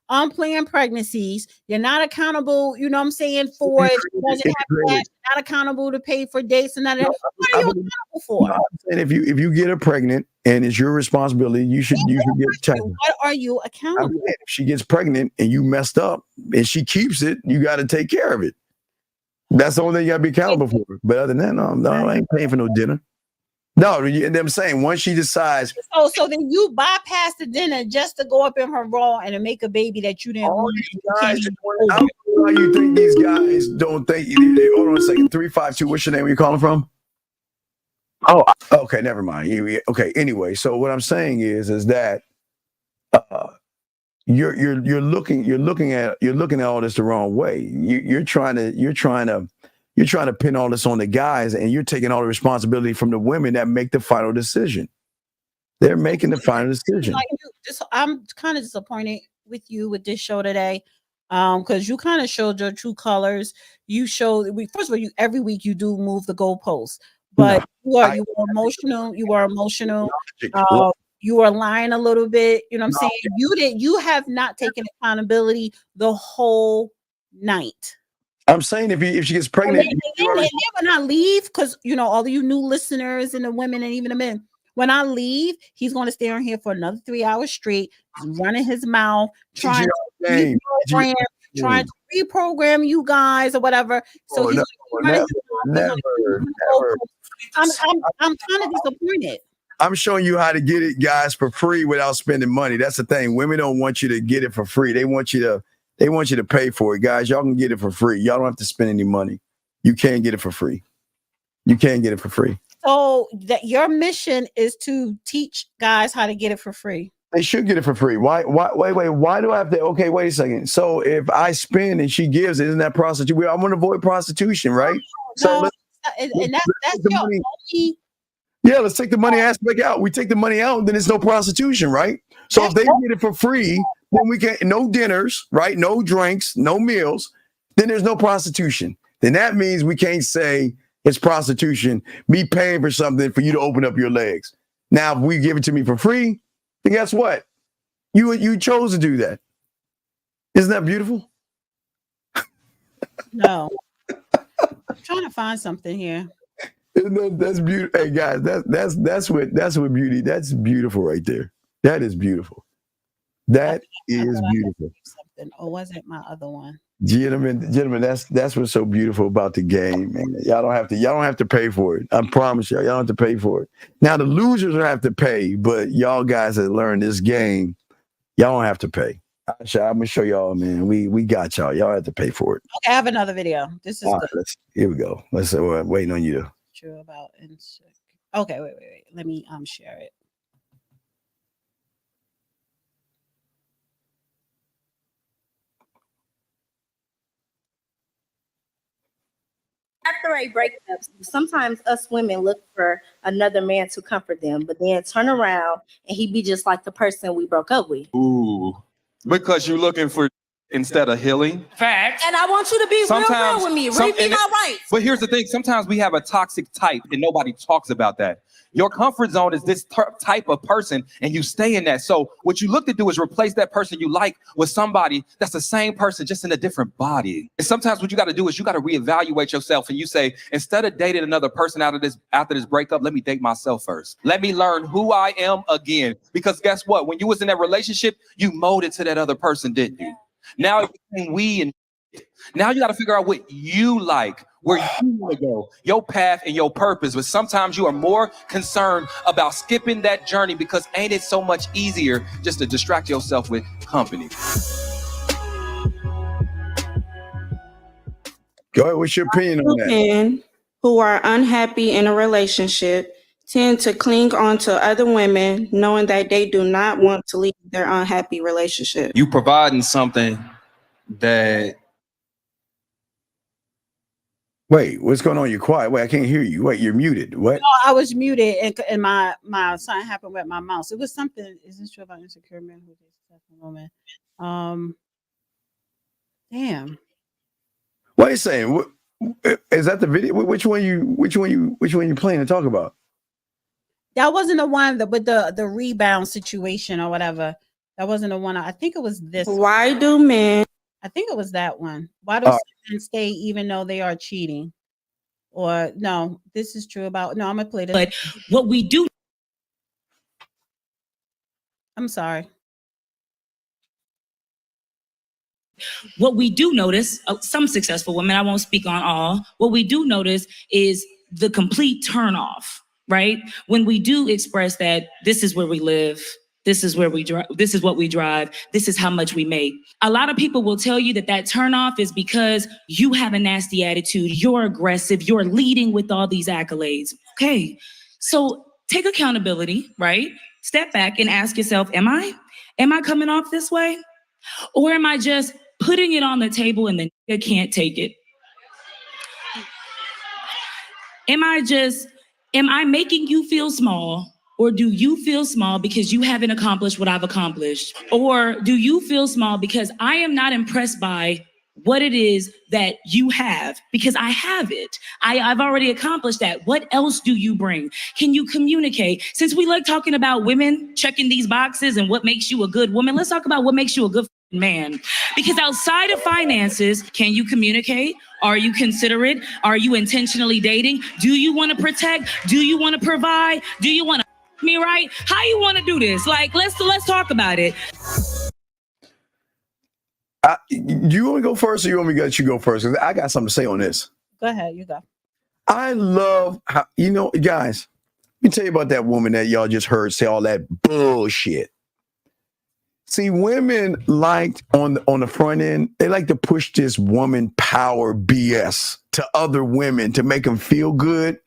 Speaker 3: unplanned pregnancies. You're not accountable, you know what I'm saying, for if you doesn't have that. You're not accountable to pay for dates and none of that. What are you accountable for?
Speaker 2: And if you get her pregnant and it's your responsibility, you should get checked.
Speaker 3: What are you accountable for?
Speaker 2: If she gets pregnant and you messed up and she keeps it, you got to take care of it. That's the only thing you got to be accountable for. But other than that, no, I ain't paying for no dinner. No, and I'm saying once she decides.
Speaker 3: So then you bypass the dinner just to go up in her raw and to make a baby that you didn't want.
Speaker 2: I don't know why you think these guys don't think. Hold on a second. 352. What's your name? Where you calling from? Oh, okay. Never mind. Okay. Anyway, so what I'm saying is that you're looking at all this the wrong way. You're trying to pin all this on the guys, and you're taking all the responsibility from the women that make the final decision. They're making the final decision.
Speaker 3: I'm kind of disappointed with you with this show today, because you kind of showed your true colors. You showed first of all, every week you do move the goalposts, but you are emotional. You are emotional. You are lying a little bit. You know what I'm saying? You have not taken accountability the whole night.
Speaker 2: I'm saying if she gets pregnant,
Speaker 3: and then when I leave, because all of you new listeners and the women and even the men, when I leave, he's going to stay on here for another 3 hours straight, running his mouth, trying to reprogram you guys or whatever. So never. I'm kind of disappointed.
Speaker 2: I'm showing you how to get it, guys, for free without spending money. That's the thing. Women don't want you to get it for free. They want you to pay for it, guys. Y'all can get it for free. Y'all don't have to spend any money. You can't get it for free. You can't get it for free.
Speaker 3: So that your mission is to teach guys how to get it for free.
Speaker 2: They should get it for free. Why? Wait. Why do I have to? Okay, wait a second. So if I spend and she gives, isn't that prostitution? I want to avoid prostitution, right?
Speaker 3: No, and that's your only.
Speaker 2: Yeah, let's take the money aspect out. We take the money out, then it's no prostitution, right? So if they get it for free, then we can no dinners, right? No drinks, no meals. Then there's no prostitution. Then that means we can't say it's prostitution, me paying for something for you to open up your legs. Now, if we give it to me for free, then guess what? You chose to do that. Isn't that beautiful?
Speaker 3: No. I'm trying to find something here.
Speaker 2: That's beautiful. Hey guys, that's what beauty. That's beautiful right there. That is beautiful. That is beautiful.
Speaker 3: Something. Or was it my other one?
Speaker 2: Gentlemen, that's what's so beautiful about the game, man. Y'all don't have to pay for it. I promise y'all don't have to pay for it. Now the losers will have to pay, but y'all guys that learn this game, y'all don't have to pay. I'm gonna show y'all, man. We got y'all. Y'all have to pay for it.
Speaker 3: Okay, I have another video. This is good.
Speaker 2: Here we go. Let's say we're waiting on you.
Speaker 3: True about insecurity. Okay, wait. Let me share it.
Speaker 17: After a breakup, sometimes us women look for another man to comfort them, but then turn around and he be just like the person we broke up with.
Speaker 18: Ooh, because you're looking for instead of healing.
Speaker 17: Facts. And I want you to be real with me. Read me my rights.
Speaker 18: But here's the thing. Sometimes we have a toxic type and nobody talks about that. Your comfort zone is this type of person and you stay in that. So what you look to do is replace that person you like with somebody that's the same person, just in a different body. And sometimes what you got to do is you got to reevaluate yourself and you say, instead of dating another person after this breakup, let me date myself first. Let me learn who I am again. Because guess what? When you was in that relationship, you molded to that other person, didn't you? Now it's between we and now you got to figure out what you like, where you want to go, your path and your purpose. But sometimes you are more concerned about skipping that journey because ain't it so much easier just to distract yourself with company?
Speaker 2: Go ahead. What's your opinion on that?
Speaker 19: Men who are unhappy in a relationship tend to cling on to other women knowing that they do not want to leave their unhappy relationship.
Speaker 18: You providing something that...
Speaker 2: Wait, what's going on? You're quiet. Wait, I can't hear you. Wait, you're muted. What?
Speaker 3: No, I was muted and my something happened with my mouse. It was something. Is this true about insecure men who is a woman? Damn.
Speaker 2: What are you saying? What, is that the video? Which one you playing to talk about?
Speaker 3: That wasn't the one with the rebound situation or whatever. That wasn't the one. I think it was this.
Speaker 19: Why do men?
Speaker 3: I think it was that one. Why do men stay even though they are cheating? Or no, this is true about. No, I'm gonna play this.
Speaker 20: But what we do.
Speaker 3: I'm sorry.
Speaker 20: What we do notice, some successful women, I won't speak on all. What we do notice is the complete turnoff, right? When we do express that this is where we live. This is where we drive. This is what we drive. This is how much we make. A lot of people will tell you that turnoff is because you have a nasty attitude. You're aggressive. You're leading with all these accolades. Okay, so take accountability, right? Step back and ask yourself, am I coming off this way? Or am I just putting it on the table and the nigga can't take it? Am I making you feel small? Or do you feel small because you haven't accomplished what I've accomplished? Or do you feel small because I am not impressed by what it is that you have? Because I have it. I've already accomplished that. What else do you bring? Can you communicate? Since we like talking about women checking these boxes and what makes you a good woman, let's talk about what makes you a good man. Because outside of finances, can you communicate? Are you considerate? Are you intentionally dating? Do you want to protect? Do you want to provide? Do you want to me right? How you want to do this? Like, let's talk about it.
Speaker 2: You want to go first, or you want me to let you go first? Because I got something to say on this.
Speaker 3: Go ahead, you go.
Speaker 2: I love how, guys. Let me tell you about that woman that y'all just heard say all that bullshit. See, women like on the front end, they like to push this woman power BS to other women to make them feel good,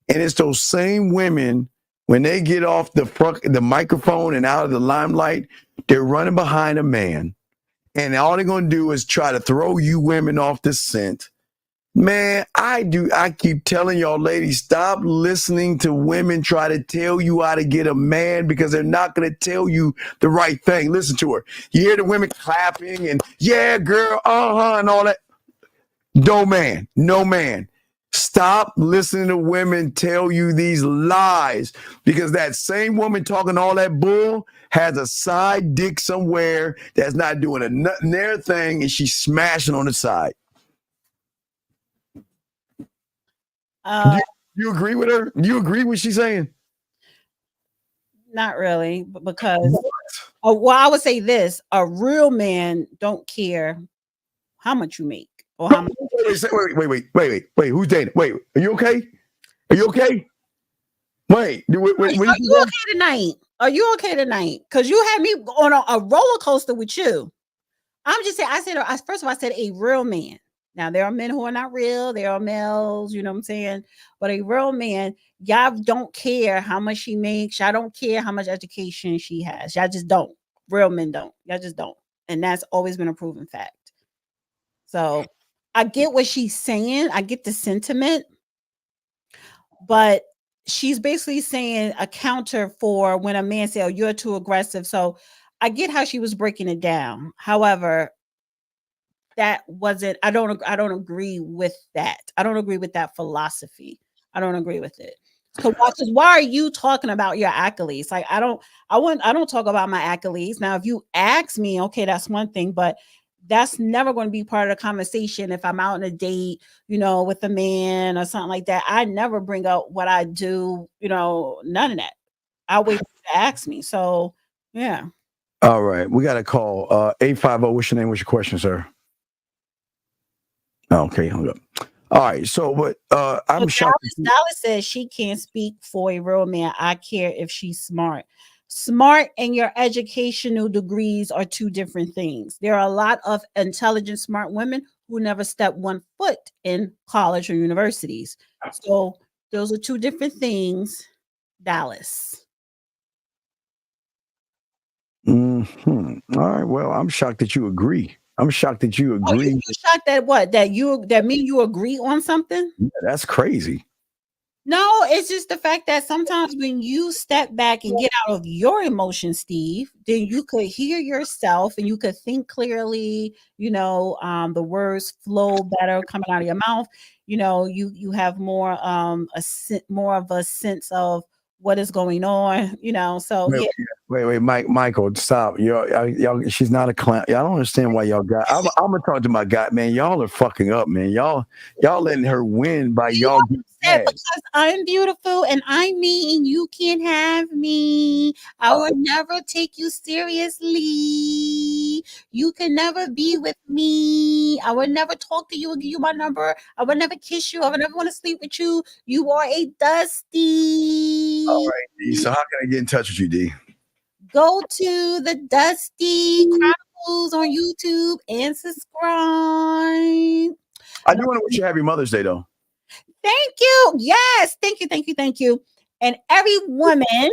Speaker 2: and it's those same women. When they get off the microphone and out of the limelight, they're running behind a man. And all they're going to do is try to throw you women off the scent. Man, I keep telling y'all ladies, stop listening to women try to tell you how to get a man because they're not going to tell you the right thing. Listen to her. You hear the women clapping and, yeah, girl, and all that. No man. Stop listening to women tell you these lies, because that same woman talking all that bull has a side dick somewhere that's not doing a nothing their thing, and she's smashing on the side. You agree with her? You agree with what she's saying?
Speaker 3: Not really, because well, I would say this: a real man don't care how much you make or how much.
Speaker 2: Wait. Who's dating? Wait, are you okay? Are you okay? Wait,
Speaker 3: are you okay tonight? Are you okay tonight? Because you had me on a roller coaster with you. I'm just saying. First of all, I said a real man. Now there are men who are not real. There are males, you know what I'm saying? But a real man, y'all don't care how much she makes. Y'all don't care how much education she has. Y'all just don't. Real men don't. Y'all just don't. And that's always been a proven fact. So I get what she's saying. I get the sentiment. But she's basically saying a counter for when a man says, "Oh, you're too aggressive." So I get how she was breaking it down. However, that wasn't, I don't agree with that. I don't agree with that philosophy. I don't agree with it. Because why are you talking about your accolades? Like, I don't talk about my accolades. Now, if you ask me, okay, that's one thing, but that's never going to be part of the conversation. If I'm out on a date, with a man or something like that, I never bring up what I do, none of that. I wait for you to ask me. So, yeah.
Speaker 2: All right. We got a call. 850. What's your name? What's your question, sir? Okay, hung up. All right, so but I'm shocked.
Speaker 3: Dallas says she can't speak for a real man. I care if she's smart. Smart and your educational degrees are two different things. There are a lot of intelligent, smart women who never step one foot in college or universities. So those are two different things, Dallas.
Speaker 2: All right, well, I'm shocked that you agree. I'm shocked that you agree.
Speaker 3: You shocked that what? That mean you agree on something?
Speaker 2: Yeah, that's crazy.
Speaker 3: No, it's just the fact that sometimes when you step back and get out of your emotions, Steve, then you could hear yourself and you could think clearly. The words flow better coming out of your mouth. You have more more of a sense of what is going on. So yeah.
Speaker 2: Wait, Michael, stop. Y'all, she's not a clown. Y'all don't understand why y'all got. I'm gonna talk to my guy, man. Y'all are fucking up, man. Y'all letting her win by y'all.
Speaker 3: Because I'm beautiful and I'm me and you can't have me. I would never take you seriously. You can never be with me. I would never talk to you and give you my number. I would never kiss you. I would never want to sleep with you. You are a Dusty.
Speaker 2: All right, D. So how can I get in touch with you, D?
Speaker 3: Go to the Dusty Chronicles on YouTube and subscribe.
Speaker 2: I do want to wish you happy Mother's Day, though.
Speaker 3: Thank you. Yes. Thank you. And every woman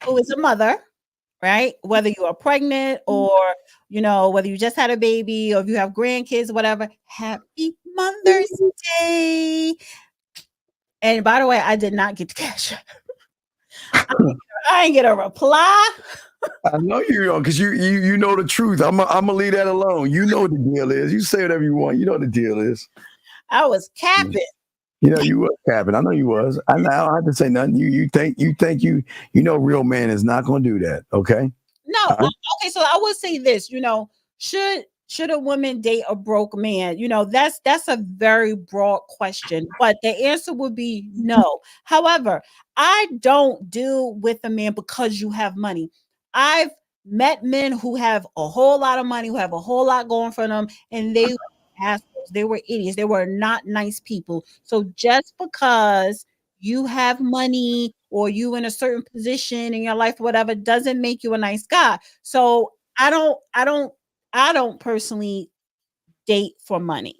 Speaker 3: who is a mother, right? Whether you are pregnant or, whether you just had a baby or if you have grandkids, whatever, happy Mother's Day. And by the way, I did not get the cash. I didn't get a reply.
Speaker 2: I know you don't, because you know the truth. I'm gonna leave that alone. You know what the deal is. You say whatever you want. You know what the deal is.
Speaker 3: I was capping.
Speaker 2: You were capping. I know you was. I don't have to say nothing. You think real man is not gonna do that. Okay.
Speaker 3: No. Okay. So I would say this. Should a woman date a broke man? That's a very broad question, but the answer would be no. However, I don't deal with a man because you have money. I've met men who have a whole lot of money, who have a whole lot going for them, and they were assholes. They were idiots. They were not nice people. So just because you have money or you in a certain position in your life, whatever, doesn't make you a nice guy. So I don't personally date for money.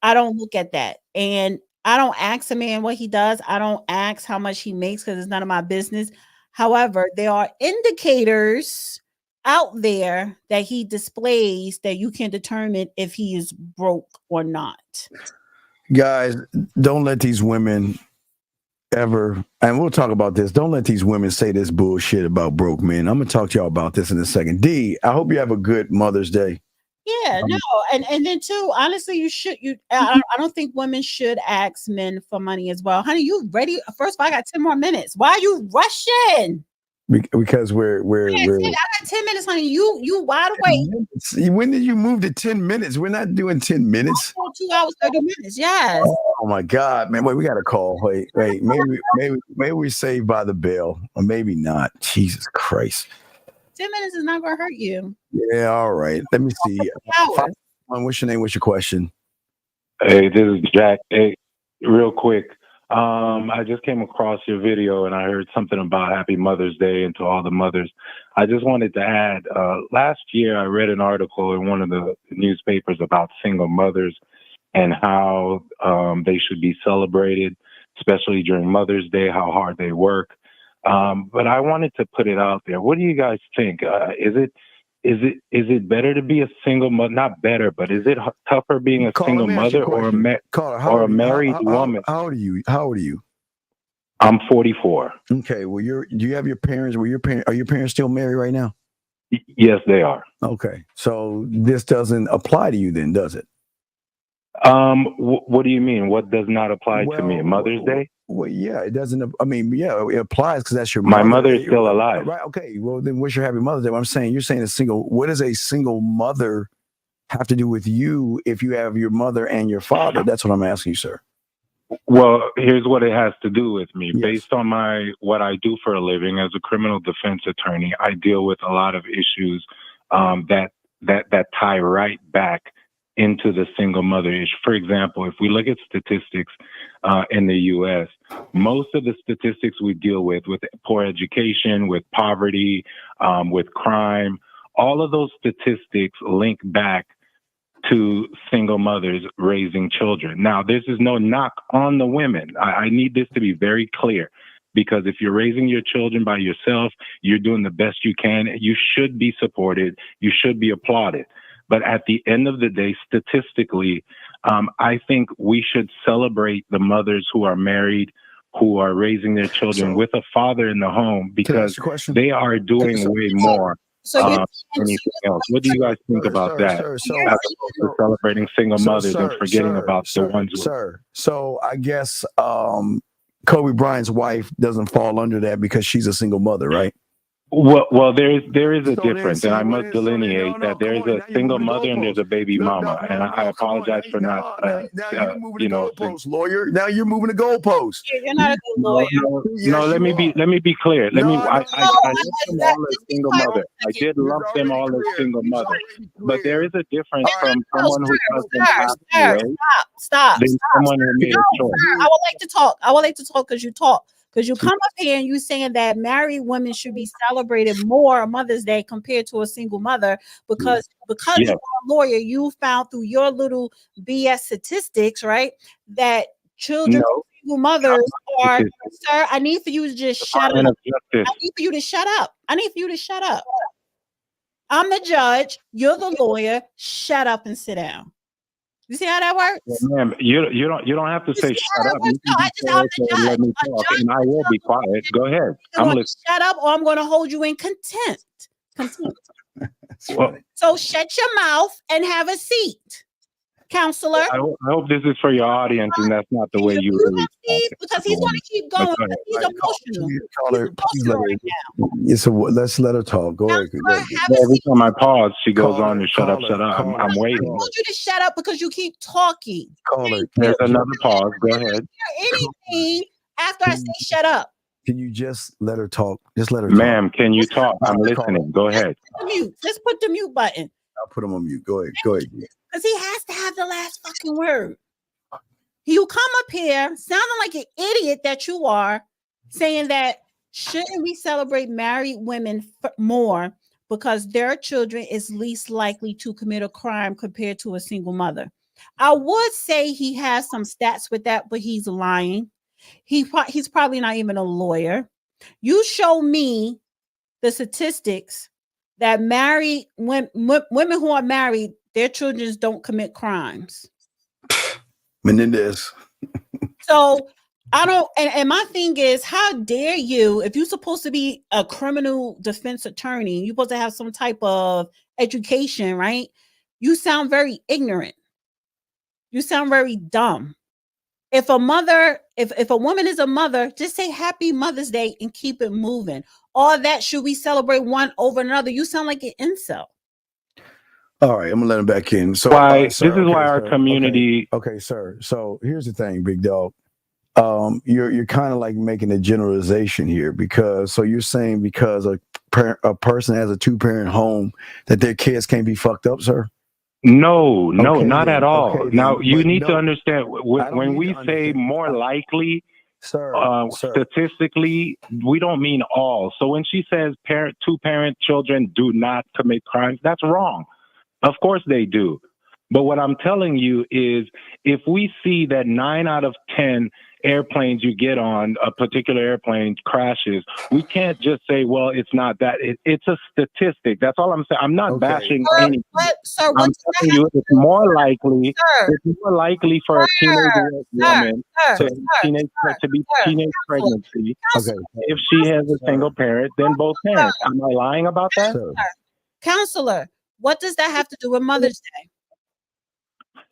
Speaker 3: I don't look at that. And I don't ask a man what he does. I don't ask how much he makes because it's none of my business. However, there are indicators out there that he displays that you can determine if he is broke or not.
Speaker 2: Guys, don't let these women ever, and we'll talk about this, don't let these women say this bullshit about broke men. I'm going to talk to y'all about this in a second. D, I hope you have a good Mother's Day.
Speaker 3: Yeah, no, and then too, honestly, I don't think women should ask men for money as well. Honey, you ready? First of all, I got 10 more minutes. Why are you rushing?
Speaker 2: Because we're
Speaker 3: I got 10 minutes, honey. You wide awake.
Speaker 2: When did you move to 10 minutes? We're not doing 10 minutes.
Speaker 3: 2 hours, 30 minutes. Yes.
Speaker 2: Oh my God, man. Wait, we got a call. Wait. Maybe we saved by the bell, or maybe not. Jesus Christ.
Speaker 3: 10 minutes is not gonna hurt you.
Speaker 2: Yeah, all right. Let me see. What's your name? What's your question?
Speaker 21: Hey, this is Jack. Hey, real quick. I just came across your video and I heard something about Happy Mother's Day and to all the mothers. I just wanted to add, last year I read an article in one of the newspapers about single mothers and how they should be celebrated, especially during Mother's Day, how hard they work. But I wanted to put it out there. What do you guys think? Is it better to be a single mother? Not better, but is it tougher being a single mother or a married woman?
Speaker 2: How old are you?
Speaker 21: I'm 44.
Speaker 2: Okay. Well, do you have your parents? Are your parents still married right now?
Speaker 21: Yes, they are.
Speaker 2: Okay. So this doesn't apply to you then, does it?
Speaker 21: What do you mean? What does not apply to me? Mother's Day?
Speaker 2: Well, yeah, it doesn't. I mean, yeah, it applies because that's your
Speaker 21: My
Speaker 2: mother.
Speaker 21: mother is still alive.
Speaker 2: Right. Okay. Well, then what's your Happy Mother's Day? What I'm saying, you're saying what does a single mother have to do with you if you have your mother and your father? That's what I'm asking you, sir.
Speaker 21: Well, here's what it has to do with me. Yes. Based on what I do for a living as a criminal defense attorney, I deal with a lot of issues that tie right back into the single mother issue. For example, if we look at statistics in the U.S., most of the statistics we deal with poor education, with poverty, with crime, all of those statistics link back to single mothers raising children. Now, this is no knock on the women. I need this to be very clear, because if you're raising your children by yourself, you're doing the best you can. You should be supported. You should be applauded. But at the end of the day, statistically, I think we should celebrate the mothers who are married, who are raising their children with a father in the home, because they are doing way more than anything else. What do you guys think about that? As opposed to celebrating single mothers and forgetting about the ones who...
Speaker 2: So I guess Kobe Bryant's wife doesn't fall under that because she's a single mother, right?
Speaker 21: Well, there is a difference, and I must delineate that there is a single mother and there's a baby mama, and I apologize for not,
Speaker 2: lawyer. Now you're moving the goalpost.
Speaker 3: You're not a good lawyer.
Speaker 21: No, let me be clear. I lump them all as single mother. I did lump them all as single mother, but there is a difference from someone who doesn't have to.
Speaker 3: Stop.
Speaker 21: Someone who made a choice.
Speaker 3: I would like to talk because you talk. Because you come up here and you saying that married women should be celebrated more on Mother's Day compared to a single mother, because you're a lawyer, you found through your little BS statistics, right, that children of single mothers are. Sir, I need for you to just shut up. I need for you to shut up. I'm the judge. You're the lawyer. Shut up and sit down. You see how that works?
Speaker 21: Well, ma'am, you don't have to say shut up. You can let me talk, and I will be quiet. Go ahead. I'm listening.
Speaker 3: Shut up, or I'm going to hold you in contempt. So shut your mouth and have a seat, counselor.
Speaker 21: I hope this is for your audience, and that's not the way you really.
Speaker 3: Because he's going to keep going. He's emotional.
Speaker 2: Right now. So let's let her talk. Go ahead.
Speaker 21: Every time I pause, she goes on to shut up. I'm waiting.
Speaker 3: I want you to shut up because you keep talking.
Speaker 21: There's another pause. Go ahead.
Speaker 3: Anything after I say shut up.
Speaker 2: Can you just let her talk? Just let her talk.
Speaker 21: Ma'am, can you talk? I'm listening. Go ahead.
Speaker 3: Let's put the mute button.
Speaker 2: I'll put him on mute. Go ahead.
Speaker 3: Because he has to have the last fucking word. You come up here sounding like an idiot that you are, saying that shouldn't we celebrate married women more because their children is least likely to commit a crime compared to a single mother. I would say he has some stats with that, but he's lying. He's probably not even a lawyer. You show me the statistics that married women who are married, their children don't commit crimes.
Speaker 2: Menendez.
Speaker 3: So I don't, and my thing is, how dare you, if you're supposed to be a criminal defense attorney, you're supposed to have some type of education, right? You sound very ignorant. You sound very dumb. If a mother, if a woman is a mother, just say Happy Mother's Day and keep it moving. All that, should we celebrate one over another? You sound like an incel.
Speaker 2: All right, I'm gonna let him back in. So,
Speaker 21: Why
Speaker 2: sir,
Speaker 21: this is why our
Speaker 2: sir,
Speaker 21: community.
Speaker 2: Okay, sir. So here's the thing, big dog. You're kind of like making a generalization here, because so you're saying because a person has a 2-parent home that their kids can't be fucked up, sir?
Speaker 21: No,
Speaker 2: Okay,
Speaker 21: not
Speaker 2: then.
Speaker 21: at all.
Speaker 2: Okay,
Speaker 21: Now
Speaker 2: then.
Speaker 21: you
Speaker 2: But
Speaker 21: need to
Speaker 2: no,
Speaker 21: understand
Speaker 2: I don't
Speaker 21: when
Speaker 2: need
Speaker 21: we
Speaker 2: to
Speaker 21: say
Speaker 2: understand.
Speaker 21: more likely,
Speaker 2: Sir,
Speaker 21: statistically, we don't mean all. So when she says 2-parent children do not commit crimes, that's wrong. Of course they do. But what I'm telling you is, if we see that 9 out of 10 airplanes you get on, a particular airplane crashes, we can't just say, well, it's not that. It's a statistic. That's all I'm saying. I'm not bashing anything. I'm telling you, it's more likely. It's more likely for a teenage woman to be teenage pregnancy if she has a single parent than both parents. Am I lying about that?
Speaker 3: Counselor, what does that have to do with Mother's Day?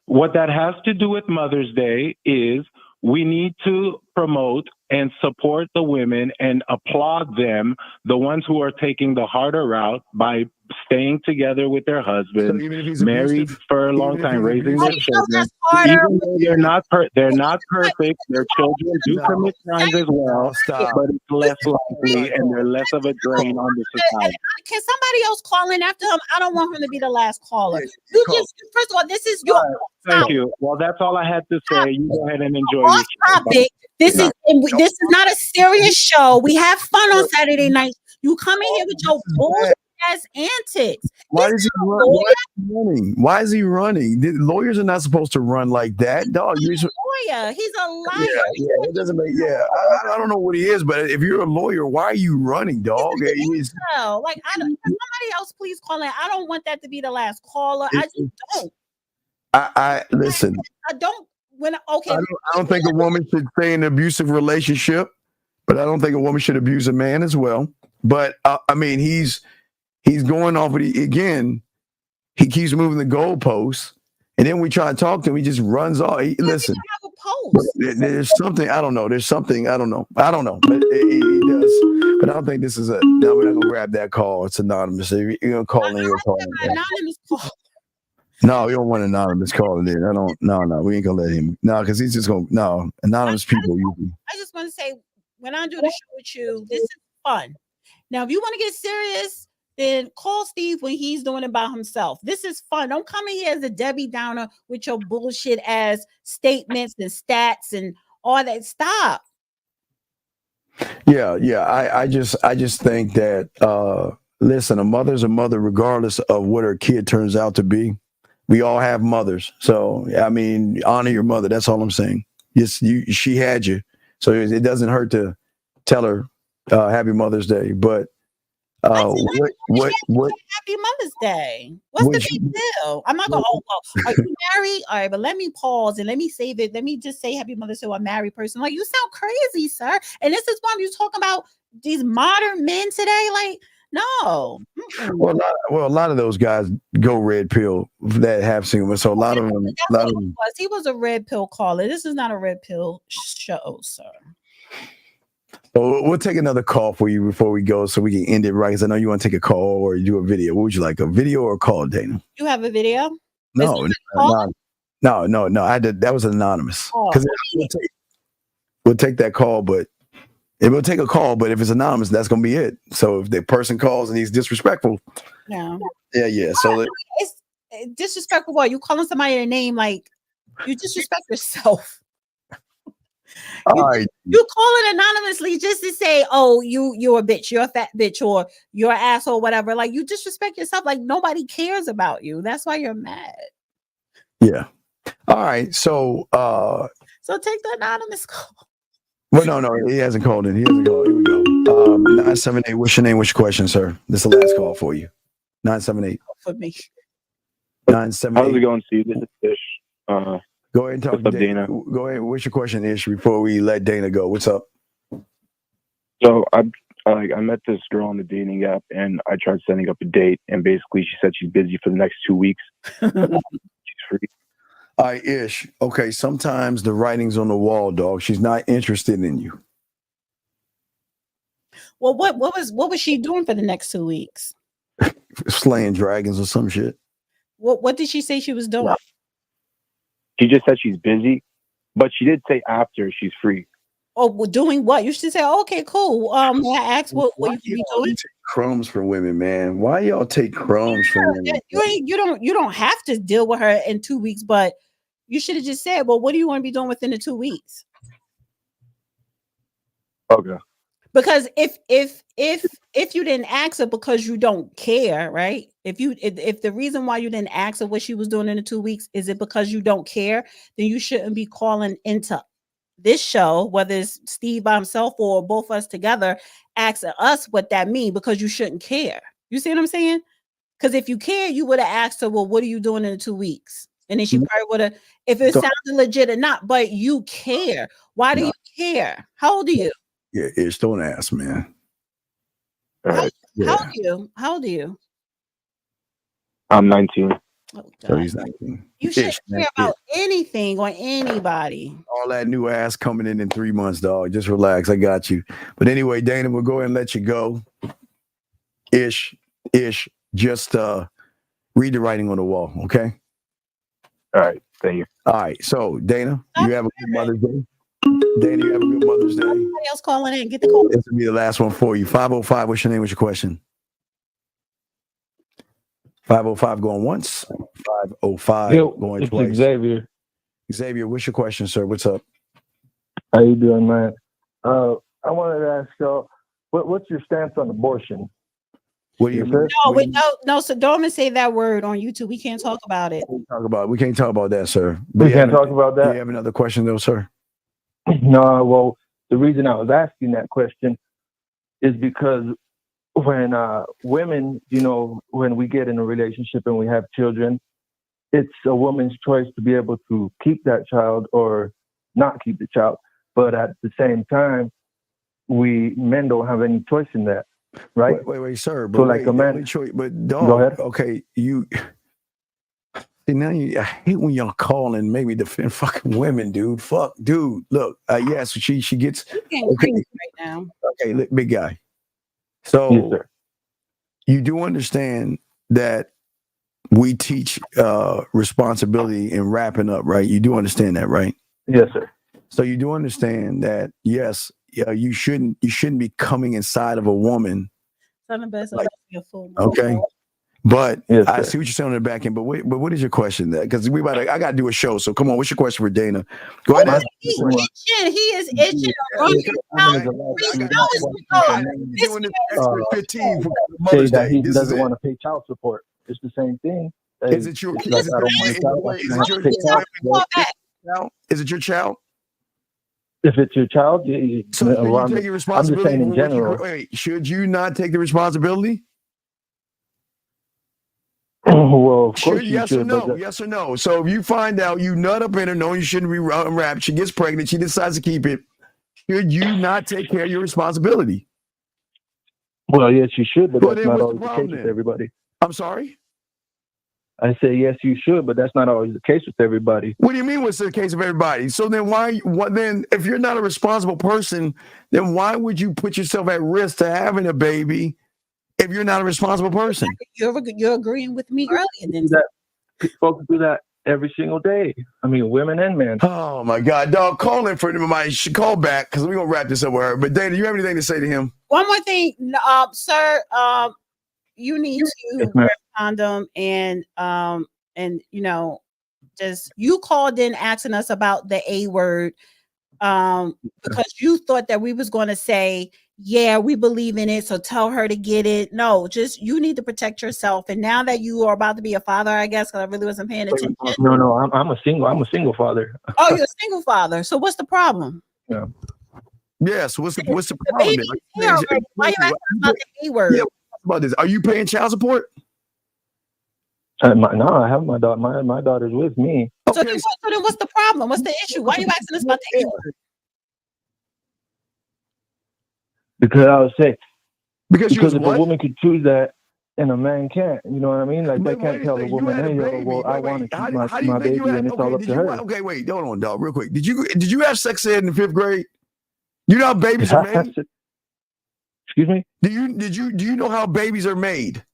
Speaker 21: What that has to do with Mother's Day is we need to promote and support the women and applaud them, the ones who are taking the harder route by staying together with their husbands, married for a long time, raising their children. Even though they're not perfect, their children do commit crimes as well, but it's less likely and they're less of a drain on the society.
Speaker 3: Can somebody else call in after him? I don't want him to be the last caller. You just, first of all, this is your
Speaker 21: Thank you. Well, that's all I had to say. You go ahead and enjoy your
Speaker 3: topic. This is not a serious show. We have fun on Saturday night. You come in here with your bullshit ass antics.
Speaker 2: Why is he running? Why is he running? Lawyers are not supposed to run like that, dog.
Speaker 3: He's a lawyer. He's a liar.
Speaker 2: Yeah, it doesn't make. Yeah, I don't know what he is, but if you're a lawyer, why are you running, dog?
Speaker 3: Like, somebody else please call in. I don't want that to be the last caller. I just don't.
Speaker 2: I listen.
Speaker 3: I don't.
Speaker 2: I don't think a woman should stay in an abusive relationship, but I don't think a woman should abuse a man as well. But I mean, he's going off with again. He keeps moving the goalposts, and then we try to talk to him. He just runs off. Listen, there's something I don't know. There's something I don't know. But he does. But I don't think this is no, we're not gonna grab that call. It's anonymous. If you're gonna call in, you're calling.
Speaker 3: Anonymous call.
Speaker 2: No, we don't want anonymous calling in. No, we ain't gonna let him. No, because he's just gonna anonymous people.
Speaker 3: I just want to say, when I do the show with you, this is fun. Now, if you want to get serious, then call Steve when he's doing it by himself. This is fun. Don't come in here as a Debbie Downer with your bullshit ass statements and stats and all that. Stop.
Speaker 2: Yeah. I just think that listen, a mother's a mother regardless of what her kid turns out to be. We all have mothers, so I mean, honor your mother. That's all I'm saying. Yes, she had you, so it doesn't hurt to tell her Happy Mother's Day. But what?
Speaker 3: Happy Mother's Day. What's the big deal? I'm not gonna. Are you married? All right, but let me pause and let me save it. Let me just say Happy Mother's Day to a married person. Like, you sound crazy, sir. And this is why you talking about these modern men today. Like, no.
Speaker 2: Well, a lot of those guys go red pill that have single. So a lot of them.
Speaker 3: He was a red pill caller. This is not a red pill show, sir.
Speaker 2: So we'll take another call for you before we go, so we can end it right. Because I know you want to take a call or do a video. What would you like, a video or a call, Dana?
Speaker 3: You have a video?
Speaker 2: No. That was anonymous. Because we'll take that call, but it will take a call. But if it's anonymous, that's gonna be it. So if the person calls and he's disrespectful,
Speaker 3: yeah.
Speaker 2: So
Speaker 3: it's disrespectful. What, you calling somebody a name? Like, you disrespect yourself. You call it anonymously just to say, oh, you're a bitch, you're a fat bitch, or you're an asshole, whatever. Like, you disrespect yourself. Like, nobody cares about you. That's why you're mad.
Speaker 2: Yeah. All right. So
Speaker 3: take the anonymous call.
Speaker 2: Well, no, he hasn't called in. Here we go. 978. What's your name? What's your question, sir? This is the last call for you. 978.
Speaker 3: For me.
Speaker 2: 978.
Speaker 21: How's it going, Steve? This is Fish.
Speaker 2: Go ahead and talk to Dana. Go ahead. What's your question, Ish, before we let Dana go? What's up?
Speaker 21: So Like, I met this girl on the dating app, and I tried setting up a date, and basically she said she's busy for the next 2 weeks. She's free.
Speaker 2: All right, Ish. Okay, sometimes the writing's on the wall, dog. She's not interested in you.
Speaker 3: Well, what was she doing for the next 2 weeks?
Speaker 2: Slaying dragons or some shit.
Speaker 3: What did she say she was doing?
Speaker 21: She just said she's busy, but she did say after she's free.
Speaker 3: Oh, well, doing what? You should say, okay, cool. May I ask what you could be doing?
Speaker 2: Take crumbs from women, man. Why y'all take crumbs from women?
Speaker 3: You don't have to deal with her in 2 weeks, but you should have just said, well, what do you want to be doing within the 2 weeks?
Speaker 21: Okay.
Speaker 3: Because if you didn't ask her because you don't care, right? If the reason why you didn't ask her what she was doing in the 2 weeks is it because you don't care, then you shouldn't be calling into this show, whether it's Steve by himself or both of us together, asking us what that means, because you shouldn't care. You see what I'm saying? Because if you care, you would have asked her, well, what are you doing in the 2 weeks? And then she probably would have, if it sounded legit or not, but you care. Why do you care? How old are you?
Speaker 2: Yeah, Ish, don't ask, man.
Speaker 21: All right.
Speaker 3: How old are you?
Speaker 21: I'm 19.
Speaker 3: Oh,
Speaker 2: so he's 19.
Speaker 3: You shouldn't care about anything or anybody.
Speaker 2: All that new ass coming in 3 months, dog. Just relax. I got you. But anyway, Dana, we'll go ahead and let you go. Ish, just read the writing on the wall, okay?
Speaker 21: All right. Thank you.
Speaker 2: All right. So, Dana, you have a good Mother's Day. Dana, you have a good Mother's Day.
Speaker 3: Somebody else calling in. Get the call.
Speaker 2: This will be the last one for you. 505, what's your name? What's your question? 505 going once. 505 going twice.
Speaker 1: It's Xavier.
Speaker 2: Xavier, what's your question, sir? What's up?
Speaker 1: How you doing, man? I wanted to ask y'all, what's your stance on abortion?
Speaker 2: What do you mean?
Speaker 3: No, so don't even say that word on YouTube. We can't talk about it.
Speaker 2: We can't talk about that, sir.
Speaker 1: We can't talk about that?
Speaker 2: Do you have another question, though, sir?
Speaker 1: No, well, the reason I was asking that question is because when women, when we get in a relationship and we have children, it's a woman's choice to be able to keep that child or not keep the child. But at the same time, men don't have any choice in that, right?
Speaker 2: Wait, sir.
Speaker 1: But so like a man,
Speaker 2: but dog,
Speaker 1: go ahead.
Speaker 2: Okay, see, now I hate when y'all call and maybe defend fucking women, dude. Fuck, dude. Look, yes, she gets
Speaker 3: okay right now.
Speaker 2: Okay, look, big guy. So
Speaker 1: yes, sir.
Speaker 2: You do understand that we teach responsibility in wrapping up, right? You do understand that, right?
Speaker 1: Yes, sir.
Speaker 2: So you do understand that, yes, you shouldn't be coming inside of a woman. Okay. But
Speaker 1: yes,
Speaker 2: I see what you're saying on the back end. But what is your question there? Because I got to do a show. So come on, what's your question for Dana? Go ahead.
Speaker 3: He is itching.
Speaker 1: Say that he doesn't want to pay child support. It's the same thing.
Speaker 2: Is it your child? Is it your child?
Speaker 1: If it's your child,
Speaker 2: so you take your responsibility.
Speaker 1: I'm just saying in general.
Speaker 2: Wait, should you not take the responsibility?
Speaker 1: Well, of course
Speaker 2: yes or no? Yes or no? So if you find out you nut up in her, knowing you shouldn't be unwrapped, she gets pregnant, she decides to keep it, should you not take care of your responsibility?
Speaker 1: Well, yes, you should, but that's not always the case with everybody.
Speaker 2: I'm sorry?
Speaker 1: I say yes, you should, but that's not always the case with everybody.
Speaker 2: What do you mean what's the case of everybody? So then then if you're not a responsible person, then why would you put yourself at risk to having a baby if you're not a responsible person?
Speaker 3: You're agreeing with me earlier. Then
Speaker 1: folks do that every single day. I mean, women and men.
Speaker 2: Oh my God, dog! Call in for my call back because we're gonna wrap this up with her. But Dana, you have anything to say to him?
Speaker 3: One more thing, sir. You need to wear a condom and just you called in asking us about the A word because you thought that we was going to say, yeah, we believe in it, so tell her to get it. No, just you need to protect yourself. And now that you are about to be a father, I guess, because I really wasn't paying attention.
Speaker 1: No, I'm a single father.
Speaker 3: Oh, you're a single father. So what's the problem?
Speaker 1: Yeah.
Speaker 2: Yes. What's the problem?
Speaker 3: Why you asking about the A word?
Speaker 2: Yeah, about this. Are you paying child support?
Speaker 1: No, I have my daughter. My daughter's with me.
Speaker 3: So then what's the problem? What's the issue? Why are you asking us about the A word?
Speaker 1: Because I would say
Speaker 2: Because
Speaker 1: if a woman could choose that and a man can't, you know what I mean? Like they can't tell a woman, hey, well, I want to keep my baby, and it's all up to her.
Speaker 2: Okay, wait, hold on, dog, real quick. Did you have sex ed in the 5th grade? You know how babies are made?
Speaker 1: Excuse me?
Speaker 2: Do you know how babies are made?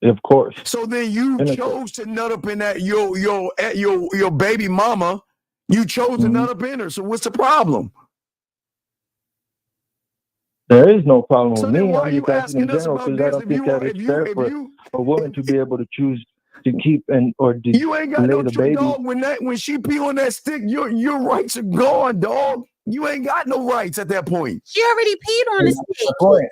Speaker 1: Of course.
Speaker 2: So then you chose to nut up in that your baby mama. You chose to nut up in her. So what's the problem?
Speaker 1: There is no problem
Speaker 2: So
Speaker 1: with
Speaker 2: then
Speaker 1: me.
Speaker 2: why
Speaker 1: I'm
Speaker 2: are you
Speaker 1: just asking in general because I don't think that it's fair for a woman to be able to choose to keep or to
Speaker 2: you ain't got
Speaker 1: lay
Speaker 2: no
Speaker 1: the baby.
Speaker 2: dog. When she pee on that stick, your rights are gone, dog. You ain't got no rights at that point.
Speaker 3: She already peed on the stick.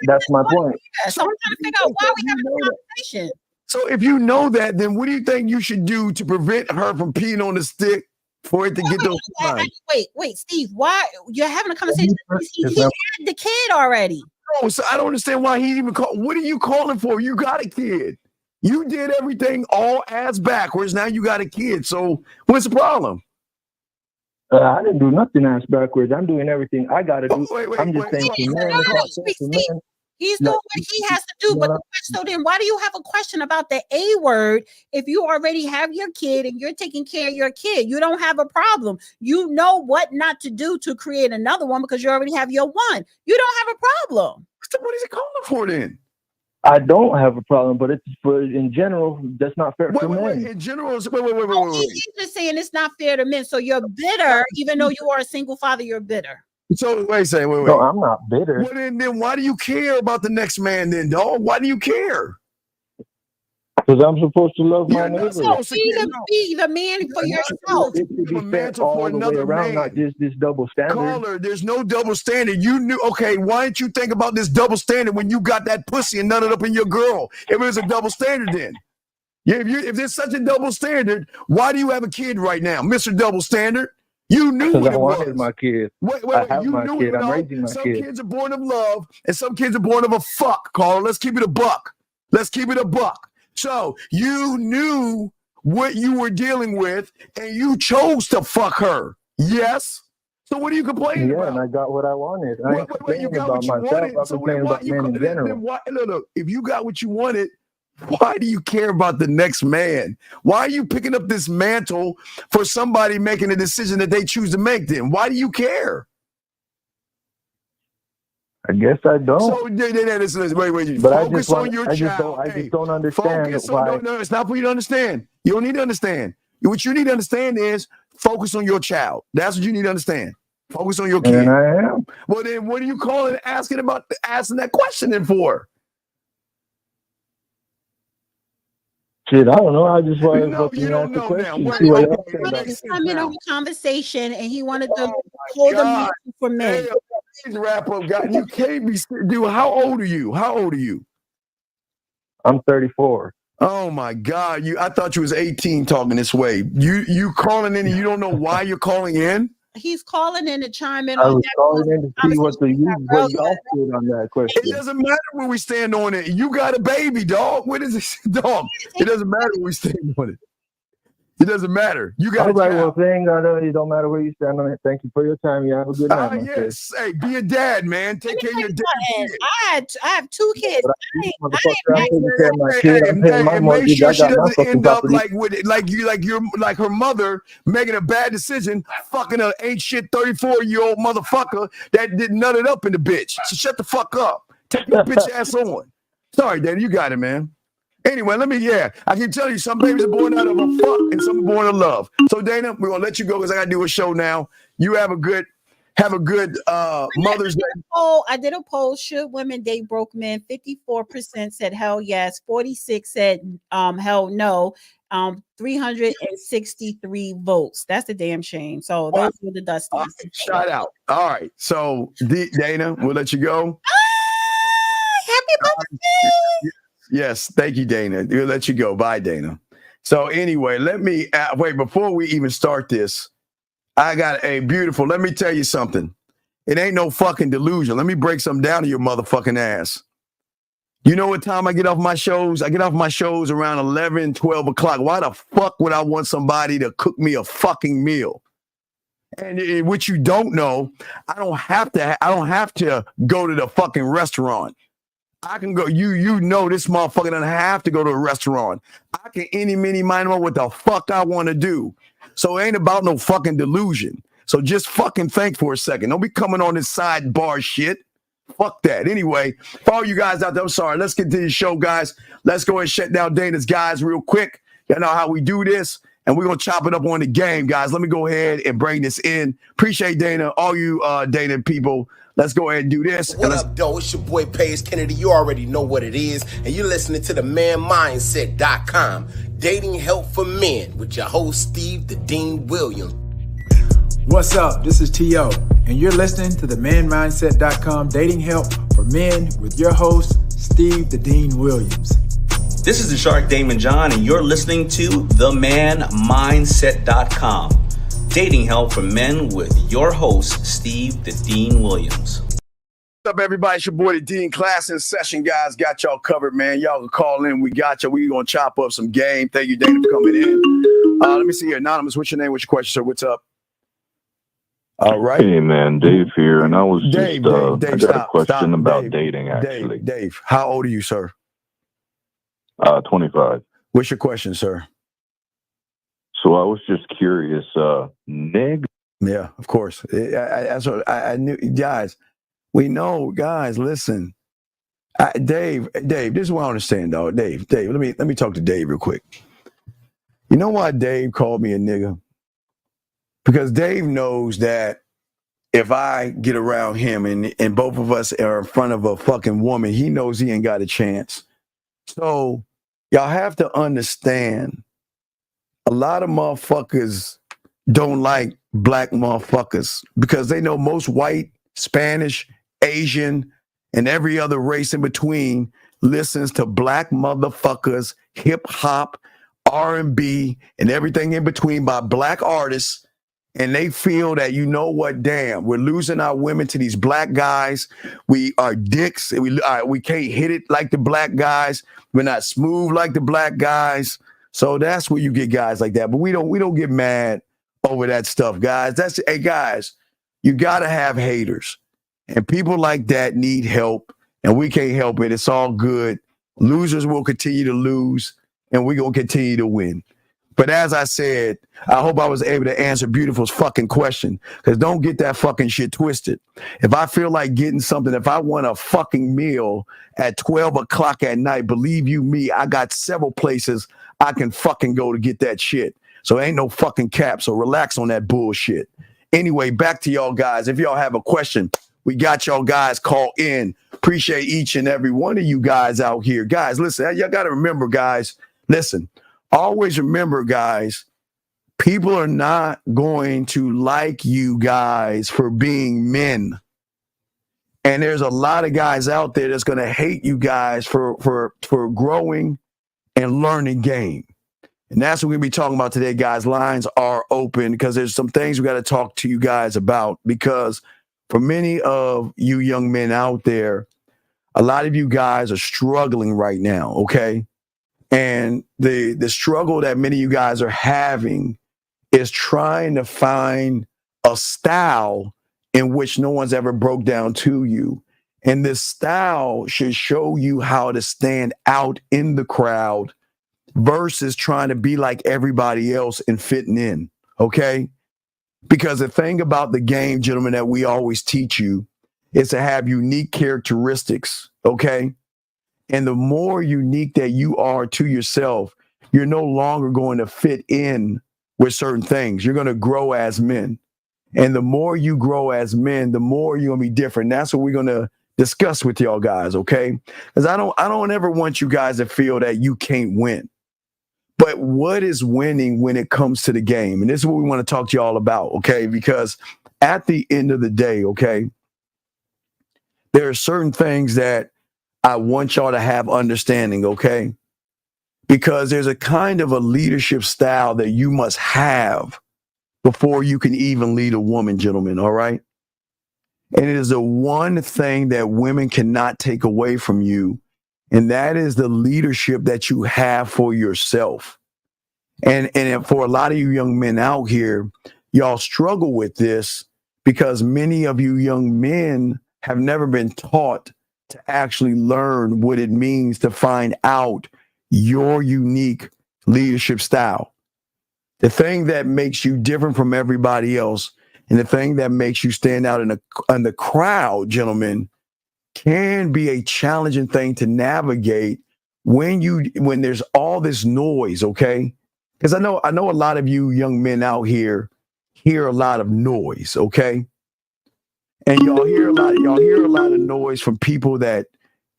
Speaker 1: That's my point.
Speaker 3: So I'm trying to figure out why we having a conversation.
Speaker 2: So if you know that, then what do you think you should do to prevent her from peeing on the stick for it to get those signs?
Speaker 3: Wait, Steve, why you're having a conversation? He had the kid already.
Speaker 2: Oh, so I don't understand why he even called. What are you calling for? You got a kid. You did everything all ass backwards. Now you got a kid. So what's the problem?
Speaker 1: I didn't do nothing ass backwards. I'm doing everything I got to do. I'm just saying to men.
Speaker 3: He's doing what he has to do. But so then why do you have a question about the A word if you already have your kid and you're taking care of your kid? You don't have a problem. You know what not to do to create another one because you already have your one. You don't have a problem.
Speaker 2: So what is it calling for then?
Speaker 1: I don't have a problem, but it's for in general, that's not fair for men.
Speaker 2: In general, wait.
Speaker 3: He's just saying it's not fair to men. So you're bitter, even though you are a single father, you're bitter.
Speaker 2: So wait.
Speaker 1: No, I'm not bitter.
Speaker 2: Well, then why do you care about the next man then, dog? Why do you care?
Speaker 1: Because I'm supposed to love my neighbor.
Speaker 3: So be the man for yourself.
Speaker 1: It should be fair all the way around, not just this double standard.
Speaker 2: Caller, there's no double standard. You knew, okay, why didn't you think about this double standard when you got that pussy and nutted up in your girl? If it was a double standard then. If there's such a double standard, why do you have a kid right now, Mr. Double Standard? You knew what it was.
Speaker 1: I wanted my kid.
Speaker 2: Wait.
Speaker 1: I have
Speaker 2: You
Speaker 1: my
Speaker 2: knew
Speaker 1: kid.
Speaker 2: it.
Speaker 1: I'm raising my
Speaker 2: some
Speaker 1: kid.
Speaker 2: Kids are born of love, and some kids are born of a fuck, caller. Let's keep it a buck. So you knew what you were dealing with, and you chose to fuck her. Yes? So what are you complaining about?
Speaker 1: Yeah, and I got what I wanted. I ain't complaining about myself. I'm complaining about men in general.
Speaker 2: Look, if you got what you wanted, why do you care about the next man? Why are you picking up this mantle for somebody making a decision that they choose to make then? Why do you care?
Speaker 1: I guess I don't.
Speaker 2: So, wait.
Speaker 1: But
Speaker 2: focus on your child.
Speaker 1: I just don't understand why.
Speaker 2: No, it's not for you to understand. You don't need to understand. What you need to understand is focus on your child. That's what you need to understand. Focus on your kid.
Speaker 1: And I am.
Speaker 2: Well, then what are you calling asking that question then for?
Speaker 1: Shit, I don't know. I just wanted to ask the question.
Speaker 3: I'm in a conversation, and he wanted to hold the meeting for men.
Speaker 2: Please wrap up, guy. You can't be, dude. How old are you?
Speaker 1: I'm 34.
Speaker 2: Oh my God! I thought you was 18 talking this way. You calling in and you don't know why you're calling in?
Speaker 3: He's calling in to chime in.
Speaker 1: I was calling in to see what y'all did on that question.
Speaker 2: It doesn't matter where we stand on it. You got a baby, dog. What is this, dog? It doesn't matter where we stand on it. It doesn't matter. You got
Speaker 1: all right. Well, it don't matter where you stand on it. Thank you for your time. You have a good night.
Speaker 2: Yes. Hey, be a dad, man. Take care of your dad.
Speaker 3: I have 2 kids.
Speaker 2: Make sure she doesn't end up like her mother making a bad decision, fucking an ain't shit 34-year-old motherfucker that did nut it up in the bitch. So shut the fuck up. Take your bitch ass on. Sorry, Daddy, you got it, man. Anyway, I can tell you some babies are born out of a fuck and some are born of love. So Dana, we're gonna let you go because I gotta do a show now. You have a good Mother's Day.
Speaker 3: I did a poll. Should women date broke men? 54% said hell yes. 46 said hell no. 363 votes. That's a damn shame. So those were the Dusties.
Speaker 2: Shout out. All right. So Dana, we'll let you go.
Speaker 3: Happy birthday.
Speaker 2: Yes, thank you, Dana. We'll let you go. Bye, Dana. So anyway, let me wait before we even start this. I got a beautiful. Let me tell you something. It ain't no fucking delusion. Let me break something down to your motherfucking ass. You know what time I get off my shows? I get off my shows around 11, 12 o'clock. Why the fuck would I want somebody to cook me a fucking meal? And what you don't know, I don't have to go to the fucking restaurant. I can go, you know this motherfucker doesn't have to go to a restaurant. I can any, mini, mind what the fuck I want to do. So it ain't about no fucking delusion. So just fucking think for a second. Don't be coming on this sidebar shit. Fuck that. Anyway, for all you guys out there, I'm sorry. Let's get to the show, guys. Let's go and shut down Dana's guys real quick. You know how we do this. And we're going to chop it up on the game, guys. Let me go ahead and bring this in. Appreciate Dana, all you Dana people. Let's go ahead and do this.
Speaker 4: What up, though? It's your boy, Paige Kennedy. You already know what it is. And you're listening to the manmindset.com. Dating help for men with your host, Steve the Dean Williams.
Speaker 22: What's up? This is T.O. And you're listening to the manmindset.com dating help for men with your host, Steve the Dean Williams.
Speaker 23: This is the Shark Damon John, and you're listening to themanmindset.com. Dating help for men with your host, Steve the Dean Williams.
Speaker 2: What's up, everybody? It's your boy, the Dean. Class in session, guys. Got y'all covered, man. Y'all can call in. We got you. We going to chop up some game. Thank you, Dana, for coming in. Let me see here. Anonymous, what's your name? What's your question, sir? What's up? All right.
Speaker 24: Hey, man. Dave here. And I was
Speaker 2: Dave,
Speaker 24: I got
Speaker 2: stop,
Speaker 24: a question about
Speaker 2: Dave,
Speaker 24: dating, actually.
Speaker 2: Dave, how old are you, sir?
Speaker 24: 25.
Speaker 2: What's your question, sir?
Speaker 24: So I was just curious, neg.
Speaker 2: Yeah, of course. That's what I knew. Guys, we know, guys, listen. Dave, this is what I understand, dog. Dave, let me talk to Dave real quick. You know why Dave called me a nigga? Because Dave knows that if I get around him and both of us are in front of a fucking woman, he knows he ain't got a chance. So y'all have to understand, a lot of motherfuckers don't like black motherfuckers because they know most white, Spanish, Asian, and every other race in between listens to black motherfuckers, hip hop, R&B, and everything in between by black artists. And they feel that, you know what, damn, we're losing our women to these black guys. We are dicks. We can't hit it like the black guys. We're not smooth like the black guys. So that's where you get guys like that. But we don't get mad over that stuff, guys. Hey, guys, you got to have haters. And people like that need help. And we can't help it. It's all good. Losers will continue to lose. And we're going to continue to win. But as I said, I hope I was able to answer Beautiful's fucking question, because don't get that fucking shit twisted. If I feel like getting something, if I want a fucking meal at 12 o'clock at night, believe you me, I got several places I can fucking go to get that shit. So ain't no fucking cap. So relax on that bullshit. Anyway, back to y'all guys. If y'all have a question, we got y'all guys call in. Appreciate each and every one of you guys out here. Guys, listen, y'all got to remember, guys, listen. Always remember, guys, people are not going to like you guys for being men. And there's a lot of guys out there that's going to hate you guys for growing and learning game. And that's what we're going to be talking about today, guys. Lines are open because there's some things we got to talk to you guys about, because for many of you young men out there, a lot of you guys are struggling right now, okay? And the struggle that many of you guys are having is trying to find a style in which no one's ever broke down to you. And this style should show you how to stand out in the crowd versus trying to be like everybody else and fitting in, okay? Because the thing about the game, gentlemen, that we always teach you is to have unique characteristics, okay? And the more unique that you are to yourself, you're no longer going to fit in with certain things. You're going to grow as men. And the more you grow as men, the more you're going to be different. That's what we're going to discuss with y'all guys, okay? Because I don't ever want you guys to feel that you can't win. But what is winning when it comes to the game? And this is what we want to talk to y'all about, okay? Because at the end of the day, okay, there are certain things that I want y'all to have understanding, okay? Because there's a kind of a leadership style that you must have before you can even lead a woman, gentlemen, all right? And it is the one thing that women cannot take away from you, and that is the leadership that you have for yourself. And for a lot of you young men out here, y'all struggle with this because many of you young men have never been taught to actually learn what it means to find out your unique leadership style. The thing that makes you different from everybody else and the thing that makes you stand out in the crowd, gentlemen, can be a challenging thing to navigate when there's all this noise, okay? Because I know a lot of you young men out here hear a lot of noise, okay? And y'all hear a lot of noise from people that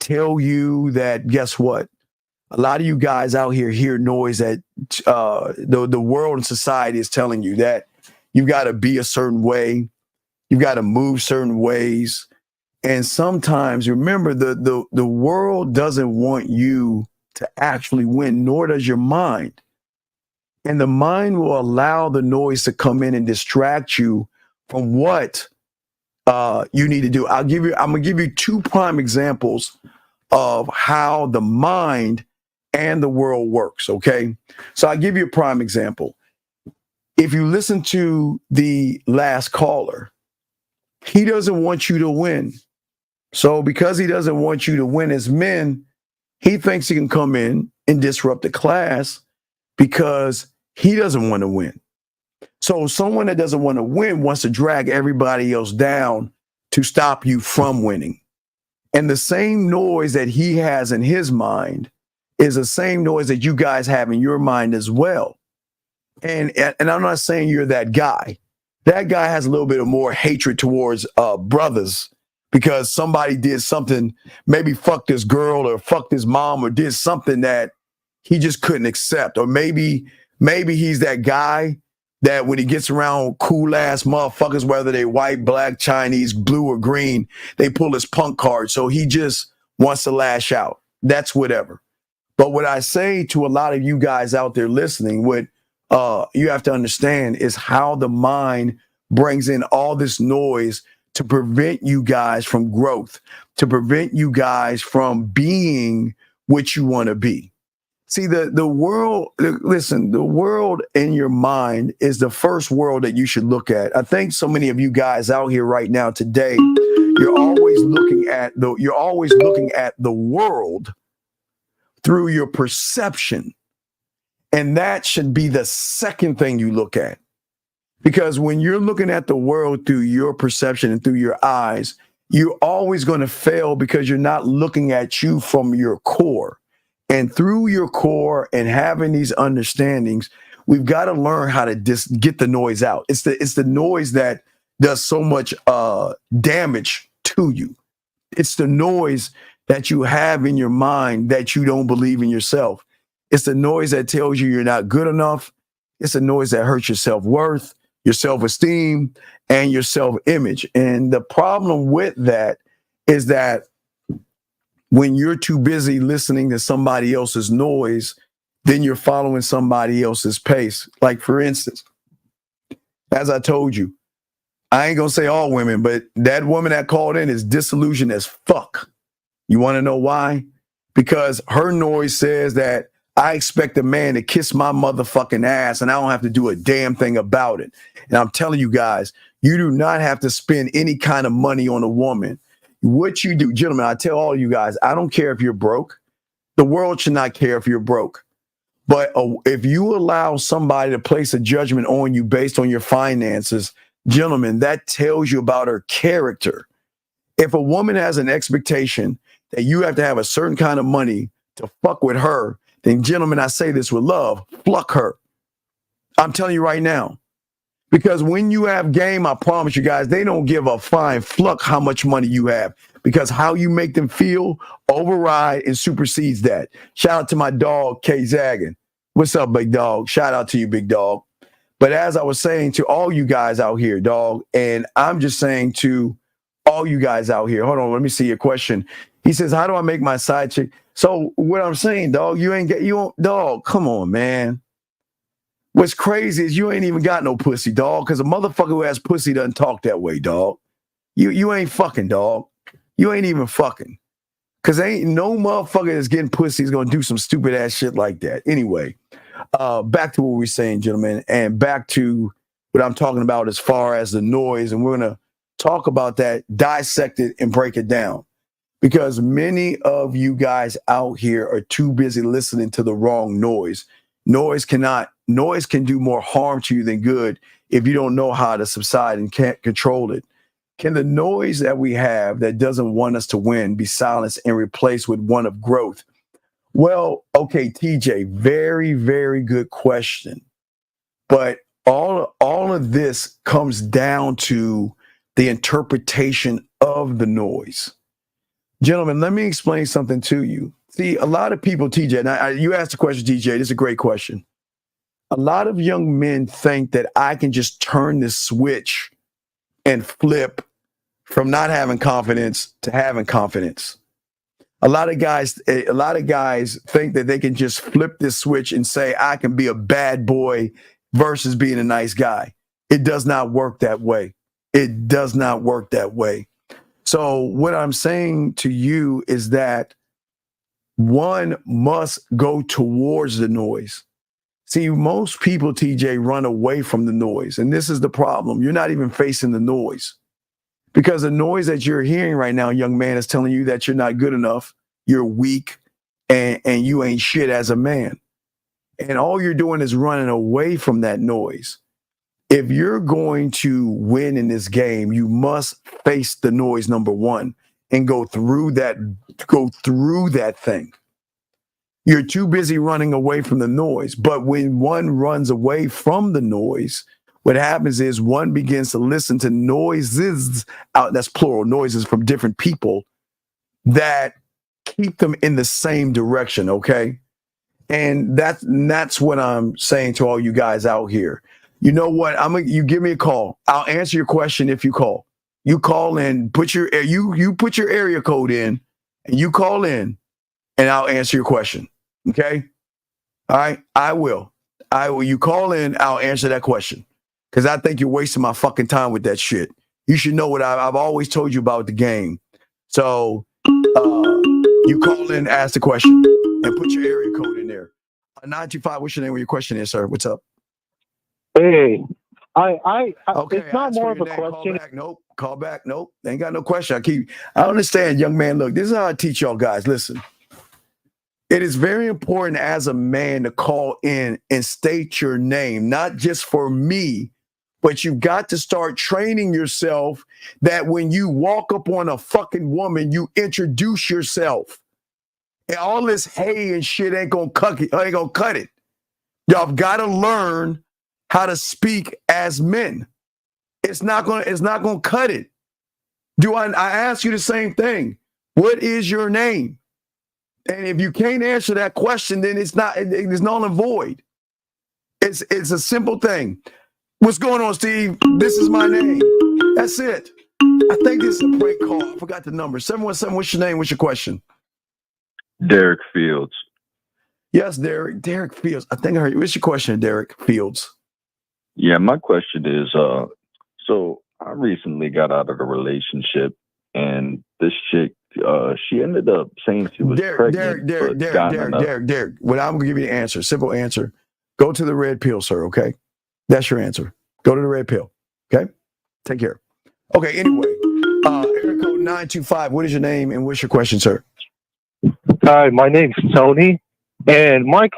Speaker 2: tell you that, guess what? A lot of you guys out here hear noise that the world and society is telling you that you've got to be a certain way, you've got to move certain ways. And sometimes, remember, the world doesn't want you to actually win, nor does your mind. And the mind will allow the noise to come in and distract you from what you need to do. I'm gonna give you two prime examples of how the mind and the world works. Okay, so I'll give you a prime example. If you listen to the last caller, he doesn't want you to win. So because he doesn't want you to win as men, he thinks he can come in and disrupt the class because he doesn't want to win. So someone that doesn't want to win wants to drag everybody else down to stop you from winning. And the same noise that he has in his mind is the same noise that you guys have in your mind as well. And I'm not saying you're that guy. That guy has a little bit of more hatred towards brothers because somebody did something, maybe fucked his girl or fucked his mom or did something that he just couldn't accept. Or maybe he's that guy that when he gets around cool ass motherfuckers, whether they white, black, Chinese, blue or green, they pull his punk card. So he just wants to lash out. That's whatever. But what I say to a lot of you guys out there listening, what you have to understand is how the mind brings in all this noise to prevent you guys from growth, to prevent you guys from being what you want to be. See, the world, listen, the world in your mind is the first world that you should look at. I think so many of you guys out here right now today, you're always looking at the world through your perception. And that should be the second thing you look at. Because when you're looking at the world through your perception and through your eyes, you're always going to fail because you're not looking at you from your core. And through your core and having these understandings, we've got to learn how to get the noise out. It's the noise that does so much damage to you. It's the noise that you have in your mind that you don't believe in yourself. It's the noise that tells you you're not good enough. It's the noise that hurts your self-worth, your self-esteem, and your self-image. And the problem with that is that when you're too busy listening to somebody else's noise, then you're following somebody else's pace. Like, for instance, as I told you, I ain't gonna say all women, but that woman that called in is disillusioned as fuck. You want to know why? Because her noise says that I expect a man to kiss my motherfucking ass and I don't have to do a damn thing about it. And I'm telling you guys, you do not have to spend any kind of money on a woman. What you do, gentlemen, I tell all you guys, I don't care if you're broke. The world should not care if you're broke. But if you allow somebody to place a judgment on you based on your finances, gentlemen, that tells you about her character. If a woman has an expectation that you have to have a certain kind of money to fuck with her, then gentlemen, I say this with love, pluck her. I'm telling you right now. Because when you have game, I promise you guys, they don't give a flying fluck how much money you have. Because how you make them feel override and supersedes that. Shout out to my dog, K Zaggin. What's up, big dog? Shout out to you, big dog. But as I was saying to all you guys out here, dog, and I'm just saying to all you guys out here, hold on, let me see your question. He says, how do I make my side chick? So what I'm saying, dog, dog, come on, man. What's crazy is you ain't even got no pussy, dog, because a motherfucker who has pussy doesn't talk that way, dog. You ain't fucking, dog. You ain't even fucking. Because ain't no motherfucker that's getting pussy is going to do some stupid ass shit like that. Anyway, back to what we're saying, gentlemen, and back to what I'm talking about as far as the noise. And we're going to talk about that, dissect it, and break it down. because many of you guys out here are too busy listening to the wrong noise. Noise can do more harm to you than good if you don't know how to subside and can't control it. Can the noise that we have that doesn't want us to win be silenced and replaced with one of growth? Well, okay, TJ, very, very good question. But all of this comes down to the interpretation of the noise. Gentlemen, let me explain something to you. See, a lot of people, TJ, now you asked the question, TJ, this is a great question. A lot of young men think that I can just turn this switch and flip from not having confidence to having confidence. A lot of guys think that they can just flip this switch and say, I can be a bad boy versus being a nice guy. It does not work that way. It does not work that way. So what I'm saying to you is that one must go towards the noise. See, most people, TJ, run away from the noise. And this is the problem. You're not even facing the noise. Because the noise that you're hearing right now, young man, is telling you that you're not good enough, you're weak, and you ain't shit as a man. And all you're doing is running away from that noise. If you're going to win in this game, you must face the noise, number one, and go through that thing. You're too busy running away from the noise. But when one runs away from the noise, what happens is one begins to listen to noises out, that's plural, noises from different people that keep them in the same direction, okay? And that's what I'm saying to all you guys out here. You know what? You give me a call. I'll answer your question if you call. You call in, you put your area code in, and you call in, and I'll answer your question. Okay? All right? I will. You call in, I'll answer that question. Because I think you're wasting my fucking time with that shit. You should know what I've always told you about the game. So you call in, ask the question, and put your area code in there. 925, what's your name? What your question is, sir? What's up?
Speaker 5: Hey,
Speaker 2: okay,
Speaker 5: it's not more of a question.
Speaker 2: Call back. Nope. Ain't got no question. I understand, young man. Look, this is how I teach y'all guys. Listen, it is very important as a man to call in and state your name, not just for me, but you got to start training yourself that when you walk up on a fucking woman, you introduce yourself. And all this hey and shit ain't gonna cut it. Y'all got to learn how to speak as men. It's not gonna cut it. I ask you the same thing. What is your name? And if you can't answer that question, then it's null and void. It's a simple thing. What's going on, Steve? This is my name. That's it. I think this is a prank call. I forgot the number. 717, what's your name? What's your question?
Speaker 24: Derek Fields.
Speaker 2: Yes, Derek. Derek Fields. I think I heard you. What's your question, Derek Fields?
Speaker 24: Yeah, my question is, so I recently got out of a relationship, and this chick, she ended up saying she was pregnant.
Speaker 2: Derek. Well, I'm gonna give you the answer. Simple answer. Go to the red pill, sir. Okay, that's your answer. Go to the red pill. Okay, take care. Okay. Anyway, area code 925. What is your name and what's your question, sir?
Speaker 5: Hi, my name's Tony, and my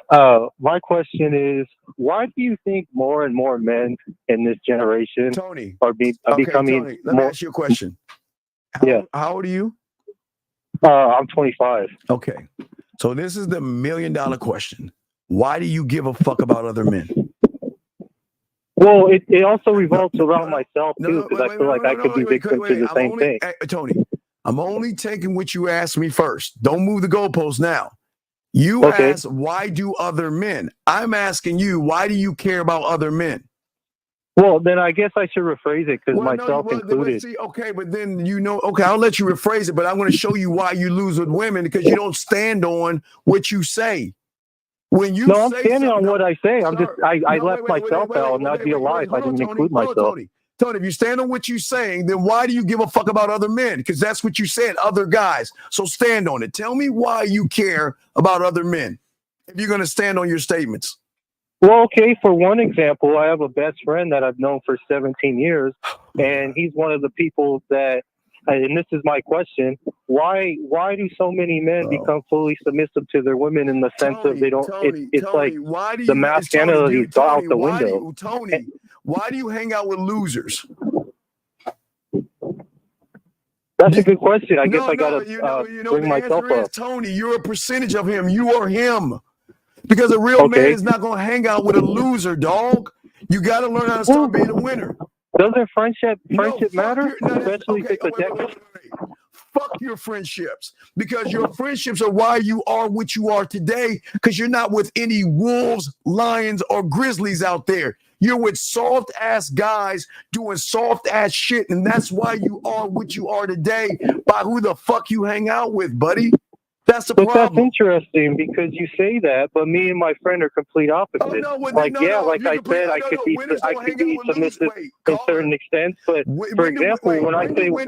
Speaker 5: question is, why do you think more and more men in this generation are becoming
Speaker 2: Tony, let me ask you a question. How old are you?
Speaker 5: I'm 25.
Speaker 2: Okay, so this is the $1 million question. Why do you give a fuck about other men?
Speaker 5: Well, it also revolves around myself too, because I feel like I could be victim to the same thing.
Speaker 2: Tony, I'm only taking what you asked me first. Don't move the goalposts now. You asked, why do other men? I'm asking you, why do you care about other men?
Speaker 5: Well, then I guess I should rephrase it because myself included.
Speaker 2: But then I'll let you rephrase it, but I'm going to show you why you lose with women because you don't stand on what you say. When you
Speaker 5: I'm standing on what I say. I left myself out, and I'd be a lie if I didn't include myself.
Speaker 2: Tony, if you stand on what you're saying, then why do you give a fuck about other men? Because that's what you said, other guys. So stand on it. Tell me why you care about other men if you're going to stand on your statements.
Speaker 5: Well, okay, for one example, I have a best friend that I've known for 17 years, and he's one of the people that and this is my question: why do so many men become fully submissive to their women in the sense of they don't? It's like
Speaker 2: why do
Speaker 5: the
Speaker 2: you,
Speaker 5: masculinity's gone out the window.
Speaker 2: Tony, why do you hang out with losers?
Speaker 5: That's a good question. I guess I gotta bring myself up.
Speaker 2: Tony, you're a percentage of him. You are him. Because a real man is not going to hang out with a loser, dog. You got to learn how to start being a winner.
Speaker 5: Doesn't friendship matter? Especially if it's a decade.
Speaker 2: Fuck your friendships, because your friendships are why you are what you are today, because you're not with any wolves, lions, or grizzlies out there. You're with soft ass guys doing soft ass shit, and that's why you are what you are today by who the fuck you hang out with, buddy. That's the problem.
Speaker 5: That's interesting because you say that, but me and my friend are complete opposites. I said, I could be submissive to certain extent, but for example, when I say we're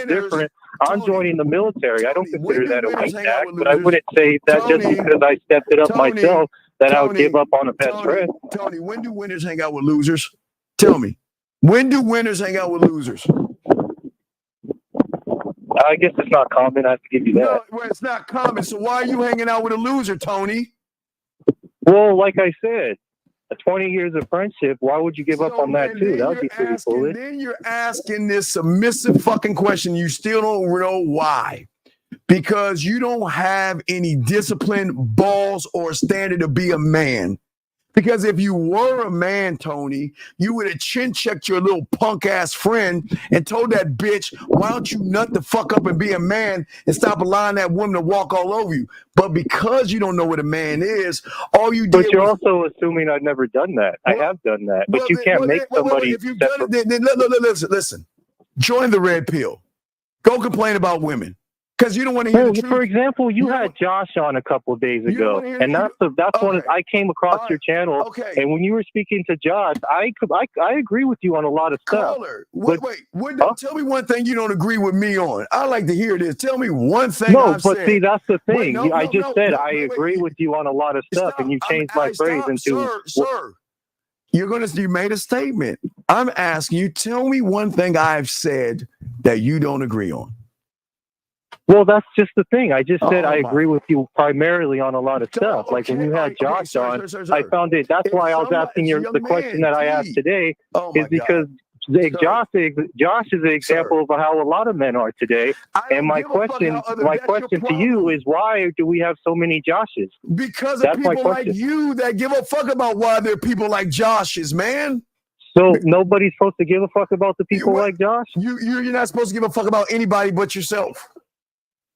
Speaker 5: different, I'm joining the military. I don't consider that a weak act, but I wouldn't say that just because I stepped it up myself that I would give up on a best friend.
Speaker 2: Tony, when do winners hang out with losers? Tell me. When do winners hang out with losers?
Speaker 5: I guess it's not common. I have to give you that.
Speaker 2: No, well, it's not common. So why are you hanging out with a loser, Tony?
Speaker 5: Well, like I said, 20 years of friendship, why would you give up on that too? That would be pretty foolish.
Speaker 2: Then you're asking this submissive fucking question. You still don't know why. Because you don't have any discipline, balls, or standard to be a man. Because if you were a man, Tony, you would have chin-checked your little punk-ass friend and told that bitch, why don't you nut the fuck up and be a man and stop allowing that woman to walk all over you? But because you don't know what a man is, all you did
Speaker 5: But you're also assuming I've never done that. I have done that. But you can't make somebody...
Speaker 2: If you've done it, then listen. Join the red pill. Go complain about women. Because you don't want to hear the truth.
Speaker 5: For example, you had Josh on a couple of days ago, and that's one. I came across your channel, and when you were speaking to Josh, I agree with you on a lot of stuff.
Speaker 2: Tell me one thing you don't agree with me on. I like to hear this. Tell me one thing.
Speaker 5: See, that's the thing. I just said I agree with you on a lot of stuff, and you changed my phrase into
Speaker 2: sir. You made a statement. I'm asking you. Tell me one thing I've said that you don't agree on.
Speaker 5: Well, that's just the thing. I just said I agree with you primarily on a lot of stuff. Like when you had Josh on, I found it. That's why I was asking the question that I asked today is because Josh is an example of how a lot of men are today. And my question to you is, why do we have so many Joshes?
Speaker 2: Because of people like you that give a fuck about why there are people like Joshes, man.
Speaker 5: So nobody's supposed to give a fuck about the people like Josh?
Speaker 2: You're not supposed to give a fuck about anybody but yourself.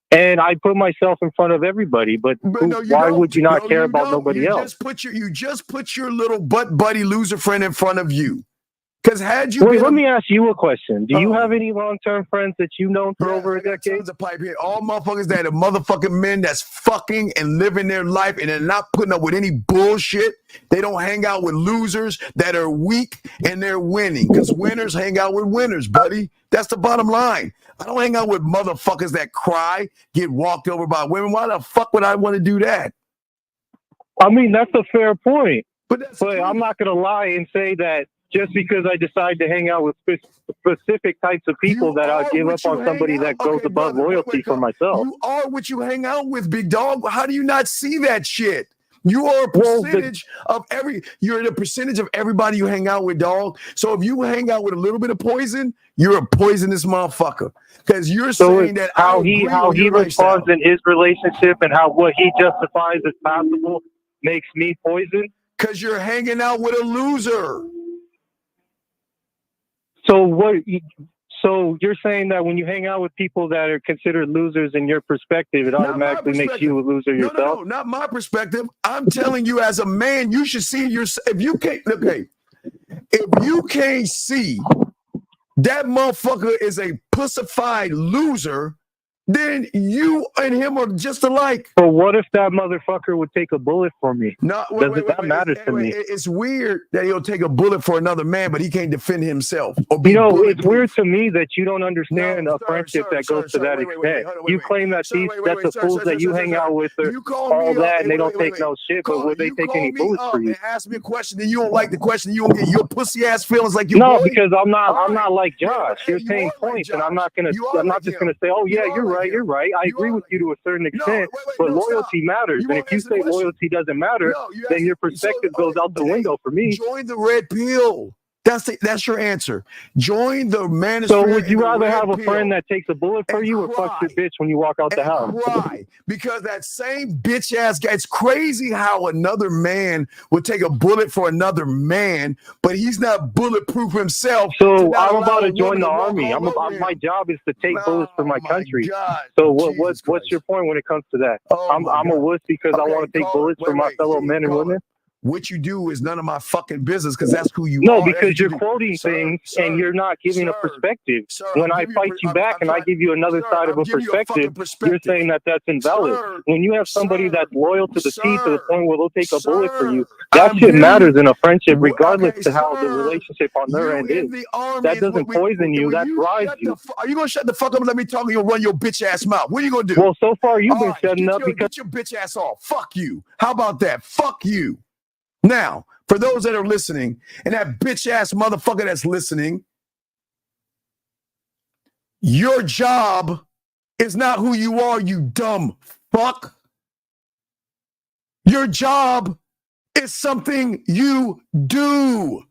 Speaker 5: And I put myself in front of everybody, but why would you not care about nobody else?
Speaker 2: You just put your little butt buddy loser friend in front of you. Because had you
Speaker 5: let me ask you a question. Do you have any long-term friends that you've known for over a decade?
Speaker 2: Tons of pipe here. All motherfuckers that are motherfucking men that's fucking and living their life and they're not putting up with any bullshit. They don't hang out with losers that are weak and they're winning. Because winners hang out with winners, buddy. That's the bottom line. I don't hang out with motherfuckers that cry, get walked over by women. Why the fuck would I want to do that?
Speaker 5: I mean, that's a fair point. But I'm not going to lie and say that just because I decide to hang out with specific types of people that I'll give up on somebody that goes above loyalty for myself.
Speaker 2: You are what you hang out with, big dog. How do you not see that shit? You are a percentage you're the percentage of everybody you hang out with, dog. So if you hang out with a little bit of poison, you're a poisonous motherfucker. Because you're saying that
Speaker 5: how he responds in his relationship and what he justifies as possible makes me poison.
Speaker 2: Because you're hanging out with a loser.
Speaker 5: So you're saying that when you hang out with people that are considered losers in your perspective, it automatically makes you a loser yourself?
Speaker 2: No, not my perspective. I'm telling you, as a man, you should see yourself. If you can't see that motherfucker is a pussified loser, then you and him are just alike.
Speaker 5: But what if that motherfucker would take a bullet for me?
Speaker 2: No,
Speaker 5: That matters to me.
Speaker 2: It's weird that he'll take a bullet for another man, but he can't defend himself. Or
Speaker 5: You know, it's weird to me that you don't understand a friendship that goes to that extent. You claim that the fools that you hang out with are all that, and they don't take no shit, but would they take any bullets for you?
Speaker 2: Ask me a question, then you don't like the question. You don't get your pussy ass feelings like you.
Speaker 5: No, because I'm not like Josh. You're saying points, and I'm not just gonna say, oh yeah, you're right. I agree with you to a certain extent, but loyalty matters. And if you say loyalty doesn't matter, then your perspective goes out the window for me.
Speaker 2: Join the red pill. That's your answer. Join the manosphere.
Speaker 5: So would you rather have a friend that takes a bullet for you or fuck your bitch when you walk out the house?
Speaker 2: Cry. Because that same bitch ass guy, it's crazy how another man would take a bullet for another man, but he's not bulletproof himself.
Speaker 5: So I'm about to join the army. My job is to take bullets for my country. So what's your point when it comes to that? I'm a wuss because I want to take bullets for my fellow men and women.
Speaker 2: What you do is none of my fucking business because that's who you are.
Speaker 5: No, because you're quoting things and you're not giving a perspective. When I fight you back and I give you another side of a perspective, you're saying that that's invalid. When you have somebody that's loyal to the teeth to the point where they'll take a bullet for you, that shit matters in a friendship, regardless to how the relationship on their end is. That doesn't poison you, that drives you.
Speaker 2: Are you going to shut the fuck up and let me talk and you'll run your bitch ass mouth? What are you going to do?
Speaker 5: Well, so far you've been shutting up because...
Speaker 2: Get your bitch ass off. Fuck you. How about that? Fuck you. Now, for those that are listening, and that bitch ass motherfucker that's listening, your job is not who you are, you dumb fuck. Your job is something you do.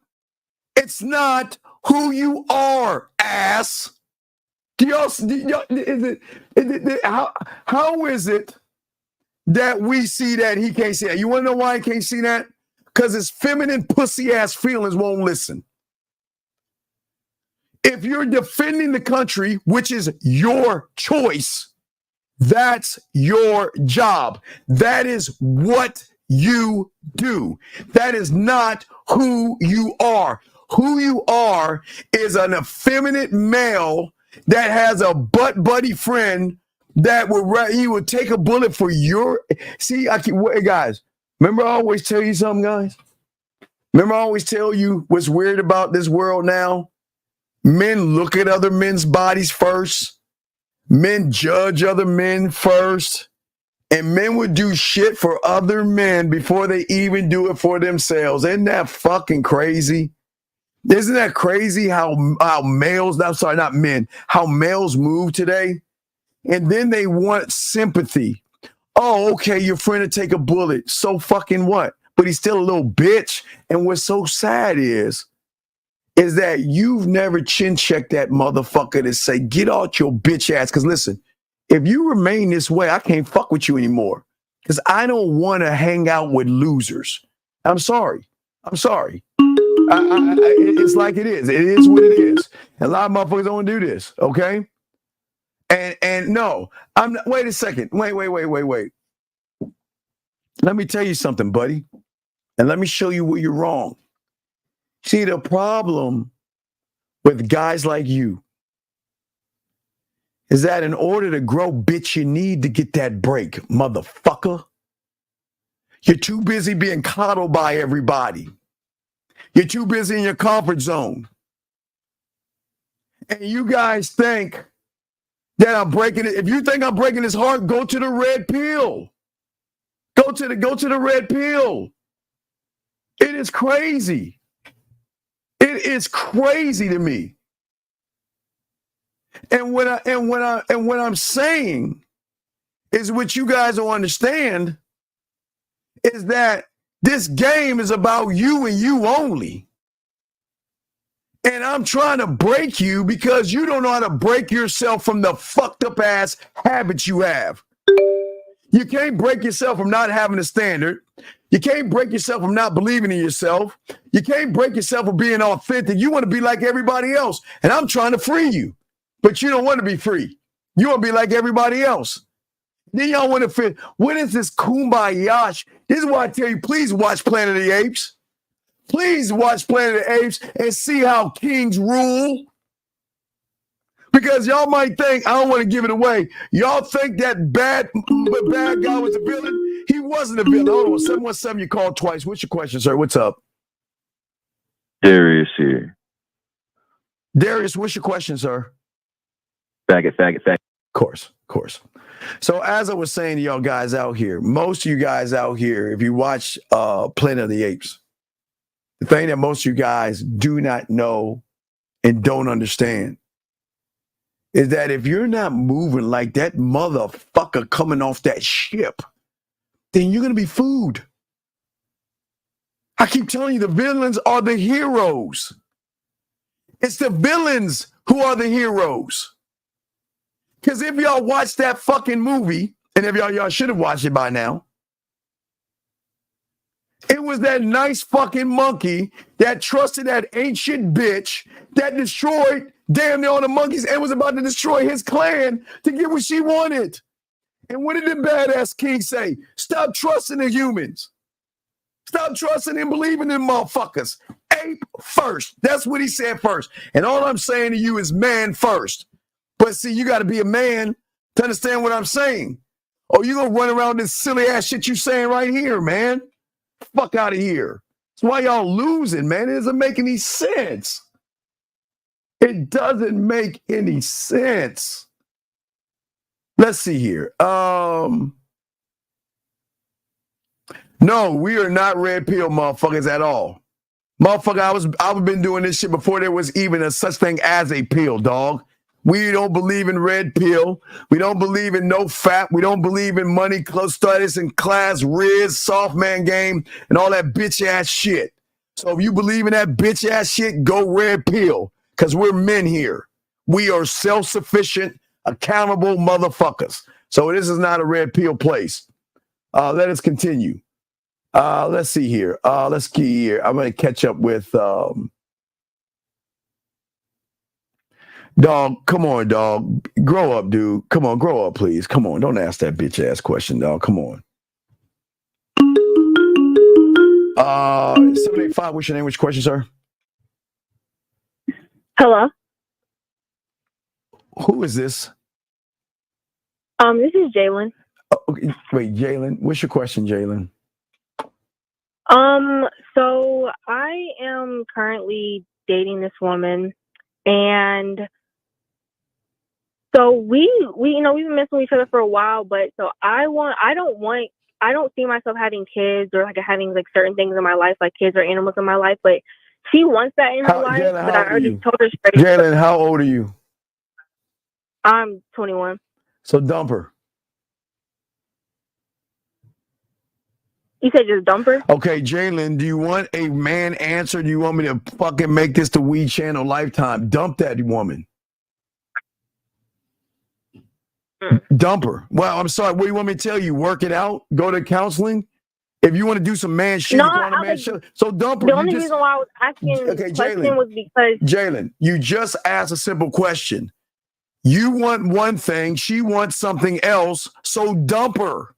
Speaker 2: It's not who you are, ass. How is it that we see that he can't see that? You want to know why he can't see that? Because his feminine pussy ass feelings won't listen. If you're defending the country, which is your choice, that's your job. That is what you do. That is not who you are. Who you are is an effeminate male that has a butt buddy friend that would take a bullet for your. See, guys. Remember I always tell you something, guys? Remember I always tell you what's weird about this world now? Men look at other men's bodies first. Men judge other men first. And men would do shit for other men before they even do it for themselves. Isn't that fucking crazy? Isn't that crazy how males, I'm sorry, not men, how males move today? And then they want sympathy. Oh, okay, your friend will take a bullet. So fucking what? But he's still a little bitch. And what's so sad is that you've never chin checked that motherfucker to say, get out your bitch ass. Because listen, if you remain this way, I can't fuck with you anymore. Because I don't want to hang out with losers. I'm sorry. It's like it is. It is what it is. And a lot of motherfuckers don't want to do this, okay? And no, I'm not. Wait a second. Wait. Let me tell you something, buddy. And let me show you where you're wrong. See, the problem with guys like you is that in order to grow, bitch, you need to get that break, motherfucker. You're too busy being coddled by everybody. You're too busy in your comfort zone. And you guys think that I'm breaking it. If you think I'm breaking his heart, go to the red pill. Go to the red pill. It is crazy. It is crazy to me. And what I'm saying is what you guys don't understand is that this game is about you and you only. And I'm trying to break you because you don't know how to break yourself from the fucked up ass habits you have. You can't break yourself from not having a standard. You can't break yourself from not believing in yourself. You can't break yourself from being authentic. You want to be like everybody else. And I'm trying to free you. But you don't want to be free. You want to be like everybody else. Then y'all want to fit. What is this kumbaya? This is why I tell you, please watch Planet of the Apes. Please watch Planet of the Apes and see how kings rule. Because y'all might think, I don't want to give it away. Y'all think that bad guy was a villain? He wasn't a villain. Hold on, 717, you called twice. What's your question, sir? What's up?
Speaker 24: Darius here.
Speaker 2: Darius, what's your question, sir?
Speaker 24: Faggot.
Speaker 2: Of course. So as I was saying to y'all guys out here, most of you guys out here, if you watch Planet of the Apes, the thing that most of you guys do not know and don't understand is that if you're not moving like that motherfucker coming off that ship, then you're going to be food. I keep telling you, the villains are the heroes. It's the villains who are the heroes. Because if y'all watch that fucking movie, and if y'all should have watched it by now, it was that nice fucking monkey that trusted that ancient bitch that destroyed damn near all the monkeys and was about to destroy his clan to get what she wanted. And what did the badass king say? Stop trusting the humans. Stop trusting and believing in motherfuckers. Ape first. That's what he said first. And all I'm saying to you is man first. But see, you got to be a man to understand what I'm saying. Or you going to run around this silly ass shit you saying right here, man. Fuck out of here. That's why y'all losing, man. It doesn't make any sense. It doesn't make any sense. Let's see here. No, we are not red pill motherfuckers at all. Motherfucker, I've been doing this shit before there was even a such thing as a pill, dog. We don't believe in red pill. We don't believe in no fat. We don't believe in money, close studies, and class, riz, soft man game, and all that bitch ass shit. So if you believe in that bitch ass shit, go red pill. Because we're men here. We are self-sufficient, accountable motherfuckers. So this is not a red pill place. Let us continue. Let's see here. Let's see here. I'm going to catch up with... Dog, come on, dog. Grow up, dude. Come on, grow up, please. Come on, don't ask that bitch ass question, dog. Come on. 785, what's your name? Which question, sir?
Speaker 6: Hello.
Speaker 2: Who is this?
Speaker 6: This is Jalen.
Speaker 2: Oh, okay. Wait, Jalen. What's your question, Jalen?
Speaker 6: So I am currently dating this woman, and so we we've been messing with each other for a while, but so I don't see myself having kids or like having like certain things in my life, like kids or animals in my life, but she wants that in her life.
Speaker 2: Jalen,
Speaker 6: but I already told her straight.
Speaker 2: Jalen, how old are you?
Speaker 6: I'm 21.
Speaker 2: So dump her.
Speaker 6: You said just dump her?
Speaker 2: Okay, Jalen, do you want a man answer? Do you want me to fucking make this the Weed Channel Lifetime? Dump that woman. Dump her. Well, I'm sorry. What do you want me to tell you? Work it out? Go to counseling? If you want to do some man shit,
Speaker 6: No,
Speaker 2: you go on a man shit. So dump her.
Speaker 6: The only reason why I was asking the question was because...
Speaker 2: Jalen, you just asked a simple question. You want one thing, she wants something else, so dump her.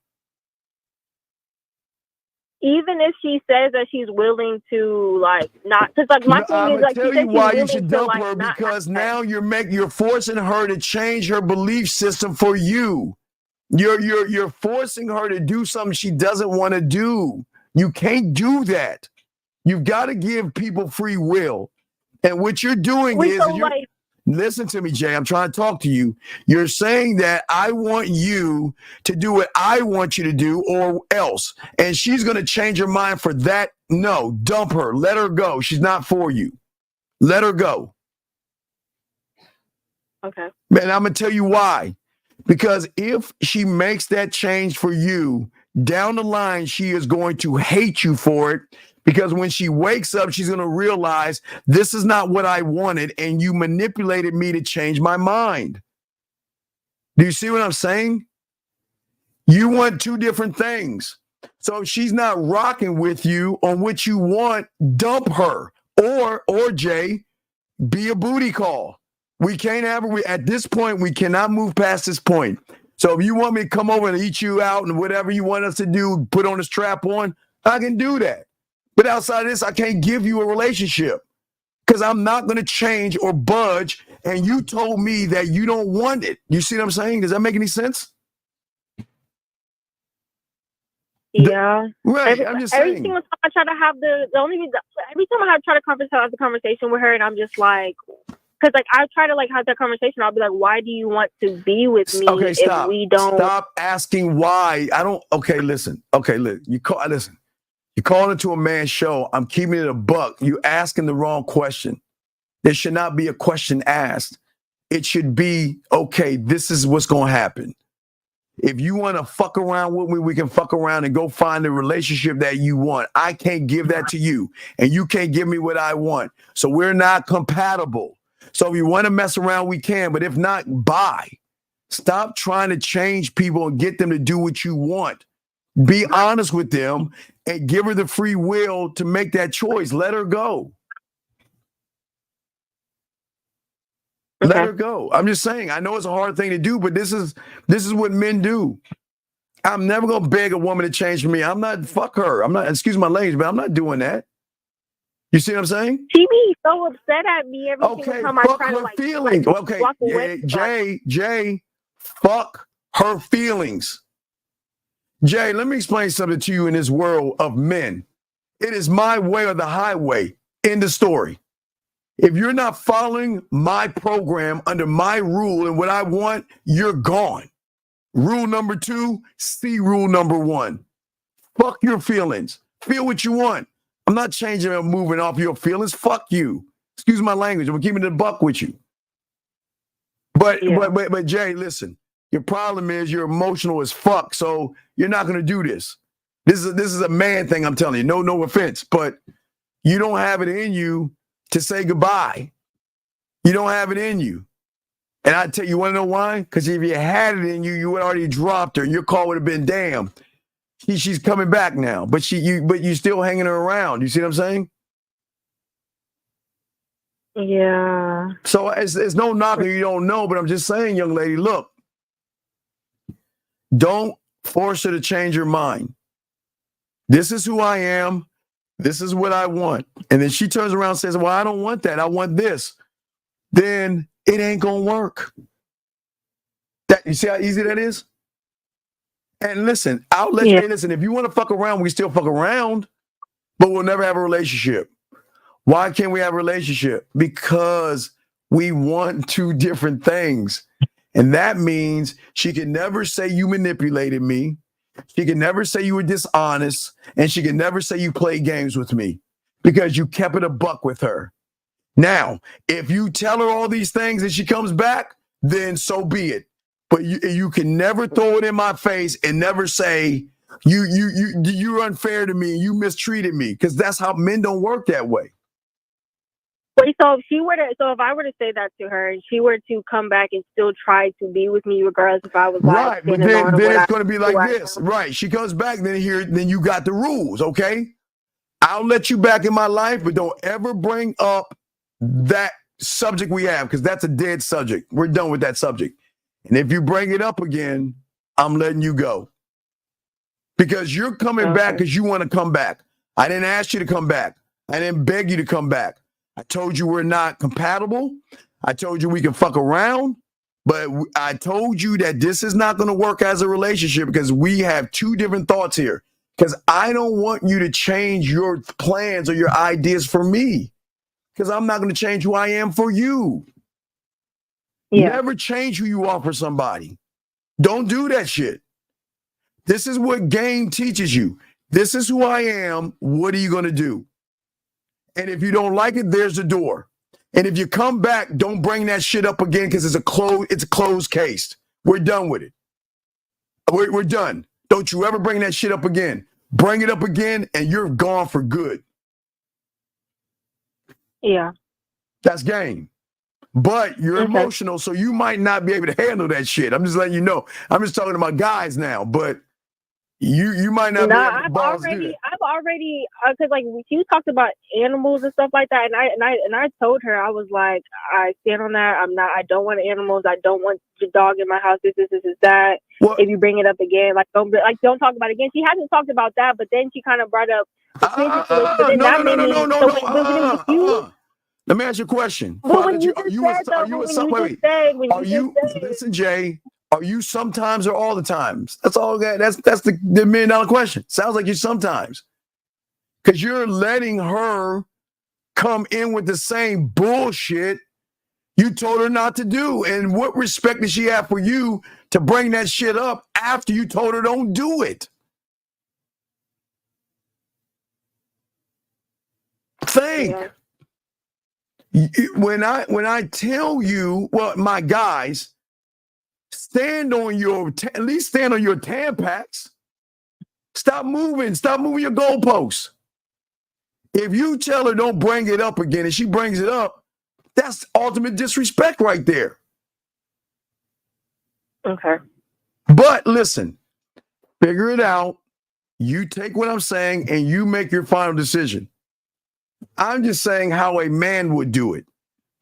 Speaker 6: Even if she says that she's willing to like not, because like my thing is like
Speaker 2: tell you why you should dump her, because now you're forcing her to change her belief system for you. You're forcing her to do something she doesn't want to do. You can't do that. You've got to give people free will. And what you're doing listen to me, Jay. I'm trying to talk to you. You're saying that I want you to do what I want you to do or else. And she's going to change her mind for that. No, dump her. Let her go. She's not for you. Let her go.
Speaker 6: Okay.
Speaker 2: Man, I'm going to tell you why. Because if she makes that change for you, down the line, she is going to hate you for it. Because when she wakes up, she's going to realize this is not what I wanted, and you manipulated me to change my mind. Do you see what I'm saying? You want two different things. So if she's not rocking with you on what you want, dump her. Or Jay, be a booty call. We can't have her. At this point, we cannot move past this point. So if you want me to come over and eat you out and whatever you want us to do, put on a strap on, I can do that. But outside of this, I can't give you a relationship because I'm not going to change or budge and you told me that you don't want it. You see what I'm saying? Does that make any sense?
Speaker 6: Yeah.
Speaker 2: Right. I'm just saying.
Speaker 6: Every single time I try to have every time I try to have the conversation with her, and I'm just like, because like I try to like have that conversation, I'll be like, why do you want to be with me if we don't?
Speaker 2: Stop asking why. I don't. Okay, listen. Okay, listen. You're calling into a man's show. I'm keeping it a buck. You asking the wrong question. There should not be a question asked. It should be, okay, this is what's going to happen. If you want to fuck around with me, we can fuck around and go find the relationship that you want. I can't give that to you, and you can't give me what I want. So we're not compatible. So if you want to mess around, we can. But if not, bye. Stop trying to change people and get them to do what you want. Be honest with them and give her the free will to make that choice. Let her go.
Speaker 6: Okay.
Speaker 2: Let her go. I'm just saying, I know it's a hard thing to do, but this is what men do. I'm never going to beg a woman to change for me. I'm not, fuck her. I'm not, excuse my language, but I'm not doing that. You see what I'm saying?
Speaker 6: She be so upset at me every single time I try to like
Speaker 2: feelings. Okay,
Speaker 6: walk away.
Speaker 2: Jay, fuck her feelings. Jay, let me explain something to you in this world of men. It is my way or the highway. End of story. If you're not following my program under my rule and what I want, you're gone. Rule number 2, see rule number 1. Fuck your feelings. Feel what you want. I'm not changing or moving off your feelings. Fuck you. Excuse my language. I'm keeping it a buck with you. But Jay, listen. Your problem is you're emotional as fuck, so you're not going to do this. This is a man thing, I'm telling you. No offense, but you don't have it in you to say goodbye. You don't have it in you. And I tell you, you want to know why? Because if you had it in you, you would already dropped her. Your call would have been, damn, she's coming back now. But you still hanging her around. You see what I'm saying?
Speaker 6: Yeah.
Speaker 2: So it's no knocking you don't know, but I'm just saying, young lady, look, don't force her to change her mind. This is who I am. This is what I want. And then she turns around and says, well, I don't want that. I want this. Then it ain't going to work. You see how easy that is? And listen, I'll let you, listen, if you want to fuck around, we still fuck around, but we'll never have a relationship. Why can't we have a relationship? Because we want 2 different things. And that means she can never say you manipulated me. She can never say you were dishonest, and she can never say you played games with me because you kept it a buck with her. Now, if you tell her all these things and she comes back, then so be it. But you can never throw it in my face and never say you're unfair to me, you mistreated me, because that's how men don't work that way.
Speaker 6: Wait, so if I were to say that to her and she were to come back and still try to be with me regardless if I was
Speaker 2: right, but then it's going to be like this, right? She comes back, then you got the rules, okay? I'll let you back in my life, but don't ever bring up that subject we have, because that's a dead subject. We're done with that subject. And if you bring it up again, I'm letting you go, because you're coming back because you want to come back. I didn't ask you to come back. I didn't beg you to come back. I told you we're not compatible. I told you we can fuck around, but I told you that this is not going to work as a relationship because we have 2 different thoughts here. Because I don't want you to change your plans or your ideas for me, because I'm not going to change who I am for you. Yeah. Never change who you are for somebody. Don't do that shit. This is what game teaches you. This is who I am. What are you going to do? And if you don't like it, there's the door. And if you come back, don't bring that shit up again, because it's a closed case. We're done with it. We're done. Don't you ever bring that shit up again. Bring it up again and you're gone for good.
Speaker 6: Yeah.
Speaker 2: That's game. But you're emotional, so you might not be able to handle that shit. I'm just letting you know. I'm just talking about guys now, but you might not be able to balls do that.
Speaker 6: I've already, because like she talked about animals and stuff like that, and I told her, I was like, I stand on that. I don't want animals. I don't want the dog in my house. This, that. Well, if you bring it up again, don't talk about it again. She hasn't talked about that, but then she kind of brought up the situation.
Speaker 2: No. Let me ask you a question.
Speaker 6: But when you just said though,
Speaker 2: Listen, Jay, are you sometimes or all the times? That's all that. That's the $1 million question. Sounds like you sometimes, because you're letting her come in with the same bullshit you told her not to do. And what respect does she have for you to bring that shit up after you told her don't do it? Think.
Speaker 6: Yeah.
Speaker 2: When I tell you, well, my guys, stand on your at least stand on your Tampax. Stop moving your goalposts. If you tell her don't bring it up again and she brings it up, that's ultimate disrespect right there.
Speaker 6: Okay.
Speaker 2: But listen, figure it out. You take what I'm saying and you make your final decision. I'm just saying how a man would do it.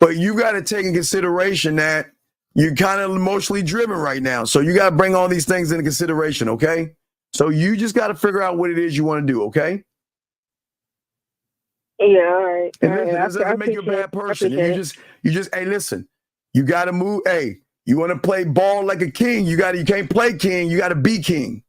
Speaker 2: But you got to take in consideration that you're kind of emotionally driven right now. So you got to bring all these things into consideration, okay? So you just got to figure out what it is you want to do, okay?
Speaker 6: Yeah, all right.
Speaker 2: And listen, this doesn't make you a bad person. You just, hey, listen, you got to move. Hey, you want to play ball like a king. You can't play king. You got to be king.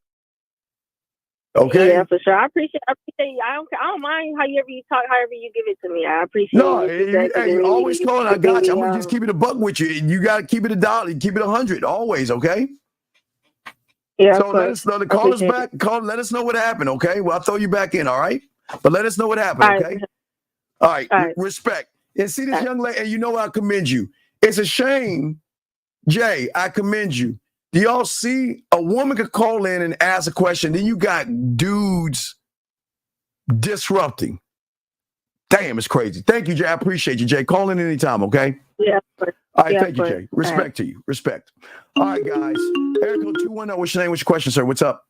Speaker 2: Okay.
Speaker 6: Yeah, for sure. I appreciate you. I don't mind however you talk, however you give it to me. I appreciate it.
Speaker 2: Hey, always calling. I got you. I'm gonna just keep it a buck with you. You got to keep it $1. Keep it 100 always. Okay.
Speaker 6: Yeah.
Speaker 2: So let us know. Call us back. Let us know what happened. Okay. Well, I'll throw you back in. All right. But let us know what happened. Okay. All right. Respect. And see this young lady. And you know I commend you. It's a shame, Jay. I commend you. Do y'all see a woman could call in and ask a question? Then you got dudes disrupting. Damn, it's crazy. Thank you, Jay. I appreciate you, Jay. Call in anytime, okay?
Speaker 6: Yeah.
Speaker 2: All right, thank you, Jay. Respect to you. Respect. All right, guys. Erica 210, what's your name? What's your question, sir? What's up?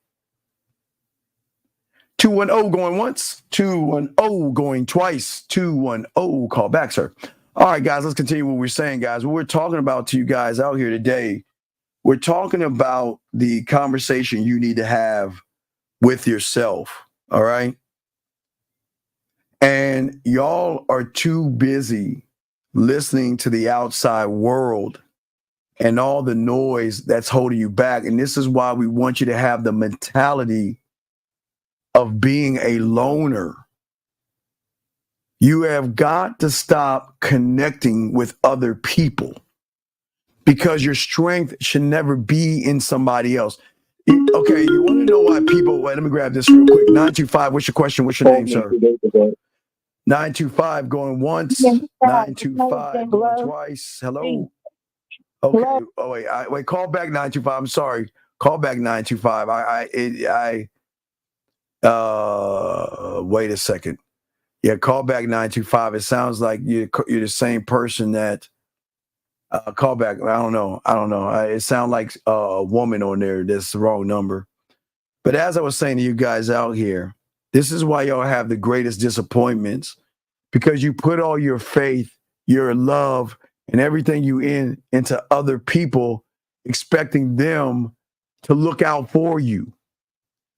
Speaker 2: 210 going once, 210 going twice, 210 call back, sir. All right, guys, let's continue what we're saying, guys. What we're talking about to you guys out here today, we're talking about the conversation you need to have with yourself, all right? And y'all are too busy listening to the outside world and all the noise that's holding you back. And this is why we want you to have the mentality of being a loner. You have got to stop connecting with other people, because your strength should never be in somebody else. Okay, you want to know why people... Wait, let me grab this real quick. 925, what's your question? What's your name, sir? 925 going once. 925 going twice. Hello? Okay. Oh, wait, call back 925. I'm sorry. Call back 925. Wait a second. Yeah, call back 925. It sounds like you're the same person that... call back. I don't know. It sounds like a woman on there. That's the wrong number. But as I was saying to you guys out here, this is why y'all have the greatest disappointments, because you put all your faith, your love, and everything you into other people, expecting them to look out for you.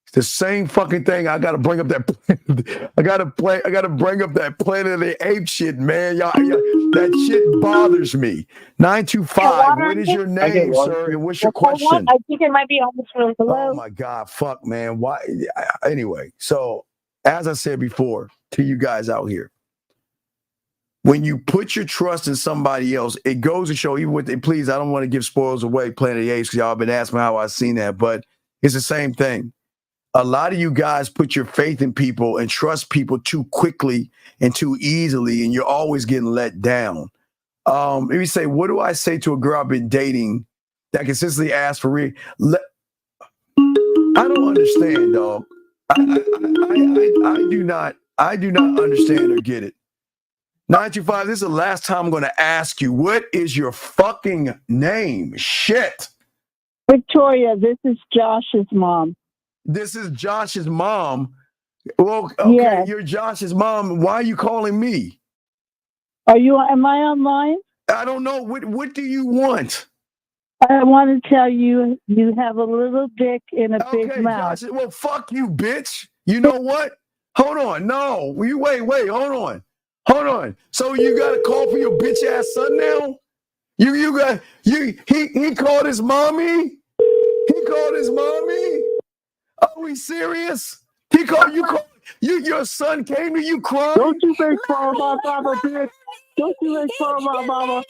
Speaker 2: It's the same fucking thing. I gotta bring up that. I gotta bring up that Planet of the Apes shit, man. Y'all, that shit bothers me. 925. What is your name, sir? And what's your question?
Speaker 6: I think it might be on this room.
Speaker 2: Oh my God, fuck, man. Why? Anyway, so as I said before to you guys out here, when you put your trust in somebody else, it goes to show, even with the, please, I don't want to give spoilers away, Planet of the Apes, because y'all been asking how I've seen that, but it's the same thing. A lot of you guys put your faith in people and trust people too quickly and too easily, and you're always getting let down. Let me say, what do I say to a girl I've been dating that consistently asks for I don't understand, dog. I do not understand or get it. 925, this is the last time I'm going to ask you, what is your fucking name? Shit.
Speaker 8: Victoria, this is Josh's mom.
Speaker 2: This is Josh's mom. Well, okay, yes. You're Josh's mom. Why are you calling me?
Speaker 8: Am I online?
Speaker 2: I don't know. What do you want?
Speaker 8: I want to tell you, you have a little dick in a big mouth.
Speaker 2: Josh, well, fuck you, bitch. You know what? Hold on. No, wait, hold on. Hold on. So you got to call for your bitch ass son now? He called his mommy? He called his mommy? Are we serious? He called you. Your son came to you crying.
Speaker 5: Don't you make fun of my mama, bitch. Don't you make fun of my mama.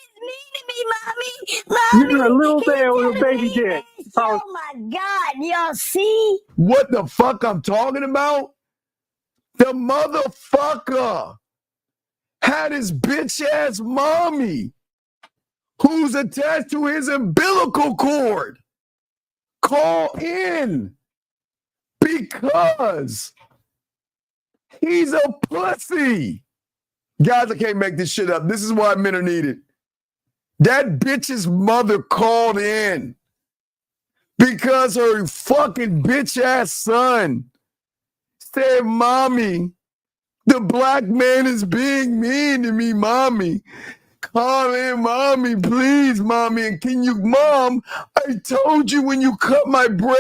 Speaker 5: You're a little man with a baby dick.
Speaker 9: Oh my God, y'all see?
Speaker 2: What the fuck I'm talking about? The motherfucker had his bitch ass mommy who's attached to his umbilical cord call in because he's a pussy. Guys, I can't make this shit up. This is why men are needed. That bitch's mother called in because her fucking bitch ass son said, Mommy, the black man is being mean to me, Mommy. Call in, Mommy, please, Mommy. And can you, Mom, I told you when you cut my bread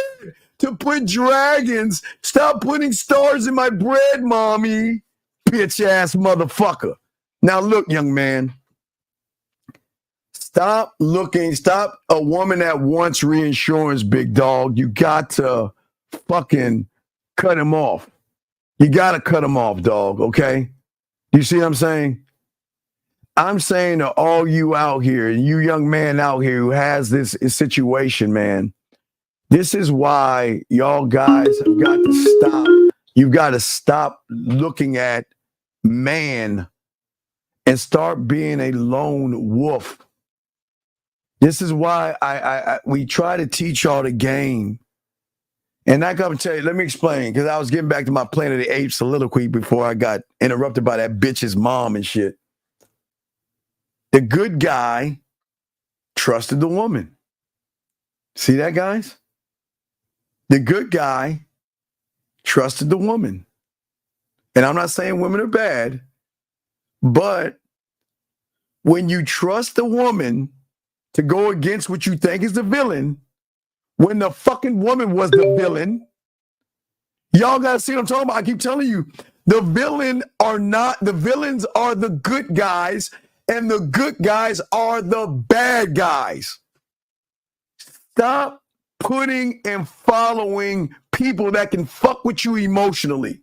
Speaker 2: to put dragons. Stop putting stars in my bread, Mommy. Bitch ass motherfucker. Now look, young man. Stop a woman that wants reinsurance, big dog. You got to fucking cut him off. You got to cut him off, dog, okay? You see what I'm saying? I'm saying to all you out here, you young man out here who has this situation, man, this is why y'all guys have got to stop. You've got to stop looking at man and start being a lone wolf. This is why we try to teach y'all the game. And I gotta tell you, let me explain, because I was getting back to my Planet of the Apes soliloquy before I got interrupted by that bitch's mom and shit. The good guy trusted the woman. See that, guys? The good guy trusted the woman. And I'm not saying women are bad, but when you trust the woman to go against what you think is the villain, when the fucking woman was the villain, y'all gotta see what I'm talking about. I keep telling you, the villains are the good guys, and the good guys are the bad guys. Stop putting and following people that can fuck with you emotionally.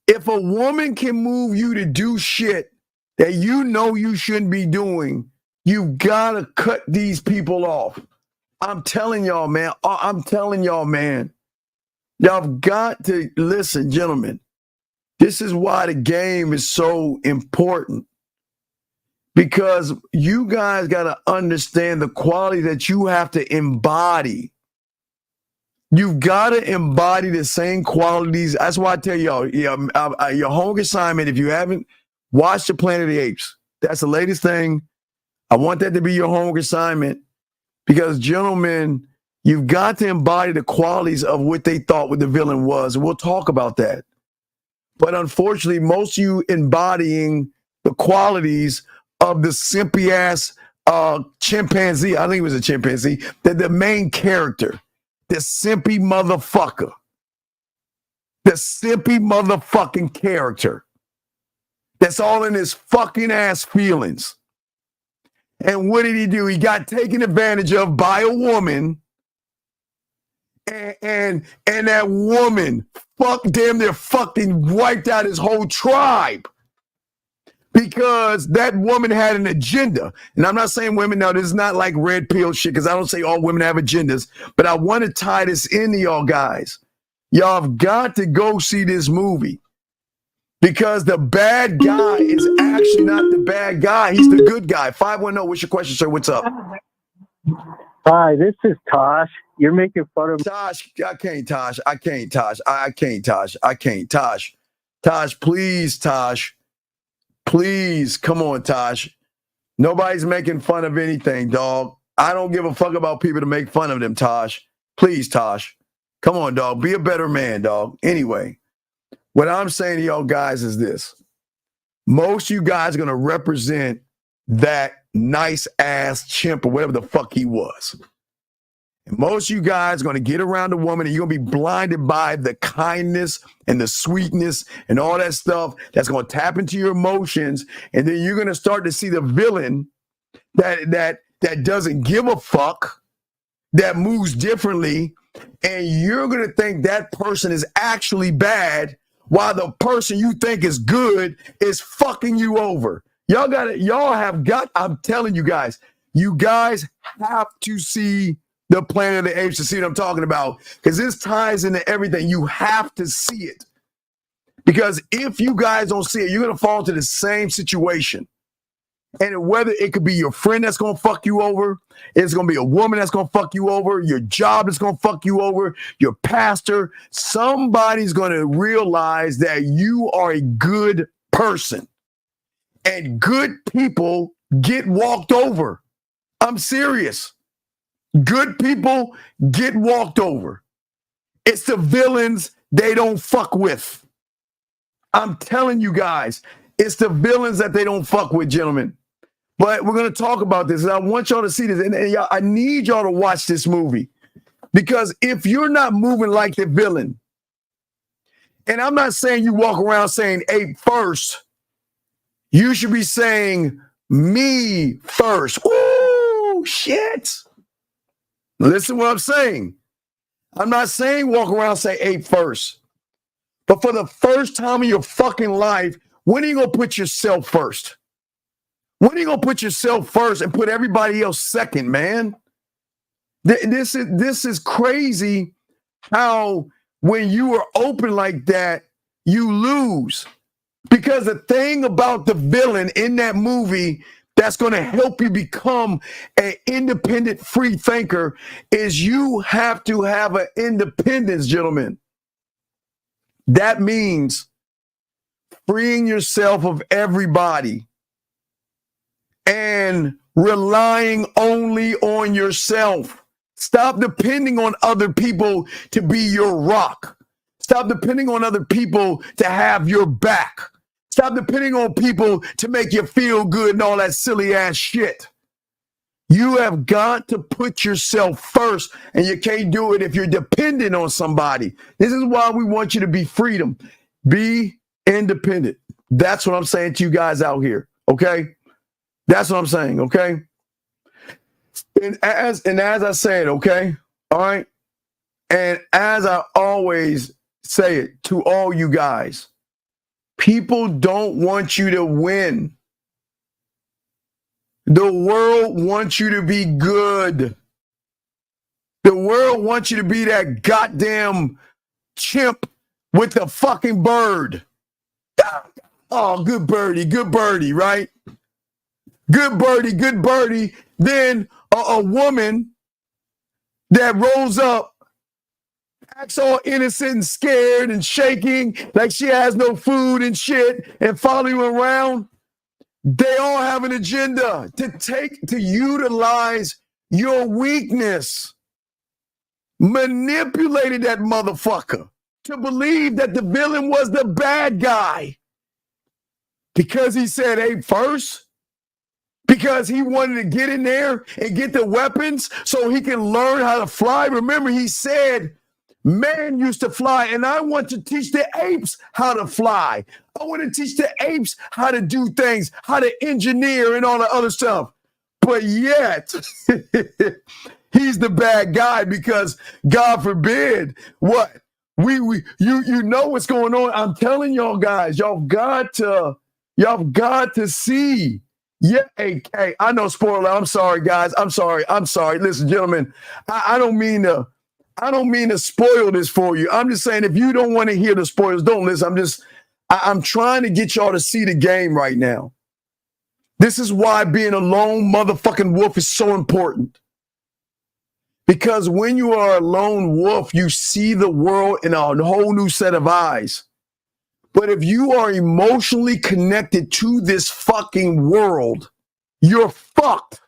Speaker 2: If a woman can move you to do shit that you know you shouldn't be doing, you gotta cut these people off. I'm telling y'all, man. Y'all have got to listen, gentlemen. This is why the game is so important. Because you guys got to understand the quality that you have to embody. You've got to embody the same qualities. That's why I tell y'all, your homework assignment, if you haven't watched the Planet of the Apes, that's the latest thing. I want that to be your homework assignment because, gentlemen, you've got to embody the qualities of what they thought what the villain was. And we'll talk about that. But unfortunately, most of you embodying the qualities of the simpy ass chimpanzee. I think it was a chimpanzee. The main character, the simpy motherfucker, the simpy motherfucking character. That's all in his fucking ass feelings. And what did he do? He got taken advantage of by a woman, and that woman damn near fucking wiped out his whole tribe. Because that woman had an agenda. And I'm not saying women, now this is not like red pill shit, because I don't say all women have agendas, but I want to tie this into y'all guys. Y'all have got to go see this movie. Because the bad guy is actually not the bad guy. He's the good guy. 510, what's your question, sir? What's up?
Speaker 5: Hi, this is Tosh. You're making fun of
Speaker 2: Tosh. I can't, Tosh. I can't, Tosh. Tosh, please, Tosh. Please, come on, Tosh. Nobody's making fun of anything, dog. I don't give a fuck about people to make fun of them, Tosh. Please, Tosh. Come on, dog. Be a better man, dog. Anyway, what I'm saying to y'all guys is this. Most of you guys are going to represent that nice ass chimp or whatever the fuck he was. And most of you guys are going to get around a woman and you're going to be blinded by the kindness and the sweetness and all that stuff that's going to tap into your emotions. And then you're going to start to see the villain that doesn't give a fuck, that moves differently. And you're going to think that person is actually bad while the person you think is good is fucking you over. I'm telling you guys have to see the Planet of the Apes to see what I'm talking about, because this ties into everything. You have to see it, because if you guys don't see it, you're going to fall into the same situation. And whether it could be your friend that's going to fuck you over, it's going to be a woman that's going to fuck you over, your job is going to fuck you over, your pastor, somebody's going to realize that you are a good person. And good people get walked over. I'm serious. Good people get walked over. It's the villains they don't fuck with. I'm telling you guys, it's the villains that they don't fuck with, gentlemen. But we're going to talk about this, and I want y'all to see this. And y'all, I need y'all to watch this movie, because if you're not moving like the villain, and I'm not saying you walk around saying ape first, you should be saying me first. Ooh, shit. Listen what I'm saying. I'm not saying walk around say ape first. But for the first time in your fucking life, when are you going to put yourself first? When are you going to put yourself first and put everybody else second, man? This is crazy how when you are open like that, you lose. Because the thing about the villain in that movie that's going to help you become an independent free thinker is you have to have an independence, gentlemen. That means freeing yourself of everybody and relying only on yourself. Stop depending on other people to be your rock. Stop depending on other people to have your back. Stop depending on people to make you feel good and all that silly ass shit. You have got to put yourself first, and you can't do it if you're dependent on somebody. This is why we want you to be freedom. Be independent. That's what I'm saying to you guys out here, okay? That's what I'm saying, okay? And as I said, okay? All right? And as I always say it to all you guys, people don't want you to win. The world wants you to be good. The world wants you to be that goddamn chimp with the fucking bird. Oh, good birdie, right? Good birdie. Then a woman that rolls up, acts all innocent and scared and shaking like she has no food and shit, and follow you around. They all have an agenda to utilize your weakness. Manipulated that motherfucker to believe that the villain was the bad guy because he said ape first, because he wanted to get in there and get the weapons so he can learn how to fly. Remember, he said, man used to fly, and I want to teach the apes how to fly. I want to teach the apes how to do things, how to engineer and all the other stuff. But yet, he's the bad guy because, God forbid, what? You know what's going on. I'm telling y'all guys, y'all got to see. Yeah, hey, I know, spoiler. I'm sorry, guys. I'm sorry. Listen, gentlemen, I don't mean to spoil this for you. I'm just saying, if you don't want to hear the spoilers, don't listen. I'm trying to get y'all to see the game right now. This is why being a lone motherfucking wolf is so important. Because when you are a lone wolf, you see the world in a whole new set of eyes. But if you are emotionally connected to this fucking world, you're fucked.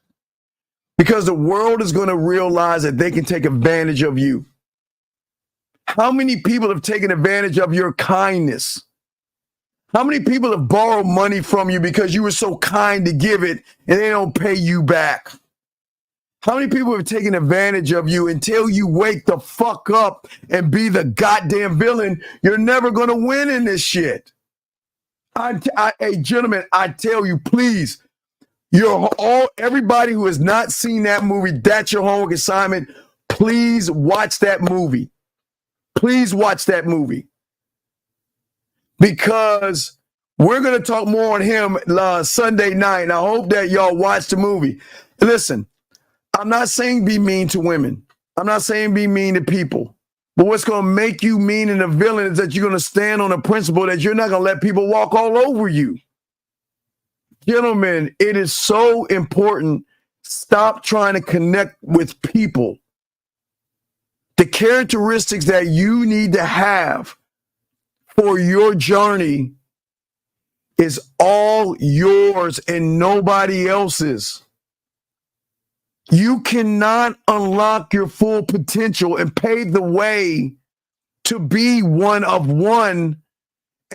Speaker 2: Because the world is going to realize that they can take advantage of you. How many people have taken advantage of your kindness? How many people have borrowed money from you because you were so kind to give it and they don't pay you back? How many people have taken advantage of you until you wake the fuck up and be the goddamn villain? You're never going to win in this shit. Hey, gentlemen, I tell you, please, everybody who has not seen that movie, that's your homework assignment. Please watch that movie. Please watch that movie. Because we're going to talk more on him Sunday night. And I hope that y'all watch the movie. Listen, I'm not saying be mean to women. I'm not saying be mean to people. But what's going to make you mean and a villain is that you're going to stand on a principle that you're not going to let people walk all over you. Gentlemen, it is so important. Stop trying to connect with people. The characteristics that you need to have for your journey is all yours and nobody else's. You cannot unlock your full potential and pave the way to be one of one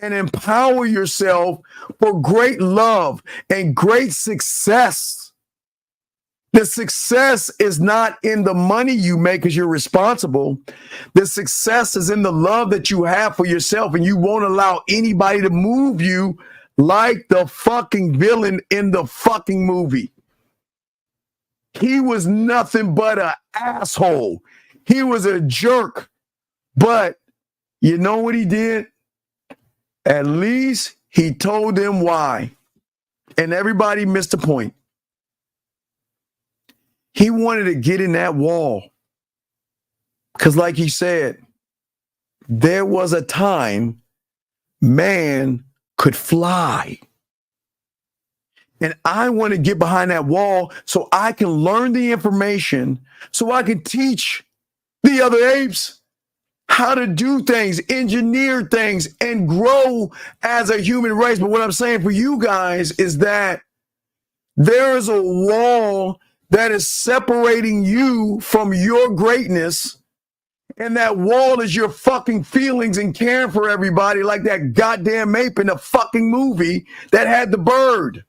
Speaker 2: and empower yourself for great love and great success. The success is not in the money you make because you're responsible. The success is in the love that you have for yourself, and you won't allow anybody to move you like the fucking villain in the fucking movie. He was nothing but an asshole. He was a jerk. But you know what he did? At least he told them why. And everybody missed the point. He wanted to get in that wall. Because like he said, there was a time man could fly. And I want to get behind that wall so I can learn the information, so I can teach the other apes how to do things, engineer things, and grow as a human race. But what I'm saying for you guys is that there is a wall that is separating you from your greatness. And that wall is your fucking feelings and caring for everybody like that goddamn ape in the fucking movie that had the bird.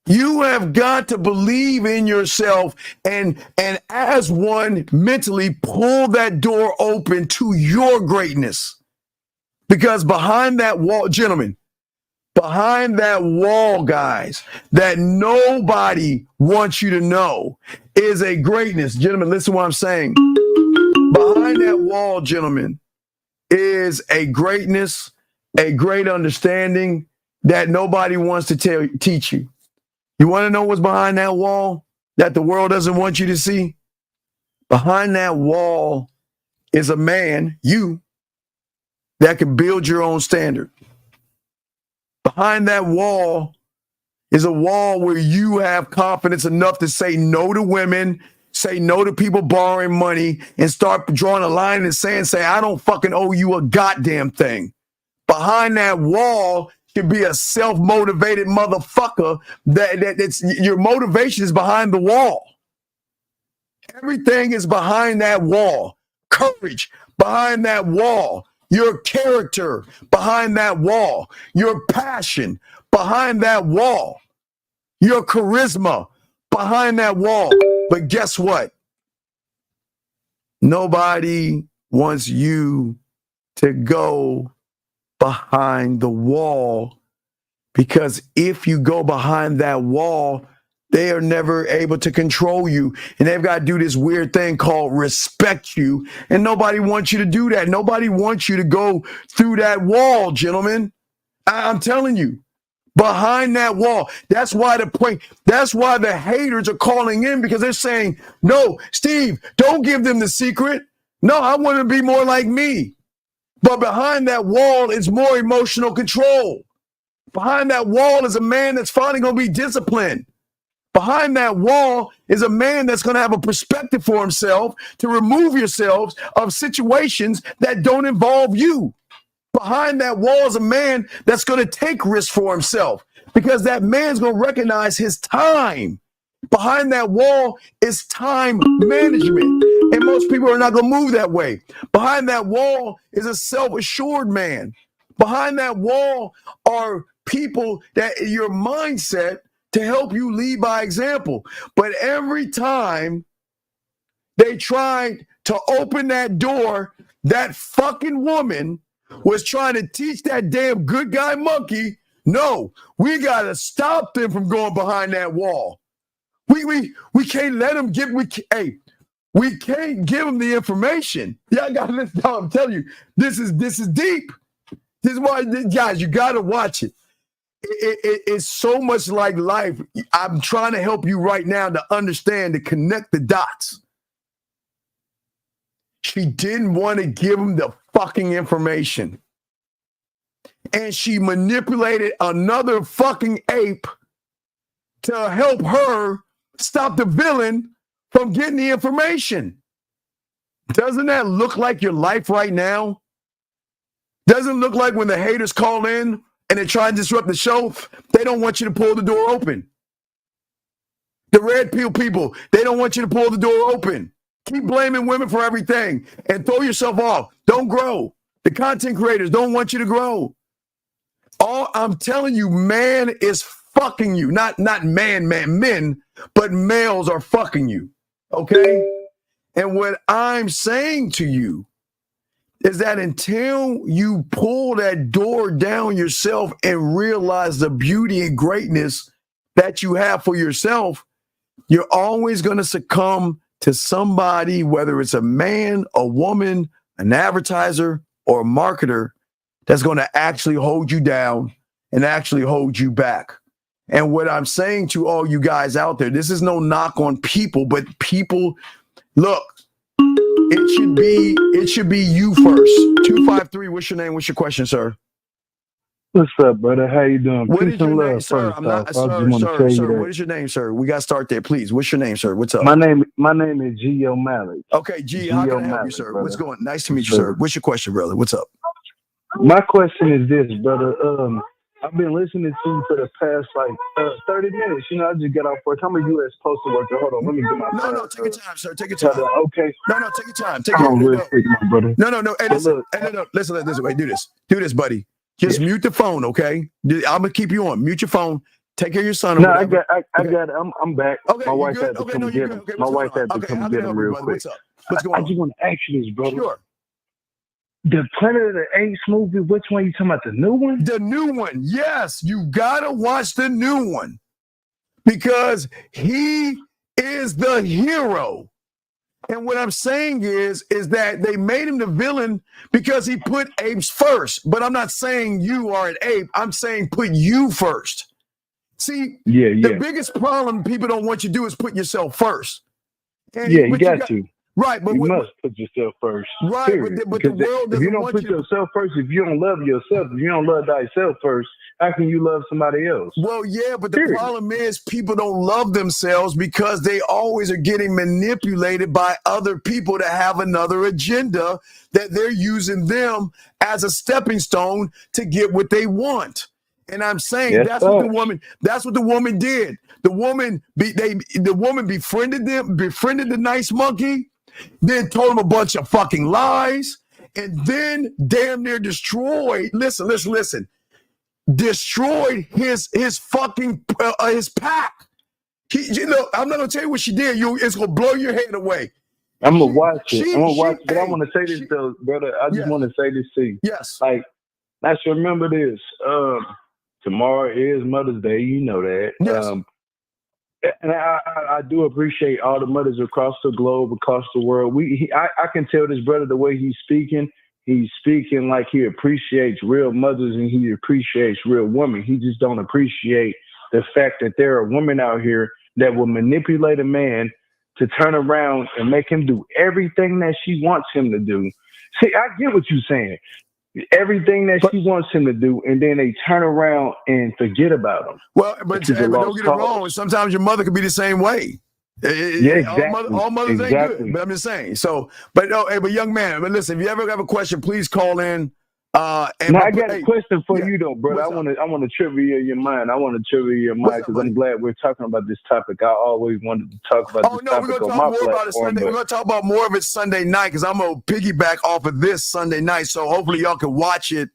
Speaker 2: You have got to believe in yourself and as one mentally pull that door open to your greatness. Because behind that wall, gentlemen, behind that wall, guys, that nobody wants you to know is a greatness. Gentlemen, listen to what I'm saying. Behind that wall, gentlemen, is a greatness, a great understanding that nobody wants to teach you. You want to know what's behind that wall that the world doesn't want you to see? Behind that wall is a man, you, that can build your own standard. Behind that wall is a wall where you have confidence enough to say no to women, say no to people borrowing money, and start drawing a line in the sand, say, I don't fucking owe you a goddamn thing. Behind that wall should be a self-motivated motherfucker that's your motivation is behind the wall. Everything is behind that wall. Courage behind that wall. Your character behind that wall. Your passion behind that wall. Your charisma behind that wall. But guess what? Nobody wants you to go behind the wall, because if you go behind that wall, they are never able to control you. And they've got to do this weird thing called respect you. And nobody wants you to do that. Nobody wants you to go through that wall, gentlemen. I'm telling you, behind that wall. That's why the haters are calling in, because they're saying, no, Steve, don't give them the secret. No, I want to be more like me. But behind that wall is more emotional control. Behind that wall is a man that's finally going to be disciplined. Behind that wall is a man that's going to have a perspective for himself to remove yourselves of situations that don't involve you. Behind that wall is a man that's going to take risks for himself, because that man's going to recognize his time. Behind that wall is time management. And most people are not going to move that way. Behind that wall is a self-assured man. Behind that wall are people that your mindset to help you lead by example. But every time they tried to open that door, that fucking woman was trying to teach that damn good guy monkey, no, we got to stop them from going behind that wall. We can't let them we can't give them the information. Y'all got to listen. I'm telling you, this is deep. This is why, guys, you got to watch it. It's so much like life. I'm trying to help you right now to understand, to connect the dots. She didn't want to give him the fucking information. And she manipulated another fucking ape to help her stop the villain from getting the information. Doesn't that look like your life right now? Doesn't look like when the haters call in and they try and disrupt the show, they don't want you to pull the door open. The red pill people, they don't want you to pull the door open. Keep blaming women for everything and throw yourself off. Don't grow. The content creators don't want you to grow. All I'm telling you, man is fucking you. Not men, but males are fucking you. Okay? And what I'm saying to you is that until you pull that door down yourself and realize the beauty and greatness that you have for yourself, you're always going to succumb to somebody, whether it's a man, a woman, an advertiser, or a marketer, that's going to actually hold you down and actually hold you back. And what I'm saying to all you guys out there, this is no knock on people, but people, look, it should be you first. 253, what's your name? What's your question, sir?
Speaker 7: What's up, brother? How you doing?
Speaker 2: What
Speaker 7: Peace
Speaker 2: is your
Speaker 7: and
Speaker 2: name,
Speaker 7: love,
Speaker 2: sir?
Speaker 7: first
Speaker 2: I'm not,
Speaker 7: off. I just want to
Speaker 2: sir.
Speaker 7: tell you that.
Speaker 2: What is your name, sir? We got to start there, please. What's your name, sir? What's up?
Speaker 7: My name is G. O'Malley.
Speaker 2: Okay, G, how can I help you, sir?
Speaker 7: Brother.
Speaker 2: What's going on? Nice to meet you, sir. What's your question, brother? What's up?
Speaker 7: My question is this, brother. I've been listening to you for the past 30 minutes. You know, I just got off work. I'm a U.S. postal worker. Hold on, let me get my
Speaker 2: No, take your time, sir. Take your time.
Speaker 7: Okay.
Speaker 2: No, take your time.
Speaker 7: Come on, real quick, my brother.
Speaker 2: No. Hey, listen. Wait, do this, buddy. Just mute the phone, okay? I'm gonna keep you on. Mute your phone. Take care of your son.
Speaker 7: No, I got it. I'm back.
Speaker 2: Okay,
Speaker 7: my wife
Speaker 2: good?
Speaker 7: had to
Speaker 2: Okay,
Speaker 7: come
Speaker 2: no,
Speaker 7: get
Speaker 2: you're
Speaker 7: him.
Speaker 2: good. Okay,
Speaker 7: My
Speaker 2: what's
Speaker 7: wife
Speaker 2: going on?
Speaker 7: had to
Speaker 2: Okay, how
Speaker 7: come
Speaker 2: can I
Speaker 7: get
Speaker 2: help
Speaker 7: him
Speaker 2: you,
Speaker 7: real
Speaker 2: brother?
Speaker 7: quick.
Speaker 2: What's up? What's going on?
Speaker 7: I just want to ask you this, brother.
Speaker 2: Sure.
Speaker 7: The Planet of the Apes movie, which one you talking about? The new one?
Speaker 2: The new one. Yes, you gotta watch the new one because he is the hero. And what I'm saying is that they made him the villain because he put apes first. But I'm not saying you are an ape. I'm saying put you first. See, the biggest problem people don't want you to do is put yourself first. And
Speaker 7: you got to.
Speaker 2: Right, but
Speaker 7: you must put yourself first.
Speaker 2: Right,
Speaker 7: period.
Speaker 2: but the world doesn't
Speaker 7: if you don't
Speaker 2: want
Speaker 7: put
Speaker 2: you to
Speaker 7: yourself first, if you don't love yourself, if you don't love thyself first, how can you love somebody else?
Speaker 2: Well, yeah, but the problem is people don't love themselves because they always are getting manipulated by other people to have another agenda that they're using them as a stepping stone to get what they want. And I'm saying that's what the woman did. The woman befriended the nice monkey, then told him a bunch of fucking lies, and then damn near destroyed. Listen. Destroyed his fucking his pack. I'm not gonna tell you what she did. It's gonna blow your head away.
Speaker 7: I'm gonna watch it. But I want to say this though, brother. I just want to say this to you.
Speaker 2: Yes.
Speaker 7: Like, let's remember this. Tomorrow is Mother's Day. You know that.
Speaker 2: Yes.
Speaker 7: And I do appreciate all the mothers across the globe, across the world. I can tell this brother the way he's speaking. He's speaking like he appreciates real mothers and he appreciates real women. He just don't appreciate the fact that there are women out here that will manipulate a man to turn around and make him do everything that she wants him to do. See, I get what you're saying. Everything that she wants him to do, and then they turn around and forget about him.
Speaker 2: Well, but don't get it wrong. Sometimes your mother could be the same way.
Speaker 7: Yeah, exactly.
Speaker 2: All mothers ain't good, but I'm just saying. So, but young man, but listen, if you ever have a question, please call in. I
Speaker 7: got a question for you though, brother. I want to trivia your mind. Because I'm glad we're talking about this topic. I always wanted to talk about this topic.
Speaker 2: We're gonna talk more about it Sunday. We're gonna talk about more of it Sunday night because I'm gonna piggyback off of this Sunday night. So hopefully y'all can watch it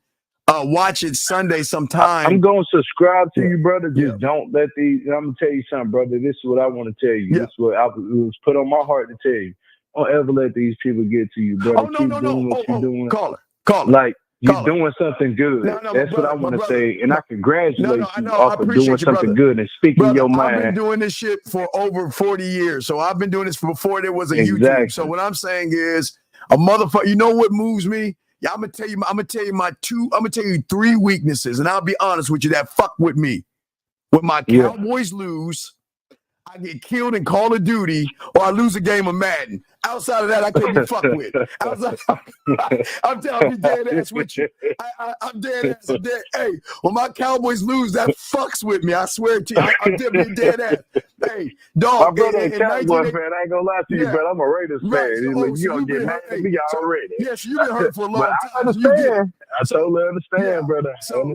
Speaker 2: watch it Sunday sometime.
Speaker 7: I'm going to subscribe to you, brother. Just don't let these. I'm gonna tell you something, brother. This is what I want to tell you. This is what it was put on my heart to tell you. Don't ever let these people get to you, brother. Keep doing what you're doing.
Speaker 2: Call it.
Speaker 7: Like you're doing something good. That's what I want to say, and I congratulate you off of doing something good and speaking your mind.
Speaker 2: I've been doing this shit for over 40 years, so I've been doing this before there was a YouTube. So what I'm saying is, a motherfucker. You know what moves me? Yeah, I'm gonna tell you 3 weaknesses, and I'll be honest with you that fuck with me. When my Cowboys lose, I get killed in Call of Duty, or I lose a game of Madden. Outside of that, I can't be fucked with. I'm telling you, dead ass with you. I'm dead ass. I'm dead. Hey, when my Cowboys lose, that fucks with me. I swear to you, I'm dead ass. Hey, dog.
Speaker 7: My brother a Cowboys fan. I ain't gonna lie to you, but I'm a Raiders fan. You don't get mad at me already.
Speaker 2: Yes, you've been hurt for a long time.
Speaker 7: I understand. I totally understand, brother.
Speaker 2: So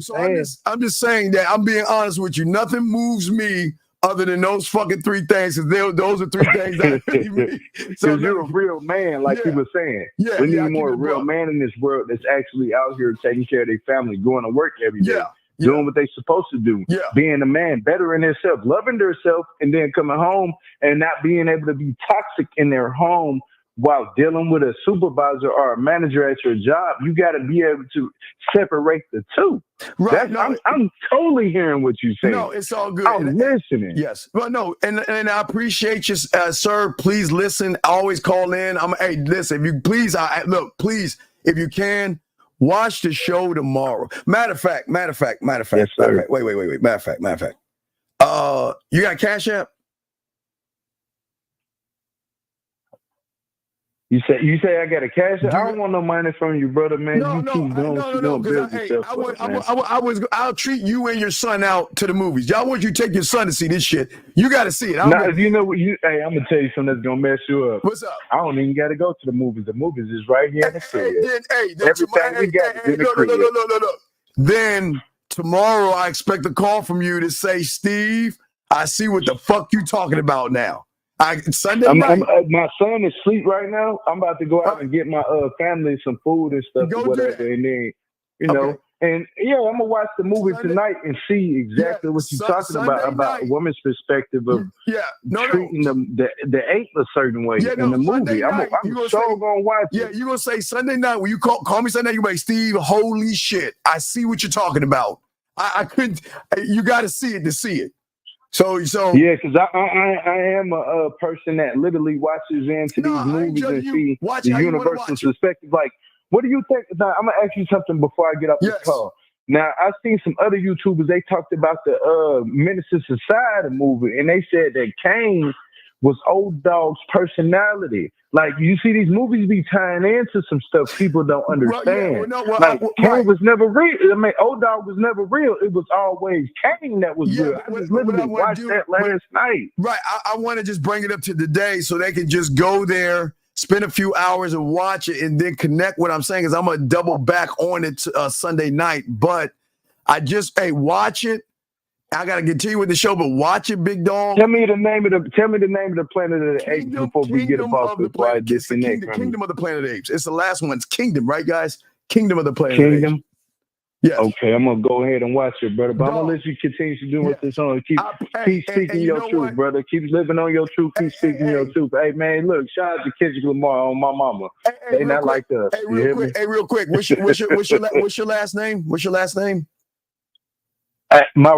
Speaker 2: I'm just saying that I'm being honest with you. Nothing moves me other than those fucking 3 things, because those are 3 things that really me.
Speaker 7: So you're a real man, like you were saying. We need more real man in this world that's actually out here taking care of their family, going to work every day, doing what they're supposed to do, being a man, bettering themselves, loving themselves, and then coming home and not being able to be toxic in their home while dealing with a supervisor or a manager at your job. You got to be able to separate the two.
Speaker 2: Right.
Speaker 7: I'm totally hearing what you're saying.
Speaker 2: No, it's all good.
Speaker 7: I'm listening.
Speaker 2: Yes. Well, no, and I appreciate you, sir. Please listen. Always call in. Hey, listen, if you please, please, if you can, watch the show tomorrow. Matter of fact.
Speaker 7: Yes, sir.
Speaker 2: Matter of fact. Wait. Matter of fact. You got Cash App?
Speaker 7: You say I got a cash? I don't want no money from you, brother, man. Keep doing what you're doing.
Speaker 2: I'll treat you and your son out to the movies. Y'all want you to take your son to see this shit. You got to see it.
Speaker 7: If you know what hey, I'm gonna tell you something that's gonna mess you up.
Speaker 2: What's up?
Speaker 7: I don't even got to go to the movies. The movies is right here in the crib. Everything we got is in the crib.
Speaker 2: Look. Then tomorrow I expect a call from you to say, Steve, I see what the fuck you talking about now. Sunday night.
Speaker 7: My son is asleep right now. I'm about to go out and get my family some food and stuff or whatever, and then know. And I'm gonna watch the movie tonight and see exactly what you're talking about a woman's perspective of treating the ape a certain way in the movie. I'm so gonna watch it.
Speaker 2: Yeah, you're gonna say Sunday night when you call me Sunday night. You be like, Steve, holy shit, I see what you're talking about. I couldn't. You got to see it to see it. So
Speaker 7: yeah, because I am a person that literally watches into these movies and see the universal perspective. Like, what do you think? Now, I'm gonna ask you something before I get up this call. Now, I've seen some other YouTubers. They talked about the Menace to Society movie, and they said that Kane was Old Dog's personality. Like, you see these movies be tying into some stuff people don't understand. Kane was never real. I mean, Old Dog was never real. It was always Kane that was real. I just literally watched that last night.
Speaker 2: Right. I want to just bring it up to today so they can just go there, spend a few hours and watch it, and then connect. What I'm saying is I'm going to double back on it Sunday night. But I just, watch it. I gotta continue with the show, but watch it, big dog.
Speaker 7: Tell me the name of the Planet of the Apes before we get off the planet.
Speaker 2: Kingdom of the Planet of the Apes. It's the last one. It's Kingdom, right, guys? Kingdom of the Planet of the Apes. Yes.
Speaker 7: Okay, I'm gonna go ahead and watch it, brother. But I'm gonna let you continue to do what this on. Keep speaking your truth, brother. Keep living on your truth. Keep speaking your truth. Hey, man, look, shout out to Kendrick Lamar on my mama. They not like us.
Speaker 2: Real quick. What's your last name? What's your last name?
Speaker 7: My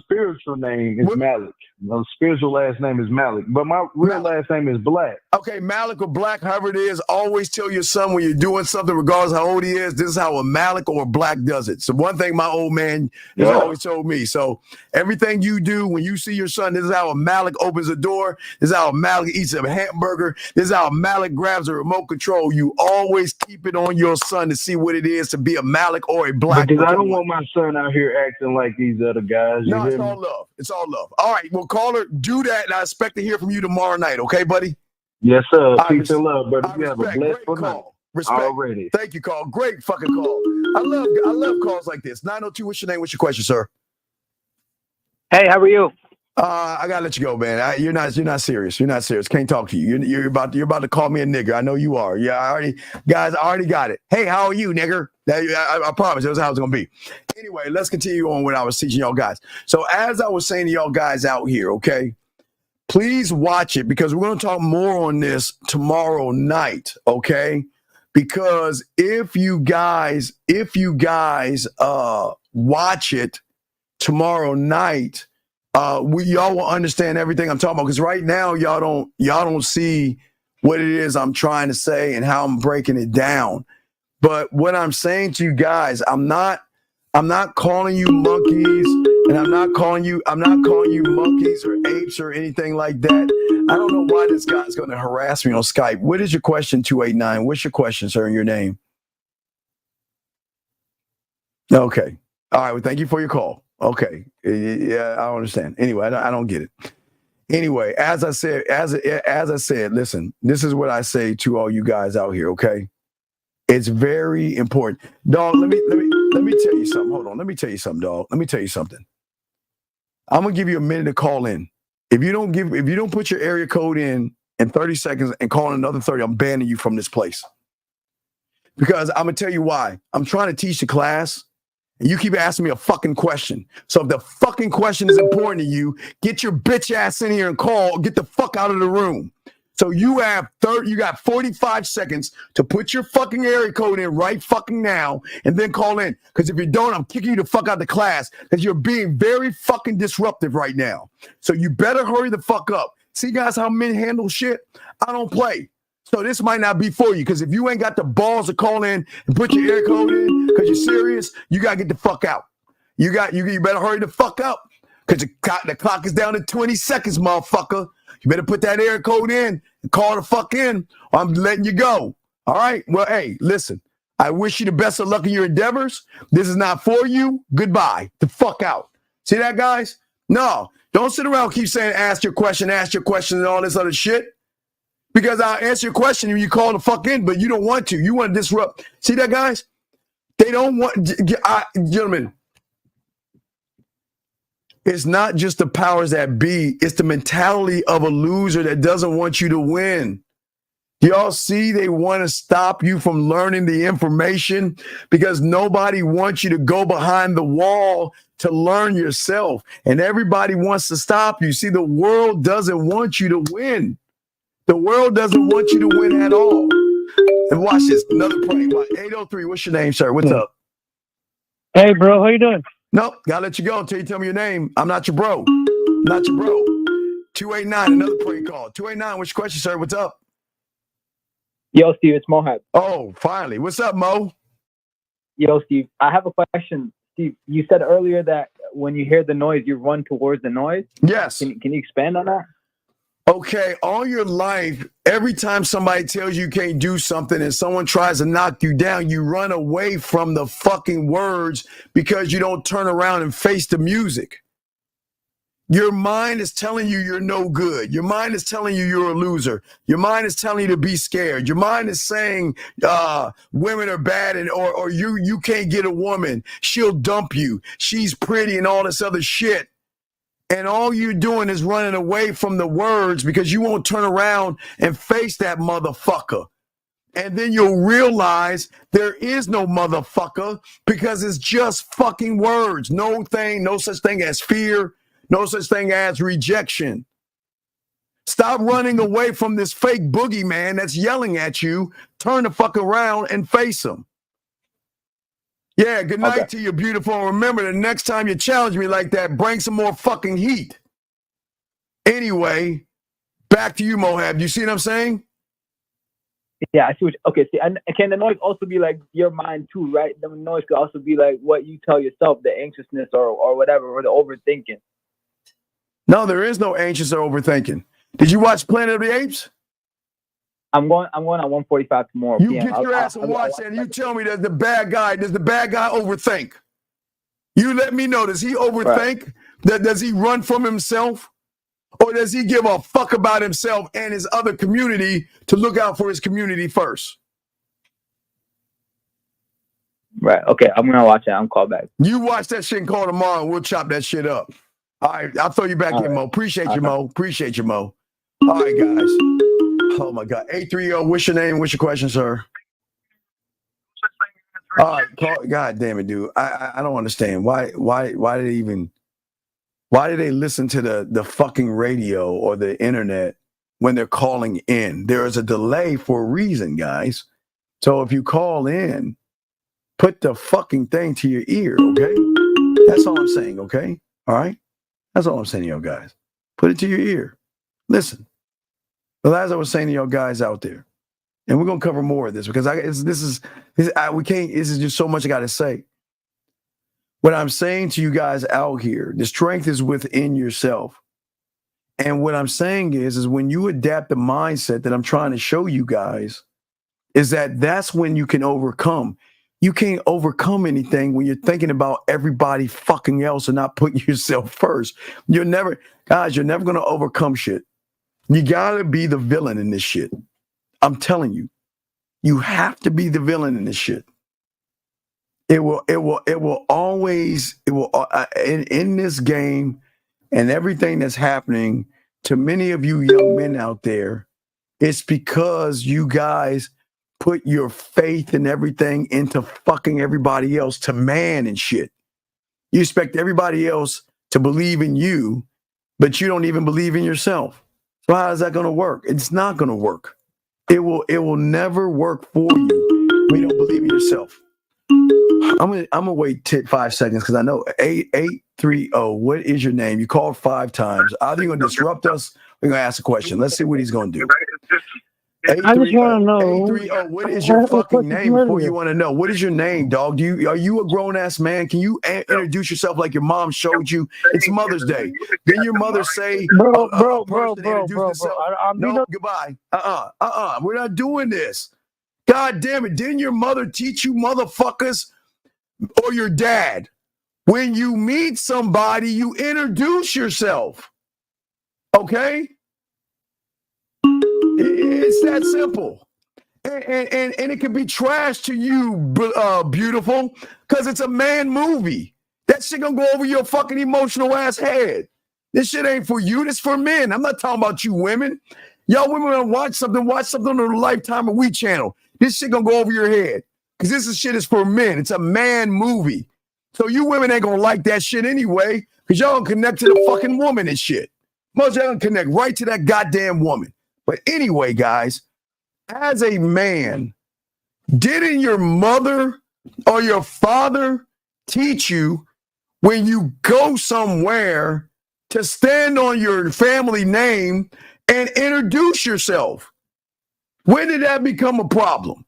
Speaker 7: spiritual name is Malik. My spiritual last name is Malik, but my real last name is Black.
Speaker 2: Okay, Malik or Black, however it is, always tell your son when you're doing something, regardless how old he is, this is how a Malik or a Black does it. So one thing my old man has always told me. So everything you do when you see your son, this is how a Malik opens a door. This is how a Malik eats a hamburger. This is how a Malik grabs a remote control. You always keep it on your son to see what it is to be a Malik or a Black.
Speaker 7: Because I don't want my son out here acting like these other guys.
Speaker 2: No, it's all love. It's all love. All right, well, caller, do that, and I expect to hear from you tomorrow night. Okay, buddy?
Speaker 7: Yes, sir. Peace and love, brother. You have a blessed night.
Speaker 2: Respect.
Speaker 7: Already.
Speaker 2: Thank you, Carl. Great fucking call. I love calls like this. 902, what's your name? What's your question, sir?
Speaker 10: Hey, how are you?
Speaker 2: I gotta let you go, man. You're not serious. You're not serious. Can't talk to you. You're about to call me a nigger. I know you are. Yeah, I already got it. Hey, how are you, nigger? I promise that's how it's gonna be. Anyway, let's continue on what I was teaching y'all guys. So as I was saying to y'all guys out here, okay, please watch it because we're gonna talk more on this tomorrow night, okay? Because if you guys watch it tomorrow night, y'all will understand everything I'm talking about. Because right now y'all don't see what it is I'm trying to say and how I'm breaking it down. But what I'm saying to you guys, I'm not calling you monkeys, and I'm not calling you monkeys or apes or anything like that. I don't know why this guy's going to harass me on Skype. What is your question, 289? What's your question, sir, and your name? Okay. All right. Well, thank you for your call. Okay. Yeah, I understand. Anyway, I don't get it. Anyway, as I said, listen, this is what I say to all you guys out here, okay? It's very important. Dog, let me tell you something. Hold on. Let me tell you something, dog. Let me tell you something. I'm going to give you a minute to call in. If you don't put your area code in 30 seconds and call in another 30, I'm banning you from this place. Because I'm going to tell you why. I'm trying to teach the class. And you keep asking me a fucking question. So if the fucking question is important to you, get your bitch ass in here and call. Get the fuck out of the room. So you got 45 seconds to put your fucking area code in right fucking now and then call in. Because if you don't, I'm kicking you the fuck out of the class because you're being very fucking disruptive right now. So you better hurry the fuck up. See, guys, how men handle shit? I don't play. So this might not be for you because if you ain't got the balls to call in and put your area code in because you're serious, you got to get the fuck out. You better hurry the fuck up because the clock is down to 20 seconds, motherfucker. You better put that area code in and call the fuck in or I'm letting you go. All right? Well, hey, listen, I wish you the best of luck in your endeavors. This is not for you. Goodbye. The fuck out. See that, guys? No, don't sit around and keep saying ask your question, and all this other shit. Because I'll answer your question and you call the fuck in, but you don't want to. You want to disrupt. See that, guys? They don't want, gentlemen, it's not just the powers that be. It's the mentality of a loser that doesn't want you to win. Y'all see they want to stop you from learning the information because nobody wants you to go behind the wall to learn yourself. And everybody wants to stop you. See, the world doesn't want you to win. The world doesn't want you to win at all. And watch this. Another prank. 803, what's your name, sir? What's up?
Speaker 10: Hey, bro. How you doing?
Speaker 2: Nope. Gotta let you go until you tell me your name. I'm not your bro. Not your bro. 289, another prank call. 289, what's your question, sir? What's up?
Speaker 11: Yo, Steve, it's Mohab.
Speaker 2: Oh, finally. What's up, Mo?
Speaker 11: Yo, Steve, I have a question. Steve, you said earlier that when you hear the noise, you run towards the noise.
Speaker 2: Yes.
Speaker 11: Can you expand on that?
Speaker 2: Okay, all your life, every time somebody tells you can't do something and someone tries to knock you down, you run away from the fucking words because you don't turn around and face the music. Your mind is telling you you're no good. Your mind is telling you you're a loser. Your mind is telling you to be scared. Your mind is saying women are bad or you can't get a woman. She'll dump you. She's pretty and all this other shit. And all you're doing is running away from the words because you won't turn around and face that motherfucker. And then you'll realize there is no motherfucker because it's just fucking words. No such thing as fear. No such thing as rejection. Stop running away from this fake boogeyman that's yelling at you. Turn the fuck around and face him. Yeah, good night to you, beautiful. And remember, the next time you challenge me like that, bring some more fucking heat. Anyway, back to you, Mohab. You see what I'm saying?
Speaker 11: Yeah, I see see, and can the noise also be like your mind too, right? The noise could also be like what you tell yourself, the anxiousness or whatever, or the overthinking.
Speaker 2: No, there is no anxious or overthinking. Did you watch Planet of the Apes?
Speaker 11: I'm going on 1:45 tomorrow.
Speaker 2: You PM. Get your ass and watch that, and you tell me that the bad guy, does the bad guy overthink? You let me know, does he overthink? Right. Does he run from himself? Or does he give a fuck about himself and his other community to look out for his community first?
Speaker 11: Right. Okay. I'm going to watch it. I'm call back.
Speaker 2: You watch that shit and call tomorrow and we'll chop that shit up. All right, I'll throw you back in, Mo. Appreciate you, Mo. Appreciate you, Mo. All right, guys. Oh my God. 830, what's your name? What's your question, sir? All right, call. God damn it, dude. I don't understand. Why do they listen to the fucking radio or the internet when they're calling in? There is a delay for a reason, guys. So if you call in, put the fucking thing to your ear, okay? That's all I'm saying, okay? All right? That's all I'm saying to y'all guys. Put it to your ear. Listen. But as I was saying to y'all guys out there, and we're gonna cover more of this because this is just so much I gotta say. What I'm saying to you guys out here, the strength is within yourself. And what I'm saying is when you adapt the mindset that I'm trying to show you guys, is that's when you can overcome. You can't overcome anything when you're thinking about everybody fucking else and not putting yourself first. You're never going to overcome shit. You got to be the villain in this shit. I'm telling you, you have to be the villain in this shit. It will always in this game and everything that's happening to many of you young men out there, it's because you guys put your faith and everything into fucking everybody else to man and shit. You expect everybody else to believe in you, but you don't even believe in yourself. So how is that going to work? It's not going to work. It will never work for you when you don't believe in yourself. I'm gonna wait 5 seconds because I know 830. What is your name? You called 5 times. Either you're gonna disrupt us or you're gonna ask a question. Let's see what he's gonna do.
Speaker 10: I just want to know.
Speaker 2: 830, what is your fucking name before you want to know? What is your name, dog? Are you a grown-ass man? Can you introduce yourself like your mom showed you? It's Mother's Day. Didn't your mother say,
Speaker 10: bro,
Speaker 2: no, goodbye. We're not doing this. God damn it. Didn't your mother teach you motherfuckers or your dad? When you meet somebody, you introduce yourself. Okay? It's that simple. And it can be trash to you, beautiful, because it's a man movie. That shit gonna go over your fucking emotional ass head. This shit ain't for you. This for men. I'm not talking about you women. Y'all women wanna watch something on the Lifetime or We channel. This shit gonna go over your head. Because this shit is for men. It's a man movie. So you women ain't gonna like that shit anyway, because y'all gonna connect to the fucking woman and shit. Most y'all gonna connect right to that goddamn woman. But anyway, guys, as a man, didn't your mother or your father teach you when you go somewhere to stand on your family name and introduce yourself? When did that become a problem?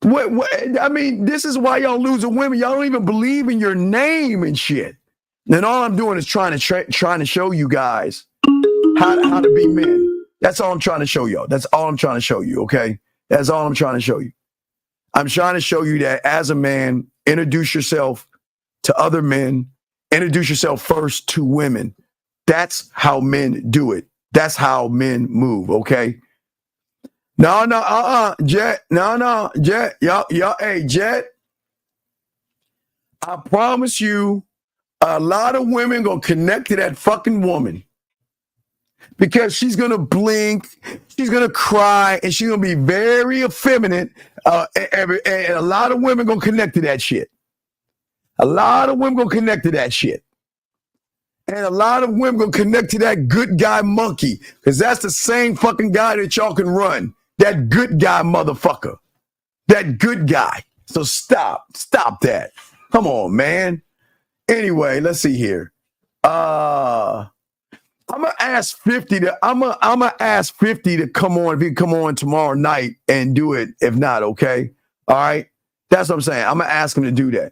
Speaker 2: I mean, this is why y'all losing women. Y'all don't even believe in your name and shit. And all I'm doing is trying to show you guys how to be men. That's all I'm trying to show y'all. That's all I'm trying to show you, okay? That's all I'm trying to show you. I'm trying to show you that as a man, introduce yourself to other men. Introduce yourself first to women. That's how men do it. That's how men move, okay? No, Jet. No, Jet. Y'all, hey, Jet. I promise you, a lot of women gonna connect to that fucking woman. Because she's going to blink, she's going to cry, and she's going to be very effeminate. And a lot of women going to connect to that shit. A lot of women going to connect to that shit. And a lot of women going to connect to that good guy monkey. Because that's the same fucking guy that y'all can run. That good guy motherfucker. That good guy. So stop that. Come on, man. Anyway, let's see here. I'm gonna ask 50 to come on. If he can come on tomorrow night and do it, if not, okay. All right. That's what I'm saying. I'm gonna ask him to do that.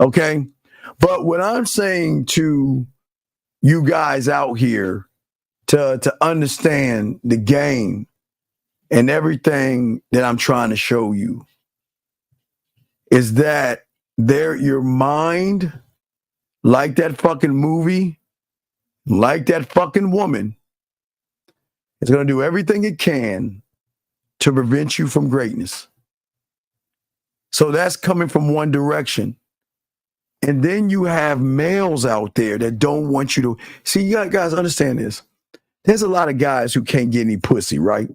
Speaker 2: Okay. But what I'm saying to you guys out here to understand the game and everything that I'm trying to show you is that your mind, like that fucking movie, like that fucking woman, is going to do everything it can to prevent you from greatness. So that's coming from one direction. And then you have males out there that don't want you to see. You guys understand this. There's a lot of guys who can't get any pussy, right?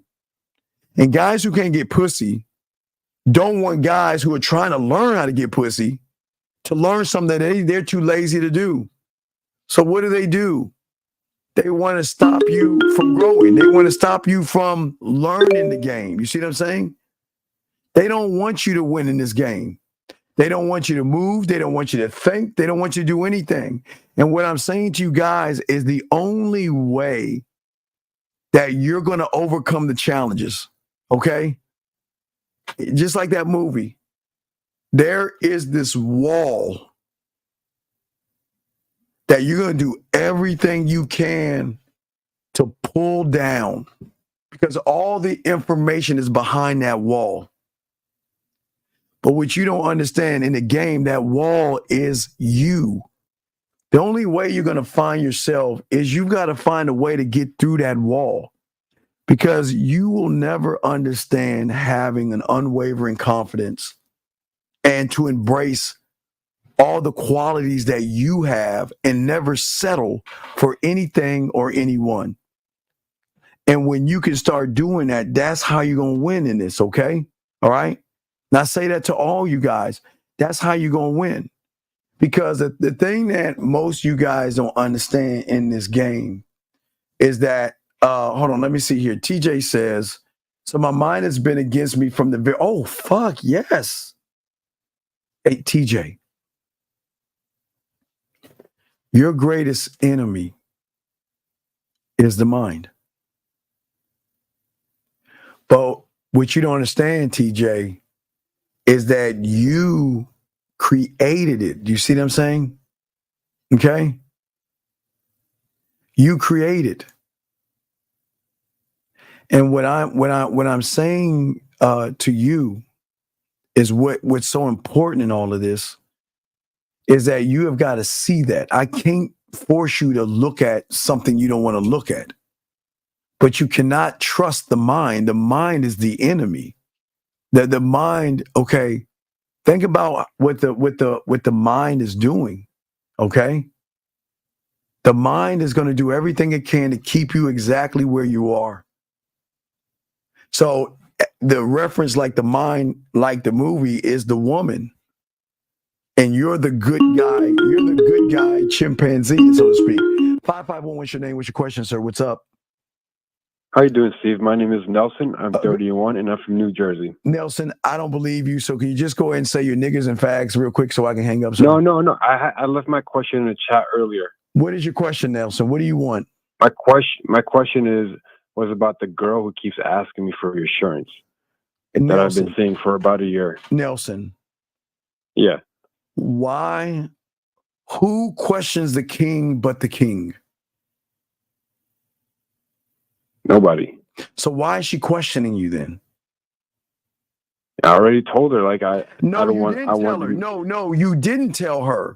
Speaker 2: And guys who can't get pussy don't want guys who are trying to learn how to get pussy to learn something that they're too lazy to do. So what do? They want to stop you from growing. They want to stop you from learning the game. You see what I'm saying? They don't want you to win in this game. They don't want you to move. They don't want you to think. They don't want you to do anything. And what I'm saying to you guys is the only way that you're going to overcome the challenges, okay? Just like that movie, there is this wall that you're going to do everything you can to pull down because all the information is behind that wall. But what you don't understand in the game, that wall is you. The only way you're going to find yourself is you've got to find a way to get through that wall because you will never understand having an unwavering confidence and to embrace all the qualities that you have and never settle for anything or anyone. And when you can start doing that, that's how you're going to win in this, okay? All right? And I say that to all you guys. That's how you're going to win. Because the thing that most you guys don't understand in this game is that, hold on, let me see here. TJ says, so my mind has been against me from the very, oh, fuck, yes. Hey, TJ, your greatest enemy is the mind. But what you don't understand, TJ, is that you created it. Do you see what I'm saying? Okay? You created. And what I'm saying to you is what's so important in all of this is that you have got to see that. I can't force you to look at something you don't want to look at. But you cannot trust the mind. The mind is the enemy. The mind, okay, think about what the mind is doing, okay? The mind is going to do everything it can to keep you exactly where you are. So the reference like the mind, like the movie, is the woman. And you're the good guy. You're the good guy chimpanzee, so to speak. 551, what's your name? What's your question, sir? What's up?
Speaker 12: How you doing, Steve? My name is Nelson. I'm 31, and I'm from New Jersey.
Speaker 2: Nelson, I don't believe you, so can you just go ahead and say your niggas and fags real quick so I can hang up? Sir?
Speaker 12: No. I left my question in the chat earlier.
Speaker 2: What is your question, Nelson? What do you want?
Speaker 12: My question was about the girl who keeps asking me for reassurance that I've been seeing for about a year.
Speaker 2: Nelson.
Speaker 12: Yeah.
Speaker 2: Why? Who questions the king but the king?
Speaker 12: Nobody.
Speaker 2: So why is she questioning you then?
Speaker 12: I already told her, like,
Speaker 2: No, you didn't tell her.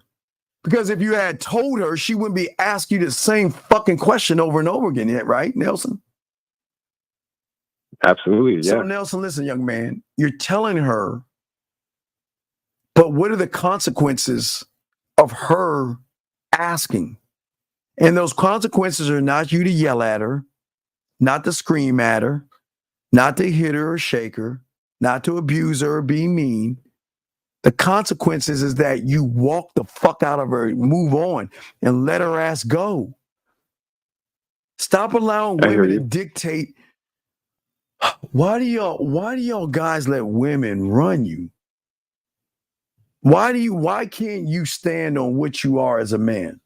Speaker 2: Because if you had told her, she wouldn't be asking you the same fucking question over and over again, right, Nelson?
Speaker 12: Absolutely, yeah.
Speaker 2: So, Nelson, listen, young man, you're telling her, but what are the consequences of her asking? And those consequences are not you to yell at her, not to scream at her, not to hit her or shake her, not to abuse her or be mean. The consequences is that you walk the fuck out of her, move on, and let her ass go. Stop allowing women to dictate. Why do y'all guys let women run you? Why can't you stand on what you are as a man?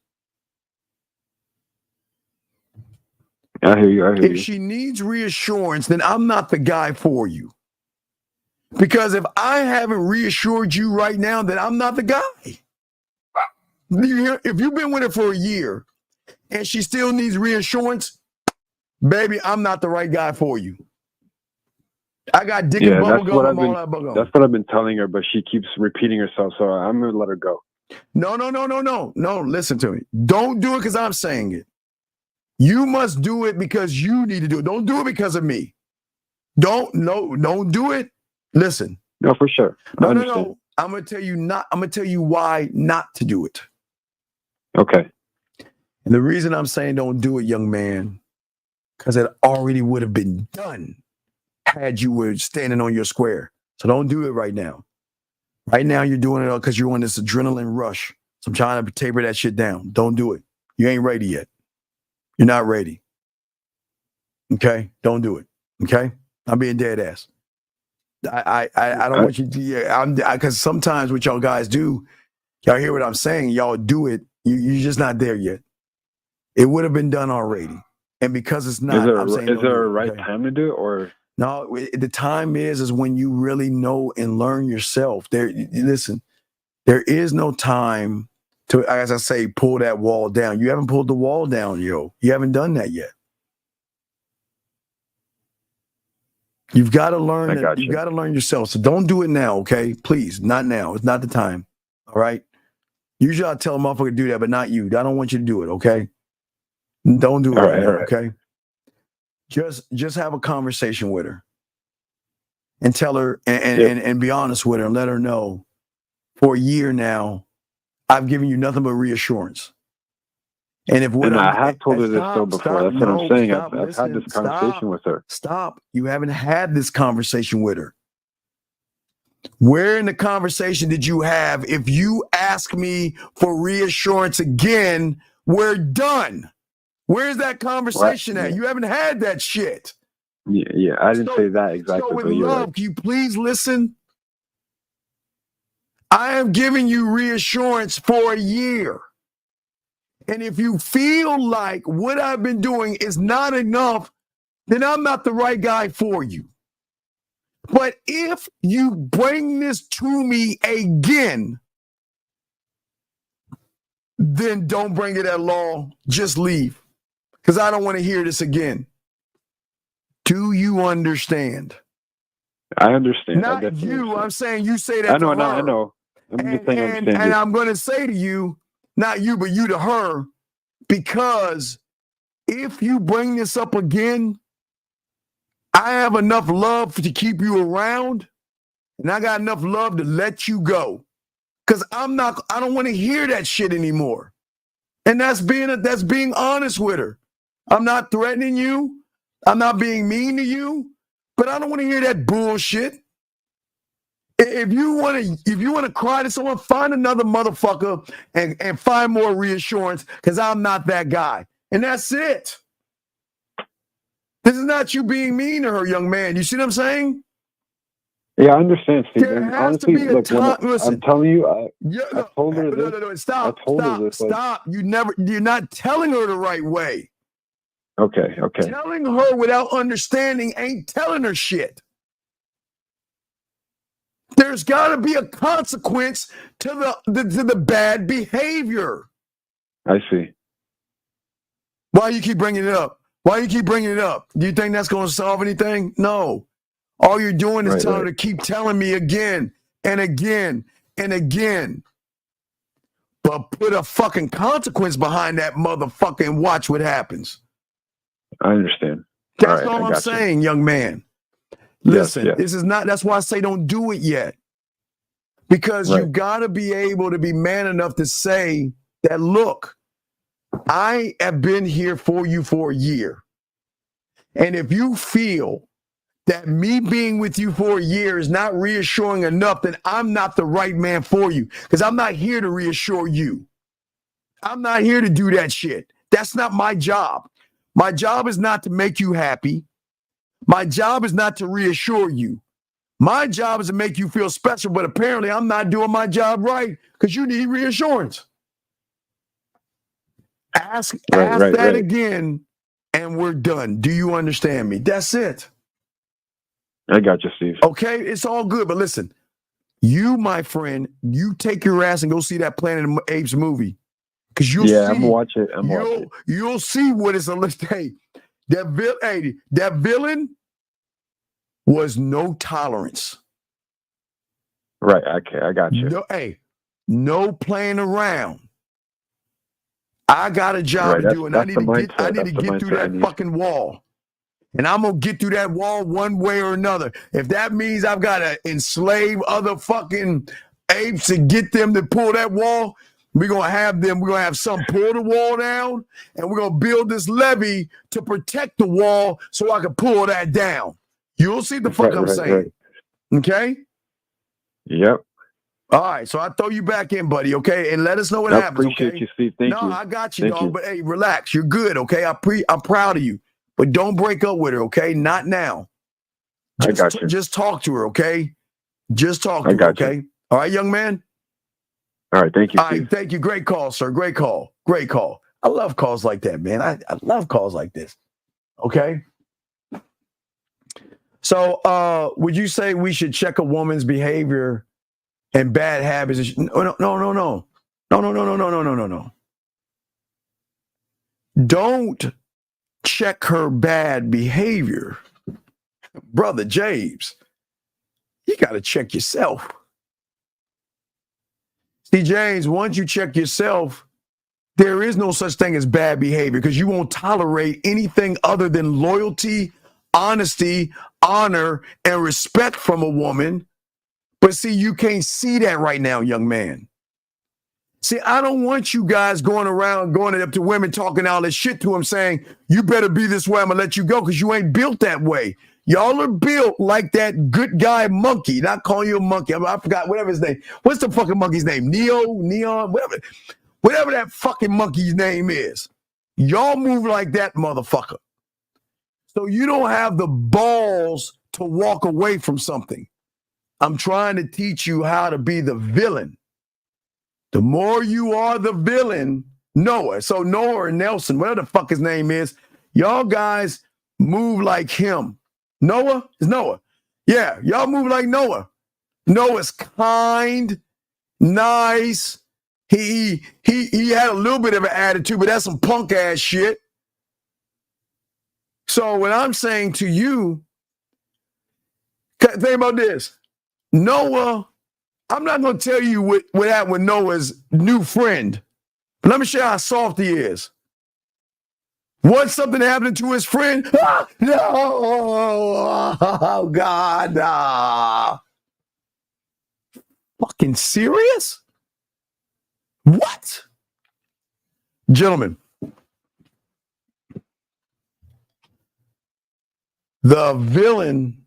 Speaker 12: I hear you.
Speaker 2: If she needs reassurance, then I'm not the guy for you. Because if I haven't reassured you right now, then I'm not the guy. If you've been with her for a year and she still needs reassurance, baby, I'm not the right guy for you. I got dick and bubble gum and all that bubble gum.
Speaker 12: That's what I've been telling her, but she keeps repeating herself, so I'm going to let her go.
Speaker 2: No, listen to me. Don't do it because I'm saying it. You must do it because you need to do it. Don't do it because of me. Don't do it. Listen.
Speaker 12: No, for sure.
Speaker 2: No. I'm gonna tell you why not to do it.
Speaker 12: Okay.
Speaker 2: And the reason I'm saying don't do it, young man, because it already would have been done had you were standing on your square. So don't do it right now. Right now, you're doing it because you're on this adrenaline rush. So I'm trying to taper that shit down. Don't do it. You ain't ready yet. You're not ready. Okay? Don't do it. Okay? I'm being dead ass. I don't want you to, because sometimes what y'all guys do, y'all hear what I'm saying, y'all do it, you're just not there yet. It would have been done already. And because it's not,
Speaker 12: is there a right time to do it, or?
Speaker 2: No, the time is when you really know and learn yourself. Listen, there is no time to, as I say, pull that wall down. You haven't pulled the wall down, yo. You haven't done that yet. You've got to learn. You got to learn yourself. So don't do it now, okay? Please, not now. It's not the time. All right. Usually I tell a motherfucker to do that, but not you. I don't want you to do it, okay? Don't do it right now, okay? Just have a conversation with her and tell her and be honest with her and let her know for a year now, I've given you nothing but reassurance. And if
Speaker 12: I have told her this though before. That's what I'm saying. I've had this conversation with her.
Speaker 2: Stop. You haven't had this conversation with her. Where in the conversation did you have, if you ask me for reassurance again, we're done? Where's that conversation at? You haven't had that shit.
Speaker 12: Yeah, I didn't say that exactly.
Speaker 2: So with love, can you please listen? I am giving you reassurance for a year. And if you feel like what I've been doing is not enough, then I'm not the right guy for you. But if you bring this to me again, then don't bring it at law. Just leave. Because I don't want to hear this again. Do you understand?
Speaker 12: I understand.
Speaker 2: Not you. I'm saying you say that to her.
Speaker 12: I know. I'm just saying I understand.
Speaker 2: And I'm going to say to you, not you, but you to her, because if you bring this up again, I have enough love to keep you around, and I got enough love to let you go. Because I don't want to hear that shit anymore. And that's being honest with her. I'm not threatening you. I'm not being mean to you, but I don't want to hear that bullshit. If you want to cry to someone, find another motherfucker and find more reassurance, because I'm not that guy. And that's it. This is not you being mean to her, young man. You see what I'm saying?
Speaker 12: Yeah, I understand, Steve.
Speaker 2: There has
Speaker 12: honestly,
Speaker 2: to be a time. Listen,
Speaker 12: I'm telling you, I told her this.
Speaker 2: No, stop. Stop. You're not telling her the right way.
Speaker 12: Okay.
Speaker 2: Telling her without understanding ain't telling her shit. There's got to be a consequence to the bad behavior.
Speaker 12: I see.
Speaker 2: Why you keep bringing it up? Do you think that's going to solve anything? No. All you're doing is telling her to keep telling me again and again and again. But put a fucking consequence behind that motherfucker and watch what happens.
Speaker 12: I understand.
Speaker 2: That's all I'm saying, young man. Listen, this is not, that's why I say don't do it yet. Because you got to be able to be man enough to say that, look, I have been here for you for a year. And if you feel that me being with you for a year is not reassuring enough, then I'm not the right man for you. Because I'm not here to reassure you. I'm not here to do that shit. That's not my job. My job is not to make you happy. My job is not to reassure you. My job is to make you feel special, but apparently I'm not doing my job right because you need reassurance. Ask that again, and we're done. Do you understand me? That's it.
Speaker 12: I got you, Steve.
Speaker 2: Okay, it's all good, but listen, you, my friend, you take your ass and go see that Planet of the Apes movie. Because you'll see.
Speaker 12: I'm gonna watch it.
Speaker 2: You'll see what it's a list. Hey, that villain was no tolerance.
Speaker 12: Right. Okay, I got you.
Speaker 2: No playing around. I got a job to do, and I need to get through that fucking wall. And I'm going to get through that wall one way or another. If that means I've got to enslave other fucking apes and get them to pull that wall. We're going to have some pull the wall down, and we're going to build this levee to protect the wall so I can pull that down. You'll see the fuck I'm saying. Right. Okay?
Speaker 12: Yep.
Speaker 2: All right, so I throw you back in, buddy, okay? And let us know what happens, okay?
Speaker 12: Appreciate you, Steve. Thank you.
Speaker 2: No, I got you, dog. But hey, relax. You're good, okay? I'm proud of you. But don't break up with her, okay? Not now.
Speaker 12: I got you.
Speaker 2: Just talk to her, okay? Just talk to her, okay? All right, young man?
Speaker 12: All right, thank you,
Speaker 2: Steve. All right, thank you. Great call, sir. Great call. Great call. I love calls like that, man. I love calls like this, okay? So would you say we should check a woman's behavior and bad habits? No. Don't check her bad behavior. Brother James, you got to check yourself. See, James, once you check yourself, there is no such thing as bad behavior because you won't tolerate anything other than loyalty, honesty, honor, and respect from a woman. But see, you can't see that right now, young man. See, I don't want you guys going up to women, talking all this shit to them, saying, you better be this way, I'm going to let you go, because you ain't built that way. Y'all are built like that good guy monkey. Not calling you a monkey. I forgot, whatever his name. What's the fucking monkey's name? Neon, whatever that fucking monkey's name is. Y'all move like that, motherfucker. So you don't have the balls to walk away from something. I'm trying to teach you how to be the villain. The more you are the villain, Noah. So Noah or Nelson, whatever the fuck his name is, y'all guys move like him. Noah? Is Noah? Yeah, y'all move like Noah. Noah's kind, nice. He had a little bit of an attitude, but that's some punk ass shit. So what I'm saying to you, think about this. Noah, I'm not going to tell you what happened with Noah's new friend. But let me show you how soft he is. What's something happening to his friend? Ah, no, oh, God. Fucking serious? What? Gentlemen, the villain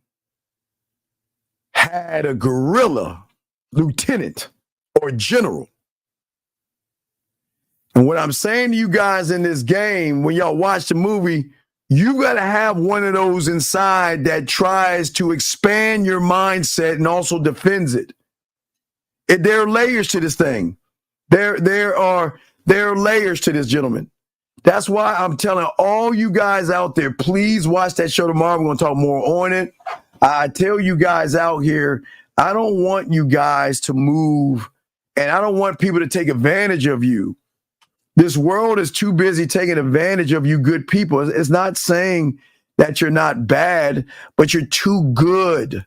Speaker 2: had a guerrilla lieutenant or general. And what I'm saying to you guys in this game, when y'all watch the movie, you got to have one of those inside that tries to expand your mindset and also defends it. There are layers to this thing. There are layers to this, gentlemen. That's why I'm telling all you guys out there, please watch that show tomorrow. We're going to talk more on it. I tell you guys out here, I don't want you guys to move, and I don't want people to take advantage of you. This world is too busy taking advantage of you good people. It's not saying that you're not bad, but you're too good.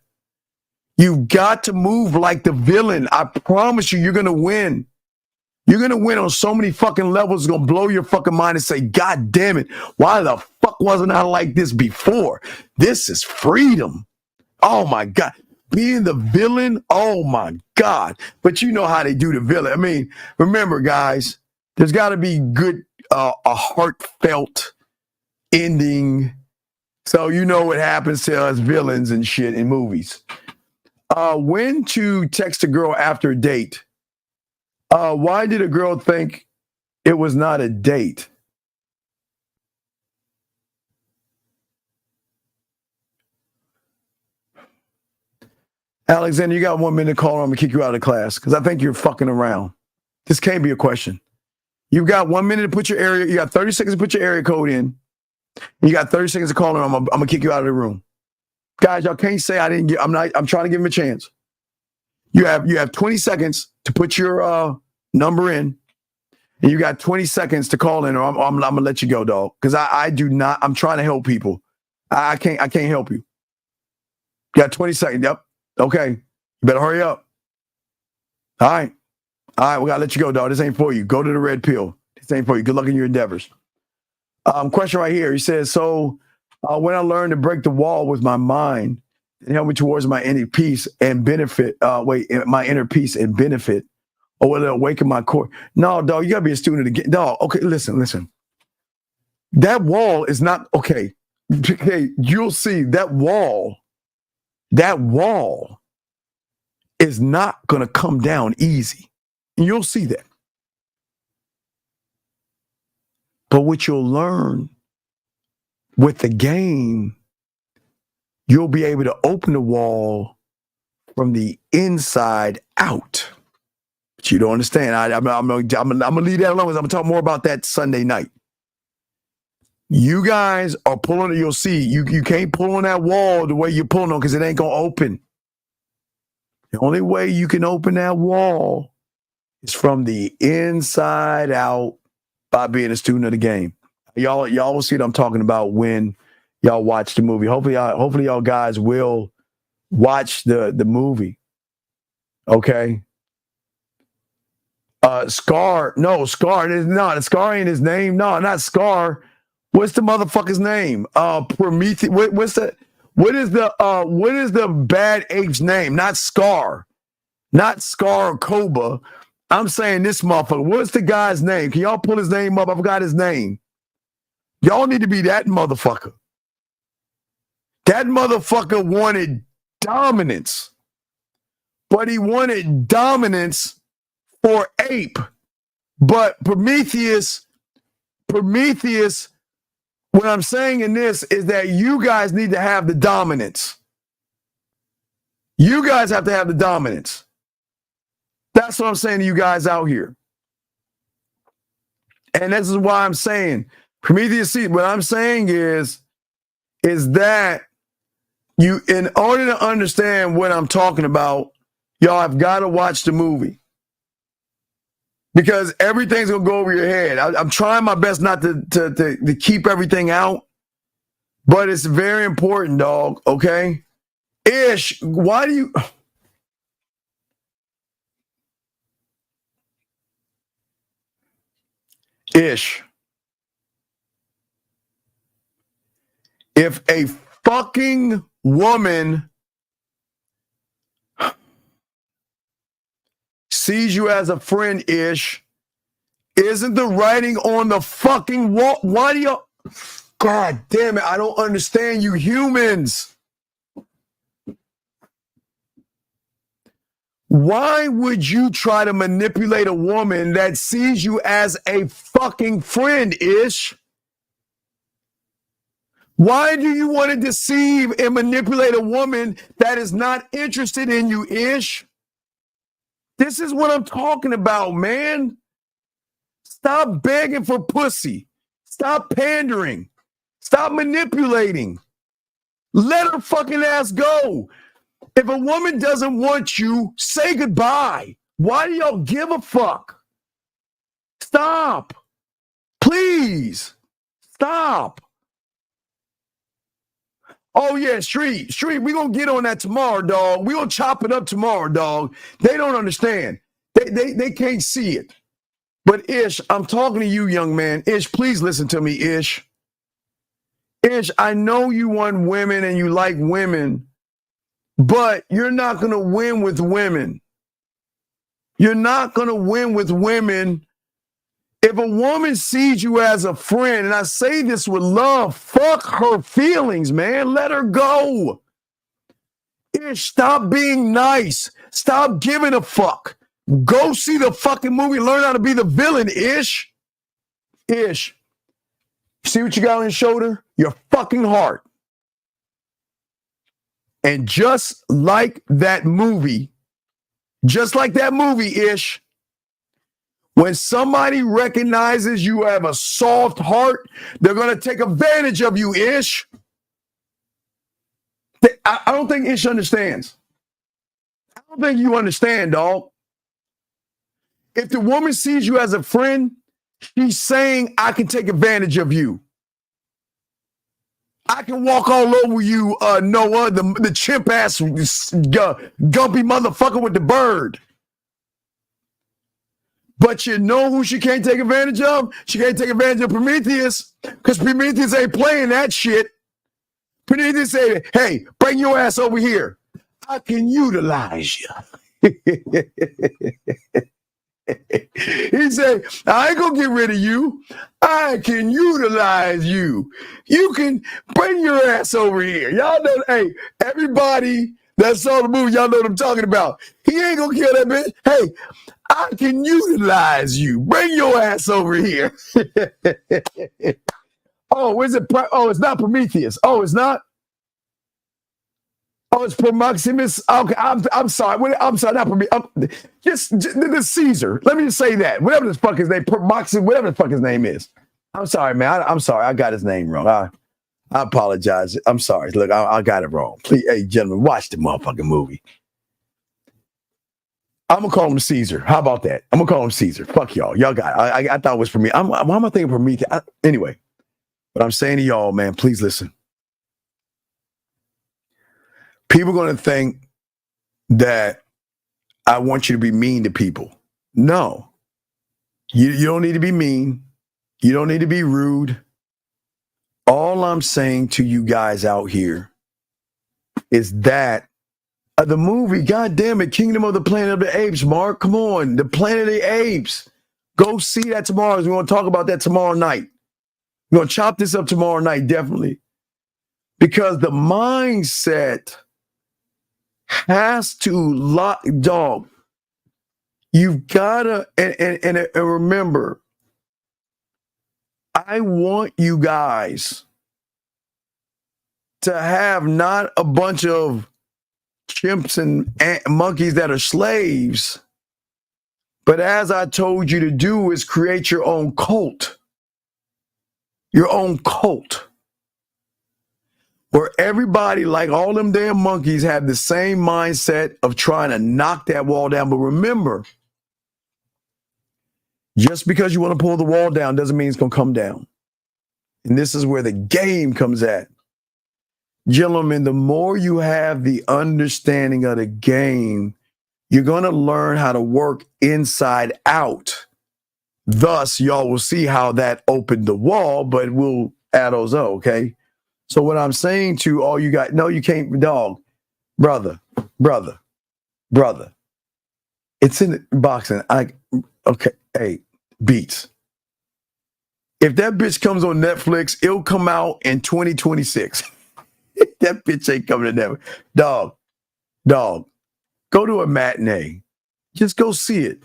Speaker 2: You've got to move like the villain. I promise you, you're going to win. You're going to win on so many fucking levels. It's going to blow your fucking mind and say, God damn it, why the fuck wasn't I like this before? This is freedom. Oh, my God. Being the villain, oh, my God. But you know how they do the villain. I mean, remember, guys, there's got to be good, a heartfelt ending. So you know what happens to us villains and shit in movies. When to text a girl after a date? Why did a girl think it was not a date? Alexander, you got 1 minute to call. I'm going to kick you out of class because I think you're fucking around. This can't be a question. You've got 1 minute to put your area. You got 30 seconds to put your area code in. You got 30 seconds to call her. I'm going to kick you out of the room. Guys, y'all can't say I didn't get, I'm trying to give him a chance. You have 20 seconds to put your number in, and you got 20 seconds to call in, or I'm gonna let you go, dog. Because I do not. I'm trying to help people. I can't help you. You got 20 seconds. Yep. Okay. You better hurry up. All right. We gotta let you go, dog. This ain't for you. Go to the red pill. This ain't for you. Good luck in your endeavors. Question right here. He says, so when I learned to break the wall with my mind, and help me towards my inner peace and benefit. My inner peace and benefit, or will it awaken my core? No, dog, you gotta be a student again, dog. Okay, listen. That wall is not okay. Okay, you'll see that wall. That wall is not gonna come down easy. And you'll see that. But what you'll learn with the game, you'll be able to open the wall from the inside out. But you don't understand. I'm gonna leave that alone. I'm gonna talk more about that Sunday night. You guys are pulling it. You'll see. You can't pull on that wall the way you're pulling on because it ain't gonna open. The only way you can open that wall is from the inside out by being a student of the game. Y'all will see what I'm talking about when y'all watch the movie. Hopefully y'all guys will watch the movie. Okay. Scar ain't his name. No, not Scar. What's the motherfucker's name? Prometheus. What is the bad ape's name? Not Scar. Not Scar or Koba. I'm saying this motherfucker. What's the guy's name? Can y'all pull his name up? I forgot his name. Y'all need to be that motherfucker. That motherfucker wanted dominance. But he wanted dominance for ape. But Prometheus, what I'm saying in this is that you guys need to have the dominance. You guys have to have the dominance. That's what I'm saying to you guys out here. And this is why I'm saying, Prometheus, what I'm saying is that you, in order to understand what I'm talking about, y'all have got to watch the movie. Because everything's going to go over your head. I'm trying my best not to keep everything out, but it's very important, dog, okay? Ish, why do you... Ish. If a fucking woman sees you as a friend, Ish, isn't the writing on the fucking wall? Why do you... God damn it, I don't understand you humans. Why would you try to manipulate a woman that sees you as a fucking friend, Ish? Why do you want to deceive and manipulate a woman that is not interested in you, Ish? This is what I'm talking about, man. Stop begging for pussy. Stop pandering. Stop manipulating. Let her fucking ass go. If a woman doesn't want you, say goodbye. Why do y'all give a fuck? Stop. Please. Stop. Oh, yeah, Street, we going to get on that tomorrow, dog. We going to chop it up tomorrow, dog. They don't understand. They can't see it. But Ish, I'm talking to you, young man. Ish, please listen to me, Ish. Ish, I know you want women and you like women, but you're not going to win with women. You're not going to win with women. If a woman sees you as a friend, and I say this with love, fuck her feelings, man. Let her go. Ish, stop being nice. Stop giving a fuck. Go see the fucking movie. Learn how to be the villain, Ish. Ish. See what you got on your shoulder? Your fucking heart. And just like that movie, Ish, when somebody recognizes you have a soft heart, they're going to take advantage of you, Ish. I don't think Ish understands. I don't think you understand, dog. If the woman sees you as a friend, she's saying, I can take advantage of you. I can walk all over you, Noah, the chimp-ass, gumpy motherfucker with the bird. But you know who she can't take advantage of? She can't take advantage of Prometheus, because Prometheus ain't playing that shit. Prometheus said, hey, bring your ass over here. I can utilize you. He said, I ain't gonna get rid of you. I can utilize you. You can bring your ass over here. Y'all know, hey, everybody that saw the movie, y'all know what I'm talking about. He ain't gonna kill that bitch. Hey, I can utilize you. Bring your ass over here. Oh, is it? Oh, it's not Prometheus. Oh, it's not? Oh, it's Promaximus. Okay, I'm sorry. I'm sorry, not Prometheus. Just the Caesar. Let me just say that. Whatever the fuck his name, Promaximus, whatever the fuck his name is. I'm sorry, man. I'm sorry. I got his name wrong. I apologize. I'm sorry. Look, I got it wrong. Please, hey, gentlemen, watch the motherfucking movie. I'm gonna call him Caesar. How about that? I'm gonna call him Caesar. Fuck y'all. Y'all got it. I thought it was for me. Why am I thinking Prometheus? Anyway, but I'm saying to y'all, man, please listen. People are going to think that I want you to be mean to people. No. You don't need to be mean. You don't need to be rude. All I'm saying to you guys out here is that the movie, God damn it, Kingdom of the Planet of the Apes, Mark, come on, the Planet of the Apes. Go see that tomorrow. We're going to talk about that tomorrow night. We're going to chop this up tomorrow night, definitely. Because the mindset has to lock, dog. You've gotta and remember, I want you guys to have not a bunch of chimps and monkeys that are slaves, but as I told you to do, is create your own cult. Your own cult. Where everybody, like all them damn monkeys, have the same mindset of trying to knock that wall down. But remember, just because you want to pull the wall down doesn't mean it's going to come down. And this is where the game comes at. Gentlemen, the more you have the understanding of the game, you're going to learn how to work inside out. Thus, y'all will see how that opened the wall, but we'll add those up, okay? So what I'm saying to all you guys, no, you can't, dog, brother. It's in boxing. Okay, hey, Beats. If that bitch comes on Netflix, it'll come out in 2026. That bitch ain't coming to Netflix. Dog, go to a matinee. Just go see it.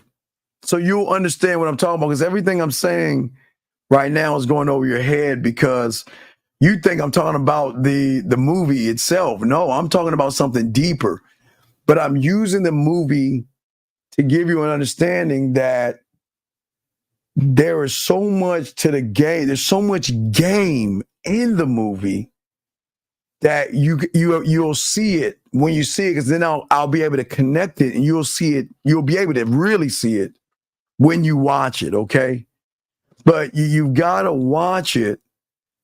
Speaker 2: So you'll understand what I'm talking about, because everything I'm saying right now is going over your head because you think I'm talking about the movie itself. No, I'm talking about something deeper. But I'm using the movie to give you an understanding that there is so much to the game. There's so much game in the movie that you'll see it when you see it, because then I'll be able to connect it and you'll see it. You'll be able to really see it when you watch it, okay? But you've got to watch it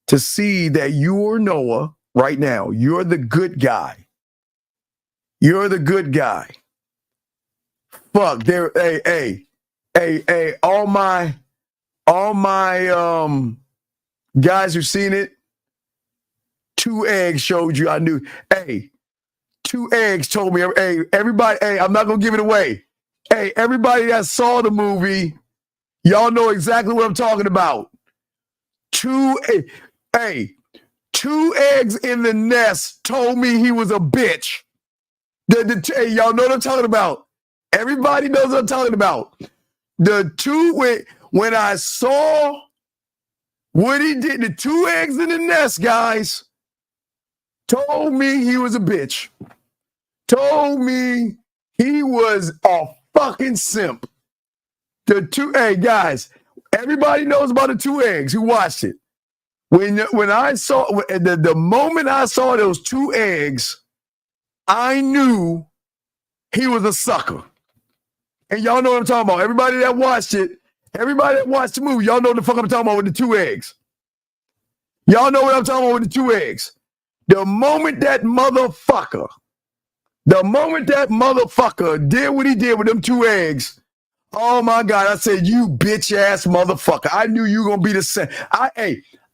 Speaker 2: to see that you're Noah right now. You're the good guy. You're the good guy. Fuck, there, hey, all my guys who've seen it, 2 eggs showed you I knew. Hey, 2 eggs told me, hey, everybody, hey, I'm not gonna give it away. Hey, everybody that saw the movie, y'all know exactly what I'm talking about. 2 eggs in the nest told me he was a bitch. Hey, y'all know what I'm talking about. Everybody knows what I'm talking about. When I saw what he did, the 2 eggs in the nest, guys, told me he was a bitch. Told me he was a fucking simp. Hey, guys, everybody knows about the 2 eggs who watched it. When I saw, the moment I saw those 2 eggs, I knew he was a sucker. And y'all know what I'm talking about. Everybody that watched it, everybody that watched the movie, y'all know what the fuck I'm talking about with the 2 eggs. Y'all know what I'm talking about with the 2 eggs. The moment that motherfucker did what he did with them 2 eggs, oh my God, I said, you bitch ass motherfucker. I knew you were going to be the same.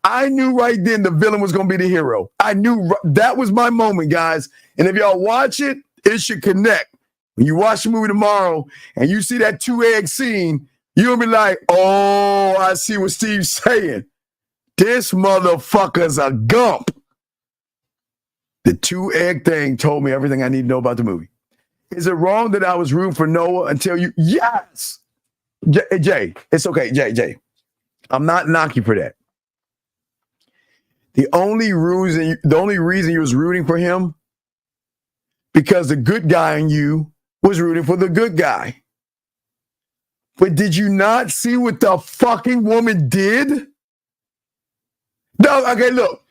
Speaker 2: I knew right then the villain was going to be the hero. I knew that was my moment, guys. And if y'all watch it, it should connect. When you watch the movie tomorrow and you see that 2-egg scene, you'll be like, oh, I see what Steve's saying. This motherfucker's a gump. The 2-egg thing told me everything I need to know about the movie. Is it wrong that I was rooting for Noah until you? Yes. Jay, it's okay. Jay, I'm not knocking you for that. The only reason you was rooting for him, because the good guy in you was rooting for the good guy. But did you not see what the fucking woman did? No, okay, look.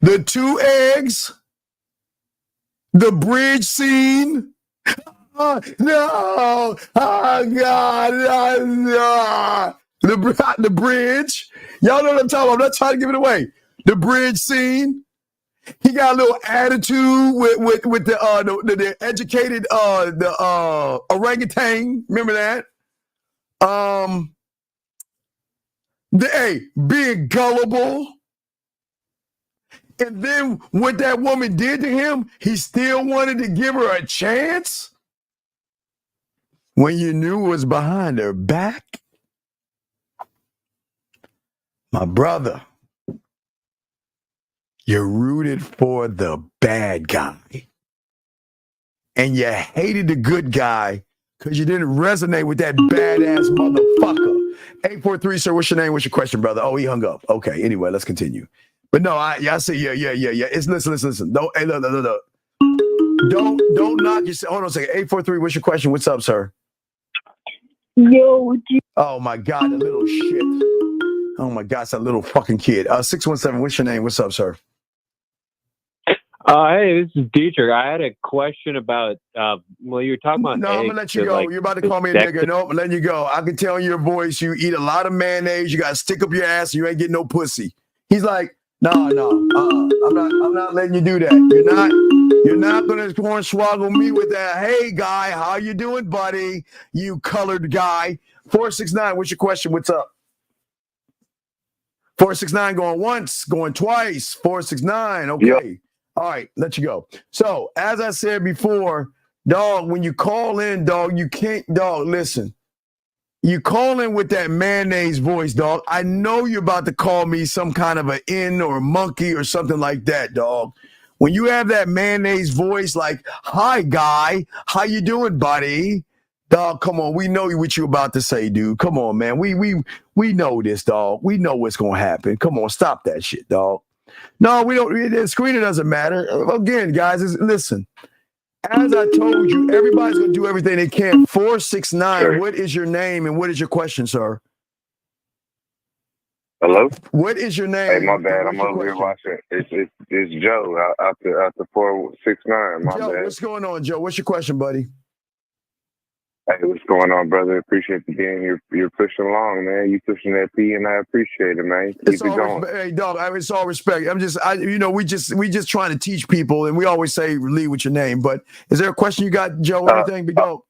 Speaker 2: The 2 eggs, the bridge scene. Oh, no. Oh, God. No. The bridge. Y'all know what I'm talking about. I'm not trying to give it away. The bridge scene. He got a little attitude with the educated orangutan. Remember that? Being gullible. And then what that woman did to him, he still wanted to give her a chance when you knew it was behind her back. My brother, you rooted for the bad guy. And you hated the good guy because you didn't resonate with that badass motherfucker. 843, sir, what's your name? What's your question, brother? Oh, he hung up. Okay, anyway, let's continue. But no, I see, yeah. It's listen. Don't, hey, look. Don't knock yourself. Hold on a second. 843, what's your question? What's up, sir?
Speaker 6: Yo,
Speaker 2: oh my God, the little shit. Oh my God, it's that little fucking kid. 617, what's your name? What's up, sir?
Speaker 12: Hey, this is Dietrich. I had a question about, you're talking about
Speaker 2: No, I'm going to let you go. You're about to call me a nigga. No, I'm letting you go. I can tell in your voice you eat a lot of mayonnaise. You got to stick up your ass and you ain't getting no pussy. He's like, no, I'm not letting you do that. You're not going to hornswoggle me with that. Hey, guy, how you doing, buddy? You colored guy. 469, what's your question? What's up? 469 going once, going twice. 469, okay. Yep. All right, let you go. So, as I said before, dog, when you call in, dog, you can't, dog, listen. You call in with that mayonnaise voice, dog. I know you're about to call me some kind of an N or a monkey or something like that, dog. When you have that mayonnaise voice like, hi, guy, how you doing, buddy? Dog, come on, we know what you're about to say, dude. Come on, man. We know this, dog. We know what's going to happen. Come on, stop that shit, dog. No, we don't. The screener doesn't matter. Again, guys, listen. As I told you, everybody's going to do everything they can. 469, sure. What is your name and what is your question, sir?
Speaker 13: Hello?
Speaker 2: What is your name?
Speaker 13: Hey, my bad. I'm over here watching. It's Joe after 469. My
Speaker 2: Joe,
Speaker 13: bad.
Speaker 2: what's going on, Joe? What's your question, buddy?
Speaker 13: Hey, what's going on, brother? Appreciate you being. You're pushing along, man. You pushing that P, and I appreciate it, man. Keep it going.
Speaker 2: Hey, dog. It's all respect. We just trying to teach people, and we always say lead with your name. But is there a question you got, Joe? Anything? Big dog?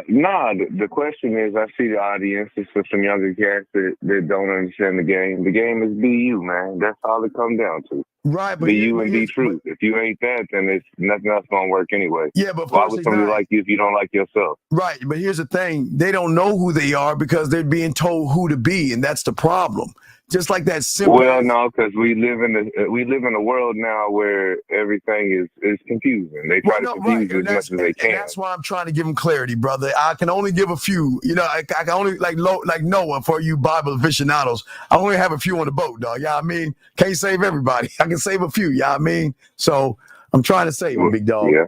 Speaker 13: Nah. The question is, I see the audience is for some younger cats that don't understand the game. The game is be you, man. That's all it comes down to.
Speaker 2: Right, but
Speaker 13: be you and be true. If you ain't that, then it's nothing else gonna work anyway.
Speaker 2: Yeah, but
Speaker 13: why would somebody like you if you don't like yourself?
Speaker 2: Right, but here's the thing: they don't know who they are because they're being told who to be, and that's the problem. Just like that simple.
Speaker 13: Well, no, because we live in a world now where everything is confusing. They try to confuse you as much as they can.
Speaker 2: And that's why I'm trying to give them clarity, brother. I can only give a few. You know, I can only like Noah for you Bible aficionados. I only have a few on the boat, dog. Yeah, I mean, can't save everybody. I can save a few. Yeah, I mean, so I'm trying to save them, big dog. Yeah.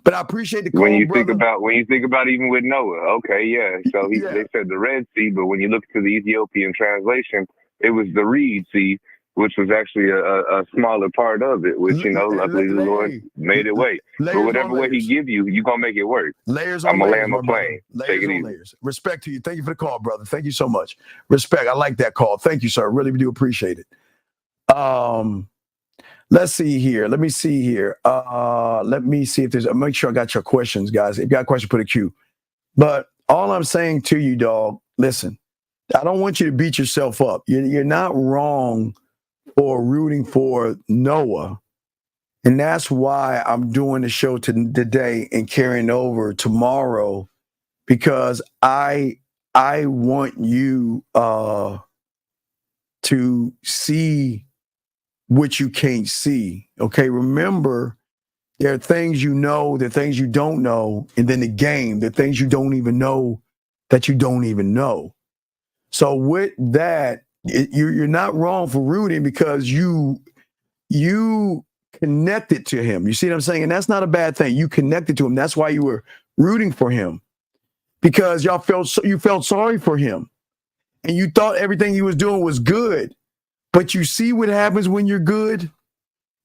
Speaker 2: But I appreciate the call,
Speaker 13: when you
Speaker 2: brother.
Speaker 13: think about even with Noah, okay, yeah. So they said the Red Sea, but when you look to the Ethiopian translation, it was the Reed Sea, which was actually a smaller part of it, which, luckily the Lord made it way. But whatever way he give you, you're going to make it work.
Speaker 2: Layers
Speaker 13: I'm
Speaker 2: on
Speaker 13: going to
Speaker 2: layers,
Speaker 13: land my plane. Take it easy.
Speaker 2: Layers. Respect to you. Thank you for the call, brother. Thank you so much. Respect. I like that call. Thank you, sir. Really do appreciate it. Let's see here. Let me see here. Let me see if there's, make sure I got your questions, guys. If you got a question, put a Q. But all I'm saying to you, dog, listen, I don't want you to beat yourself up. You're not wrong for rooting for Noah. And that's why I'm doing the show today and carrying over tomorrow, because I want you to see what you can't see. Okay, remember, there are things you know, there are things you don't know, and then the game, there are things you don't even know that you don't even know. So with that, you're not wrong for rooting, because you connected to him. You see what I'm saying? And that's not a bad thing. You connected to him. That's why you were rooting for him, because you felt sorry for him, and you thought everything he was doing was good. But you see what happens when you're good?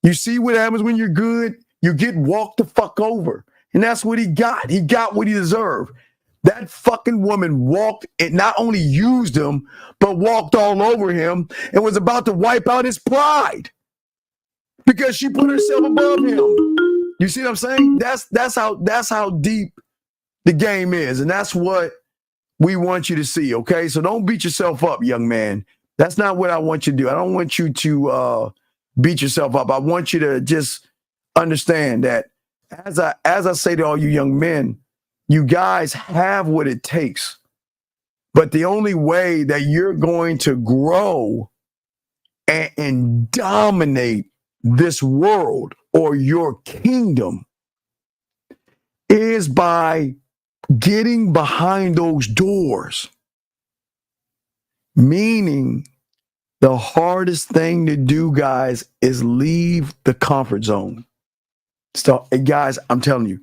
Speaker 2: You see what happens when you're good? You get walked the fuck over. And that's what he got. He got what he deserved. That fucking woman walked and not only used him, but walked all over him and was about to wipe out his pride because she put herself above him. You see what I'm saying? That's how deep the game is. And that's what we want you to see, okay? So don't beat yourself up, young man. That's not what I want you to do. I don't want you to beat yourself up. I want you to just understand that as I say to all you young men, you guys have what it takes. But the only way that you're going to grow and dominate this world or your kingdom is by getting behind those doors. Meaning, the hardest thing to do, guys, is leave the comfort zone. So, guys, I'm telling you,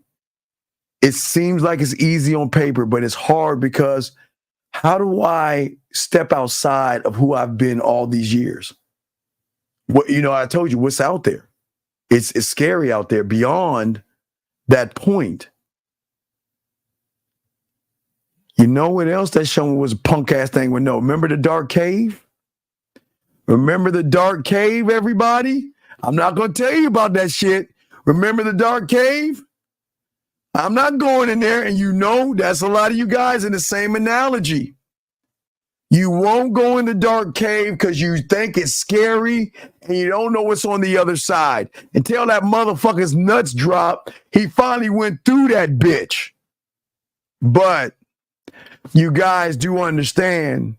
Speaker 2: it seems like it's easy on paper, but it's hard, because how do I step outside of who I've been all these years? I told you what's out there. It's scary out there beyond that point. You know what else that show was a punk ass thing with no? Remember the dark cave? Remember the dark cave, everybody? I'm not going to tell you about that shit. Remember the dark cave? I'm not going in there, and that's a lot of you guys in the same analogy. You won't go in the dark cave because you think it's scary and you don't know what's on the other side. Until that motherfucker's nuts drop, he finally went through that bitch. But you guys do understand,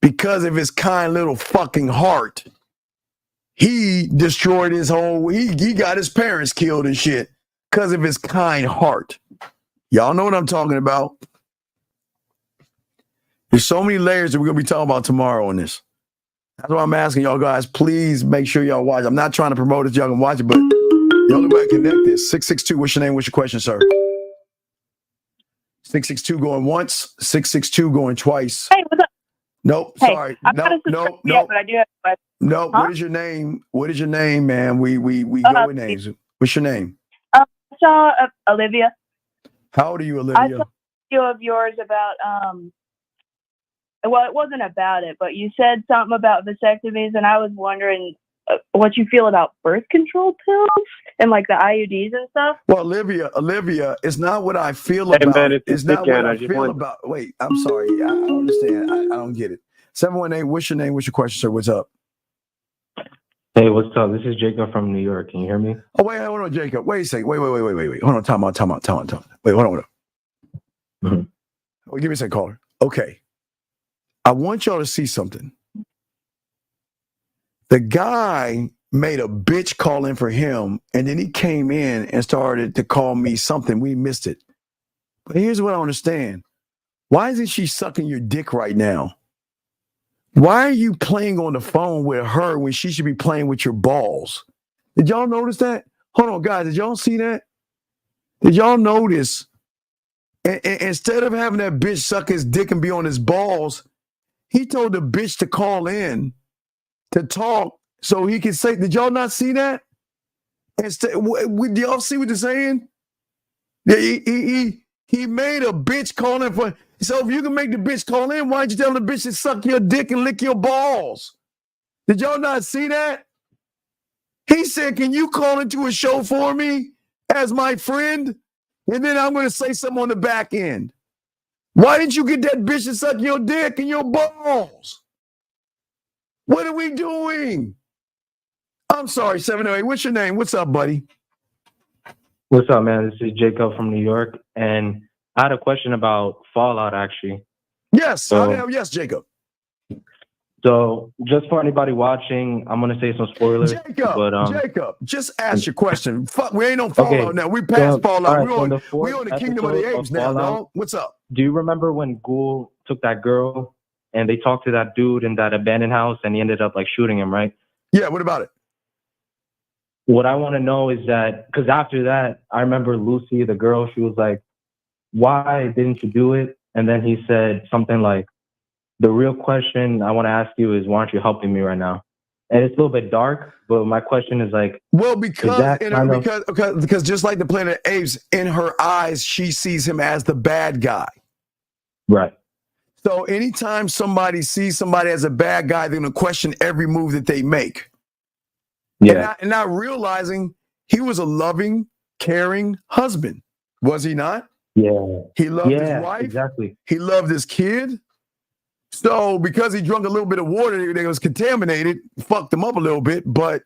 Speaker 2: because of his kind little fucking heart, he destroyed his whole, he got his parents killed and shit because of his kind heart. Y'all know what I'm talking about. There's so many layers that we're going to be talking about tomorrow on this. That's why I'm asking y'all guys, please make sure y'all watch. I'm not trying to promote it, y'all can watch it, but the only way to connect this, 662, what's your name, what's your question, sir? 662 going once, 662 going twice.
Speaker 6: Hey, what's up?
Speaker 2: Nope,
Speaker 6: hey,
Speaker 2: sorry.
Speaker 6: No. But I do have a question.
Speaker 2: No,
Speaker 6: Huh?
Speaker 2: What is your name? What is your name, man? We go with names. What's your name?
Speaker 6: I saw Olivia.
Speaker 2: How old are you, Olivia?
Speaker 6: I saw a video of yours about well, it wasn't about it, but you said something about vasectomies, and I was wondering what you feel about birth control pills and like the IUDs and stuff.
Speaker 2: Well, Olivia, it's not what I feel about.
Speaker 12: Man,
Speaker 2: it's not what I feel about. Wait, I'm sorry. I don't understand. I don't get it. 718, what's your name? What's your question, sir? What's up?
Speaker 14: Hey, what's up? This is Jacob from New York. Can you hear me?
Speaker 2: Oh, wait, hold on, Jacob. Wait a second. Wait. Hold on, time out. Wait, hold on.
Speaker 14: Mm-hmm.
Speaker 2: Oh, give me a second, caller. Okay. I want y'all to see something. The guy made a bitch call in for him, and then he came in and started to call me something. We missed it. But here's what I understand. Why isn't she sucking your dick right now? Why are you playing on the phone with her when she should be playing with your balls? Did y'all notice that? Hold on, guys. Did y'all see that? Did y'all notice? And instead of having that bitch suck his dick and be on his balls, he told the bitch to call in to talk so he can say, did y'all not see that? Did y'all see what they're saying? He made a bitch call in for, so if you can make the bitch call in, why don't you tell the bitch to suck your dick and lick your balls? Did y'all not see that? He said, can you call into a show for me as my friend? And then I'm going to say something on the back end. Why didn't you get that bitch to suck your dick and your balls? What are we doing? I'm sorry, 708. What's your name? What's up, buddy?
Speaker 14: What's up, man? This is Jacob from New York, and I had a question about Fallout, actually.
Speaker 2: Yes, yes, Jacob.
Speaker 14: So, just for anybody watching, I'm gonna say some spoilers.
Speaker 2: Jacob, just ask your question. Fuck, we ain't on Fallout now. We past Fallout. We on the Kingdom of the Apes now, dog. What's up?
Speaker 14: Do you remember when Ghoul took that girl and they talked to that dude in that abandoned house, and he ended up like shooting him, right?
Speaker 2: Yeah. What about it?
Speaker 14: What I want to know is that, because after that, I remember Lucy, the girl, she was like, "Why didn't you do it?" And then he said something like, "The real question I want to ask you is, why aren't you helping me right now?" And it's a little bit dark, but my question is like,
Speaker 2: well, because just like the Planet of the Apes, in her eyes, she sees him as the bad guy.
Speaker 14: Right.
Speaker 2: So anytime somebody sees somebody as a bad guy, they're going to question every move that they make.
Speaker 14: Yeah.
Speaker 2: And not realizing he was a loving, caring husband. Was he not?
Speaker 14: Yeah.
Speaker 2: He loved his wife.
Speaker 14: Exactly.
Speaker 2: He loved his kid. So because he drank a little bit of water that was contaminated, fucked him up a little bit, but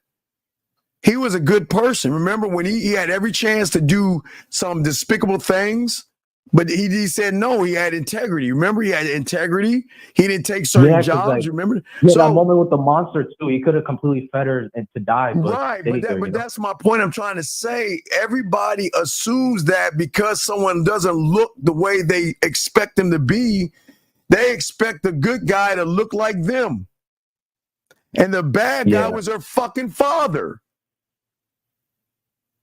Speaker 2: he was a good person. Remember when he had every chance to do some despicable things, but he said no, he had integrity. Remember, he had integrity. He didn't take certain jobs,
Speaker 14: like,
Speaker 2: remember?
Speaker 14: Yeah, so, that moment with the monster too, he could have completely fed her and to die. But
Speaker 2: that's my point I'm trying to say. Everybody assumes that because someone doesn't look the way they expect them to be, they expect the good guy to look like them. And the bad guy was her fucking father.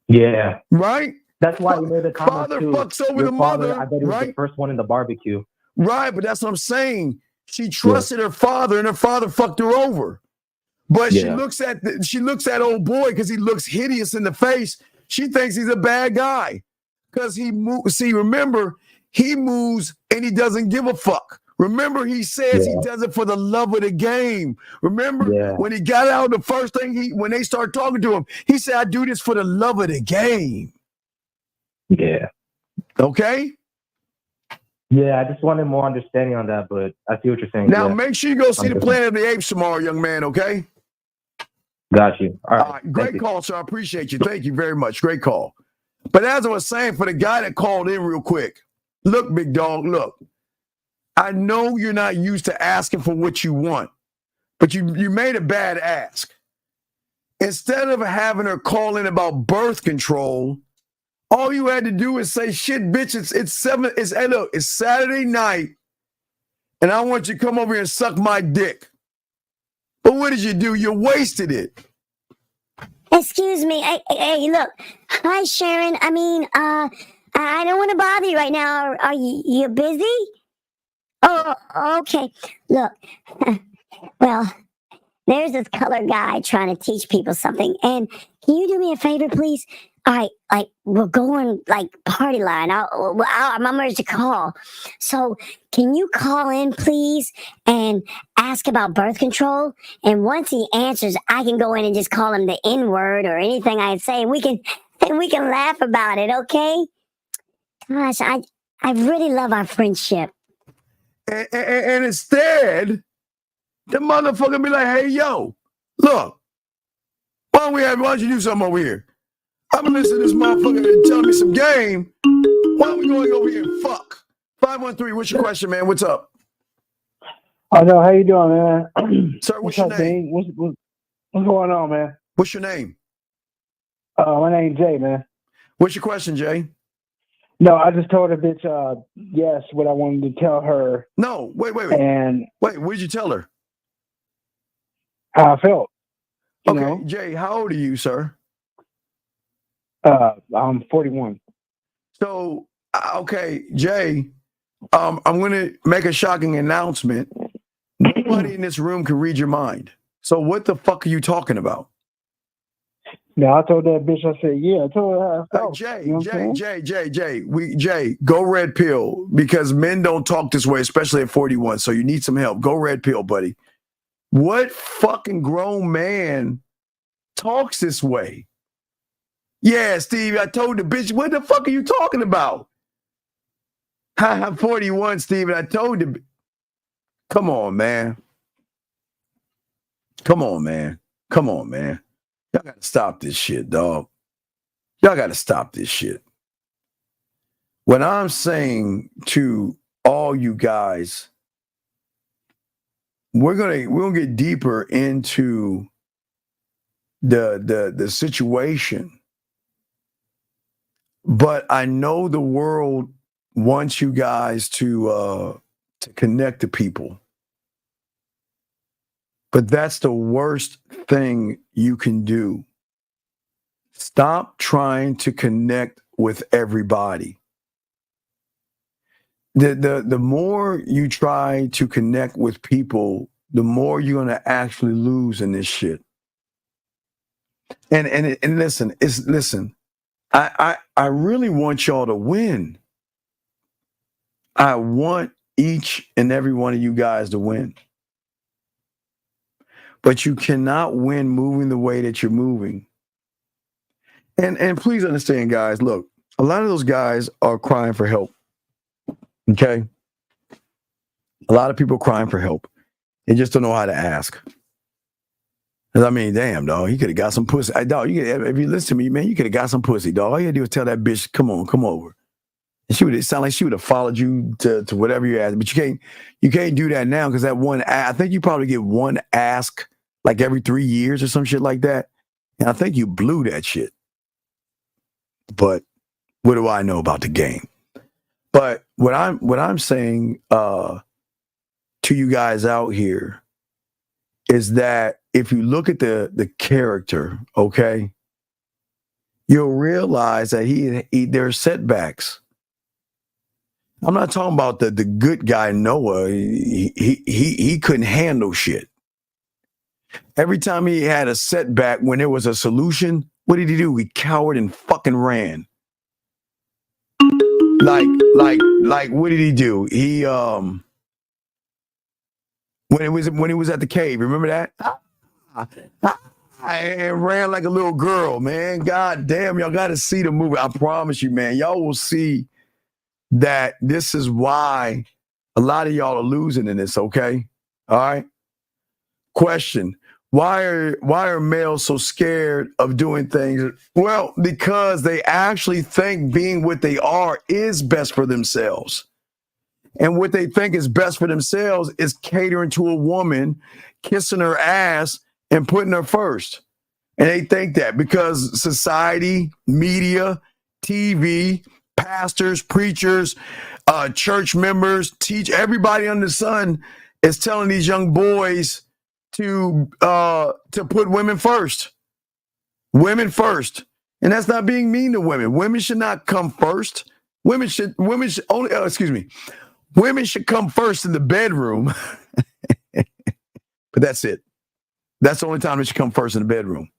Speaker 14: Yeah.
Speaker 2: Right?
Speaker 14: That's why he made the comment
Speaker 2: father
Speaker 14: too.
Speaker 2: Fucks over the mother.
Speaker 14: I bet he was the first one in the barbecue.
Speaker 2: Right, but that's what I'm saying. She trusted her father, and her father fucked her over. But she looks at old boy because he looks hideous in the face. She thinks he's a bad guy because he moves. See, remember, he moves and he doesn't give a fuck. Remember, he says he does it for the love of the game. Remember when he got out, the first thing when they started talking to him, he said, "I do this for the love of the game."
Speaker 14: Yeah.
Speaker 2: Okay.
Speaker 14: Yeah, I just wanted more understanding on that, but I see what you're saying.
Speaker 2: Now, make sure you go see the Planet of the Apes tomorrow, young man, okay?
Speaker 14: Got you. All right.
Speaker 2: Great call, sir. I appreciate you. Thank you very much. Great call. But as I was saying, for the guy that called in real quick, look, big dog, look. I know you're not used to asking for what you want, but you made a bad ask. Instead of having her call in about birth control, all you had to do is say, "Shit, bitch, it's Saturday night, and I want you to come over here and suck my dick." But what did you do? You wasted it.
Speaker 9: Excuse me. Hey, look. Hi, Sharon. I mean, I don't want to bother you right now. Are you busy? Oh, okay. Look. Well, there's this colored guy trying to teach people something. And can you do me a favor, please? All right, like, we're going, like, party line. I'm ready to call. So can you call in, please, and ask about birth control? And once he answers, I can go in and just call him the N-word or anything I say, and we can laugh about it, okay? Gosh, I really love our friendship.
Speaker 2: And instead, the motherfucker be like, "Hey, yo, look, why don't you do something over here? I've been listening to this motherfucker and tell me some game. Why don't we go over here and fuck?" 513, what's your question, man? What's up?
Speaker 10: Oh, no, how you doing, man?
Speaker 2: Sir, what's your name?
Speaker 10: What's going on, man?
Speaker 2: What's your name?
Speaker 10: My name's Jay, man.
Speaker 2: What's your question, Jay?
Speaker 10: No, I just told a bitch, yes, what I wanted to tell her.
Speaker 2: No, wait.
Speaker 10: And
Speaker 2: wait, what did you tell her?
Speaker 10: How I felt.
Speaker 2: Okay, know? Jay, how old are you, sir?
Speaker 10: I'm 41.
Speaker 2: So, okay, Jay, I'm going to make a shocking announcement. Nobody in this room can read your mind. So what the fuck are you talking about?
Speaker 10: No, I told that bitch, I said, yeah, I told her how I felt.
Speaker 2: Jay, go red pill, because men don't talk this way, especially at 41. So you need some help. Go red pill, buddy. What fucking grown man talks this way? Yeah, Steve, I told the bitch, what the fuck are you talking about? I'm 41, Steven. I told you. Come on, man. Come on, man. Come on, man. Y'all got to stop this shit, dog. Y'all got to stop this shit. When I'm saying to all you guys, we're gonna get deeper into the situation. But I know the world wants you guys to connect to people. But that's the worst thing you can do. Stop trying to connect with everybody. The more you try to connect with people, the more you're gonna actually lose in this shit. And listen, I really want y'all to win. I want each and every one of you guys to win. But you cannot win moving the way that you're moving. And please understand, guys, look, a lot of those guys are crying for help. Okay? A lot of people are crying for help. They just don't know how to ask. I mean, damn, dog, you could have got some pussy. Dog, if you listen to me, man, you could have got some pussy, dog. All you had to do was tell that bitch, come over. And she would sound like she would have followed you to whatever you asked. But you can't do that now because that one, I think you probably get one ask like every 3 years or some shit like that. And I think you blew that shit. But what do I know about the game? But what I'm saying to you guys out here is that if you look at the character, okay, you'll realize that there are setbacks. I'm not talking about the good guy Noah. He couldn't handle shit. Every time he had a setback when there was a solution, what did he do? He cowered and fucking ran. Like what did he do? He when he was at the cave, remember that? I ran like a little girl, man. God damn, y'all got to see the movie. I promise you, man. Y'all will see that this is why a lot of y'all are losing in this, okay? All right? Question. Why are males so scared of doing things? Well, because they actually think being what they are is best for themselves. And what they think is best for themselves is catering to a woman, kissing her ass, and putting her first. And they think that because society, media, TV, pastors, preachers, church members, everybody under the sun is telling these young boys to put women first. Women first. And that's not being mean to women. Women should not come first. Women should come first in the bedroom. But that's it. That's the only time they should come first in the bedroom.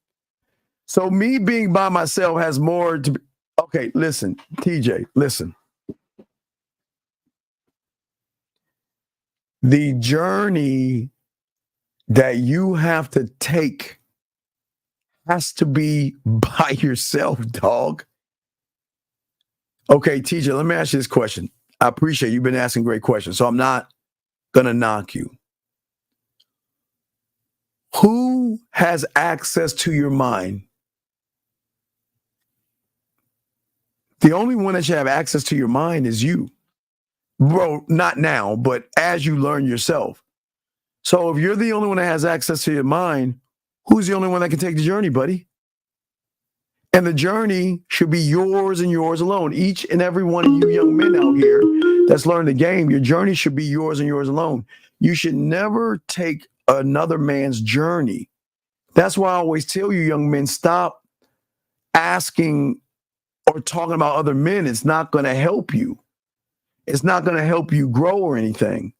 Speaker 2: So me being by myself has more to be. Okay, listen, TJ, listen. The journey that you have to take has to be by yourself, dog. Okay, TJ, let me ask you this question. I appreciate you've been asking great questions, so I'm not going to knock you. Who has access to your mind? The only one that should have access to your mind is you. Bro, not now, but as you learn yourself. So if you're the only one that has access to your mind, who's the only one that can take the journey, buddy? And the journey should be yours and yours alone. Each and every one of you young men out here that's learned the game, your journey should be yours and yours alone. You should never take another man's journey. That's why I always tell you young men, stop asking or talking about other men. It's not going to help you. It's not going to help you grow or anything.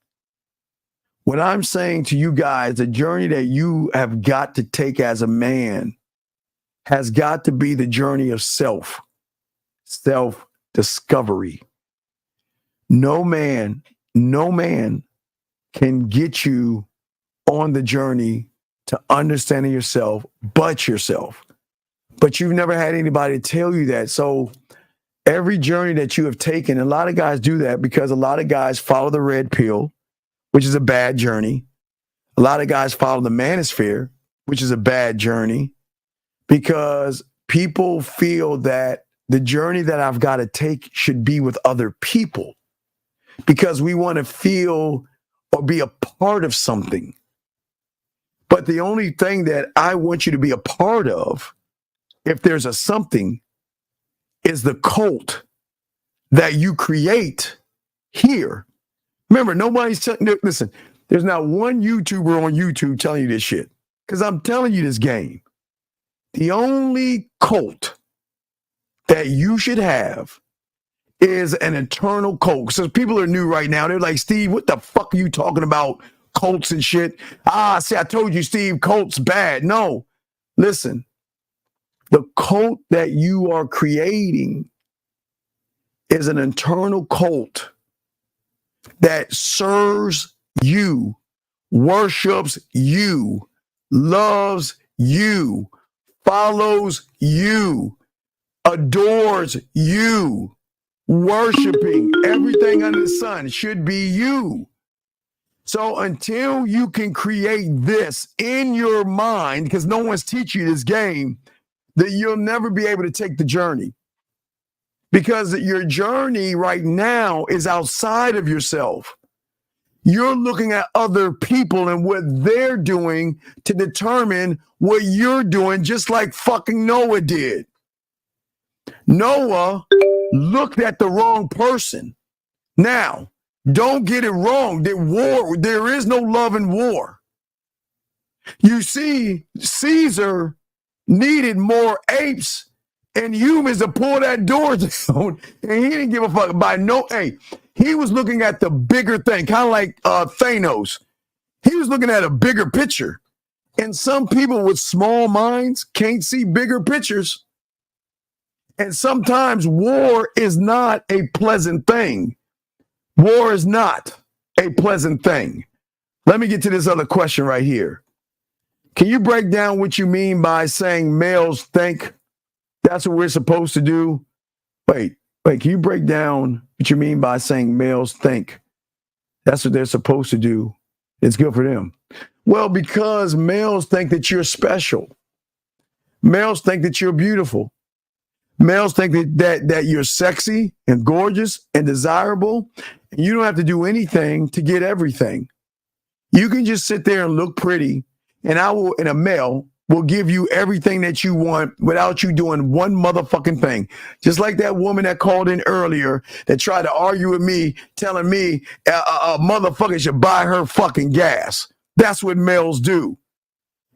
Speaker 2: What I'm saying to you guys, the journey that you have got to take as a man has got to be the journey of self-discovery. No man can get you on the journey to understanding yourself but yourself. But you've never had anybody tell you that. So every journey that you have taken, a lot of guys do that because a lot of guys follow the red pill, which is a bad journey. A lot of guys follow the manosphere, which is a bad journey, because people feel that the journey that I've got to take should be with other people because we want to feel or be a part of something. But the only thing that I want you to be a part of, if there's a something, is the cult that you create here. Remember, nobody's listen, there's not one YouTuber on YouTube telling you this shit, because I'm telling you this game. The only cult that you should have is an eternal cult. So people are new right now. They're like, Steve, what the fuck are you talking about? Cults and shit. See, I told you, Steve, cults bad. No, listen, the cult that you are creating is an internal cult that serves you, worships you, loves you, follows you, adores you, worshiping everything under the sun should be you. So until you can create this in your mind, because no one's teaching you this game, that you'll never be able to take the journey. Because your journey right now is outside of yourself. You're looking at other people and what they're doing to determine what you're doing, just like fucking Noah did. Noah looked at the wrong person. Now, don't get it wrong. There is no love in war. You see, Caesar needed more apes and humans to pull that door down, and he didn't give a fuck about he was looking at the bigger thing, kind of like Thanos. He was looking at a bigger picture. And some people with small minds can't see bigger pictures. And sometimes war is not a pleasant thing. War is not a pleasant thing. Let me get to this other question right here. Can you break down what you mean by saying males think that's what we're supposed to do? Wait, can you break down what you mean by saying males think that's what they're supposed to do? It's good for them. Well, because males think that you're special. Males think that you're beautiful. Males think that you're sexy and gorgeous and desirable. And you don't have to do anything to get everything. You can just sit there and look pretty, and a male will give you everything that you want without you doing one motherfucking thing. Just like that woman that called in earlier that tried to argue with me, telling me a motherfucker should buy her fucking gas. That's what males do.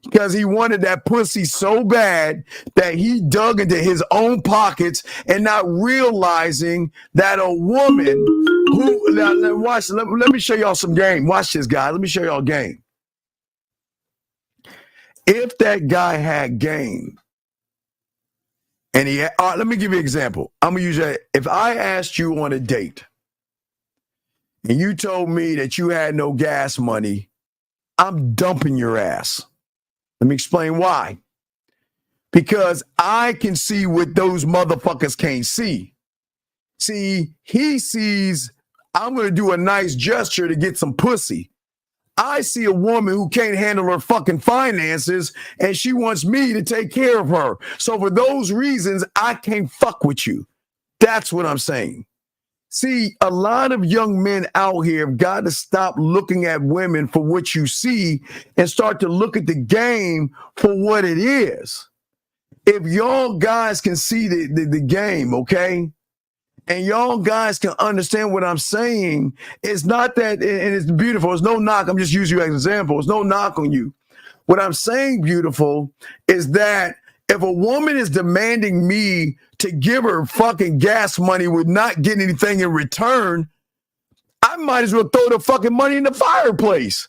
Speaker 2: Because he wanted that pussy so bad that he dug into his own pockets and not realizing that a woman who, let me show y'all some game. Watch this, guy. Let me show y'all game. If that guy had game, and let me give you an example. I'm going to use that. If I asked you on a date and you told me that you had no gas money, I'm dumping your ass. Let me explain why. Because I can see what those motherfuckers can't see. See, he sees I'm going to do a nice gesture to get some pussy. I see a woman who can't handle her fucking finances and she wants me to take care of her. So for those reasons, I can't fuck with you. That's what I'm saying. See, a lot of young men out here have got to stop looking at women for what you see and start to look at the game for what it is. If y'all guys can see the game, okay, and y'all guys can understand what I'm saying, it's not that, and it's beautiful. It's no knock. I'm just using you as an example. It's no knock on you. What I'm saying, beautiful, is that if a woman is demanding me to give her fucking gas money with not getting anything in return, I might as well throw the fucking money in the fireplace.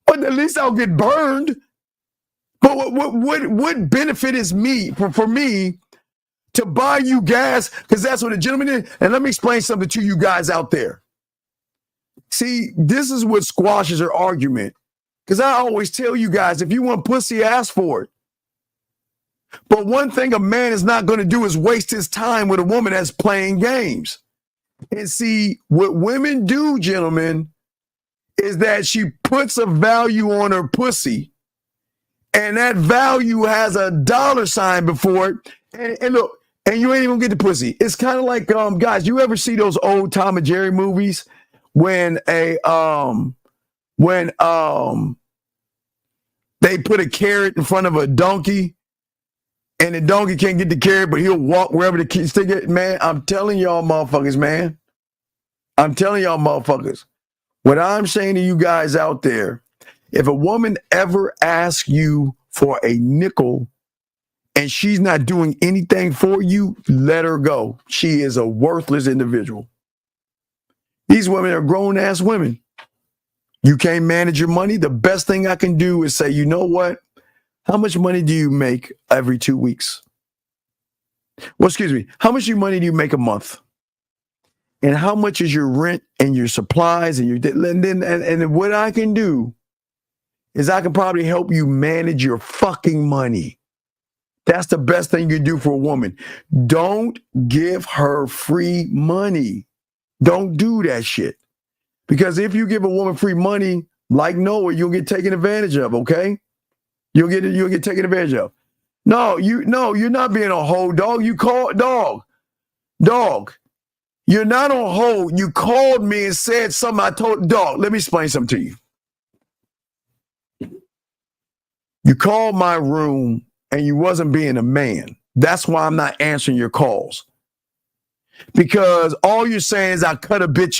Speaker 2: But at least I'll get burned. But what benefit is for me to buy you gas? Because that's what a gentleman is. And let me explain something to you guys out there. See, this is what squashes our argument. Because I always tell you guys, if you want pussy, ask for it. But one thing a man is not going to do is waste his time with a woman that's playing games. And see, what women do, gentlemen, is that she puts a value on her pussy, and that value has a $sign before it. And look, and you ain't even get the pussy. It's kind of like, guys, you ever see those old Tom and Jerry movies when they put a carrot in front of a donkey, and the donkey can't get the carrot, but he'll walk wherever the kids stick it. Man, I'm telling y'all motherfuckers, man. I'm telling y'all motherfuckers. What I'm saying to you guys out there, if a woman ever asks you for a nickel and she's not doing anything for you, let her go. She is a worthless individual. These women are grown-ass women. You can't manage your money. The best thing I can do is say, you know what? How much money do you make every 2 weeks? Well, excuse me. How much money do you make a month? And how much is your rent and your supplies and your and what I can do is I can probably help you manage your fucking money. That's the best thing you do for a woman. Don't give her free money. Don't do that shit. Because if you give a woman free money, like Noah, you'll get taken advantage of, okay? You'll get taken advantage of. No, you're not being a hoe, dog. You call dog. You're not on hold. You called me and said something. I told dog. Let me explain something to you. You called my room and you wasn't being a man. That's why I'm not answering your calls. Because all you're saying is I cut a bitch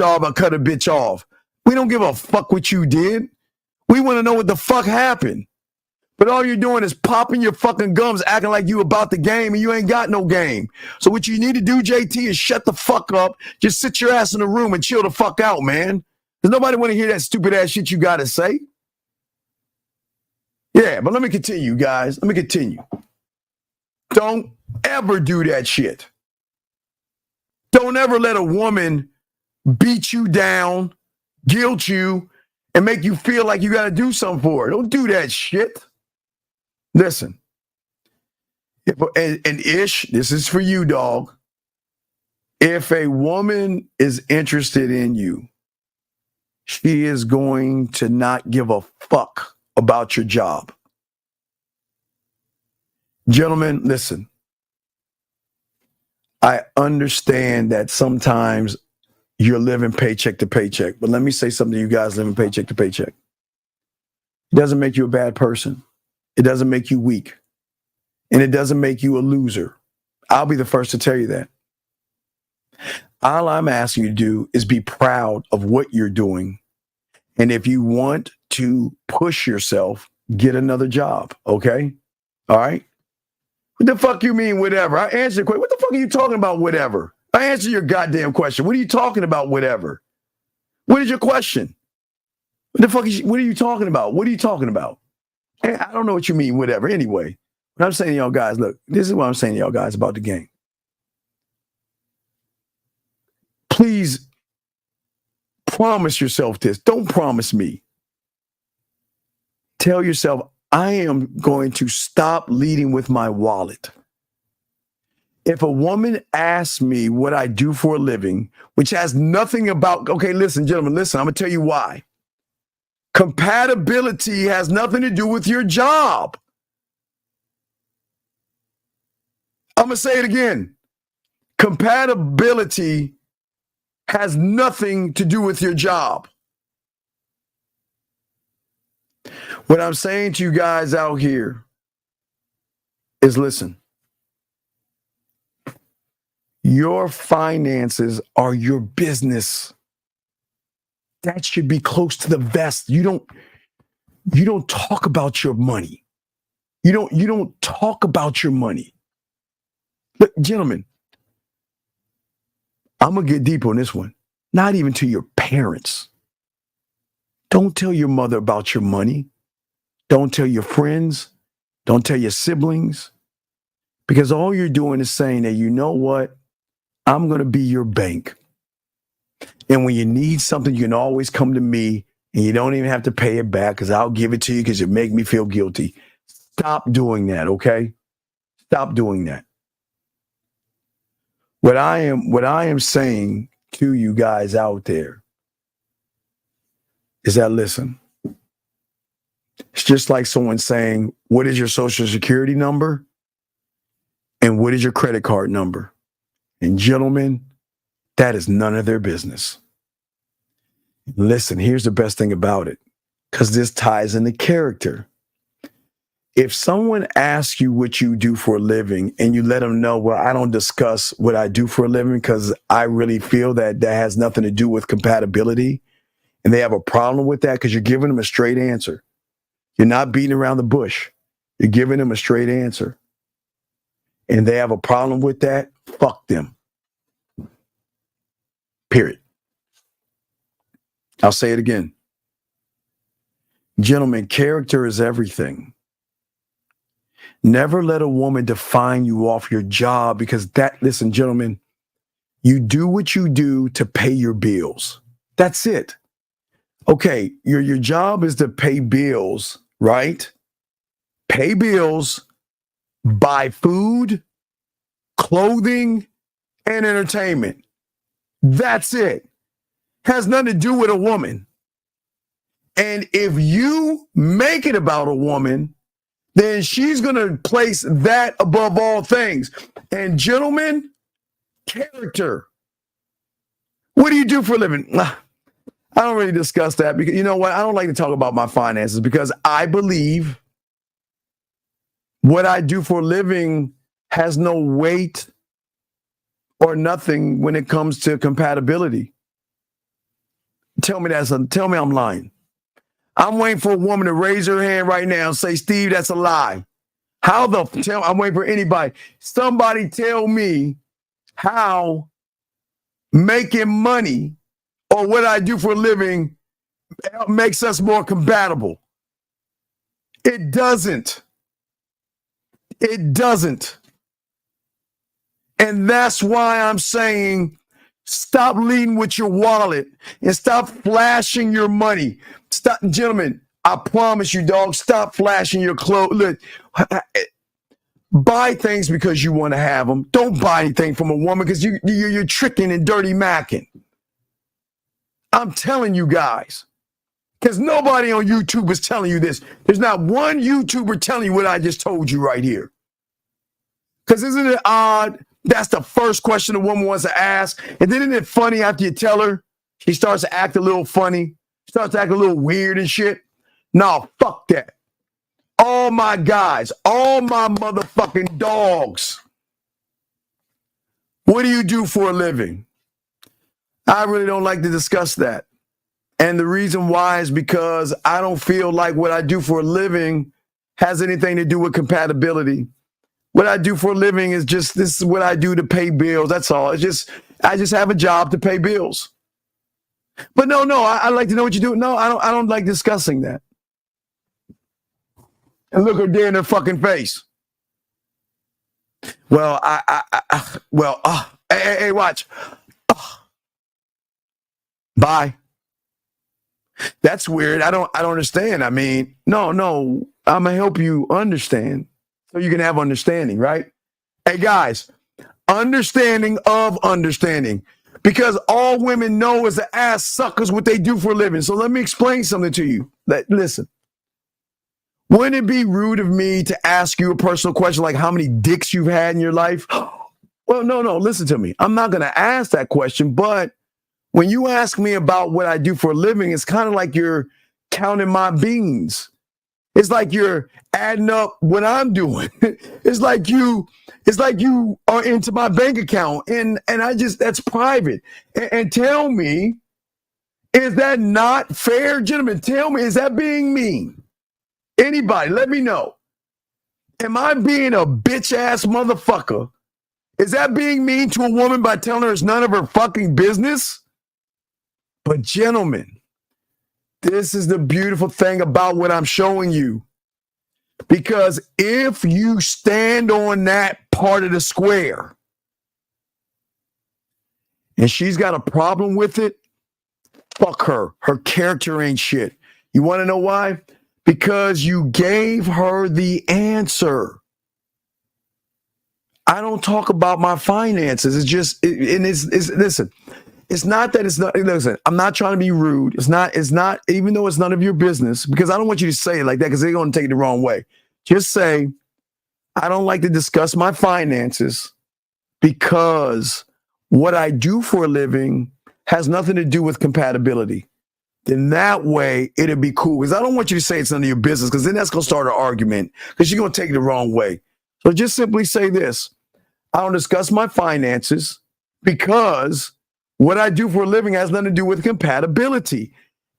Speaker 2: off. We don't give a fuck what you did. We want to know what the fuck happened. But all you're doing is popping your fucking gums, acting like you about the game, and you ain't got no game. So what you need to do, JT, is shut the fuck up. Just sit your ass in the room and chill the fuck out, man. Does nobody want to hear that stupid ass shit you got to say? Yeah, but let me continue, guys. Let me continue. Don't ever do that shit. Don't ever let a woman beat you down, guilt you, and make you feel like you got to do something for her. Don't do that shit. Listen, and Ish, this is for you, dog. If a woman is interested in you, she is going to not give a fuck about your job. Gentlemen, listen. I understand that sometimes you're living paycheck to paycheck, but let me say something to you guys living paycheck to paycheck. It doesn't make you a bad person. It doesn't make you weak. And it doesn't make you a loser. I'll be the first to tell you that. All I'm asking you to do is be proud of what you're doing. And if you want to push yourself, get another job, okay? All right? What the fuck you mean, whatever? I answered the question. What the fuck are you talking about, whatever? I answered your goddamn question. What are you talking about, whatever? What is your question? What the fuck what are you talking about? What are you talking about? I don't know what you mean, whatever. Anyway, what I'm saying to y'all guys, look, this is what I'm saying to y'all guys about the game. Please promise yourself this. Don't promise me. Tell yourself, I am going to stop leading with my wallet. If a woman asks me what I do for a living, which has nothing about, okay, listen, gentlemen, listen, I'm going to tell you why. Compatibility has nothing to do with your job. I'm going to say it again. Compatibility has nothing to do with your job. What I'm saying to you guys out here is listen. Your finances are your business. That should be close to the vest. You don't talk about your money. You don't talk about your money. Look, gentlemen, I'm going to get deep on this one. Not even to your parents. Don't tell your mother about your money. Don't tell your friends. Don't tell your siblings. Because all you're doing is saying that, you know what? I'm going to be your bank. And when you need something, you can always come to me and you don't even have to pay it back because I'll give it to you because you make me feel guilty. Stop doing that, okay? Stop doing that. What I am saying to you guys out there is that, listen, it's just like someone saying, what is your social security number? And what is your credit card number? And gentlemen, that is none of their business. Listen, here's the best thing about it, because this ties into character. If someone asks you what you do for a living and you let them know, well, I don't discuss what I do for a living because I really feel that has nothing to do with compatibility, and they have a problem with that because you're giving them a straight answer. You're not beating around the bush. You're giving them a straight answer. And they have a problem with that, fuck them. Period. I'll say it again. Gentlemen, character is everything. Never let a woman define you off your job, because listen, gentlemen, you do what you do to pay your bills. That's it. Okay, your job is to pay bills, right? Pay bills, buy food, clothing, and entertainment. That's it. Has nothing to do with a woman. And if you make it about a woman, then she's going to place that above all things. And gentlemen, character. What do you do for a living? I don't really discuss that, because you know what? I don't like to talk about my finances, because I believe what I do for a living has no weight or nothing when it comes to compatibility. Tell me I'm lying. I'm waiting for a woman to raise her hand right now and say, Steve, that's a lie. I'm waiting for anybody. Somebody tell me how making money or what I do for a living makes us more compatible. It doesn't. It doesn't. And that's why I'm saying, stop leading with your wallet and stop flashing your money. Stop, gentlemen, I promise you, dog, stop flashing your clothes. Look, buy things because you want to have them. Don't buy anything from a woman because you're tricking and dirty macking. I'm telling you guys, because nobody on YouTube is telling you this. There's not one YouTuber telling you what I just told you right here. Because isn't it odd? That's the first question a woman wants to ask. And then isn't it funny after you tell her, she starts to act a little funny, starts to act a little weird and shit? No, fuck that. All my guys, all my motherfucking dogs. What do you do for a living? I really don't like to discuss that. And the reason why is because I don't feel like what I do for a living has anything to do with compatibility. What I do for a living is just, this is what I do to pay bills. That's all. It's just, I just have a job to pay bills. But no, I like to know what you do. No, I don't like discussing that. And look her dead in her fucking face. Well, hey, watch. Bye. That's weird. I don't understand. I mean, no, I'm gonna help you understand so you can have understanding, right? Hey guys, understanding of understanding, because all women know is to ask suckers what they do for a living. So let me explain something to you. Listen, wouldn't it be rude of me to ask you a personal question like how many dicks you've had in your life? Well, no, listen to me. I'm not gonna ask that question, but when you ask me about what I do for a living, it's kind of like you're counting my beans. It's like you're adding up what I'm doing. It's like you are into my bank account, and that's private. And tell me, is that not fair, gentlemen? Tell me, is that being mean? Anybody, let me know. Am I being a bitch ass motherfucker? Is that being mean to a woman by telling her it's none of her fucking business? But gentlemen, this is the beautiful thing about what I'm showing you. Because if you stand on that part of the square and she's got a problem with it, fuck her. Her character ain't shit. You want to know why? Because you gave her the answer. I don't talk about my finances. It's just, listen, it's not that it's not, listen, I'm not trying to be rude. It's not, even though it's none of your business, because I don't want you to say it like that because they're going to take it the wrong way. Just say, I don't like to discuss my finances because what I do for a living has nothing to do with compatibility. Then that way it'll be cool. Because I don't want you to say it's none of your business, because then that's going to start an argument because you're going to take it the wrong way. So just simply say this. I don't discuss my finances because what I do for a living has nothing to do with compatibility.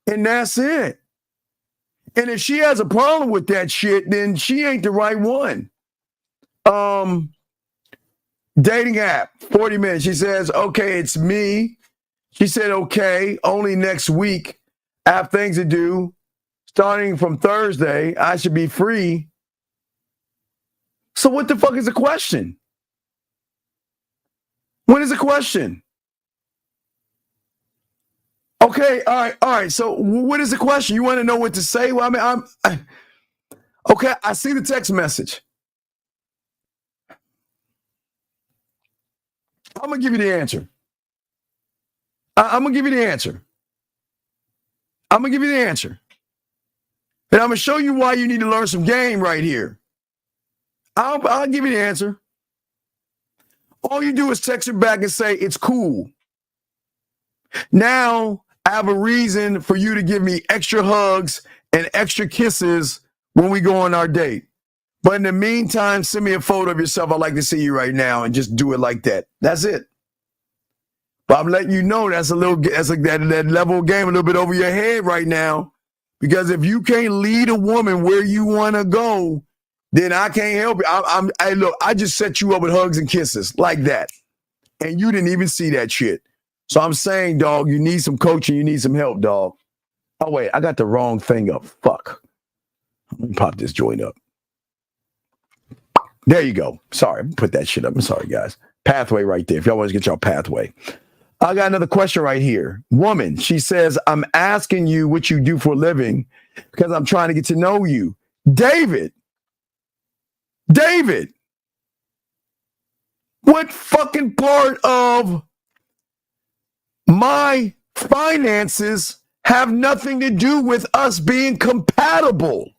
Speaker 2: And that's it. And if she has a problem with that shit, then she ain't the right one. Dating app, 40 minutes. She says, okay, it's me. She said, okay, only next week. I have things to do. Starting from Thursday, I should be free. So what the fuck is the question? What is the question? Okay, all right. So what is the question? You want to know what to say? Well, I mean, okay, I see the text message. I'm going to give you the answer. I'm going to give you the answer. I'm going to give you the answer. And I'm going to show you why you need to learn some game right here. I'll give you the answer. All you do is text her back and say, it's cool. Now I have a reason for you to give me extra hugs and extra kisses when we go on our date. But in the meantime, send me a photo of yourself. I'd like to see you right now, and just do it like that. That's it. But I'm letting you know that's like that level of game a little bit over your head right now. Because if you can't lead a woman where you want to go, then I can't help you. Look, I just set you up with hugs and kisses like that. And you didn't even see that shit. So I'm saying, dog, you need some coaching. You need some help, dog. Oh, wait, I got the wrong thing up. Fuck. Let me pop this joint up. There you go. Sorry, put that shit up. I'm sorry, guys. Pathway right there. If y'all want to get y'all pathway. I got another question right here. Woman, she says, I'm asking you what you do for a living because I'm trying to get to know you. David, what fucking part of my finances have nothing to do with us being compatible?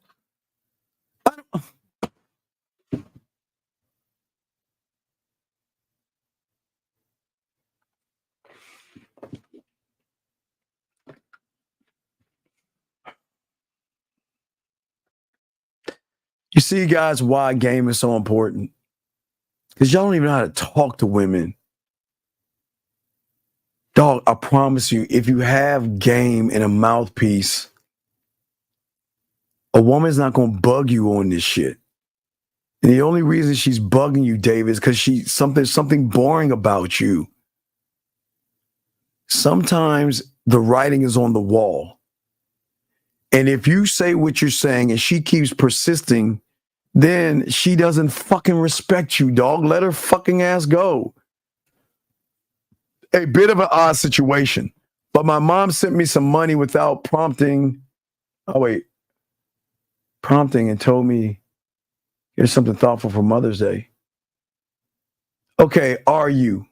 Speaker 2: You see, guys, why game is so important? Because y'all don't even know how to talk to women. Dog, I promise you, if you have game and a mouthpiece, a woman's not going to bug you on this shit. And the only reason she's bugging you, Dave, is because she's something boring about you. Sometimes the writing is on the wall. And if you say what you're saying and she keeps persisting, then she doesn't fucking respect you, dog. Let her fucking ass go. A bit of an odd situation, but my mom sent me some money without prompting. Prompting and told me, here's something thoughtful for Mother's Day. Okay, are you?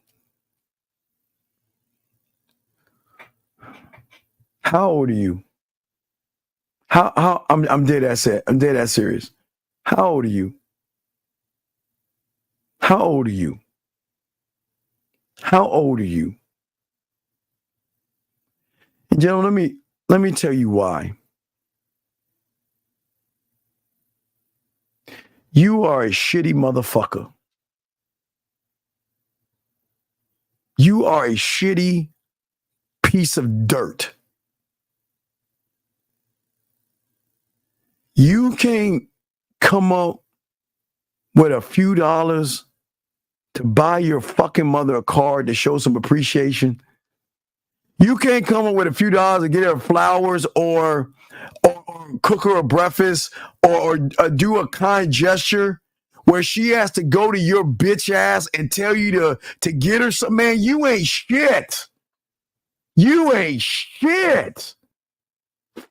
Speaker 2: How old are you? I'm dead ass set. I'm dead ass serious. How old are you? How old are you? How old are you? And gentlemen, let me tell you why. You are a shitty motherfucker. You are a shitty piece of dirt. You can't come up with a few dollars to buy your fucking mother a card to show some appreciation. You can't come up with a few dollars to get her flowers or cook her a breakfast or do a kind gesture where she has to go to your bitch ass and tell you to get her some. Man, you ain't shit. You ain't shit.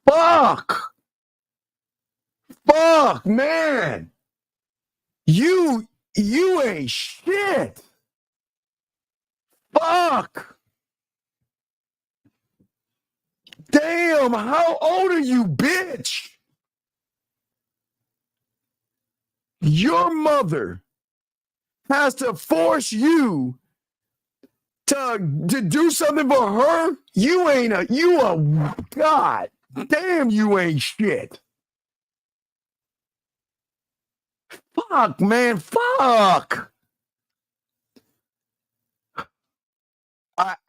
Speaker 2: Fuck, man. You You ain't shit. Fuck. Damn, how old are you, bitch? Your mother has to force you to do something for her. You a God damn, you ain't shit. Fuck, man, fuck.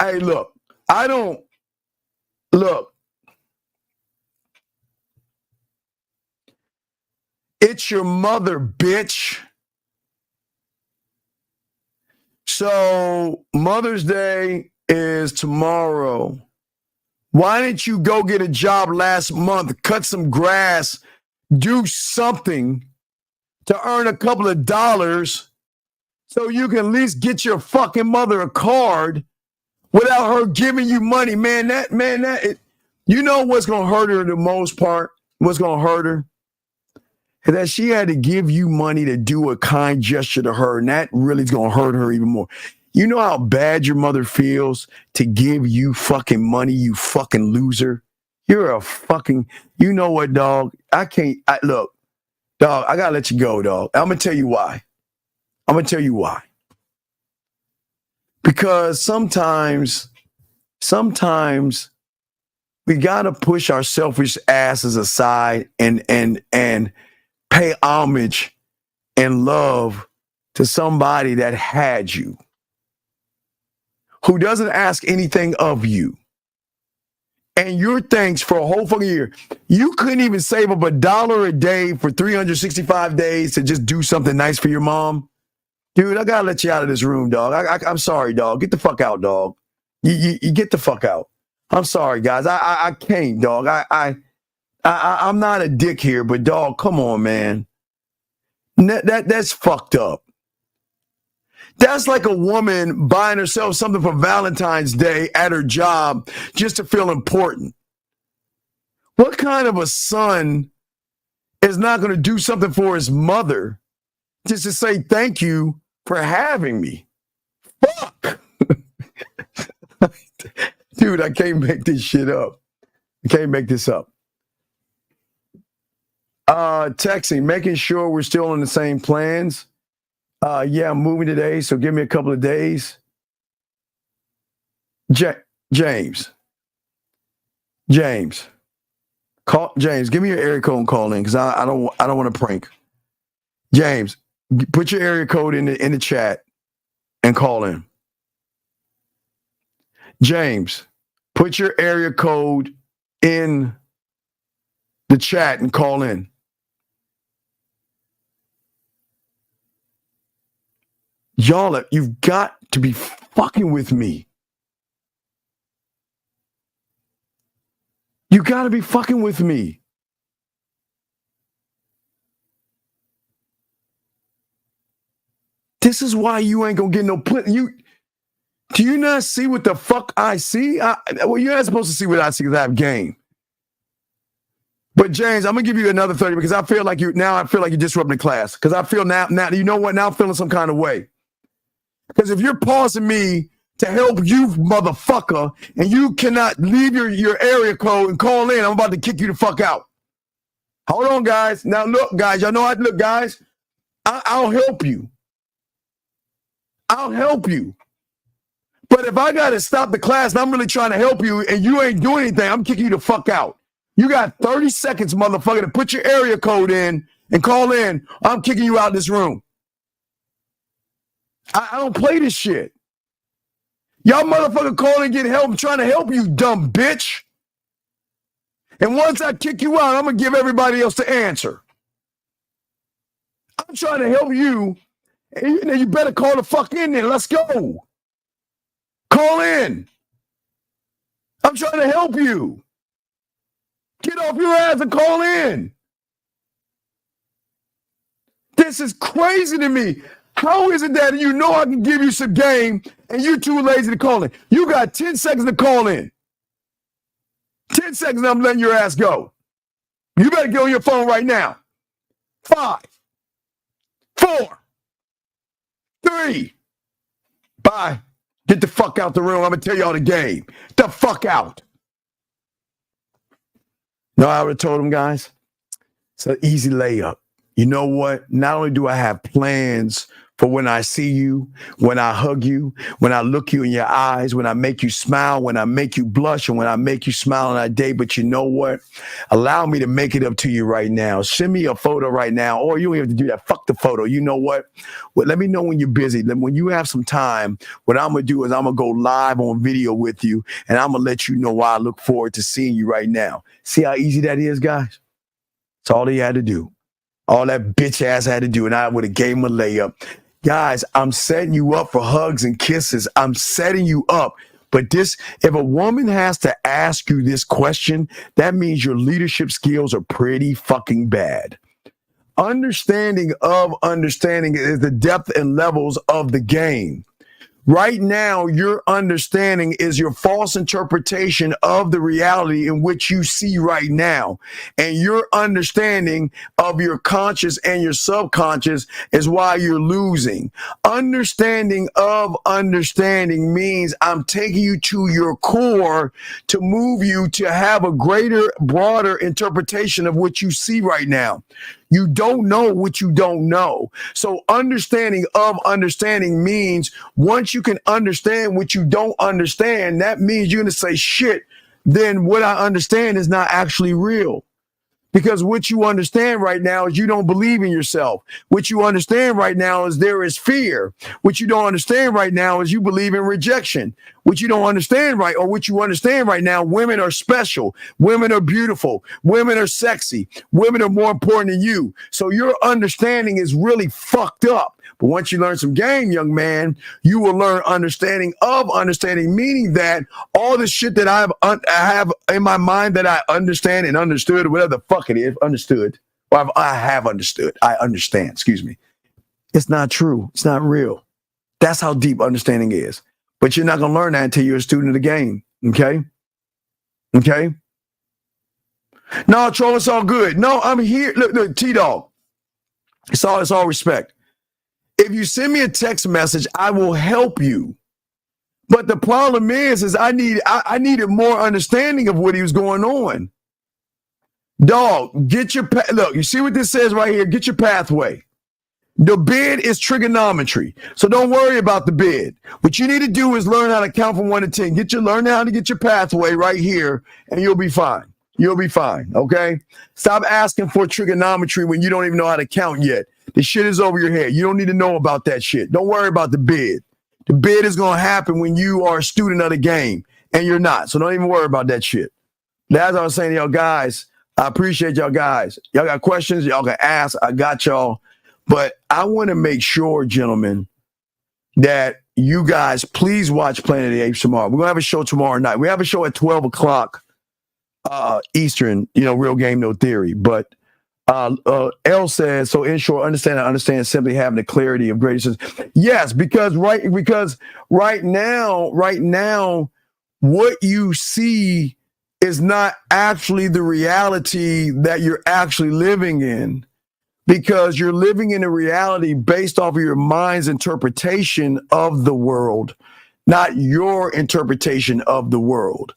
Speaker 2: Look, I don't, look, it's your mother, bitch. So Mother's Day is tomorrow. Why didn't you go get a job last month, cut some grass, do something to earn a couple of dollars so you can at least get your fucking mother a card without her giving you money? You know what's going to hurt her the most part? What's going to hurt her? That she had to give you money to do a kind gesture to her, and that really is going to hurt her even more. You know how bad your mother feels to give you fucking money, you fucking loser? You're a fucking, you know what, dog? Look, dog, I got to let you go, dog. I'm going to tell you why. Because sometimes we got to push our selfish asses aside and pay homage and love to somebody that had you, who doesn't ask anything of you. And your thanks for a whole fucking year. You couldn't even save up $1 a day for 365 days to just do something nice for your mom. Dude, I gotta let you out of this room, dog. I'm sorry, dog. Get the fuck out, dog. You get the fuck out. I'm sorry, guys. I can't, dog. I'm not a dick here, but dog, come on, man. That's fucked up. That's like a woman buying herself something for Valentine's Day at her job just to feel important. What kind of a son is not going to do something for his mother just to say thank you for having me? Fuck. Dude, I can't make this shit up. I can't make this up. Texting, making sure we're still on the same plans. Yeah, I'm moving today, so give me a couple of days. James, give me your area code and call in, because I don't want to prank. James, put your area code in the chat and call in. James, put your area code in the chat and call in. Y'all, you've got to be fucking with me. You got to be fucking with me. This is why you ain't gonna get no do you not see what the fuck I see? Well, you're not supposed to see what I see because I have game. But James, I'm gonna give you another 30 because I feel like you're disrupting the class. Because I feel now, you know what? Now I'm feeling some kind of way. Because if you're pausing me to help you, motherfucker, and you cannot leave your area code and call in, I'm about to kick you the fuck out. Hold on, guys. Now, look, guys. Y'all know how to look, guys. I'll help you. I'll help you. But if I got to stop the class and I'm really trying to help you and you ain't doing anything, I'm kicking you the fuck out. You got 30 seconds, motherfucker, to put your area code in and call in. I'm kicking you out of this room. I don't play this shit. Y'all motherfucker call and get help. I'm trying to help you, dumb bitch. And once I kick you out, I'm going to give everybody else the answer. I'm trying to help you. And you better call the fuck in there. Let's go. Call in. I'm trying to help you. Get off your ass and call in. This is crazy to me. How is it that you know I can give you some game and you're too lazy to call in? You got 10 seconds to call in. 10 seconds and I'm letting your ass go. You better get on your phone right now. 5, 4, 3. Bye. Get the fuck out the room. I'm going to tell y'all the game. The fuck out. No, I would have told them, guys, it's an easy layup. You know what? Not only do I have plans for when I see you, when I hug you, when I look you in your eyes, when I make you smile, when I make you blush, and when I make you smile on that day, but you know what? Allow me to make it up to you right now. Send me a photo right now, or you don't have to do that. Fuck the photo. You know what? Well, let me know when you're busy. When you have some time, what I'm going to do is I'm going to go live on video with you, and I'm going to let you know why I look forward to seeing you right now. See how easy that is, guys? That's all he had to do. All that bitch ass had to do, and I would have gave him a layup. Guys, I'm setting you up for hugs and kisses. I'm setting you up. But this, if a woman has to ask you this question, that means your leadership skills are pretty fucking bad. Understanding is the depth and levels of the game. Right now, your understanding is your false interpretation of the reality in which you see right now. And your understanding of your conscious and your subconscious is why you're losing. Understanding of understanding means I'm taking you to your core to move you to have a greater, broader interpretation of what you see right now. You don't know what you don't know. So understanding of understanding means once you can understand what you don't understand, that means you're going to say, shit, then what I understand is not actually real. Because what you understand right now is you don't believe in yourself. What you understand right now is there is fear. What you don't understand right now is you believe in rejection. What you don't understand what you understand right now, women are special. Women are beautiful. Women are sexy. Women are more important than you. So your understanding is really fucked up. But once you learn some game, young man, you will learn understanding of understanding, meaning that all the shit that I have in my mind that I understand and understood, whatever the fuck it is, understood, or I have understood, I understand, excuse me. It's not true. It's not real. That's how deep understanding is. But you're not going to learn that until you're a student of the game. Okay? Okay? No, Troll, it's all good. No, I'm here. Look, T-Dog. It's all respect. If you send me a text message, I will help you. But the problem is I needed more understanding of what he was going on. Dog, get your look. You see what this says right here? Get your pathway. The bid is trigonometry, so don't worry about the bid. What you need to do is learn how to count from 1 to 10. Learn how to get your pathway right here, and you'll be fine. You'll be fine. Okay. Stop asking for trigonometry when you don't even know how to count yet. The shit is over your head. You don't need to know about that shit. Don't worry about the bid. The bid is going to happen when you are a student of the game, and you're not. So don't even worry about that shit. As I was saying to y'all guys, I appreciate y'all guys. Y'all got questions, y'all can ask. I got y'all. But I want to make sure, gentlemen, that you guys please watch Planet of the Apes tomorrow. We're going to have a show tomorrow night. We have a show at 12 o'clock Eastern, Real Game, No Theory. But L says, so in short, understand simply having the clarity of greatness. Yes, because right now, what you see is not actually the reality that you're actually living in, because you're living in a reality based off of your mind's interpretation of the world, not your interpretation of the world.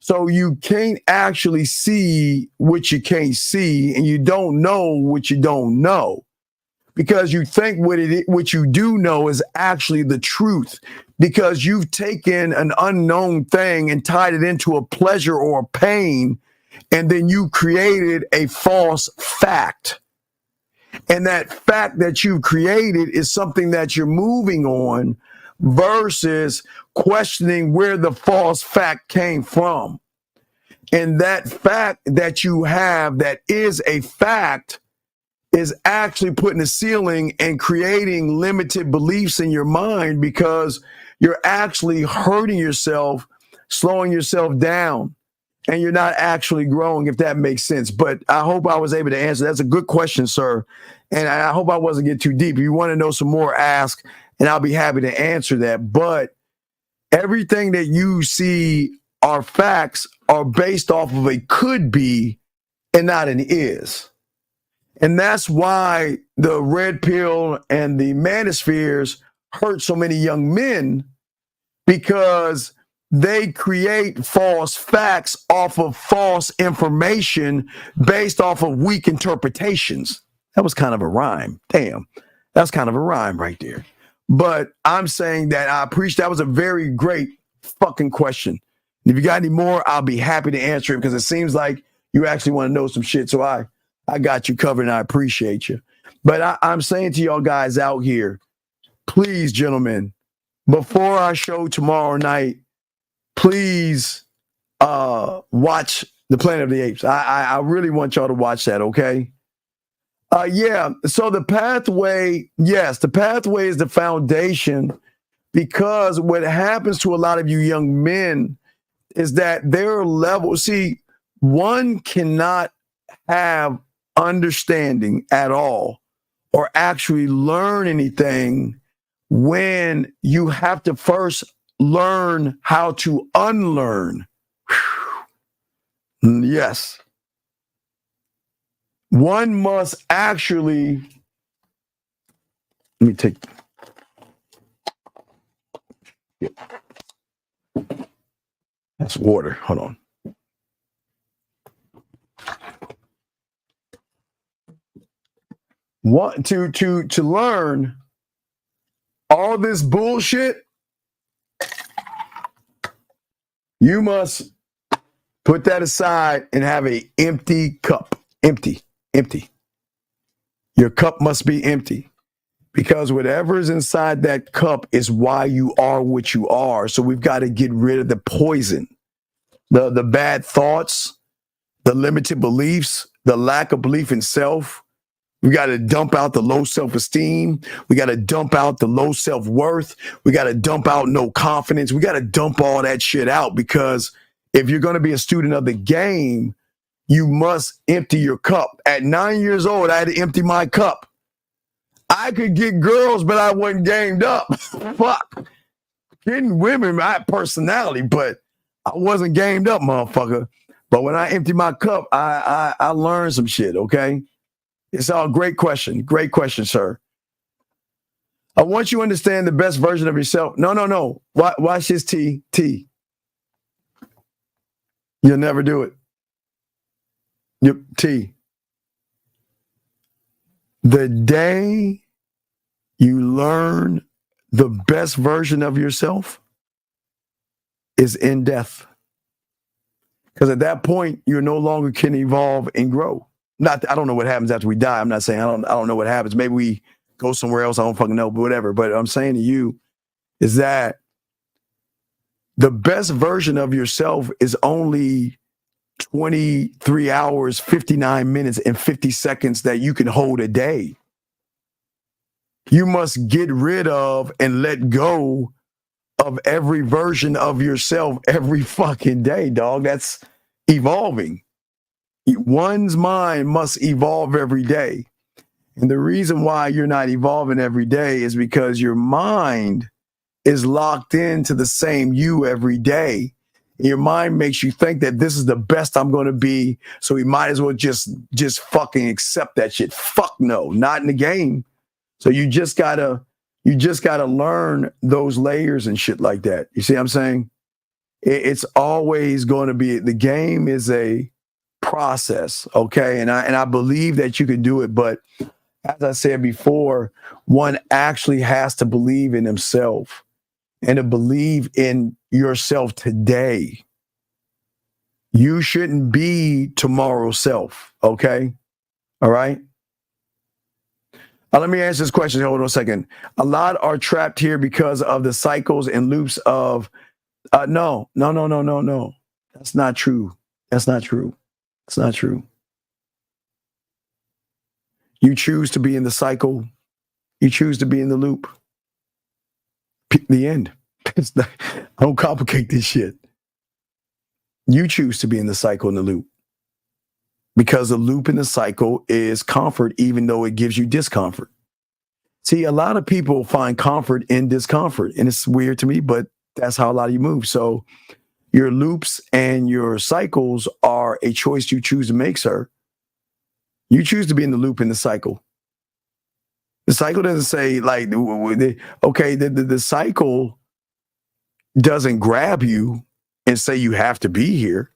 Speaker 2: So you can't actually see what you can't see, and you don't know what you don't know, because you think what you do know is actually the truth, because you've taken an unknown thing and tied it into a pleasure or a pain, and then you created a false fact. And that fact that you've created is something that you're moving on versus questioning where the false fact came from. And that fact that you have that is a fact is actually putting a ceiling and creating limited beliefs in your mind, because you're actually hurting yourself, slowing yourself down, and you're not actually growing, if that makes sense. But I hope I was able to answer. That's a good question, sir. And I hope I wasn't getting too deep. If you want to know some more, ask, and I'll be happy to answer that. But everything that you see are facts are based off of a could be and not an is. And that's why the red pill and the manospheres hurt so many young men because they create false facts off of false information based off of weak interpretations. That was kind of a rhyme. Damn. That's kind of a rhyme right there. But I'm saying that I appreciate that was a very great fucking question. If you got any more, I'll be happy to answer it because it seems like you actually want to know some shit. So I got you covered and I appreciate you. But I'm saying to y'all guys out here, please, gentlemen, before our show tomorrow night, please watch The Planet of the Apes. I really want y'all to watch that, okay? Yeah, so the pathway, yes, the pathway is the foundation because what happens to a lot of you young men is that their level, see, one cannot have understanding at all or actually learn anything when you have to first learn how to unlearn. Yes. One must actually, let me take, yeah. That's water. Hold on. Want to learn all this bullshit, you must put that aside and have an empty cup. Empty. Your cup must be empty because whatever is inside that cup is why you are what you are. So we've got to get rid of the poison, the bad thoughts, the limited beliefs, the lack of belief in self. We got to dump out the low self-esteem. We got to dump out the low self-worth. We got to dump out no confidence. We got to dump all that shit out because if you're going to be a student of the game, you must empty your cup. At 9 years old, I had to empty my cup. I could get girls, but I wasn't gamed up. Fuck. Getting women, my personality, but I wasn't gamed up, motherfucker. But when I empty my cup, I learned some shit, okay? It's all great question. Great question, sir. I want you to understand the best version of yourself. No. Watch this, T. You'll never do it. T. The day you learn the best version of yourself is in death. Because at that point, you no longer can evolve and grow. I don't know what happens after we die. I'm not saying I don't know what happens. Maybe we go somewhere else. I don't fucking know, but whatever. But I'm saying to you is that the best version of yourself is only 23 hours, 59 minutes, and 50 seconds that you can hold a day. You must get rid of and let go of every version of yourself every fucking day, dog. That's evolving. One's mind must evolve every day. And the reason why you're not evolving every day is because your mind is locked into the same you every day. And your mind makes you think that this is the best I'm going to be. So we might as well just fucking accept that shit. Fuck no, not in the game. So you just gotta learn those layers and shit like that. You see what I'm saying? It's always going to be, the game is a process, okay? And I believe that you can do it, but as I said before, one actually has to believe in himself and to believe in yourself today. You shouldn't be tomorrow's self, okay? All right? Let me answer this question. Hold on a second. A lot are trapped here because of the cycles and loops of, no. That's not true. It's not true. You choose to be in the cycle. You choose to be in the loop. The end. It's not, don't complicate this shit. You choose to be in the cycle and the loop. Because the loop in the cycle is comfort, even though it gives you discomfort. See, a lot of people find comfort in discomfort, and it's weird to me, but that's how a lot of you move. So your loops and your cycles are a choice you choose to make, sir. You choose to be in the loop in the cycle. The cycle doesn't say like, okay, the cycle doesn't grab you and say you have to be here.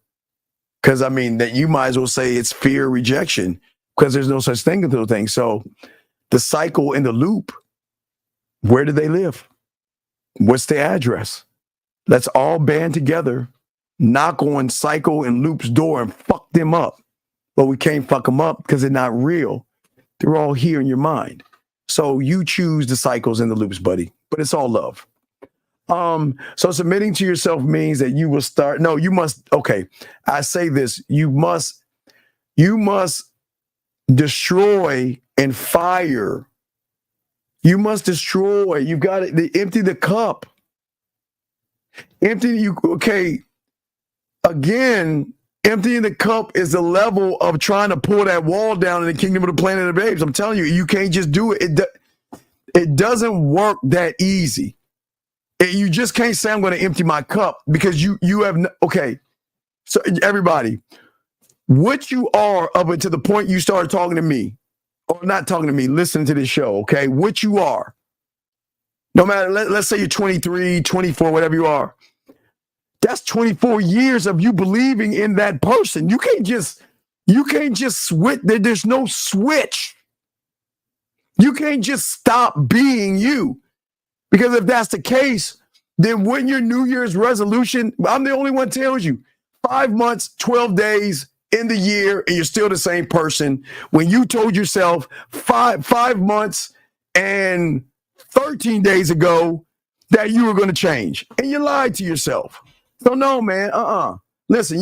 Speaker 2: Because I mean, that you might as well say it's fear, rejection, because there's no such thing as those things. So the cycle in the loop, where do they live? What's the address? Let's all band together, knock on cycle and loop's door and fuck them up. But we can't fuck them up because they're not real. They're all here in your mind. So you choose the cycles and the loops, buddy. But it's all love. So submitting to yourself means that you will start. No, you must. Okay, I say this. You must destroy and fire. You must destroy. You got to empty the cup. Okay. Again, emptying the cup is the level of trying to pull that wall down in the kingdom of the planet of the apes. I'm telling you, you can't just do it. It doesn't work that easy. You just can't say I'm going to empty my cup because you have okay. So everybody, what you are up until the point you started talking to me, or not talking to me, listening to this show, okay? What you are, no matter, let's say you're 23, 24, whatever you are, that's 24 years of you believing in that person. You can't just switch. There's no switch. You can't just stop being you. Because if that's the case, then when your New Year's resolution, I'm the only one tells you, 5 months, 12 days in the year, and you're still the same person. When you told yourself 5 months and 13 days ago that you were going to change, and you lied to yourself. So no, man, Listen,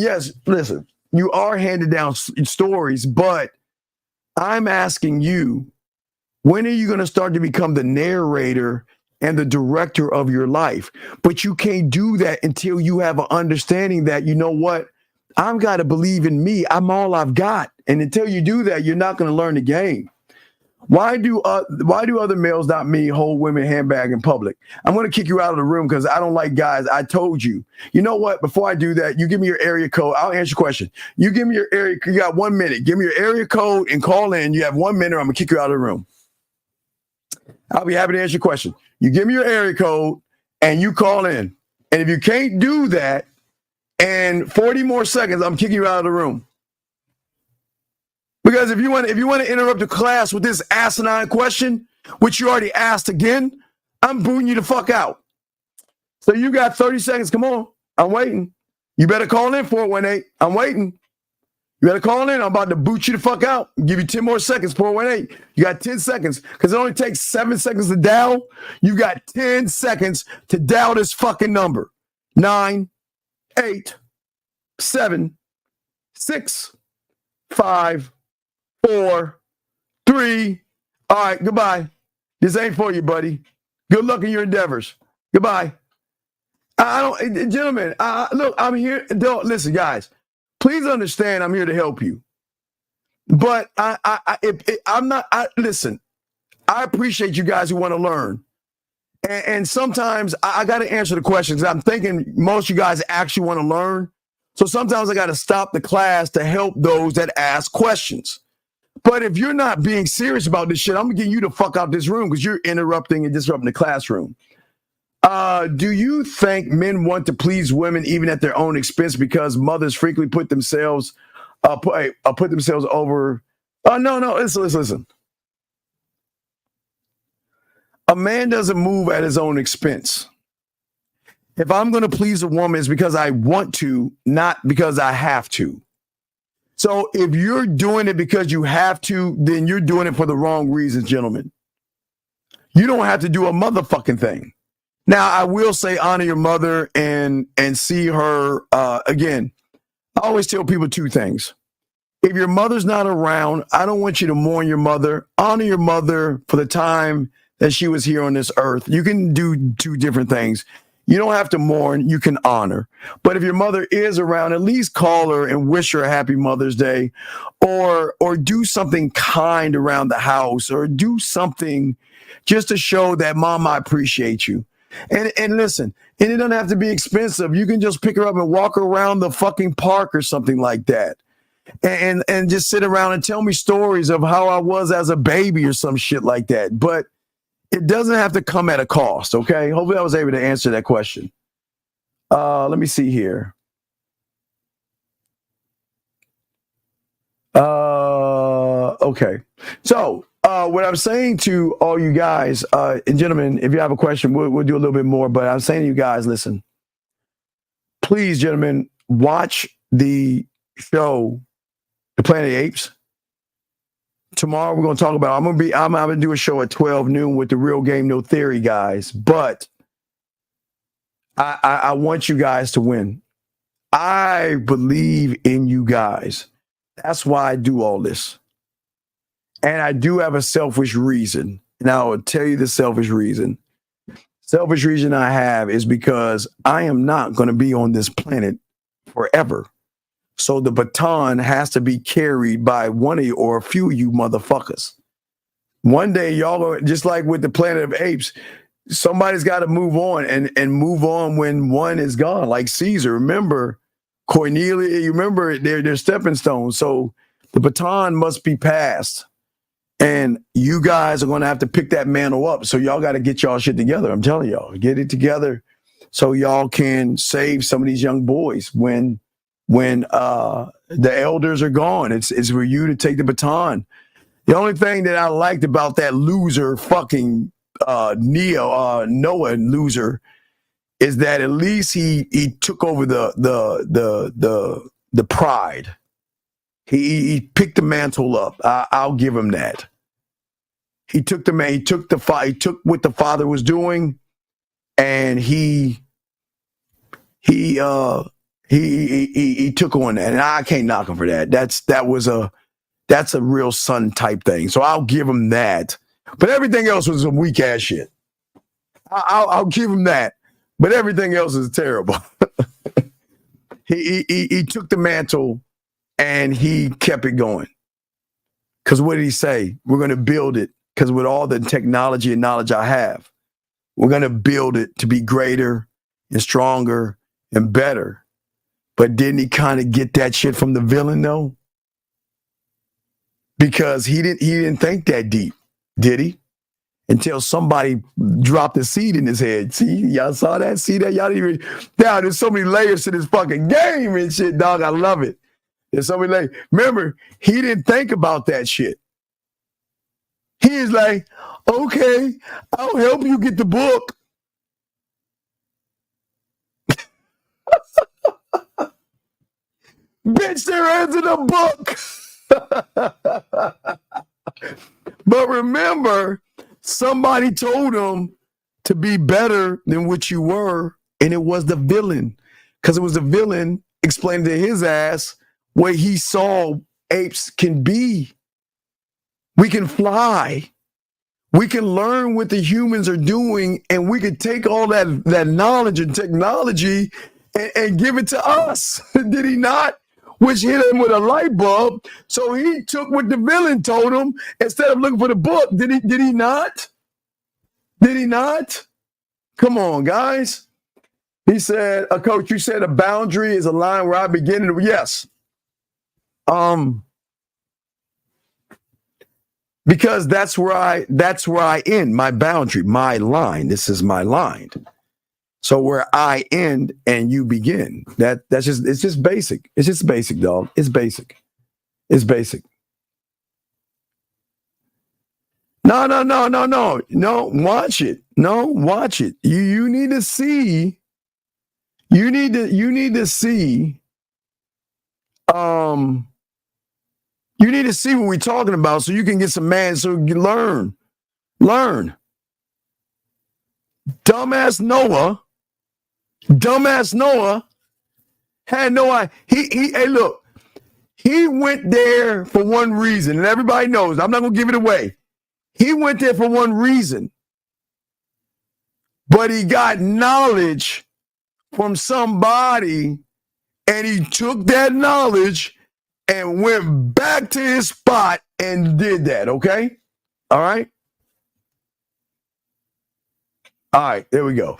Speaker 2: you are handed down stories, but I'm asking you, when are you going to start to become the narrator and the director of your life? But you can't do that until you have an understanding that, you know what, I've got to believe in me. I'm all I've got. And until you do that, you're not going to learn the game. Why do other males, not me, hold women handbag in public? I'm going to kick you out of the room because I don't like guys. I told you. You know what? Before I do that, you give me your area code. I'll answer your question. You give me your area. You got 1 minute. Give me your area code and call in. You have 1 minute. I'm going to kick you out of the room. I'll be happy to answer your question. You give me your area code and you call in. And if you can't do that, and 40 more seconds, I'm kicking you out of the room. Because if you want to interrupt the class with this asinine question, which you already asked again, I'm booting you the fuck out. So you got 30 seconds. Come on. I'm waiting. You better call in 418. I'm waiting. You better call in. I'm about to boot you the fuck out. Give you 10 more seconds, 418. You got 10 seconds because it only takes 7 seconds to dial. You got 10 seconds to dial this fucking number. 9, 8, 7, 6, 5, 4, 3. All right, goodbye. This ain't for you, buddy. Good luck in your endeavors. Goodbye. Gentlemen, look, I'm here. Listen, guys, please understand I'm here to help you. But listen, I appreciate you guys who want to learn. And sometimes I got to answer the questions. I'm thinking most of you guys actually want to learn. So sometimes I got to stop the class to help those that ask questions. But if you're not being serious about this shit, I'm going to get you the fuck out this room because you're interrupting and disrupting the classroom. Do you think men want to please women even at their own expense because mothers frequently put themselves over? No. Listen. A man doesn't move at his own expense. If I'm going to please a woman, it's because I want to, not because I have to. So if you're doing it because you have to, then you're doing it for the wrong reasons, gentlemen. You don't have to do a motherfucking thing. Now, I will say honor your mother and see her. Again, I always tell people 2 things. If your mother's not around, I don't want you to mourn your mother. Honor your mother for the time that she was here on this earth. You can do 2 different things. You don't have to mourn, you can honor. But if your mother is around, at least call her and wish her a happy Mother's Day, or do something kind around the house, or do something just to show that, Mom, I appreciate you. And listen, and it doesn't have to be expensive. You can just pick her up and walk her around the fucking park or something like that. and just sit around and tell me stories of how I was as a baby or some shit like that. But it doesn't have to come at a cost, okay? Hopefully I was able to answer that question. Let me see here. Okay. So what I'm saying to all you guys, and gentlemen, if you have a question, we'll do a little bit more. But I'm saying to you guys, listen, please, gentlemen, watch the show, The Planet of the Apes. Tomorrow we're going to talk about, I'm going to do a show at 12 noon with the Real Game No Theory guys. But I want you guys to win. I believe in you guys. That's why I do all this. And I do have a selfish reason. And I will tell you the selfish reason. Selfish reason I have is because I am not going to be on this planet forever. So the baton has to be carried by one of you or a few of you motherfuckers. One day, y'all are just like with the Planet of Apes. Somebody's got to move on and move on when one is gone. Like Caesar, remember Cornelia, you remember they're stepping stones. So the baton must be passed. And you guys are going to have to pick that mantle up. So y'all got to get y'all shit together. I'm telling y'all, get it together so y'all can save some of these young boys when the elders are gone. It's for you to take the baton. The only thing that I liked about that loser fucking Noah loser is that at least he took over the pride. He picked the mantle up. I'll give him that. He took he took what the father was doing, and he took on that, and I can't knock him for that. That's a real son type thing. So I'll give him that. But everything else was some weak ass shit. I'll give him that. But everything else is terrible. He took the mantle and he kept it going. Because what did he say? We're going to build it. Because with all the technology and knowledge I have, we're going to build it to be greater and stronger and better. But didn't he kind of get that shit from the villain though? Because he didn't think that deep, did he? Until somebody dropped a seed in his head. See, y'all saw that? See that? Y'all didn't even. Now there's so many layers to this fucking game and shit, dog. I love it. There's so many layers. Remember, he didn't think about that shit. He is like, okay, I'll help you get the book. Bitch, there isn't a book. But remember, somebody told him to be better than what you were, and it was the villain. Because it was the villain explaining to his ass what he saw apes can be. We can fly. We can learn what the humans are doing, and we can take all that knowledge and technology and give it to us. Did he not? Which hit him with a light bulb. So he took what the villain told him instead of looking for the book. Did he not? Did he not? Come on, guys. He said, Coach, you said a boundary is a line where I begin to, yes. Because that's where I end my boundary, my line. This is my line. So where I end and you begin, it's just basic. It's just basic, dog. It's basic. It's basic. No. Watch it. No, watch it. You need to see. You need to see. You need to see what we're talking about so you can get some man so you can learn. Learn. Dumbass Noah had no idea. Hey, look, he went there for one reason, and everybody knows. I'm not going to give it away. He went there for one reason, but he got knowledge from somebody, and he took that knowledge and went back to his spot and did that, okay? All right? All right, there we go.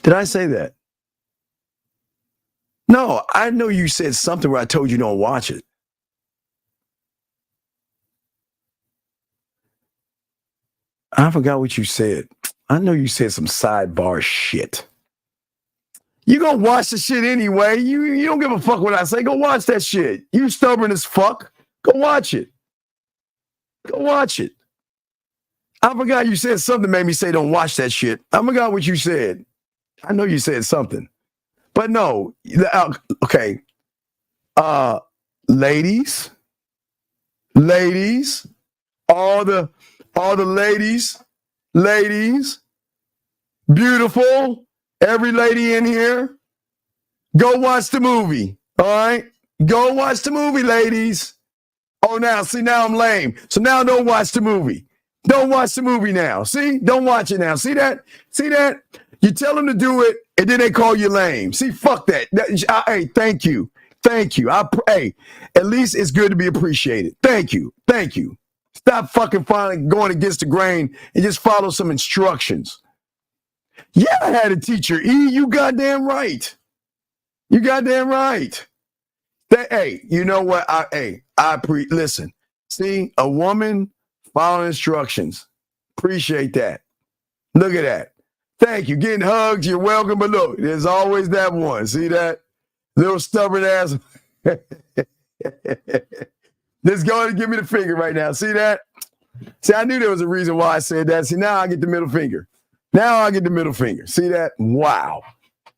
Speaker 2: Did I say that? No, I know you said something where I told you don't watch it. I forgot what you said. I know you said some sidebar shit. You gonna watch the shit anyway. You don't give a fuck what I say. Go watch that shit. You stubborn as fuck. Go watch it. Go watch it. I forgot you said something that made me say don't watch that shit. I forgot what you said. I know you said something. But no. Okay. Ladies, all the ladies, beautiful, every lady in here, go watch the movie. All right? Go watch the movie, ladies. Oh, now I'm lame. So now don't watch the movie. Don't watch the movie now. See? Don't watch it now. See that? You tell them to do it, and then they call you lame. See, fuck that. Hey, thank you. Hey, at least it's good to be appreciated. Thank you. Stop fucking finally going against the grain and just follow some instructions. Yeah, I had a teacher. You goddamn right. Hey, you know what? Listen. See, a woman following instructions. Appreciate that. Look at that. Thank you. Getting hugs, you're welcome. But look, there's always that one. See that? Little stubborn ass. Just go and give me the finger right now. See that? See, I knew there was a reason why I said that. See, now I get the middle finger. See that? Wow.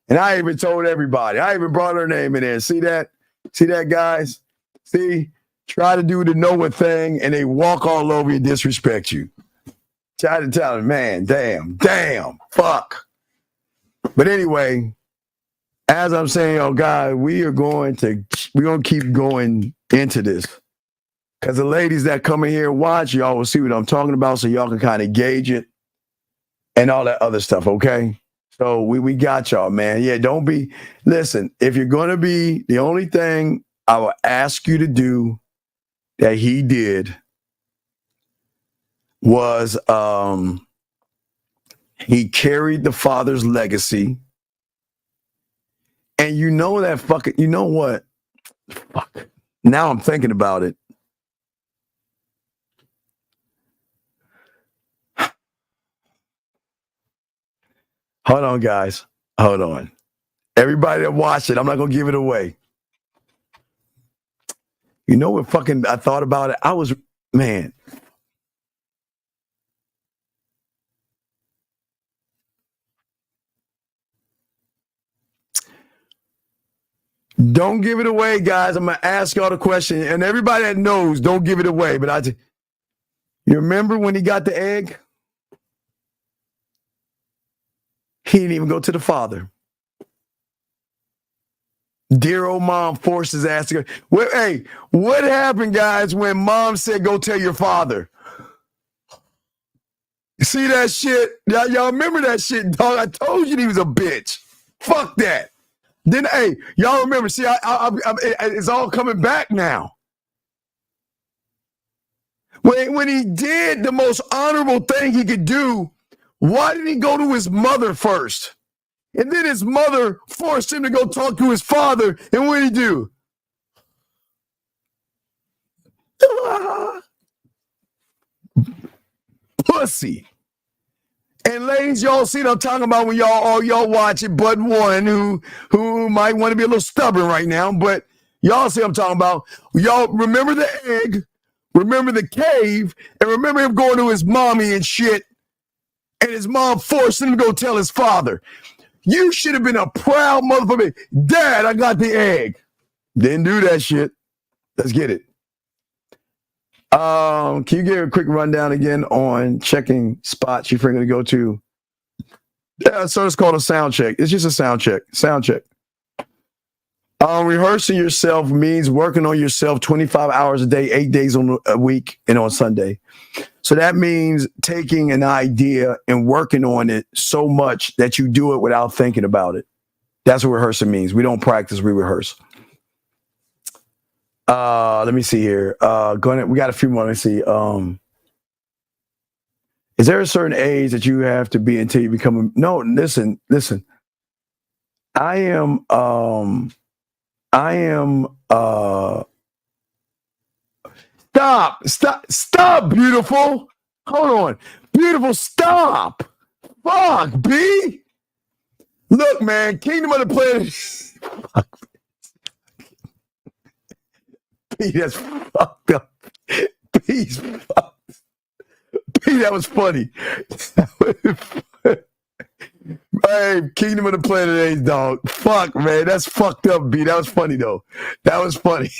Speaker 2: And I even told everybody. I even brought her name in there. See that? See that, guys? See? Try to do the Noah thing, and they walk all over you and disrespect you. Try to tell them, man, damn, fuck. But anyway, as I'm saying, oh God, we're gonna keep going into this. Because the ladies that come in here and watch, y'all will see what I'm talking about, so y'all can kind of gauge it and all that other stuff, okay? So we got y'all, man. Yeah, listen, if you're gonna be, the only thing I will ask you to do that he did was he carried the father's legacy. And you know what? Fuck. Now I'm thinking about it. Hold on, guys. Hold on. Everybody that watched it, I'm not going to give it away. You know what I thought about it? Man. Don't give it away, guys. I'm going to ask y'all the question. And everybody that knows, don't give it away. But you remember when he got the egg? He didn't even go to the father. Dear old mom forced his ass to go. Hey, what happened, guys, when mom said, go tell your father? See that shit? Y'all remember that shit, dog? I told you he was a bitch. Fuck that. Then, hey, y'all remember, see, it's all coming back now. When he did the most honorable thing he could do, why didn't he go to his mother first? And then his mother forced him to go talk to his father. And what did he do? Pussy. And ladies, y'all see what I'm talking about when y'all watch it, but one who might want to be a little stubborn right now, but y'all see what I'm talking about. Y'all remember the egg, remember the cave, and remember him going to his mommy and shit, and his mom forced him to go tell his father. You should have been a proud motherfucker. Dad, I got the egg. Didn't do that shit. Let's get it. Can you give a quick rundown again on checking spots you're going to go to? Yeah, so it's called a sound check. It's just a sound check. Sound check. Rehearsing yourself means working on yourself 25 hours a day, 8 days a week, and on Sunday. So that means taking an idea and working on it so much that you do it without thinking about it. That's what rehearsing means. We don't practice, we rehearse. Let me see here. We got a few more. Let me see. Is there a certain age that you have to be until you become no, listen. I am stop, beautiful. Hold on. Beautiful, stop. Fuck, B. Look, man, Kingdom of the Planet. B, that's fucked up. B's fucked. B, that was funny. Hey, Kingdom of the Planet Apes, dog. Fuck, man, that's fucked up, B. That was funny, though. That was funny.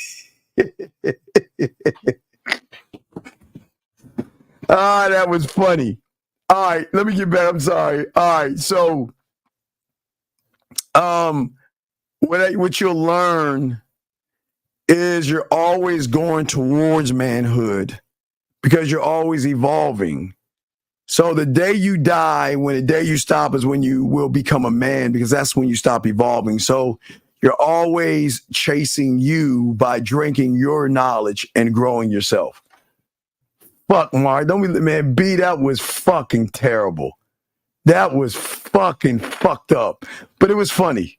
Speaker 2: That was funny. All right, let me get back. I'm sorry. All right, so what you'll learn is you're always going towards manhood because you're always evolving. So the day you die, when the day you stop is when you will become a man, because that's when you stop evolving. So you're always chasing you by drinking your knowledge and growing yourself. Fuck, Mark. Don't be, man, B, that was fucking terrible. That was fucking fucked up. But it was funny.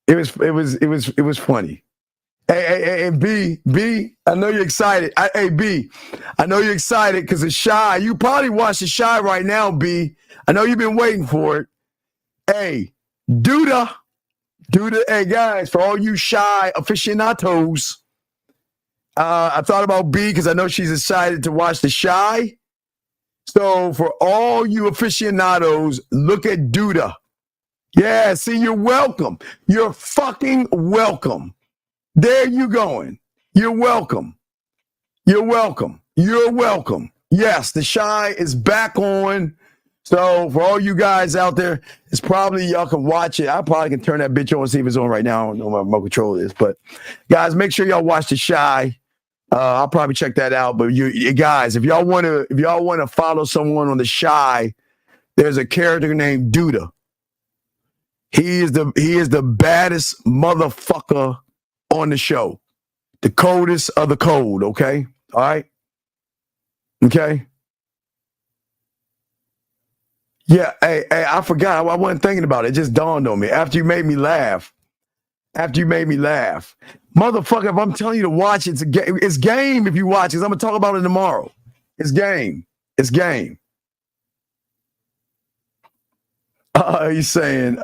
Speaker 2: It was funny. Hey, B, I know you're excited. B, I know you're excited because it's Shy. You probably watch the Shy right now, B. I know you've been waiting for it. Hey, Duda. Hey, guys, for all you Shy aficionados, I thought about B because I know she's excited to watch the Shy. So for all you aficionados, look at Duda. Yeah, see, you're welcome. You're fucking welcome. There you going. You're welcome. You're welcome. You're welcome. Yes, the Shy is back on. So for all you guys out there, it's probably y'all can watch it. I probably can turn that bitch on and see if it's on right now. I don't know what my control is, but guys, make sure y'all watch the Shy. I'll probably check that out. But you guys, if y'all want to follow someone on the Shy, there's a character named Duda. He is the baddest motherfucker on the show. The coldest of the cold, okay? All right? Okay? Yeah, hey, I forgot. I wasn't thinking about it. It just dawned on me. After you made me laugh. Motherfucker, if I'm telling you to watch it, it's game if you watch it. I'm going to talk about it tomorrow. It's game. He's saying,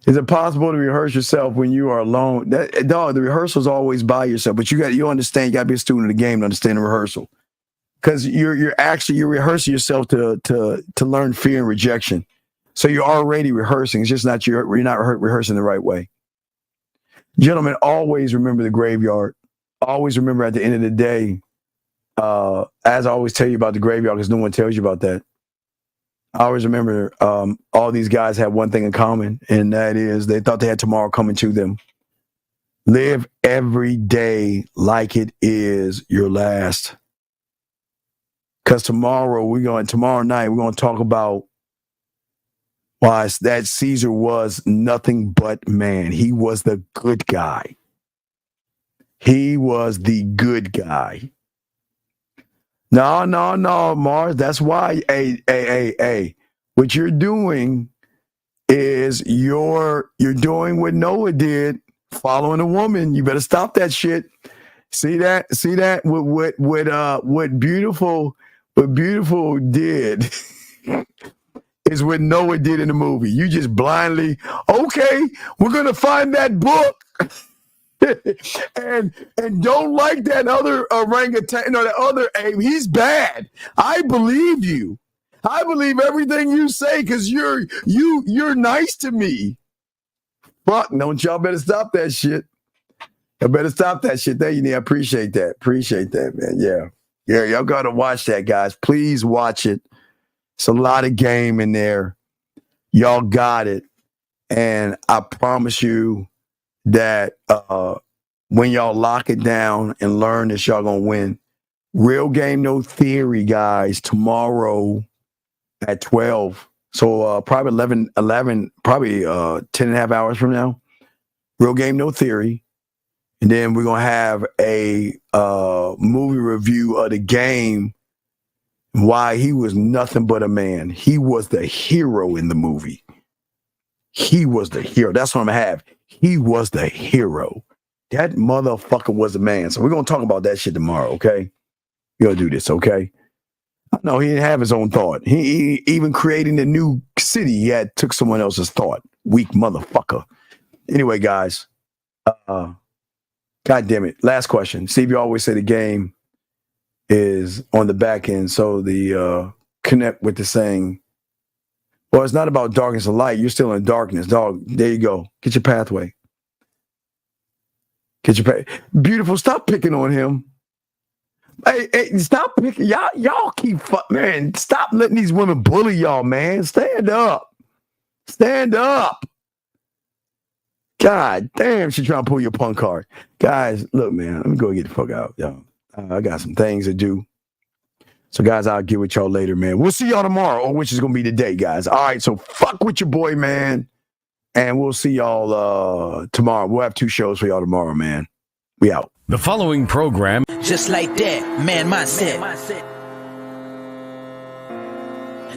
Speaker 2: is it possible to rehearse yourself when you are alone? Dog, the rehearsal is always by yourself, but you understand, you got to be a student of the game to understand the rehearsal. Because you're rehearsing yourself to learn fear and rejection. So you're already rehearsing. It's just not you're not rehearsing the right way. Gentlemen, always remember the graveyard. Always remember at the end of the day, as I always tell you about the graveyard, because no one tells you about that. I always remember all these guys had one thing in common, and that is they thought they had tomorrow coming to them. Live every day like it is your last. Because tomorrow night, we're going to talk about why that Caesar was nothing but man. He was the good guy. He was the good guy. No, Mars. That's why, hey. What you're doing is you're doing what Noah did, following a woman. You better stop that shit. See that? What beautiful did is what Noah did in the movie. You just blindly, okay, we're gonna find that book. and don't like that other orangutan or the other ape. He's bad. I believe you. I believe everything you say because you're nice to me. Fuck, don't y'all better stop that shit. Y'all better stop that shit. There you need. I appreciate that, man. Yeah, y'all gotta watch that, guys. Please watch it. It's a lot of game in there. Y'all got it. And I promise you that when y'all lock it down and learn this, y'all gonna win. Real Game No Theory, guys, tomorrow at 12. So probably 11, probably 10 and a half hours from now. Real Game No Theory. And then we're gonna have a movie review of the game, why he was nothing but a man. He was the hero in the movie. he was the hero. That's what I'm going to have. He was the hero. That motherfucker was a man. So we're going to talk about that shit tomorrow, okay? We're going to do this, okay? No, he didn't have his own thought. He even creating the new city, he had took someone else's thought. Weak motherfucker. Anyway, guys, God damn it. Last question. Steve, you always say the game is on the back end. So the connect with the saying, well, it's not about darkness or light. You're still in darkness, dog. There you go. Get your pathway. Get your path. Beautiful. Stop picking on him. Hey, stop picking. Y'all keep man. Stop letting these women bully y'all, man. Stand up. Stand up. God damn, she trying to pull your punk card. Guys, look, man, let me go get the fuck out, y'all. I got some things to do. So, guys, I'll get with y'all later, man. We'll see y'all tomorrow, or which is going to be today, guys. All right, so fuck with your boy, man. And we'll see y'all tomorrow. We'll have 2 shows for y'all tomorrow, man. We out.
Speaker 15: The following program.
Speaker 16: Just like that, man mindset.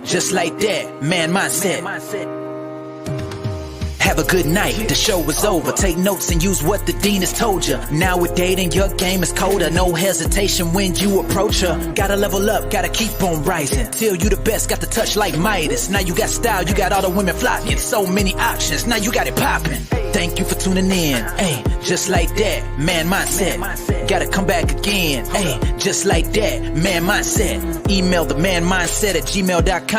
Speaker 16: Just like that, man mindset. Have a good night, the show is over. Take notes and use what the dean has told you. Now with dating, your game is colder. No hesitation when you approach her. Gotta level up, gotta keep on rising. Till you the best, got the touch like Midas. Now you got style, you got all the women flocking. So many options, now you got it popping. Thank you for tuning in. Hey, just like that, man mindset. Gotta come back again. Hey, just like that, man mindset. Email the manmindset@gmail.com.